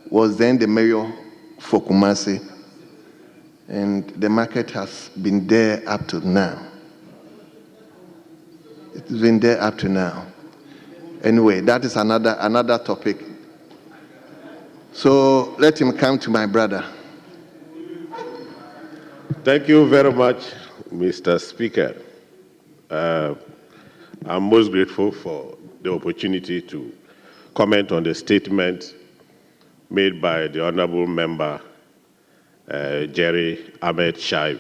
was then the mayor for Kumasi, and the market has been there up to now. It's been there up to now. Anyway, that is another topic. So let him come to my brother. Thank you very much, Mr. Speaker. I'm most grateful for the opportunity to comment on the statement made by the honorable member, Jerry Ahmed Shaib.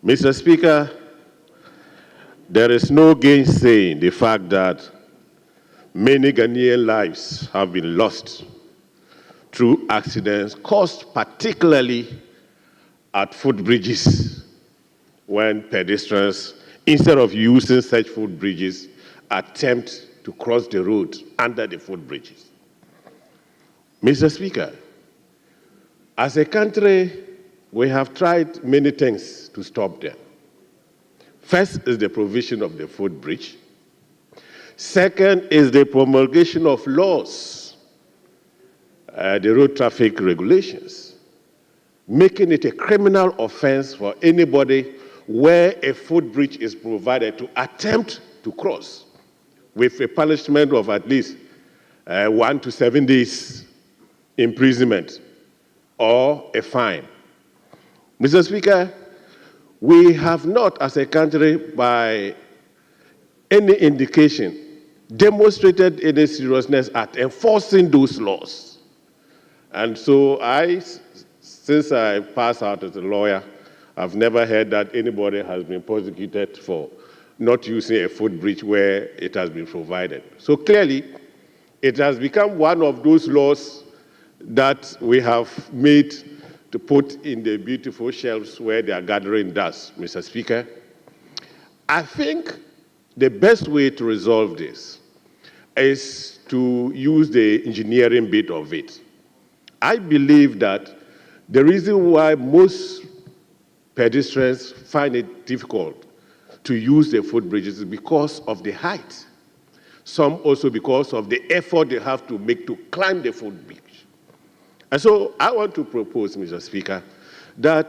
Mr. Speaker, there is no gainsaying the fact that many Ghanaian lives have been lost through accidents caused particularly at footbridges when pedestrians, instead of using such footbridges, attempt to cross the road under the footbridges. Mr. Speaker, as a country we have tried many things to stop them. First is the provision of the footbridge. Second is the promulgation of laws, the road traffic regulations, making it a criminal offense for anybody where a footbridge is provided to attempt to cross, with a punishment of at least 1 to 7 days imprisonment or a fine. Mr. Speaker, we have not, as a country, by any indication, demonstrated any seriousness at enforcing those laws. And so since I passed out as a lawyer, I've never heard that anybody has been prosecuted for not using a footbridge where it has been provided. So clearly, it has become one of those laws that we have made to put in the beautiful shelves where they are gathering dust, Mr. Speaker. I think the best way to resolve this is to use the engineering bit of it. I believe that the reason why most pedestrians find it difficult to use the footbridges is because of the height. Some also because of the effort they have to make to climb the footbridge. And so I want to propose, Mr. Speaker, that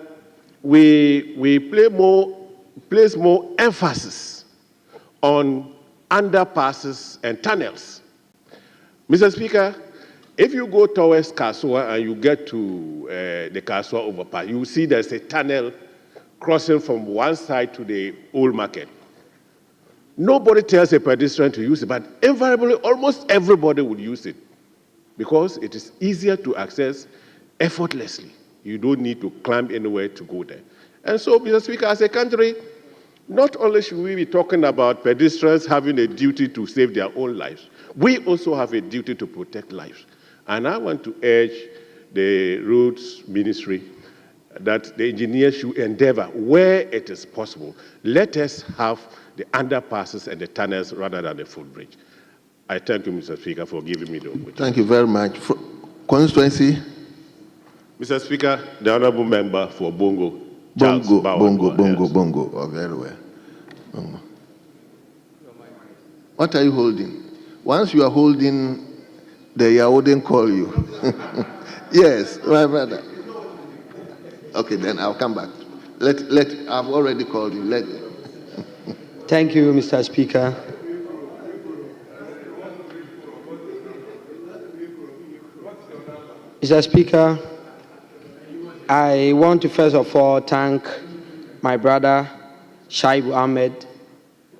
we place more emphasis on underpasses and tunnels. Mr. Speaker, if you go towards Kasua and you get to the Kasua overpass, you see there's a tunnel crossing from one side to the old market. Nobody tells a pedestrian to use it, but invariably, almost everybody would use it because it is easier to access effortlessly. You don't need to climb anywhere to go there. And so, Mr. Speaker, as a country, not only should we be talking about pedestrians having a duty to save their own lives, we also have a duty to protect lives. And I want to urge the Roads Ministry that the engineers should endeavor, where it is possible, let us have the underpasses and the tunnels rather than the footbridge. I thank you, Mr. Speaker, for giving me the opportunity. Thank you very much. Constituency? Mr. Speaker, the Honourable Member for Bongo. Bongo. Oh, very well. Bongo. What are you holding? Once you are holding, the Yawoden call you. Yes, my brother. Okay, then I'll come back. I've already called you. Thank you, Mr. Speaker. Mr. Speaker, I want to first of all thank my brother Shaibu Ahmed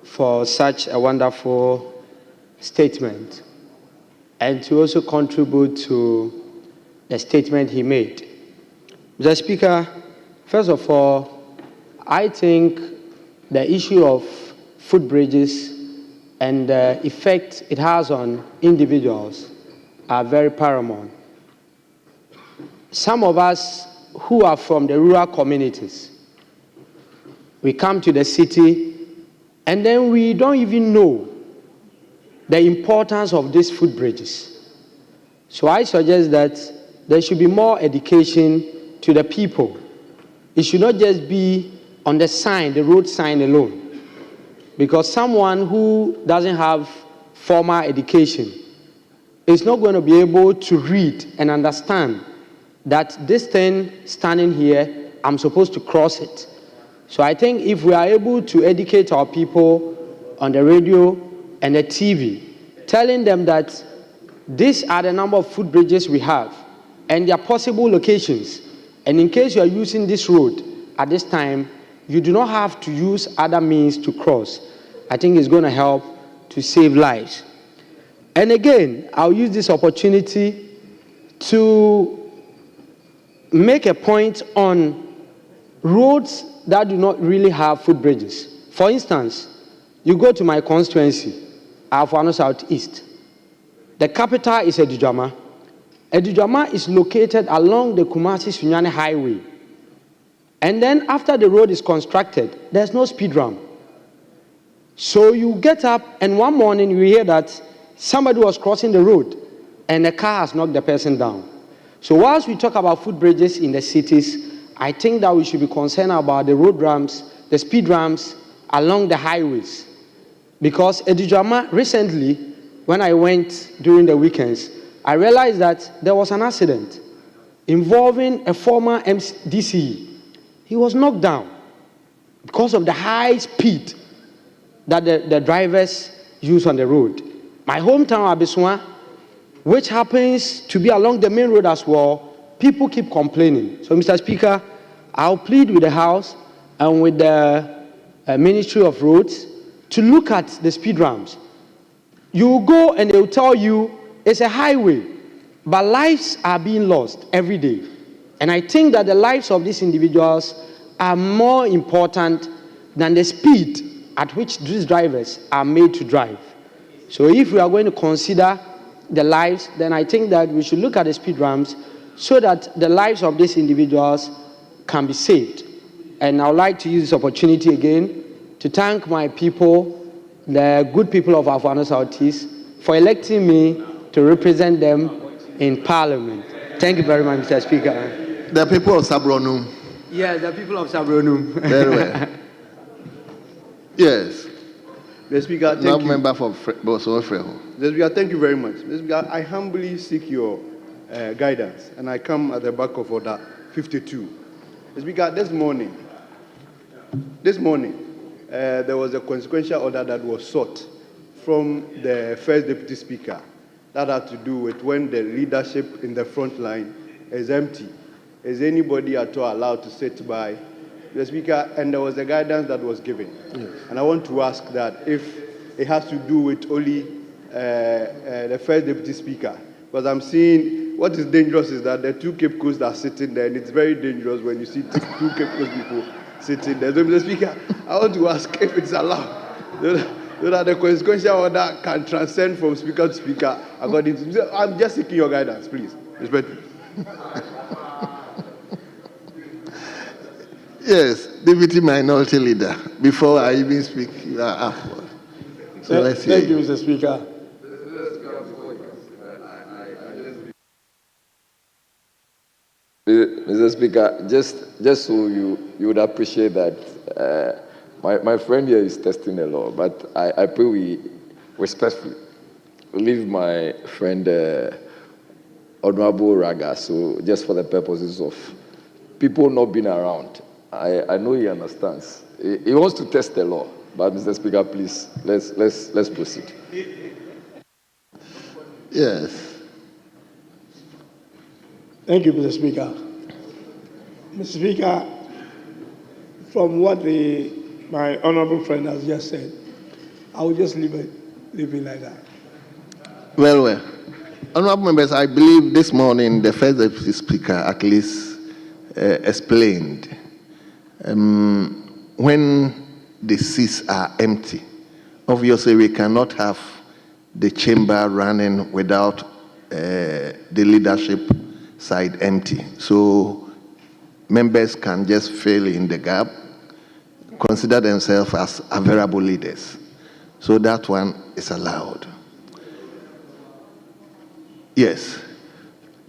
for such a wonderful statement and to also contribute to the statement he made. Mr. Speaker, first of all, I think the issue of footbridges and the effect it has on individuals are very paramount. Some of us who are from the rural communities, we come to the city and then we don't even know the importance of these footbridges. So I suggest that there should be more education to the people. It should not just be on the sign, the road sign alone. Because someone who doesn't have formal education is not going to be able to read and understand that this thing standing here, I'm supposed to cross it. So I think if we are able to educate our people on the radio and the TV, telling them that these are the number of footbridges we have and their possible locations, and in case you are using this road at this time, you do not have to use other means to cross. I think it's going to help to save lives. And again, I'll use this opportunity to make a point on roads that do not really have footbridges. For instance, you go to my constituency, Afwano Southeast. The capital is Adujama. Adujama is located along the Kumasi-Sunyani Highway. And then after the road is constructed, there's no speed ramp. So you get up and one morning you hear that somebody was crossing the road and a car has knocked the person down. So whilst we talk about footbridges in the cities, I think that we should be concerned about the road ramps, the speed ramps along the highways. Because Edijama, recently, when I went during the weekends, I realized that there was an accident involving a former DCE. He was knocked down because of the high speed that the drivers use on the road. My hometown, Abiswa, which happens to be along the main road as well, people keep complaining. So, Mr. Speaker, I'll plead with the House and with the Ministry of Roads to look at the speed ramps. You go and they'll tell you it's a highway, but lives are being lost every day. And I think that the lives of these individuals are more important than the speed at which these drivers are made to drive. So if we are going to consider the lives, then I think that we should look at the speed ramps so that the lives of these individuals can be saved. And I would like to use this opportunity again to thank my people, the good people of Afano Southeast, for electing me to represent them in Parliament. Thank you very much, Mr. Speaker. The people of Sabronum. Yes, the people of Sabronum. Very well. Yes. Mr. Speaker, thank you. Member for Bosofreho. Mr. Speaker, thank you very much. Mr. Speaker, I humbly seek your guidance, and I come at the back of Order 52. Mr. Speaker, this morning, there was a consequential order that was sought from the First Deputy Speaker that had to do with when the leadership in the front line is empty. Is anybody at all allowed to sit by the Speaker? And there was a guidance that was given. Yes. And I want to ask that if it has to do with only the First Deputy Speaker, because I'm seeing what is dangerous is that the two Cape Coast are sitting there, and it's very dangerous when you see two Cape Coast people sitting there. So, Mr. Speaker, I want to ask if it's allowed, so that the consequential order can transcend from speaker to speaker according to. I'm just seeking your guidance, please. Respectfully. Yes, Deputy Minority Leader. Before I even speak, you are up. So let's hear Thank you, Mr. Speaker. Mr. Speaker, just so you would appreciate that my friend here is testing the law, but I pray we respectfully leave my friend Honorable Raga, so just for the purposes of people not being around. I know he understands. He wants to test the law, but Mr. Speaker, please, let's proceed. Yes. Thank you, Mr. Speaker. Mr. Speaker, from what my honorable friend has just said, I will just leave it like that. Well. Honorable members, I believe this morning the First Deputy Speaker at least explained when the seats are empty, obviously we cannot have the chamber running without the leadership side empty. So members can just fill in the gap, consider themselves as available leaders. So that one is allowed. Yes,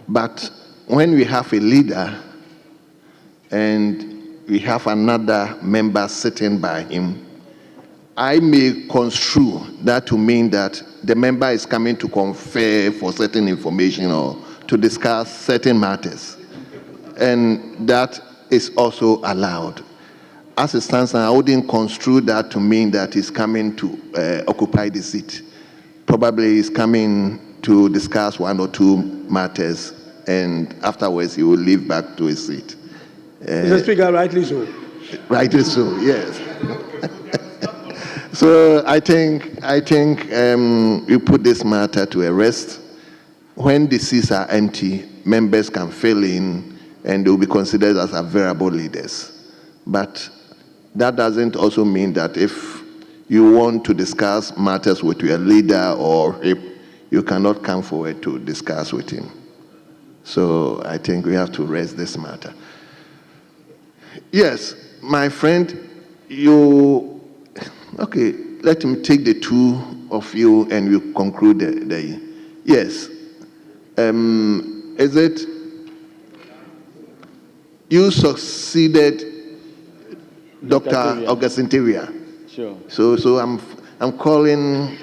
but when we have a leader and we have another member sitting by him, I may construe that to mean that the member is coming to confer for certain information or to discuss certain matters. And that is also allowed. As it stands now, I wouldn't construe that to mean that he's coming to occupy the seat. Probably he's coming to discuss one or two matters, and afterwards he will leave back to his seat. Mr. Speaker, rightly so. Rightly so, yes. So I think you put this matter to a rest. When the seats are empty, members can fill in, and they will be considered as available leaders. But that doesn't also mean that if you want to discuss matters with your leader or you cannot come forward to discuss with him. So I think we have to raise this matter. Yes, my friend, okay, let me take the two of you and you conclude yes. Is it you succeeded Dr. Augustine Tavia. Sure. So I'm calling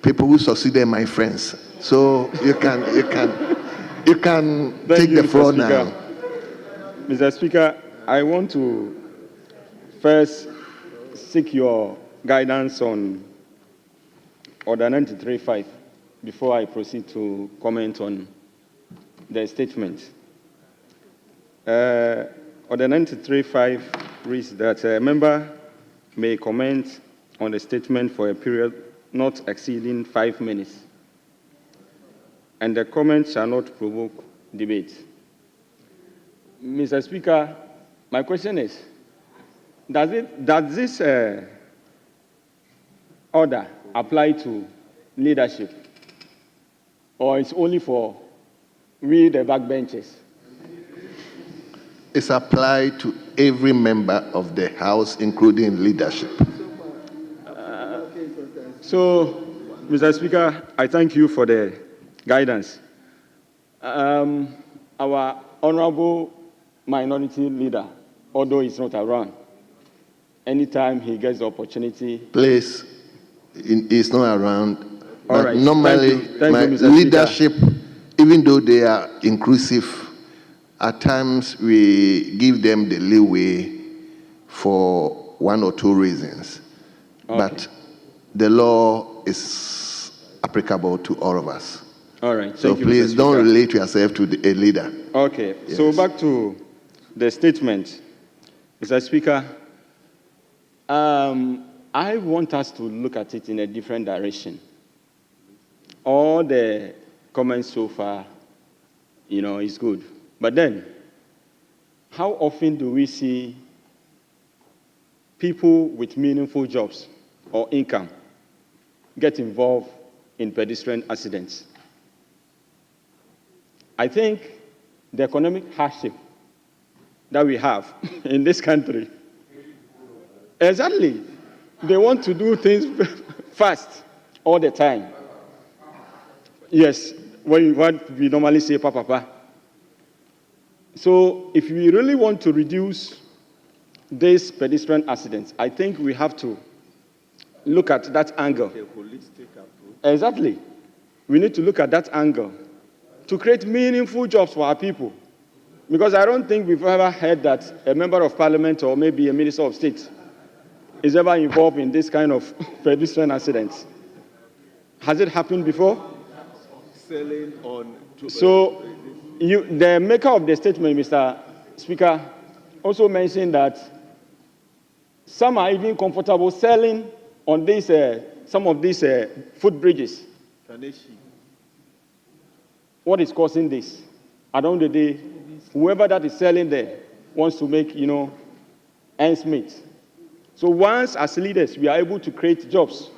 people who succeeded my friends. So you can take the floor now. Mr. Speaker, I want to first seek your guidance on Order 93.5 before I proceed to comment on the statement. Order 93.5 reads that a member may comment on the statement for a period not exceeding 5 minutes, and the comment shall not provoke debate. Mr. Speaker, my question is, does this order apply to leadership, or it's only for we, the backbenchers? It's applied to every member of the House, including leadership. So, Mr. Speaker, I thank you for the guidance. Our honorable minority leader, although he's not around, anytime he gets the opportunity. Please, he's not around. All right. Normally, Thank my you, Mr. leadership, even though they are inclusive, at times we give them the leeway for one or two reasons. Okay. But the law is applicable to all of us. All right. So Thank you, please Mr. don't Speaker. relate yourself to a leader. Okay. Yes. So back to the statement. Mr. Speaker, I want us to look at it in a different direction. All the comments so far, is good. But then, how often do we see people with meaningful jobs or income get involved in pedestrian accidents? I think the economic hardship that we have in this country, exactly, they want to do things fast all the time. Yes, what we normally say, papa. So if we really want to reduce these pedestrian accidents, I think we have to look at that angle. Exactly. We need to look at that angle to create meaningful jobs for our people. Because I don't think we've ever heard that a member of parliament or maybe a minister of state is ever involved in this kind of pedestrian accidents. Has it happened before? Selling on. So the maker of the statement, Mr. Speaker, also mentioned that some are even comfortable selling on these, some of these footbridges. What is causing this? At the end of the day, whoever that is selling there wants to make, ends meet. So once, as leaders, we are able to create jobs,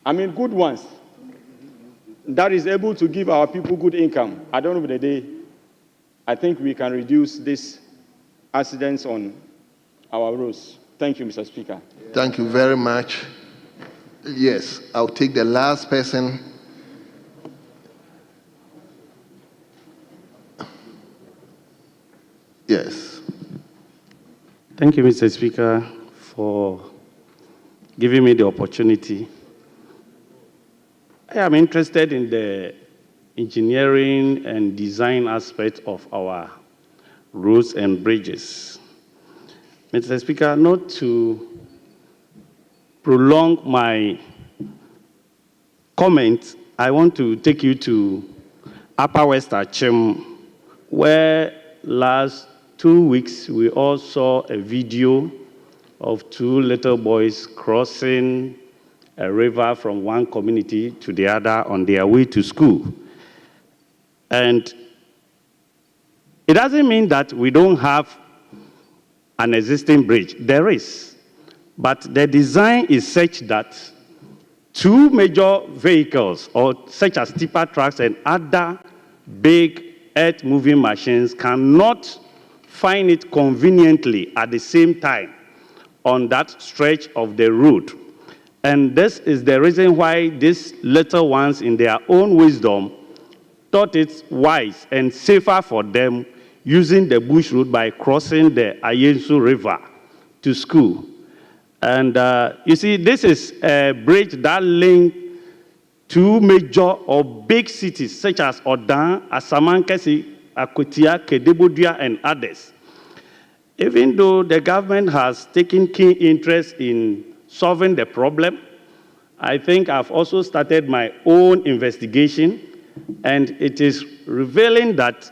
good ones, that is able to give our people good income, at the end of the day, I think we can reduce these accidents on our roads. Thank you, Mr. Speaker. Thank you very much. Yes, I'll take the last person. Yes. Thank you, Mr. Speaker, for giving me the opportunity. I am interested in the engineering and design aspect of our roads and bridges. Mr. Speaker, not to prolong my comment, I want to take you to Upper West Achem, where last 2 weeks we all saw a video of two little boys crossing a river from one community to the other on their way to school. And it doesn't mean that we don't have an existing bridge. There is. But the design is such that two major vehicles, or such as tipper trucks and other big earth-moving machines, cannot find it conveniently at the same time on that stretch of the road. And this is the reason why these little ones, in their own wisdom, thought it's wise and safer for them using the bush road by crossing the Ayensu River to school. And you see, this is a bridge that links two major or big cities such as Odan, Asamankesi, Akotia, Kedebodua, and others. Even though the government has taken keen interest in solving the problem, I think I've also started my own investigation, and it is revealing that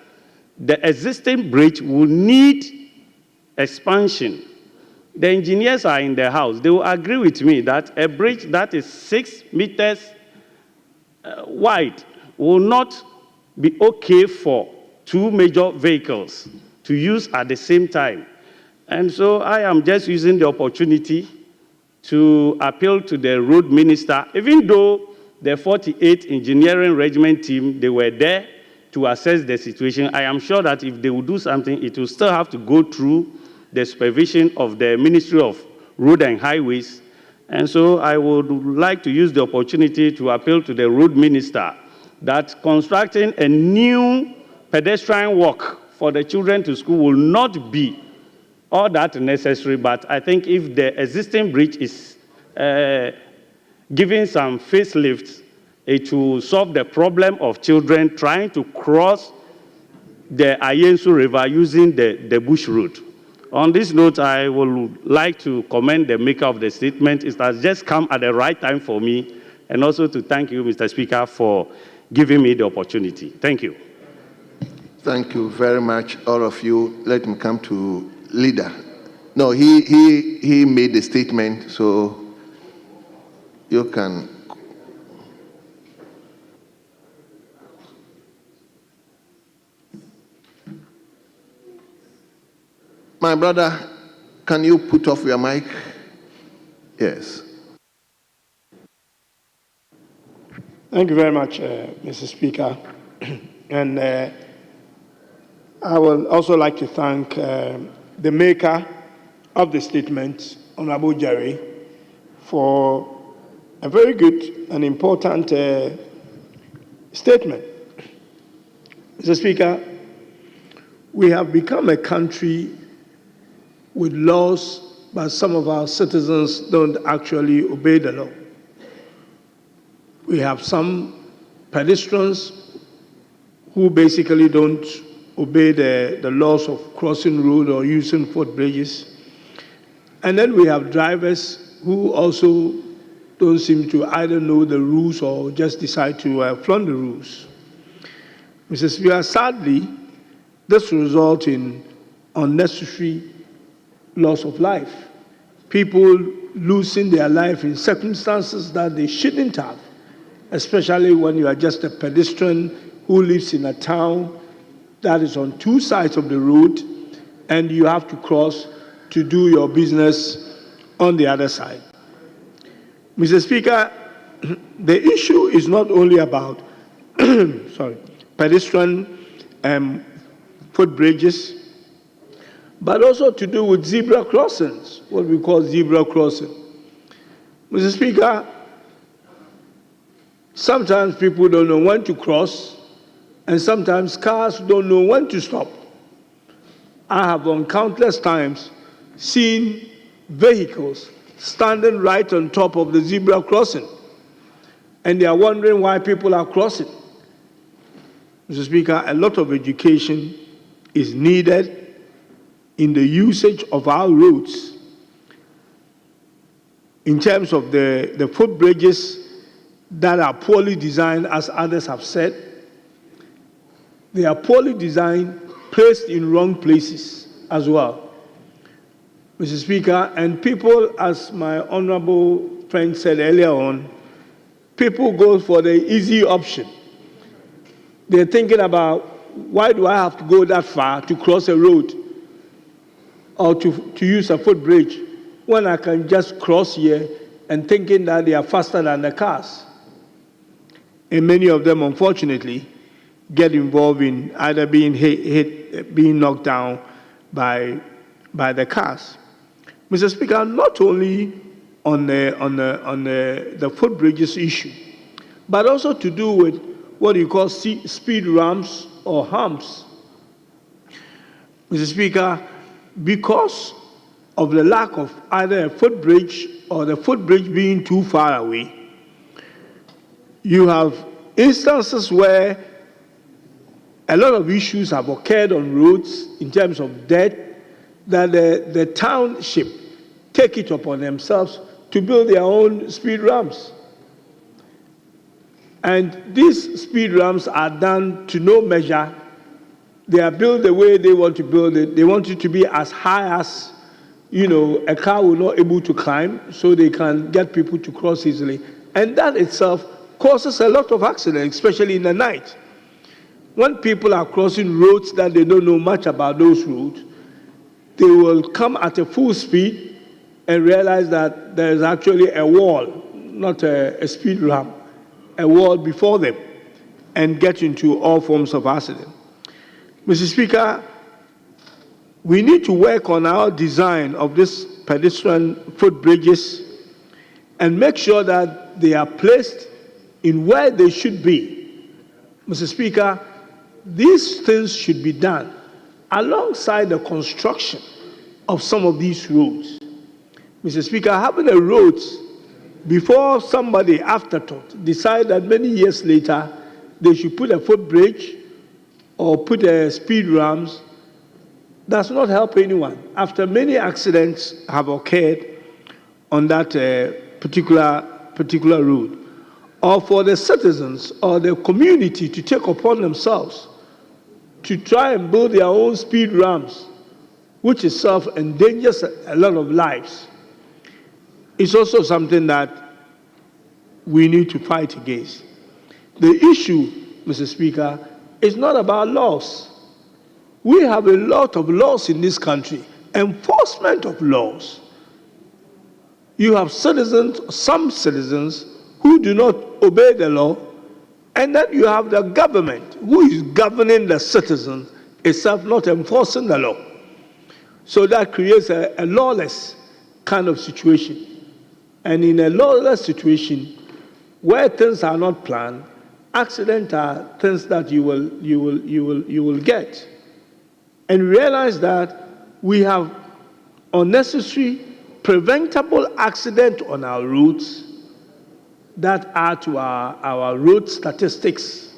the existing bridge will need expansion. The engineers are in the house. They will agree with me that a bridge that is 6 meters wide will not be okay for two major vehicles to use at the same time. And so I am just using the opportunity to appeal to the road minister, even though the 48th Engineering Regiment team, they were there to assess the situation. I am sure that if they will do something, it will still have to go through the supervision of the Ministry of Road and Highways. And so I would like to use the opportunity to appeal to the road minister that constructing a new pedestrian walk for the children to school will not be all that necessary, but I think if the existing bridge is given some facelifts, it will solve the problem of children trying to cross the Ayensu River using the bush route. On this note, I would like to commend the maker of the statement. It has just come at the right time for me, and also to thank you, Mr. Speaker, for giving me the opportunity. Thank you. Thank you very much, all of you. Let me come to leader. No, he made the statement, so you can. My brother, can you put off your mic? Yes. Thank you very much, Mr. Speaker. And I would also like to thank the maker of the statement, Honorable Jerry, for a very good and important statement. Mr. Speaker, we have become a country with laws, but some of our citizens don't actually obey the law. We have some pedestrians who basically don't obey the laws of crossing road or using footbridges. And then we have drivers who also don't seem to either know the rules or just decide to flaunt the rules. Mr. Speaker, sadly, this results in unnecessary loss of life. People losing their life in circumstances that they shouldn't have, especially when you are just a pedestrian who lives in a town that is on two sides of the road and you have to cross to do your business on the other side. Mr. Speaker, the issue is not only about pedestrian footbridges, but also to do with zebra crossings, what we call zebra crossing. Mr. Speaker, sometimes people don't know when to cross, and sometimes cars don't know when to stop. I have on countless times seen vehicles standing right on top of the zebra crossing, and they are wondering why people are crossing. Mr. Speaker, a lot of education is needed in the usage of our roads in terms of the footbridges that are poorly designed, as others have said. They are poorly designed, placed in wrong places as well. Mr. Speaker, and people, as my honorable friend said earlier on, people go for the easy option. They're thinking about, why do I have to go that far to cross a road or to use a footbridge when I can just cross here, and thinking that they are faster than the cars? And many of them, unfortunately, get involved in either being hit, being knocked down by the cars. Mr. Speaker, not only on the footbridges issue, but also to do with what you call speed ramps or humps. Mr. Speaker, because of the lack of either a footbridge or the footbridge being too far away, you have instances where a lot of issues have occurred on roads in terms of death, that the township take it upon themselves to build their own speed ramps. And these speed ramps are done to no measure. They are built the way they want to build it. They want it to be as high as, a car will not able to climb, so they can get people to cross easily. And that itself causes a lot of accidents, especially in the night. When people are crossing roads that they don't know much about those roads, they will come at a full speed and realize that there is actually a wall, not a speed ramp, a wall before them, and get into all forms of accident. Mr. Speaker, we need to work on our design of these pedestrian footbridges and make sure that they are placed in where they should be. Mr. Speaker, these things should be done alongside the construction of some of these roads. Mr. Speaker, having a road before somebody afterthought decide that many years later they should put a footbridge or put a speed ramps does not help anyone. After many accidents have occurred on that particular road, or for the citizens or the community to take upon themselves to try and build their own speed ramps, which itself endangers a lot of lives, is also something that we need to fight against. The issue, Mr. Speaker, is not about laws. We have a lot of laws in this country, enforcement of laws. You have citizens, some citizens, who do not obey the law, and then you have the government who is governing the citizens itself not enforcing the law. So that creates a lawless kind of situation. And in a lawless situation, where things are not planned, accidents are things that you will get. And realize that we have unnecessary, preventable accidents on our roads that add to our road statistics.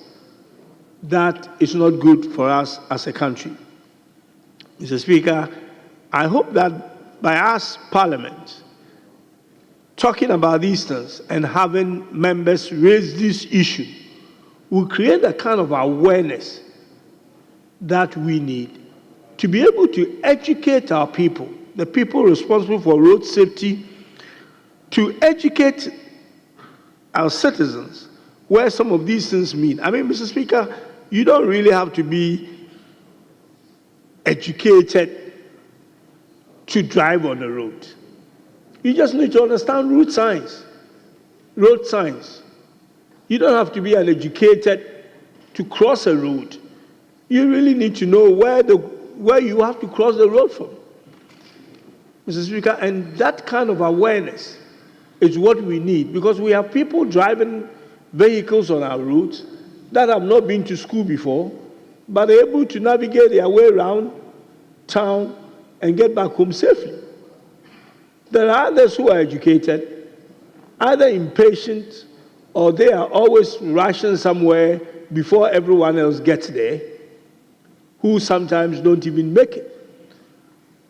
That is not good for us as a country. Mr. Speaker, I hope that by us, Parliament, talking about these things and having members raise this issue will create a kind of awareness that we need to be able to educate our people, the people responsible for road safety, to educate our citizens where some of these things mean. I mean, Mr. Speaker, you don't really have to be educated to drive on the road. You just need to understand road signs. You don't have to be an educated to cross a road. You really need to know where you have to cross the road from, Mr. Speaker, and that kind of awareness is what we need, because we have people driving vehicles on our roads that have not been to school before, but are able to navigate their way around town and get back home safely. There are others who are educated, either impatient or they are always rushing somewhere before everyone else gets there, who sometimes don't even make it.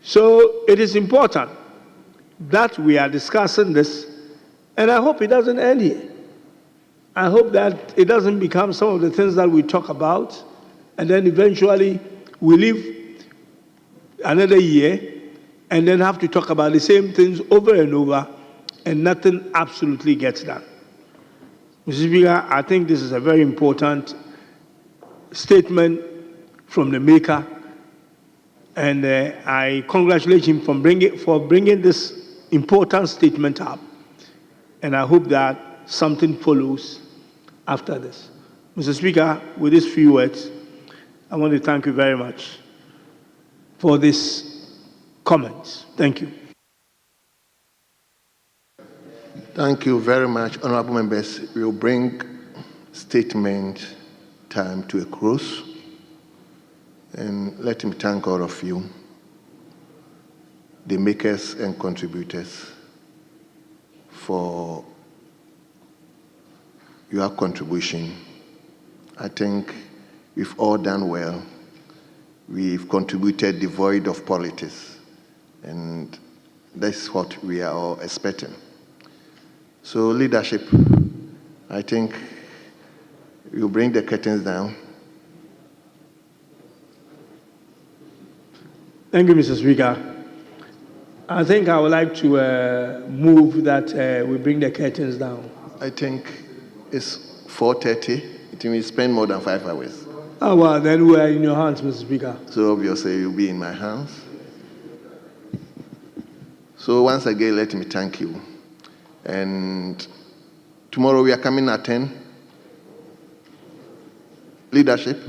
So it is important that we are discussing this, and I hope it doesn't end here. I hope that it doesn't become some of the things that we talk about, and then eventually we live another year and then have to talk about the same things over and over, and nothing absolutely gets done. Mr. Speaker, I think this is a very important statement from the maker, and I congratulate him for bringing this important statement up, and I hope that something follows after this. Mr. Speaker, with these few words, I want to thank you very much for this comments. Thank you. Thank you very much, honorable members. We will bring statement time to a close. And let me thank all of you, the makers and contributors, for your contribution. I think we've all done well. We've contributed devoid of politics, and that's what we are all expecting. So leadership, I think you bring the curtains down. Thank you, Mr. Speaker. I think I would like to move that we bring the curtains down. I think it's 4:30. It means spend more than 5 hours. Oh, well, then we are in your hands, Mr. Speaker. So obviously you'll be in my hands. So once again, let me thank you. And tomorrow we are coming at 10. Leadership?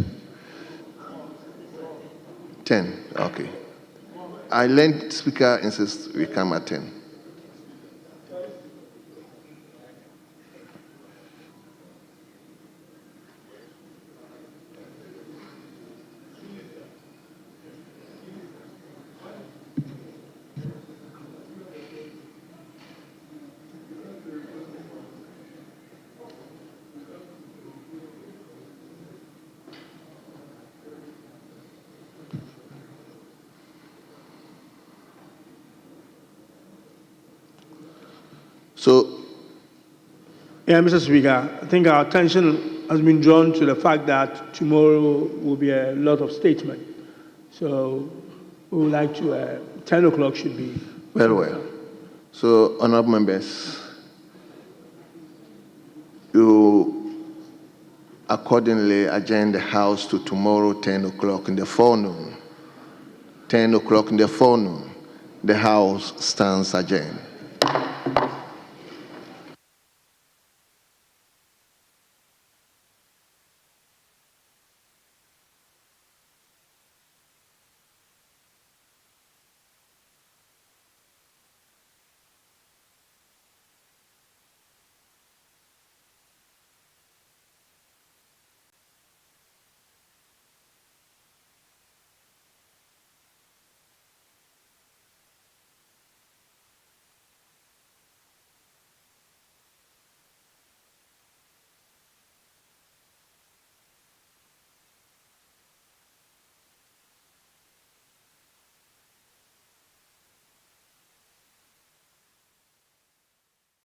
10, okay. I learned Speaker insists we come at 10. So, yeah, Mr. Speaker, I think our attention has been drawn to the fact that tomorrow will be a lot of statement. So we would like to, 10 o'clock should be. Very well. So, honorable members, you accordingly adjourn the House to tomorrow, 10 o'clock in the forenoon. 10 o'clock in the forenoon, the House stands adjourned.